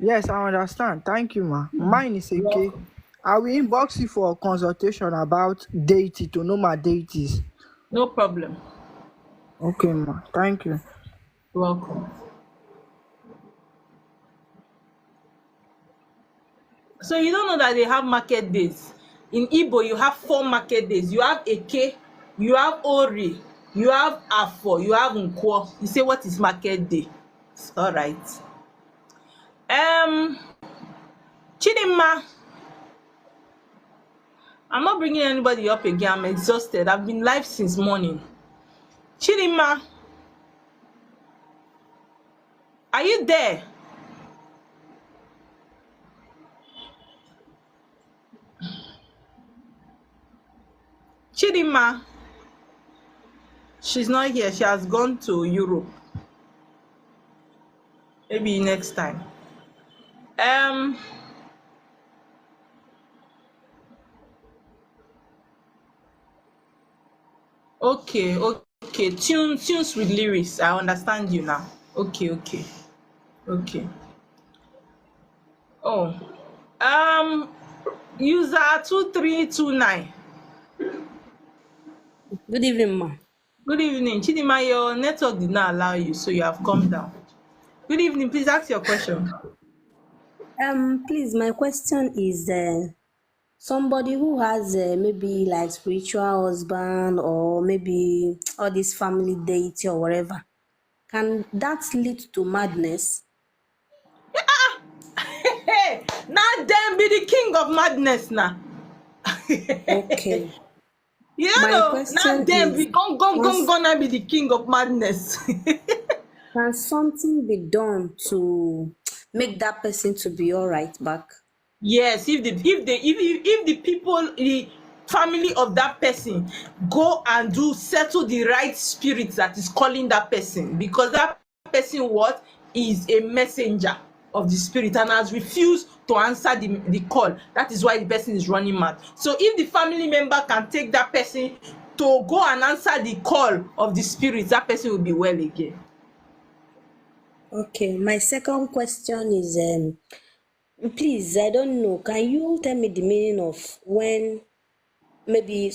Yes, I understand. Thank you, ma. Mine is okay. I will inbox you for a consultation about deity to know my deities. No problem. Okay, ma. Thank you. You're welcome. So you don't know that they have market days. In Igbo, you have 4 market days. You have Eke, you have Ori, you have Afo, you have Nkwo. You say, what is market day? All right. Chidinma, I'm not bringing anybody up again. I'm exhausted. I've been live since morning. Chidinma, are you there? Chidinma, she's not here. She has gone to Europe. Maybe next time. Okay. Tunes with lyrics. I understand you now. Okay. Oh, user 2329. Good evening, ma. Good evening, Chidinma. Your network did not allow you, so you have come down. Good evening. Please ask your question. Please, my question is somebody who has maybe like spiritual husband or maybe all this family deity or whatever, can that lead to madness? Hey, now them be the king of madness now. Okay. You My know, now question them be is, gonna be the king of madness. can something be done to make that person to be all right back? Yes, if the people, the family of that person go and settle the right spirit that is calling that person, because that person is a messenger of the spirit and has refused to answer the call. That is why the person is running mad. So if the family member can take that person to go and answer the call of the spirit, that person will be well again. Okay, my second question is please, I don't know, can you tell me the meaning of when maybe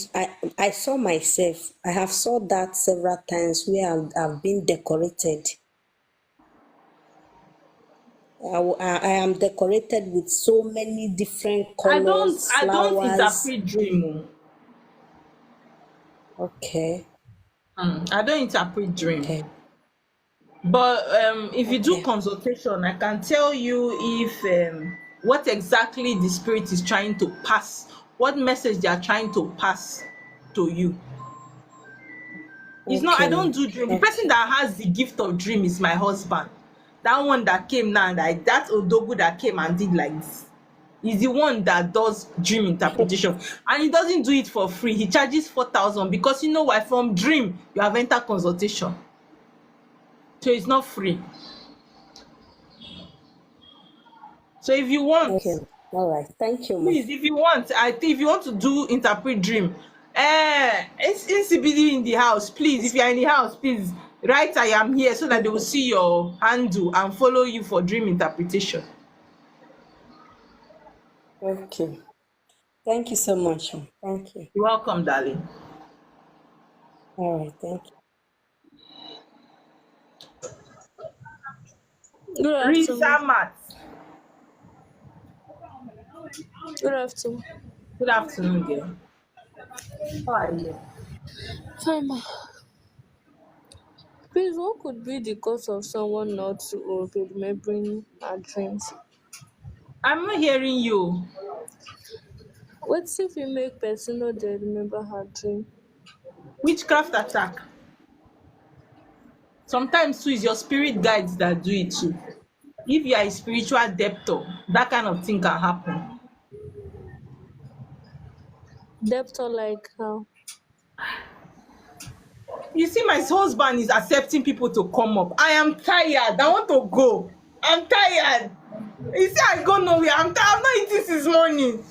I saw myself, I have saw that several times where I've been decorated. I am decorated with so many different colors, I don't flowers. interpret dream. Okay. I don't interpret dream. Okay. But if you do consultation, I can tell you if what exactly the spirit is trying to pass, what message they are trying to pass to you. It's not, I don't do dream. The person that has the gift of dream is my husband. That one that came now, that Odogu that came and did like this, is the one that does dream interpretation. And he doesn't do it for free. He charges 4,000 because you know why? From dream, you have entered consultation. So it's not free. So if you want, all right, thank you. Please, if you want, if you want to do interpret dream, it's CBD in the house. Please, if you are in the house, please write I am here so that they will see your handle and follow you for dream interpretation. Okay. Thank you so much. Thank you. You're welcome, darling. All right, thank you. Good afternoon. Risa Matt. Good afternoon. Good afternoon, dear. How are you? Fine, ma. Please, what could be the cause of someone not to be remembering our dreams? I'm not hearing you. What if we make person know they remember her dream? Witchcraft attack. Sometimes too, it's your spirit guides that do it too. If you are a spiritual debtor, that kind of thing can happen. Debtor like how? You see, my husband is accepting people to come up. I am tired. I want to go. I'm tired. You see, I go nowhere. I'm tired. I'm not eating since morning.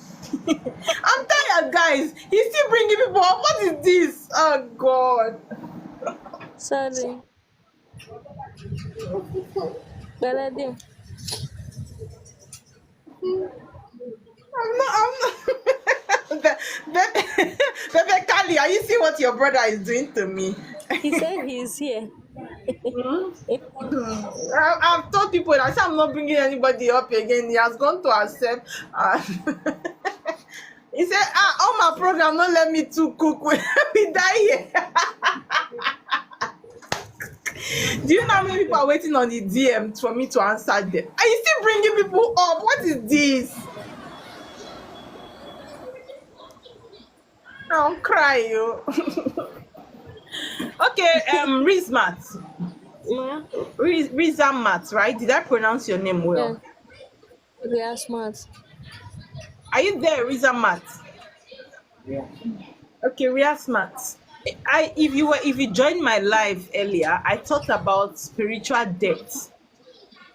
I'm tired, guys. He's still bringing people up. What is this? Oh, God. Sorry. Baladim. I'm not. Bebe Kali, are you seeing what your brother is doing to me? He said he's here. I've told people that I'm not bringing anybody up again. He has gone to accept. He said, all my program don't let me to cook when we die here. Do you know how many people are waiting on the DM for me to answer them? Are you still bringing people up? What is this? Don't cry, you. Okay, Rizmat. Yeah. Rizamat, right? Did I pronounce your name well? Yeah. They are smart. Are you there, Rizamat? Yeah. Okay, Rizamat. If you joined my live earlier, I talked about spiritual depth,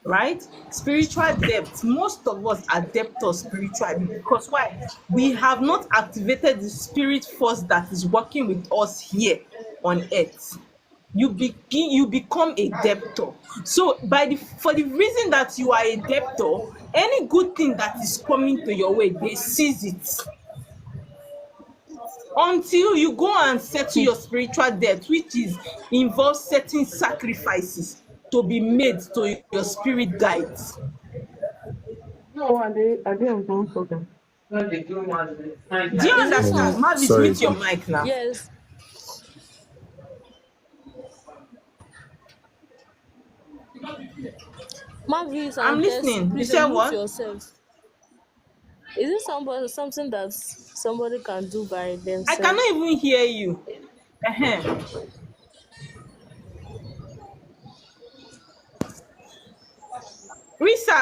right? Spiritual depth. Most of us are debtors spiritually because why? We have not activated the spirit force that is working with us here on earth. You become a debtor. So for the reason that you are a debtor, any good thing that is coming to your way, they seize it until you go and settle your spiritual debt, which involves certain sacrifices to be made to your spirit guides. No, I didn't do something. Do you understand? Mavis, Sorry, mute your mic now. Yes. Marvis I'm and Tess, listening. You please said unmute what? yourself. Is it something that somebody can do by I themselves? cannot even hear you. Uh-huh.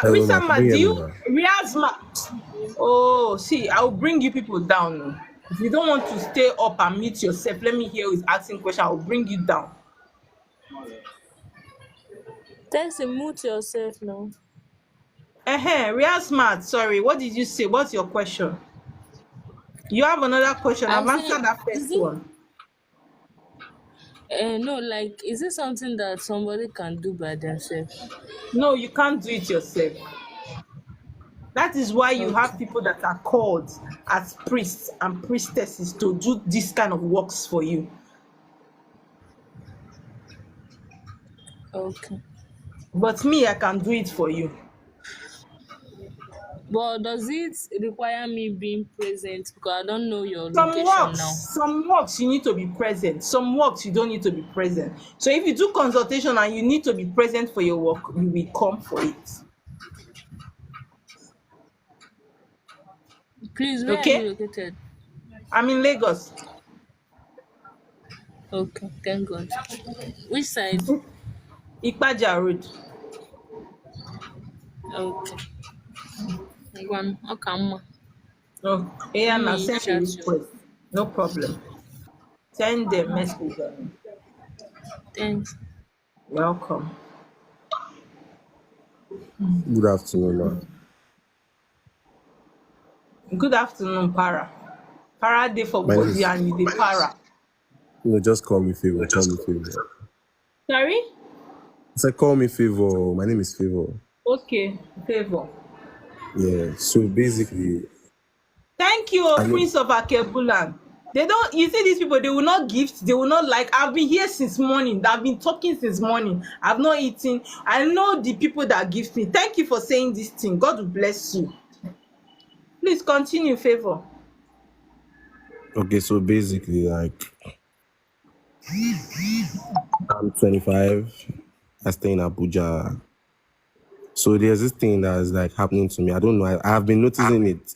hello, ma. Risa, Can you do hear me you now? Riazma? Oh, see, I'll bring you people down. If you don't want to stay up and mute yourself, let me hear who is asking question. I'll bring you down. Tess, mute yourself now. Riazma, sorry, what did you say? What's your question? You have another question. I've I'm saying, answered that is first it one. no, like, is it something that somebody can do by themselves? No, you can't do it yourself. That is why you have people that are called as priests and priestesses to do this kind of works for you. Okay. But me, I can do it for you. But does it require me being present? Because I don't know your location now. Some works you need to be present. Some works you don't need to be present. So if you do consultation and you need to be present for your work, you will come for it. Please, where are Okay? you located? I'm in Lagos. Okay, thank God. Which side? Ikpaja Road. Okay. One. Okay. Oh, yeah, Let now me send a chat you. request. No problem. Send the message. Thanks. Welcome. Good afternoon, ma. Good afternoon, Para. Para day for My name body is. and you dey para. No, just call me Favor. Call me Favor. Sorry? I said, call me Favor. My name is Favor. Okay, favor. Yeah. So basically, Thank you, I know. Prince of Akebulan. They don't, you see these people, they will not gift, they will not like. I've been here since morning. I've been talking since morning. I've not eaten. I know the people that gift me. Thank you for saying this thing. God will bless you. Please continue, favor. Okay, so basically, like, I'm 25. I stay in Abuja. So there's this thing that is like happening to me. I don't know. I have been noticing it.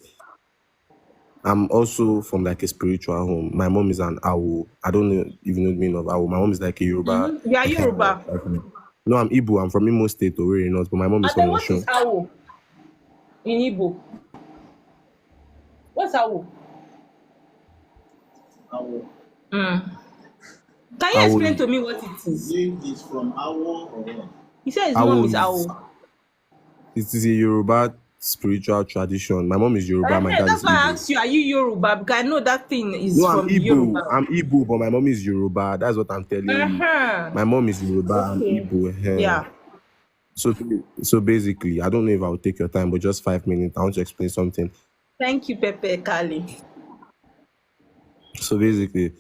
I'm also from like a spiritual home. My mom is an Awo. I don't know if you know the meaning of Awo. My mom is like a Yoruba. You are Yoruba. No, I'm Igbo. I'm from Imo State, Owerri North, but my mom is And then from what is Osun. Awo in Igbo? What's Awo? Awo. Can you Awo explain is to me what it is? Is from Awo or what? He said his mom Awo is is Awo. it is a Yoruba spiritual tradition. My mom is Yoruba. My dad That's is why I Igbo. asked you, are you Yoruba? Because I know that thing is No, I'm from Igbo. Yoruba. I'm Igbo, but my mom is Yoruba. That's what I'm telling you. My mom is Yoruba. I'm Okay. Igbo. Yeah. So basically, I don't know if I'll take your time, but just 5 minutes. I want to explain something. Thank you, Pepe Kali. So basically,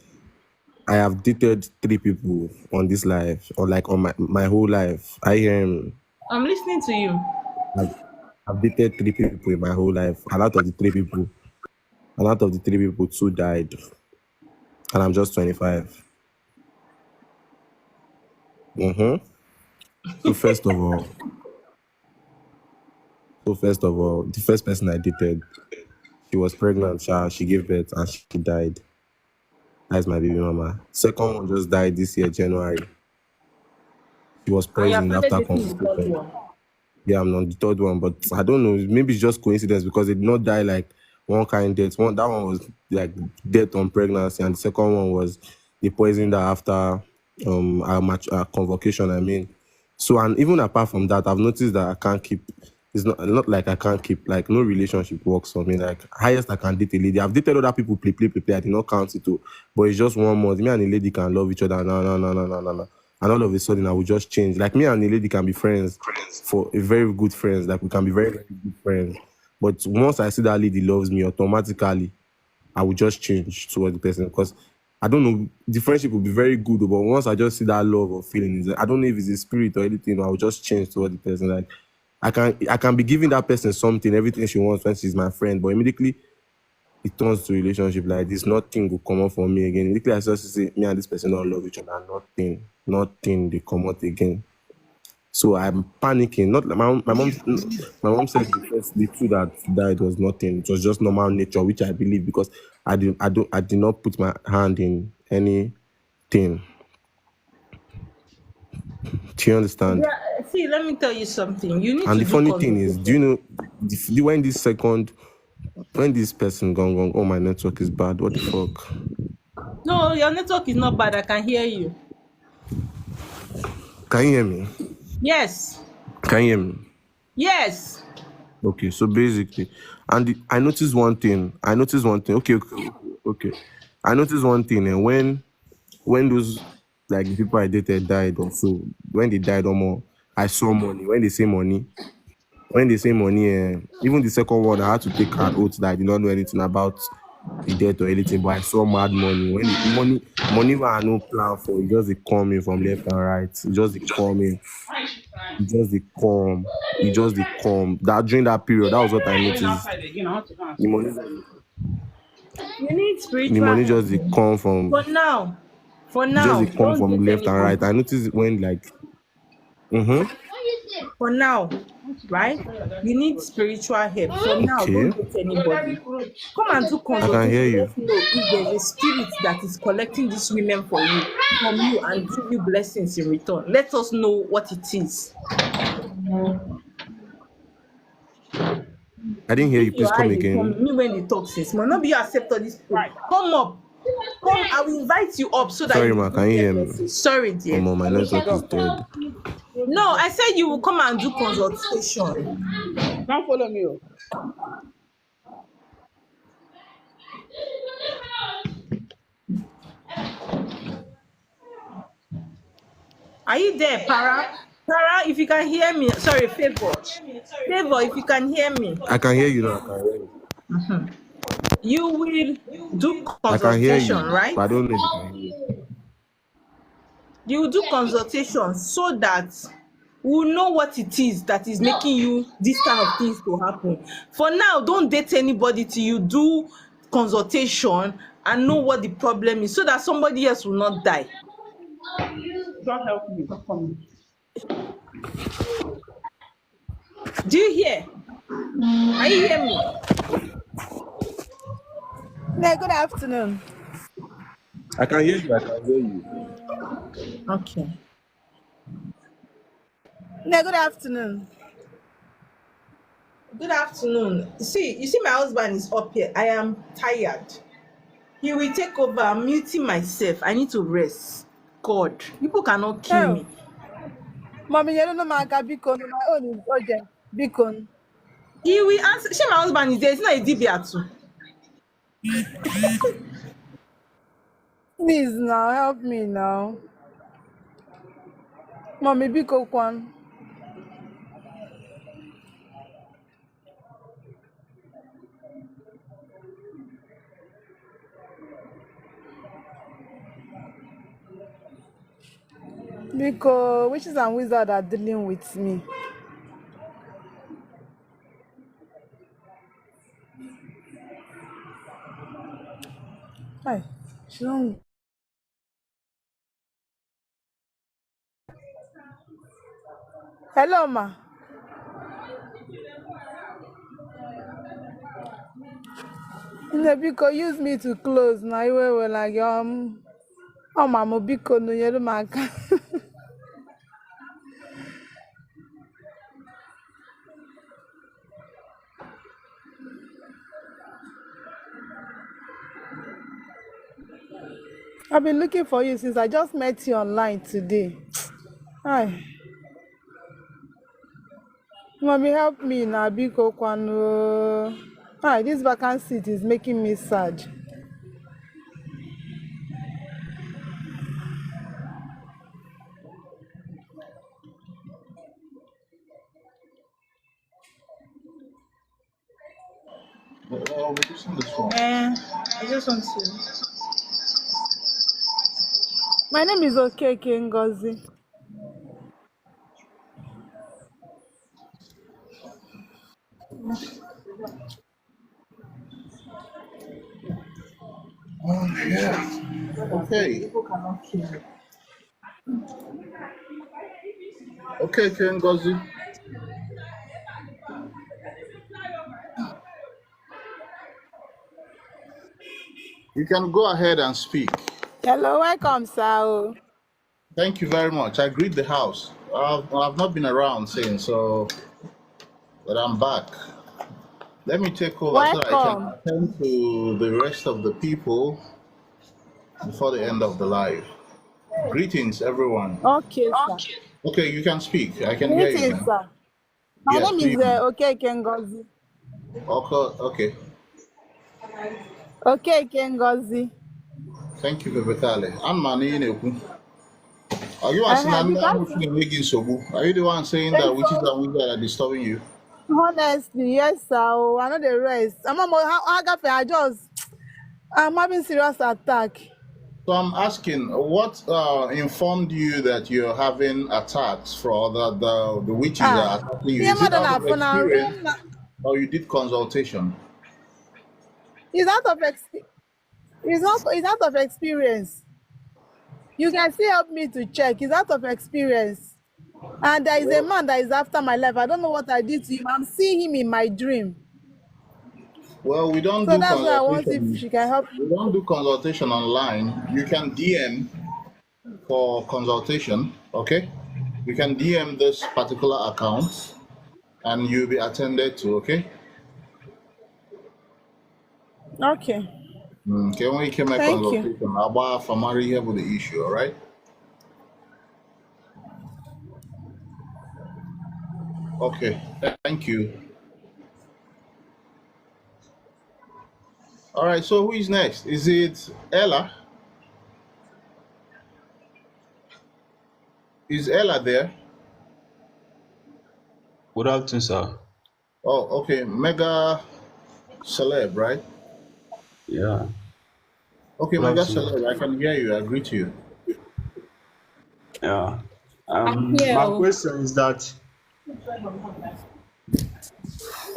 I have dated 3 people on this life, or like on my whole life. I I'm listening to you. like I've dated 3 people in my whole life. A lot of the 3 people, And out of the 3 people, 2 died. And I'm just 25. So first of all, the first person I dated, she was pregnant, she gave birth and she died. That's my baby mama. Second one just died this year, January. She was And you have poisoned started after dating the third conversation. one. Yeah, I'm on the third one, but I don't know. Maybe it's just coincidence because they did not die like one kind death. That one was like death on pregnancy, and the second one was they poisoned her after our convocation. I mean, so and even apart from that, I've noticed that I can't keep. It's not like I can't keep, like, no relationship works for me. Like, highest I can date a lady. I've dated other people, play. I did not count it too, but it's just 1 month. Me and a lady can love each other. No. And all of a sudden, I will just change. Like, me and a lady can be friends for a very good friends. Like, we can be very, very good friends. But once I see that lady loves me, automatically, I will just change towards the person because I don't know, the friendship will be very good, but once I just see that love or feeling, I don't know if it's a spirit or anything, I will just change towards the person. Like, I can be giving that person something, everything she wants when she's my friend, but immediately it turns to a relationship like this. Nothing will come up for me again. Immediately I just say me and this person don't love each other. Nothing they come out again. So I'm panicking. Not like my mom said the 2 that died was nothing. It was just normal nature, which I believe because I did not put my hand in anything. Do you understand? Yeah, see, let me tell you something. You need And to the do funny thing is, do you consultation. know when this person gone, oh, my network is bad. What the fuck? No, your network is not bad. I can hear you. Can you hear me? Yes. Can you hear me? Yes. Okay, so basically, I noticed one thing. Okay. I noticed one thing, and when those, like, the people I dated died, also when they died or more, I saw money. When they say money, even the second one, I had to take an oath that I did not know anything about the death or anything, but I saw mad money. When the money where I no plan for, it just they coming from left and right. It just they coming. It just they come. It just they come. That during that period, that was what I noticed. The money, You need the spiritual money help. just they come from. For now, It just they come don't from date left and right. anybody. I noticed when, like, For now, right? You need spiritual help. For now, okay, don't date anybody. Come and do I can hear consultation. you. Let's know if there's a spirit that is collecting these women from you and give you blessings in return. Let us know what it is. I didn't hear you. If your Please eye come dey again. come me when they talk since, might not be you accept all this people. Come up. Come, I will invite you up so that Sorry, you ma. will Can you get hear me? message. Sorry, dear. My network is dead. No, I said you will come and do consultation. Don't follow me. Oh. Are you there, Para? Para, if you can hear me. Sorry, Favor. Favor, if you can hear me. I can hear you now. I can hear you. You will do I can hear consultation, you, right? but I don't know if you can hear me. You will do consultation so that we'll know what it is that is making you this kind of things to happen. For now, don't date anybody till you do consultation and know what the problem is so that somebody else will not die. Don't help me. Don't come. Do you hear? Can you hear me? Yeah, good afternoon. I can hear you. I can hear you. Okay. Yeah, good afternoon. Good afternoon. You see my husband is up here. I am tired. He will take over. I'm muting myself. I need to rest. God, people cannot kill me. Mommy, you don't know my Bicon. My own is urgent. Bicon. He will answer. See, my husband is there. It's not a DBA too. Please now, help me now. Mommy, Biko Kwan. Because witches and wizards are dealing with me. Sure. Hello, ma. Nne biko use me to close na iwe wela gị ọ ma mụ biko nụ nyere m aka. I've been looking for you since I just met you online today. Hi. Mommy, help me now, biko kwanu. Hi, this vacant seat is making me sad. We're using this one. I just want to. My name is Okeke Ngozi. Oh, yeah. Okay. Okay, Kengozi. You can go ahead and speak. Hello, welcome, sir. Thank you very much. I greet the house. I've not been around since, but I'm back. Let me take over so I can attend to the rest of the people before the end of the live. Greetings, everyone. Okay, sir. Okay, you can speak. I can hear you. Greetings, sir. My Yes, name is please. Okeke Ngozi. Okay. Okeke Ngozi. Thank you, Bebekale. I'm Mani. Are you asking Are you the one saying that witches and wizards are disturbing you? Honestly, yes, sir. I know the rest. I'm having serious attack. So I'm asking, what informed you that you're having attacks for the witches are attacking you? Is it out of experience or you did consultation? It's out of experience. You can still help me to check. It's out of experience. And there is a man that is after my life. I don't know what I did to him. I'm seeing him in my dream. Well, we don't So do that's why I want consultation. if she can help We don't do consultation online. You can DM for consultation, okay? You can DM this particular account and you'll be attended to, okay? Okay. Okay, when you can make Thank you. consultation about family here with the issue, all right? Okay, thank you. All right, so who is next? Is it Ella? Is Ella there? Good afternoon, sir. Oh, okay. Mega Celeb, right? Yeah. Okay, Good Mega afternoon. Celeb, I can hear you. I greet you. Yeah. here. My question is that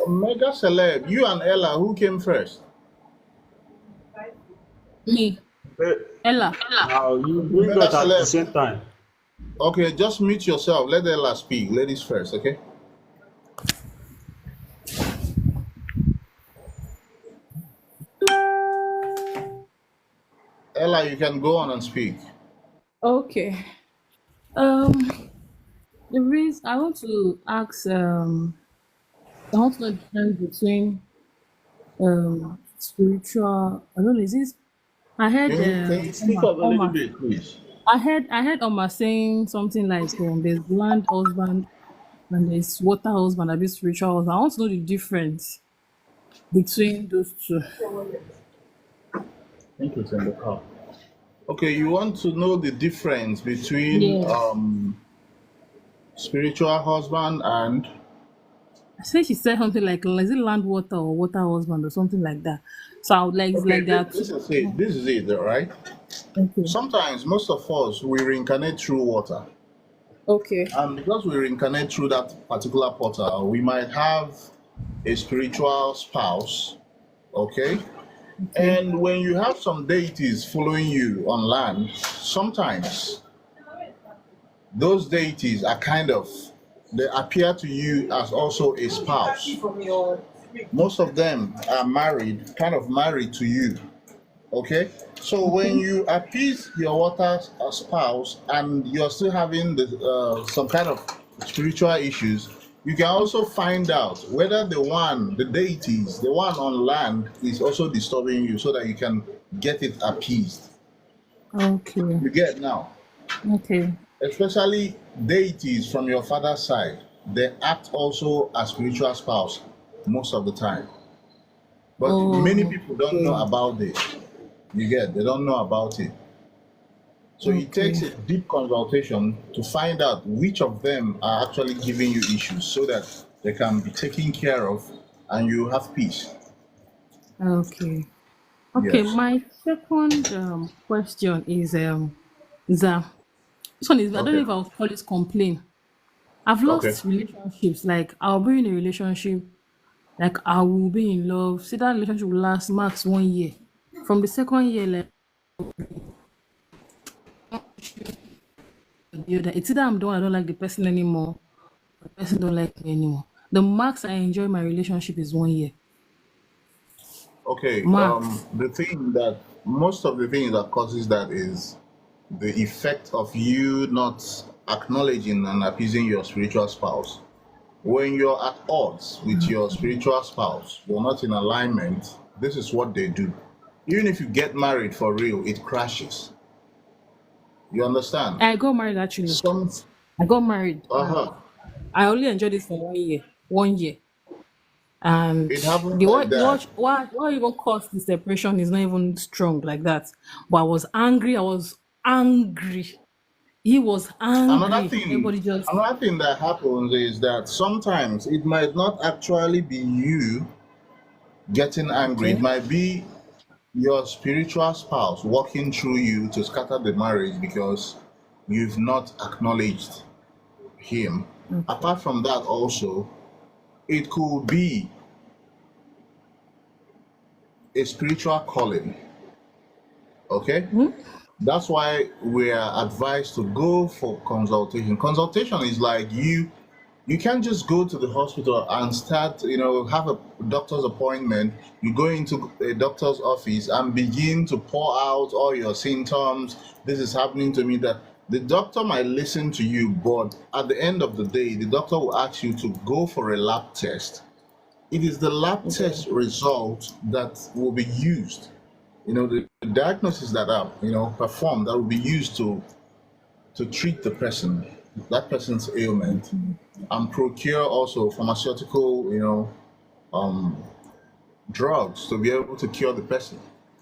Mega Celeb, you and Ella, who came first? Me, Ella. now you bring Mega us at the Celeb. same time. Okay, just mute yourself. Let Ella speak. Ladies first, okay? Ella, you can go on and speak. Okay. Um, the reason I want to ask, I want to know the difference between spiritual. I don't know. Is this? I heard Can you speak up a little bit, please? I heard Oma saying something like there's land husband and there's water husband, a bit spiritual husband. I want to know the difference between those two. I think it's in the car. Okay, you want to know the difference between Yes. Spiritual husband and I think she said something like, is it land water or water husband or something like that. So I would like, it's okay, like that. this is it. This is it, all right? Okay. Sometimes most of us we reincarnate through water. Okay. And because we reincarnate through that particular portal, we might have a spiritual spouse, okay? Okay. And when you have some deities following you on land, sometimes those deities are kind of, they appear to you as also a spouse. Most of them are married, kind of married to you. Okay? So when you appease your water spouse and you're still having some kind of spiritual issues, you can also find out whether the deities, the one on land is also disturbing you so that you can get it appeased. Okay. You get now? Okay. Especially deities from your father's side, they act also as spiritual spouse most of the time. But many people don't know about this. You get, they don't know about it. So it takes a deep consultation to find out which of them are actually giving you issues so that they can be taken care of and you have peace. Okay. Okay, Yes. my second question is that this one is, I don't know Okay. if I'll call it complain. I've Okay. lost relationships. Like I'll be in a relationship, like I will be in love. Say that relationship will last max 1 year. From the second year, like the other, it's either I'm the one I don't like the person anymore, or the person don't like me anymore. The max I enjoy my relationship is 1 year. Okay. Max. Most of the things that causes that is the effect of you not acknowledging and appeasing your spiritual spouse. When you're at odds with your spiritual spouse, you're not in alignment, this is what they do. Even if you get married for real, it crashes. You understand? I got married actually. Some I got married. uh-huh. I only enjoyed it for 1 year. 1 year. And It happens the like that. what even caused the separation is not even strong like that. But I was angry. He was Another angry. Everybody thing, just another thing that happens is that sometimes it might not actually be you getting angry. It okay. might be your spiritual spouse walking through you to scatter the marriage because you've not acknowledged him. Apart from that, also, it could be a spiritual calling. Okay? That's why we are advised to go for consultation. Consultation is like you can't just go to the hospital and start, have a doctor's appointment. You go into a doctor's office and begin to pour out all your symptoms. This is happening to me. That the doctor might listen to you, but at the end of the day, the doctor will ask you to go for a lab test. It is the lab test result that will be used. The diagnosis that are, performed that will be used to treat that person's ailment, and procure also pharmaceutical, drugs to be able to cure the person.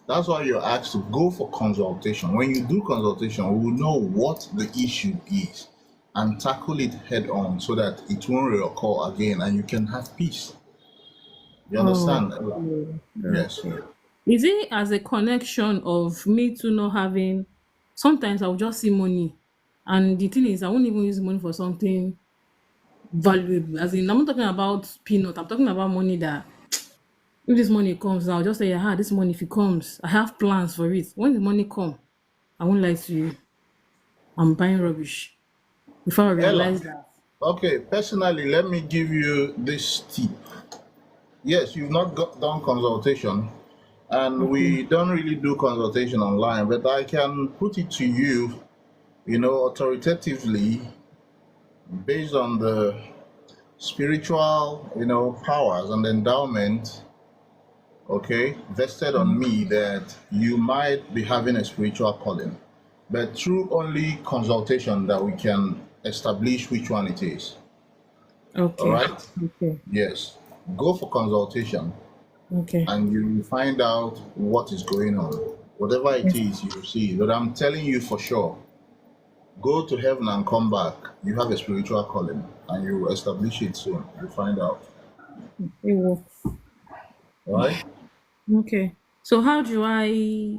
That's why you're asked to go for consultation. When you do consultation, we will know what the issue is and tackle it head on so that it won't reoccur again and you can have peace. You understand? Yes. Is it as a connection of me to not having? Sometimes I'll just see money, and the thing is, I won't even use money for something valuable. As in, I'm not talking about peanut. I'm talking about money that if this money comes, I'll just say, this money, if it comes, I have plans for it. When the money come, I won't lie to you, I'm buying rubbish before I realize that. Okay, personally, let me give you this tip. Yes, you've not done consultation, and we don't really do consultation online, but I can put it to you, authoritatively, based on the spiritual, powers and endowment, okay, vested on me, that you might be having a spiritual calling. But through only consultation that we can establish which one it is. Okay. All right? Okay. Yes. Go for consultation. Okay. And you will find out what is going on. Whatever it is, you will see. But I'm telling you for sure, go to heaven and come back. You have a spiritual calling, and you will establish it soon. You'll find out. It will. All right? Okay. So how do I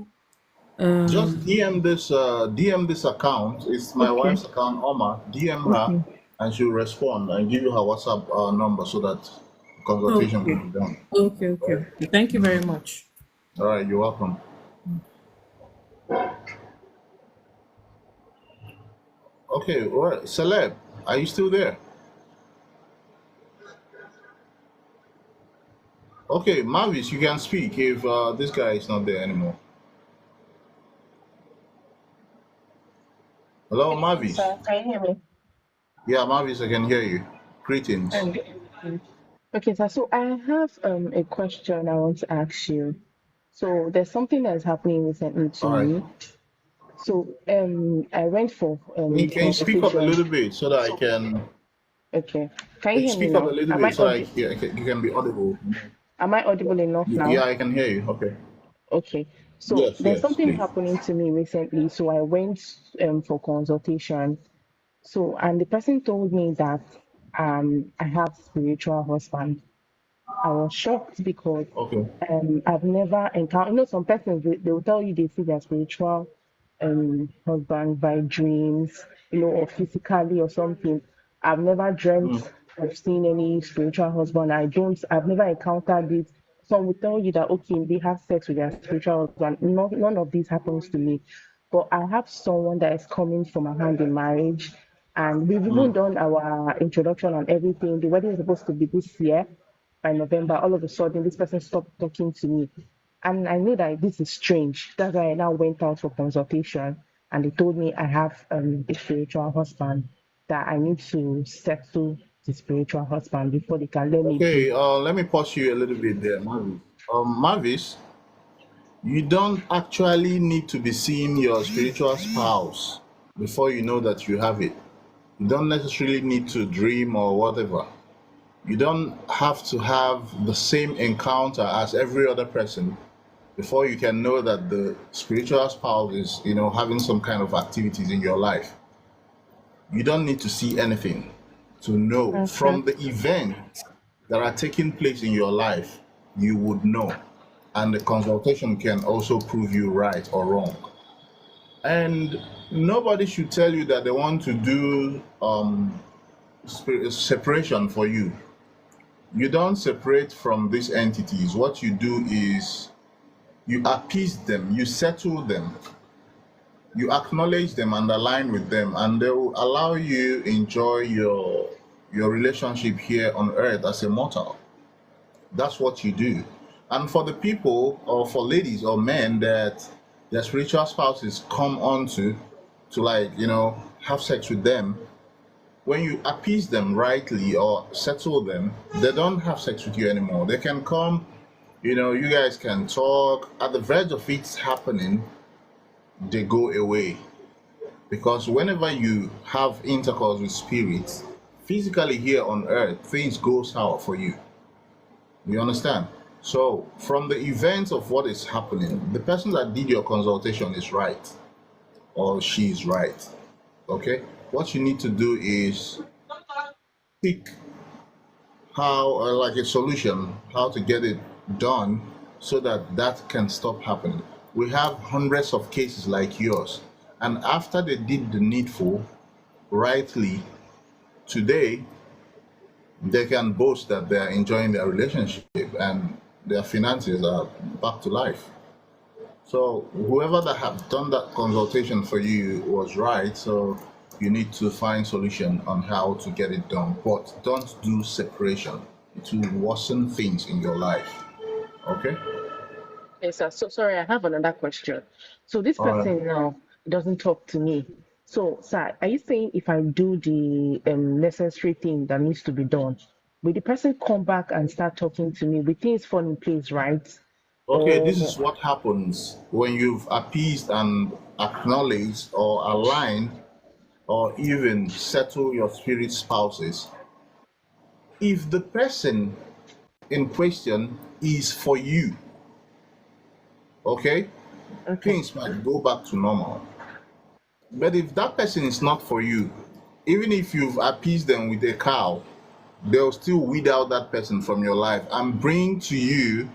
just DM this account. It's my wife's account, Oma. DM her, and she'll respond and give you her WhatsApp number so that consultation can be done. Okay. Thank you very much. All right, you're welcome. Okay, all right. Celeb, are you still there? Okay, Mavis, you can speak if this guy is not there anymore. Hello, Mavis. Sir, can you hear me? Yeah, Mavis, I can hear you. Greetings. Okay, sir. So I have a question I want to ask you. So there's something that's happening recently to All right. me. So I went for Can you speak up a consultation. little bit so that I can Okay. Can you hear me speak up a now? little Am I bit so that audi- you can be audible? am I audible enough Yeah, now? I can hear you. Okay. Okay. So Yes, there's yes, something please. happening to me recently. So I went for consultation. So and the person told me that I have spiritual husband. I was shocked because Okay. I've never encountered, some persons, they will tell you they see their spiritual husband by dreams, or physically or something. I've never dreamt Mm. of seeing any spiritual husband. I've never encountered it. Some will tell you that, okay, they have sex with their spiritual husband. None of this happens to me. But I have someone that is coming from my hand in marriage, and we've even Mm. done our introduction and everything. The wedding is supposed to be this year by November. All of a sudden, this person stopped talking to me. And I knew that this is strange. That's why I now went out for consultation, and they told me I have a spiritual husband, that I need to settle the spiritual husband before they can let me Okay, be. let me pause you a little bit there, Mavis. Mavis, you don't actually need to be seeing your spiritual spouse before you know that you have it. You don't necessarily need to dream or whatever. You don't have to have the same encounter as every other person before you can know that the spiritual spouse is, having some kind of activities in your life. You don't need to see anything to know. Okay. From the events that are taking place in your life, you would know. And the consultation can also prove you right or wrong. And nobody should tell you that they want to do separation for you. You don't separate from these entities. What you do is you appease them, you settle them, you acknowledge them and align with them, and they will allow you enjoy your relationship here on earth as a mortal. That's what you do. And for the people, or for ladies or men, that their spiritual spouses come on to have sex with them, when you appease them rightly or settle them, they don't have sex with you anymore. They can come, you guys can talk. At the verge of it happening, they go away. Because whenever you have intercourse with spirits, physically here on earth, things go sour for you. You understand? So, from the events of what is happening, the person that did your consultation is right, or she is right. Okay? What you need to do is pick how, like a solution, how to get it done so that that can stop happening. We have hundreds of cases like yours, and after they did the needful rightly, today they can boast that they are enjoying their relationship and their finances are back to life. So whoever that have done that consultation for you was right. So you need to find solution on how to get it done. But don't do separation. It will worsen things in your life. Okay? Yes, sir. So sorry, I have another question. So this All right. person now doesn't talk to me. So, sir, are you saying if I do the necessary thing that needs to be done, will the person come back and start talking to me? Will things fall in place, right? Okay, this Or is what happens when you've appeased and acknowledged or aligned or even settle your spirit spouses. If the person in question is for you, okay, things might go back to normal. But if that person is not for you, even if you've appeased them with a cow, they'll still weed out that person from your life and bring to you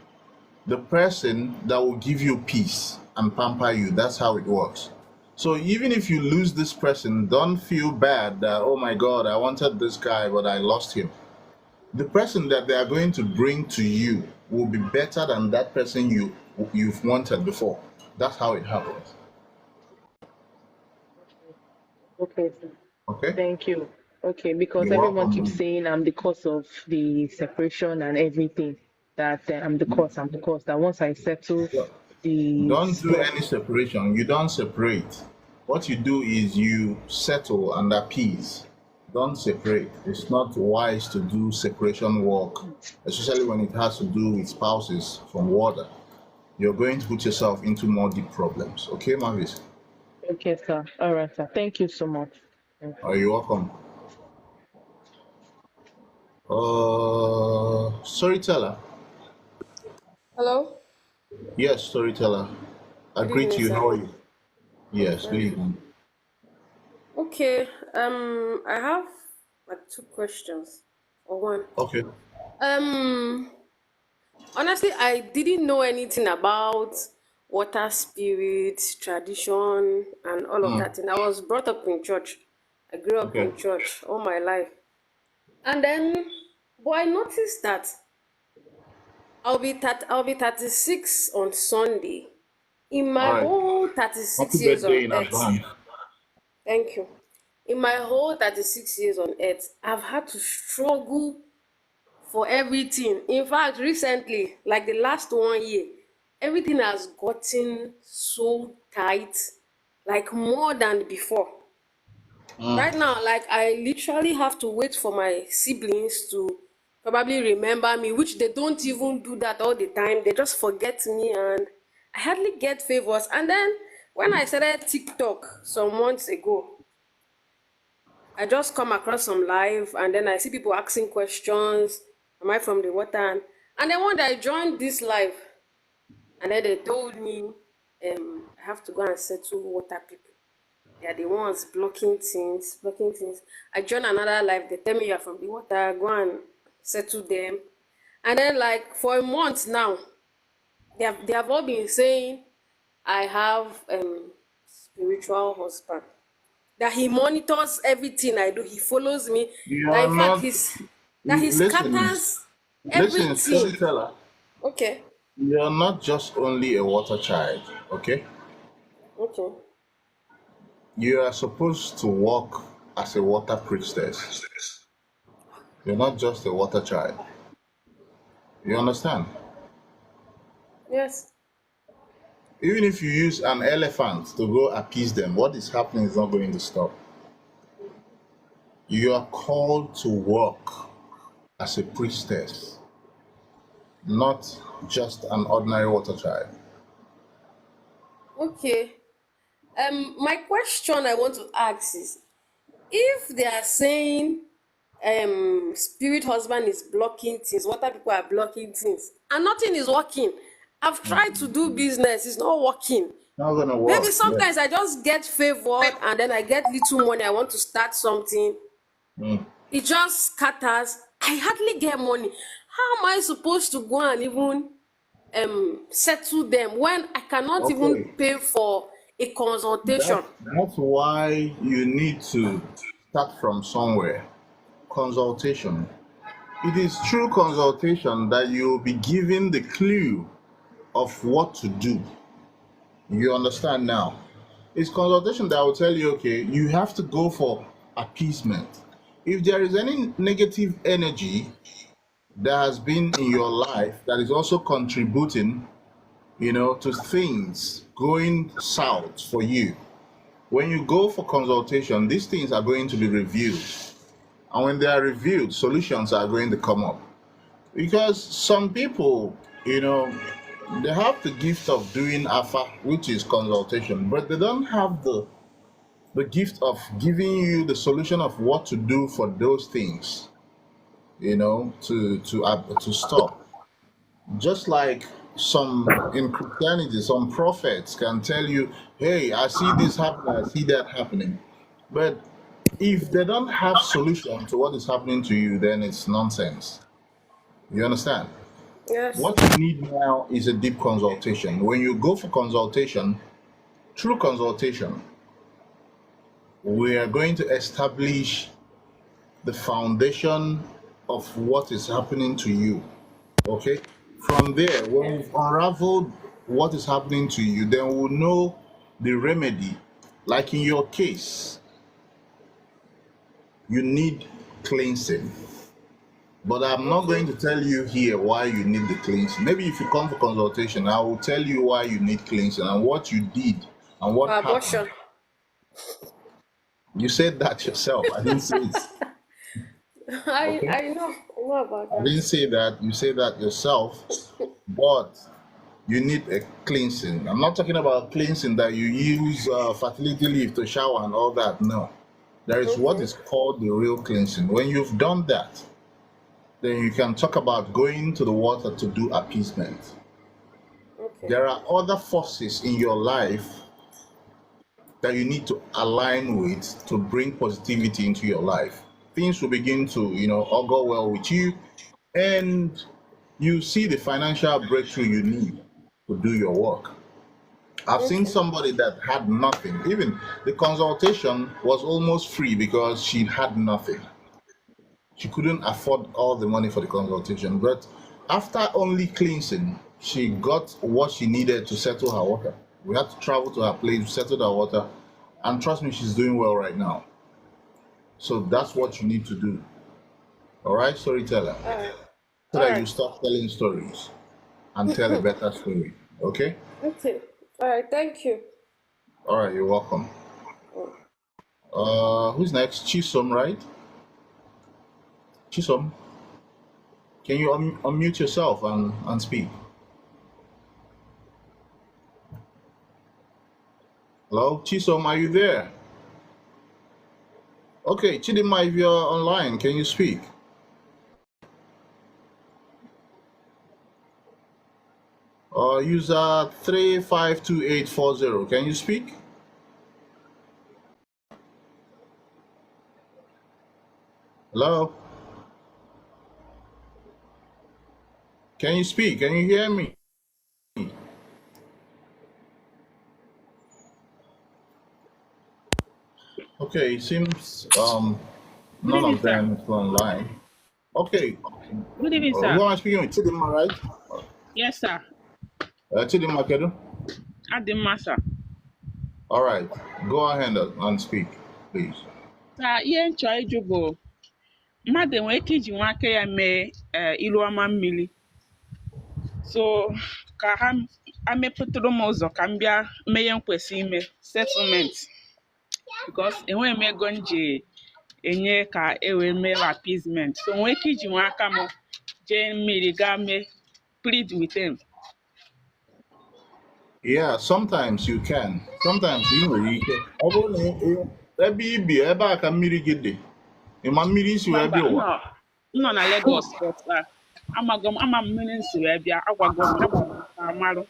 the person that will give you peace and pamper you. That's how it works. So even if you lose this person, don't feel bad that, oh my God, I wanted this guy, but I lost him. The person that they are going to bring to you will be better than that person you you've wanted before. That's how it happens. Okay, sir. Okay? Thank you. Okay, because You're everyone keeps welcome. saying I'm the cause of the separation and everything. That I'm the cause. I'm the cause. That once I settle the Don't do stuff. any separation. You don't separate. What you do is you settle and appease. Don't separate. It's not wise to do separation work, especially when it has to do with spouses from water. You're going to put yourself into more deep problems. Okay, Mavis? Okay, sir. All right, sir. Thank you so much. Are you welcome? Storyteller. Hello. Yes, storyteller. I Good greet evening, you. sir. How are you? Yes, good Yes. evening. Okay. I have like 2 questions or one. Okay. Um. Honestly, I didn't know anything about water spirits, tradition, and all of that. And I was brought up in church. I grew up Okay. in church all my life. And then, but I noticed that I'll be 36 on Sunday. In my All right. whole 36 Happy years on birthday in earth, advance. thank you. In my whole 36 years on earth, I've had to struggle for everything. In fact, recently, like the last 1 year, everything has gotten so tight, like more than before. Right now, like I literally have to wait for my siblings to probably remember me, which they don't even do that all the time. They just forget me, and I hardly get favors. And then when I started TikTok some months ago, I just come across some live, and then I see people asking questions. Am I from the water? And then one day I joined this live, and then they told me I have to go and settle water people. They are the ones blocking things, blocking things. I join another live, they tell me you're from the water, go and settle them. And then like for a month now, they have all been saying I have spiritual husband. That he monitors everything I do. He follows me. You That are in fact not. he Listen, scatters listen, everything. storyteller. Okay. You're not just only a water child, okay? Okay. You are supposed to walk as a water priestess. You're not just a water child. You understand? Yes. Even if you use an elephant to go appease them, what is happening is not going to stop. You are called to work as a priestess, not just an ordinary water child. Okay. My question I want to ask is, if they are saying spirit husband is blocking things, water people are blocking things, and nothing is working. I've tried to do business, it's not working. Not gonna Maybe work. Yeah. sometimes I just get favored and then I get little money, I want to start something. Mm. It just scatters. I hardly get money. How am I supposed to go and even settle them when I cannot Okay. even pay for a consultation? That's why you need to start from somewhere. Consultation. It is through consultation that you'll be given the clue of what to do. You understand now? It's consultation that will tell you, okay, you have to go for appeasement. If there is any negative energy that has been in your life that is also contributing, to things going south for you, when you go for consultation, these things are going to be reviewed. And when they are reviewed, solutions are going to come up. Because some people, they have the gift of doing AFA, which is consultation, but they don't have the gift of giving you the solution of what to do for those things, to stop. Just like in Christianity, some prophets can tell you, hey, I see this happening, I see that happening. But if they don't have solution to what is happening to you, then it's nonsense. You understand? Yes. What you need now is a deep consultation. When you go for consultation, through consultation, we are going to establish the foundation of what is happening to you. Okay? From there, when we've unraveled what is happening to you, then we'll know the remedy. Like in your case, you need cleansing. But I'm not going to tell you here why you need the cleansing. Maybe if you come for consultation, I will tell you why you need cleansing and what you did and what Abortion. happened. You said that yourself. I didn't say it. Okay? I know about I that. didn't say that. You say that yourself. But you need a cleansing. I'm not talking about cleansing that you use fertility leave to shower and all that. No. There is what is called the real cleansing. When you've done that, then you can talk about going to the water to do appeasement. There are other forces in your life that you need to align with to bring positivity into your life. Things will begin to, augur well with you, and you see the financial breakthrough you need to do your work. I've seen somebody that had nothing. Even the consultation was almost free because she had nothing. She couldn't afford all the money for the consultation, but after only cleansing, she got what she needed to settle her water. We had to travel to her place, settle her water, and trust me, she's doing well right now. So that's what you need to do. All right, storyteller? So that you stop telling stories and tell a better story. Okay? Okay. All right. Thank you. All right, you're welcome. Who's next? Chisom, right? Chisom, can you unmute yourself and speak? Hello, Chisom, are you there? Okay, Chidima, if you're online, can you speak? User 352840, can you speak? Hello? Can you speak? Can you hear me? Okay, it seems none of them is online. Okay. Good evening, Who sir. am I speaking with? Chidima, right? Yes, sir. Chidima Kedu? Adima, sir. All right. Go ahead and speak, please. Sir, ihe nchọ ịjụ bụ mmadụ enwere ike iji nwa aka ya mee ilu ọma mmiri. So ka ha amepụtụrụ m ụzọ ka m bịa mee ihe m kwesịrị ime settlement. Because enweghị m ego m ji enye ka e wee mee appeasement. So enwere ike iji nwa aka m jee mmiri gaa mee plead with them. Yeah, sometimes you can. Sometimes you nwere ike. Ọ bụrụ na ebe ibi ebe a ka mmiri gị dị, ịma mmiri isi wee bịa ụwa. M nọ na Lagos, but ama mmiri nsi wee bịa agwago m ka amarụ.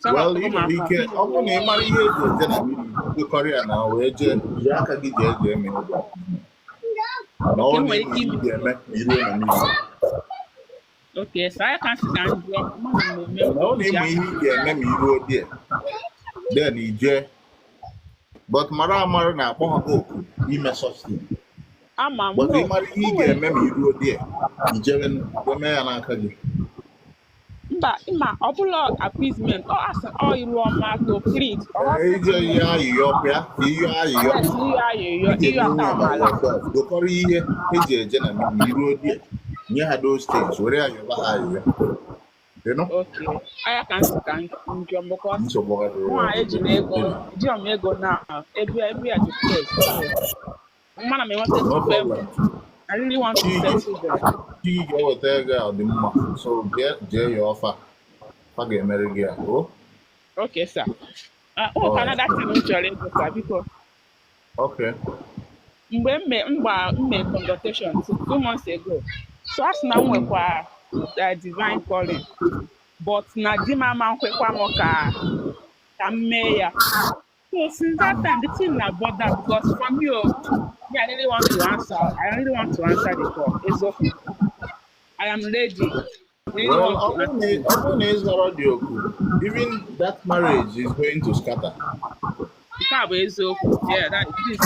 Well, ị nwere ike, ọ bụrụ na ị mara ihe eji eje na mmiri, ịkọrọ ya na wee jee, ji aka gị ji eje eme ụgwọ. Na ọ na ihe ị ga-eme ma iruo na mmiri. Okay, so I can't see and drop. Na ọ na ịma ihe ị ga-eme ma iruo die, then ije. But mara amara na-akpọ ha oku ime such thing. But ị mara ihe ị ga-eme ma iruo die, ijere eme ya n'aka gị. Mba, ịma ọ bụla appeasement ọ asị ọ iru ọma to plead. Ije ihe ayịyọ bịa, ihe ayịyọ. Ihe ayịyọ. Dokọrọ ihe eji eje na mmiri iruo die. Nye ha those things, were ya yoba ha ayịyọ. You know? Okay. I can see njọ because nwa eji m ego, ji m ego na every at the place. Mana me want to settle. I really want to settle them. You go with that girl, the mama. So get your offer. Forget marry girl. Okay, sir. Another thing which I like, sir, because okay. Mgbe mme consultation 2 months ago. So as na nwekwa divine calling. But na di mama nkwekwa mo ka mee ya. So since that time, the thing na bother because from you, I really want to answer. I really want to answer the call. It's okay. I am ready. Well, even that marriage is going to scatter. Yeah, that is.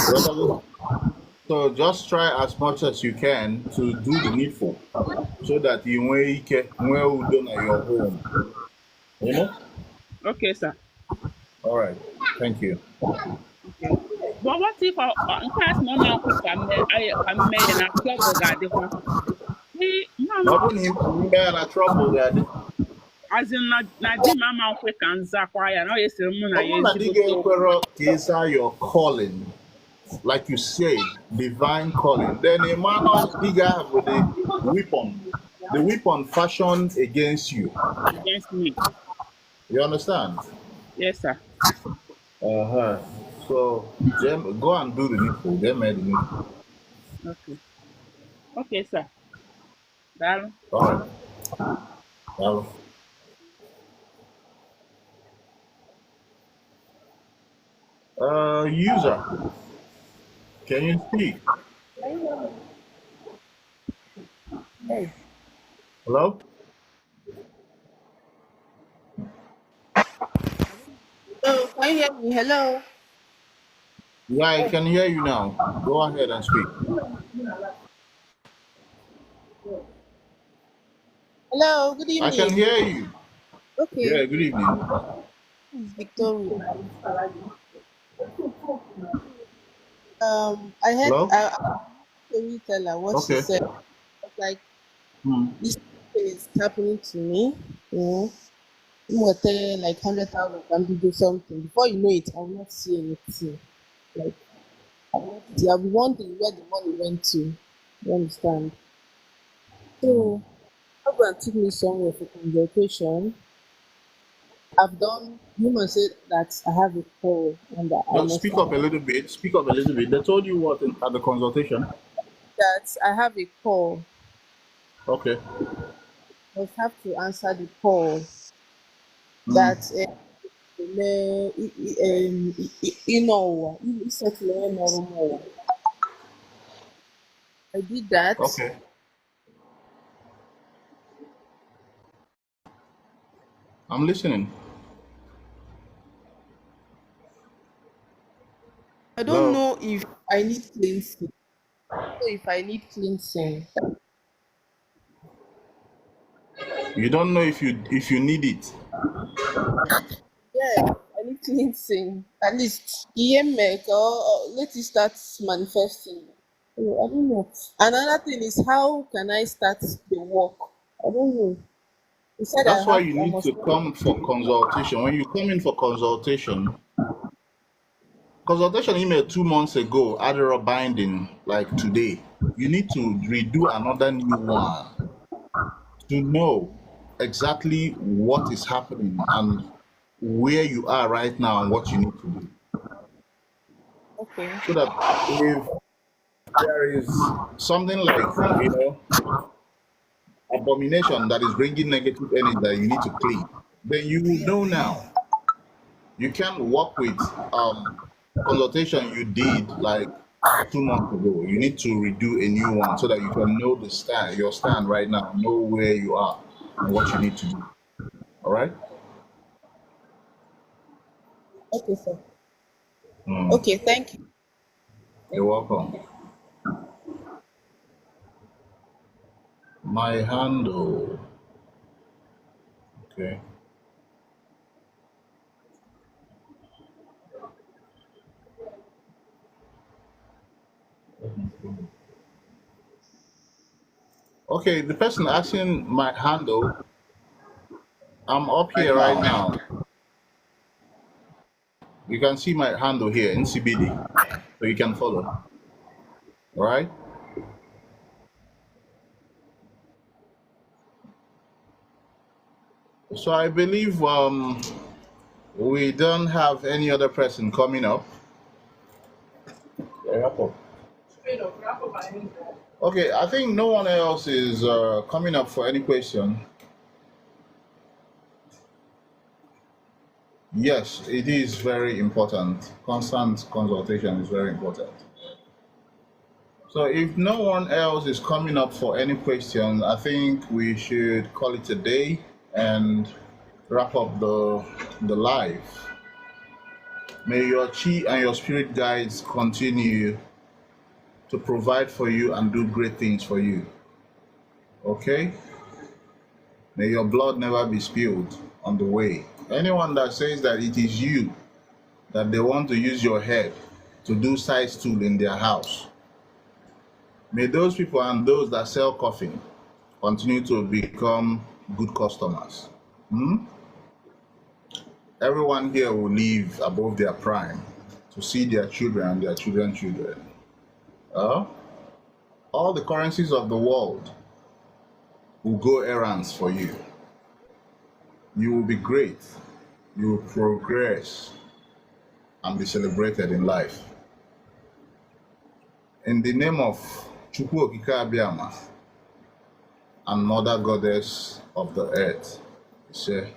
So just try as much as you can to do the needful, so that you may udon at your home. You know? Okay, sir. All right. Thank you. Okay. But what if in class no now quick I'm in a trouble got the one? He mom Not only man a trouble, God. as in na di mama quick and zakwaya no yes na Come on, yes I dig a your calling. Like you said, divine calling. Then a man of bigger with the weapon fashioned against you. against me. You understand? Yes, sir. Uh-huh. So go and do the needful. Them the needful. Okay. Okay, sir. Darling. All right. Well, user, can you speak? Hey. Hello? Hello, can you hear me? Hello. Yeah, I can hear you now. Go ahead and speak. Hello, good I can evening. hear you. Okay, Yeah, good evening. this is Victoria. I heard Hello? Victoria tell her what she Okay. said. Was like Hmm. this thing is happening to me. You know, you will tell like 100,000 can do something. Before you know it, I will not see anything. Like I will not see. I'll be wondering where the money went to. You understand? So husband took me somewhere for consultation. I've done. Human said that I have a call and that I Just must speak up a little bit. Speak up a little bit. They told you what at the consultation? that I have a call. Okay. I must have to answer the call. Hmm. That you know, I did that. Okay. I'm listening. I don't Hello? know if I need cleansing. I don't know if I need cleansing. You don't know if you need it. Yeah, I need cleansing. At least EMEC or let it start manifesting. Oh, I don't know. Another thing is how can I start the work? I don't know. He said That's why you I need must. to come for consultation. When you come in for consultation email 2 months ago, Adderall binding like today. You need to redo another new one to know exactly what is happening and where you are right now and what you need to do. Okay. So that if there is something like, abomination that is bringing negative energy that you need to clean, then you will know now. You can't work with consultation you did like 2 months ago. You need to redo a new one so that you can know your stand right now, know where you are and what you need to do. All right? Okay, sir. Mm. Okay, thank you. You're welcome. My handle. Okay. Okay, the person asking my handle, I'm up here right now. You can see my handle here, NCBD, so you can follow. All right? So I believe we don't have any other person coming up. Okay, I think no one else is coming up for any question. Yes, it is very important. Constant consultation is very important. So if no one else is coming up for any question, I think we should call it a day and wrap up the live. May your chi and your spirit guides continue to provide for you and do great things for you. Okay? May your blood never be spilled on the way. Anyone that says that it is you, that they want to use your head to do side stool in their house, may those people and those that sell coffee continue to become good customers. Everyone here will live above their prime to see their children and their children's children. All the currencies of the world will go errands for you. You will be great. You will progress and be celebrated in life. In the name of Chukwu Okike Abiyama and Mother Goddess of the Earth, say,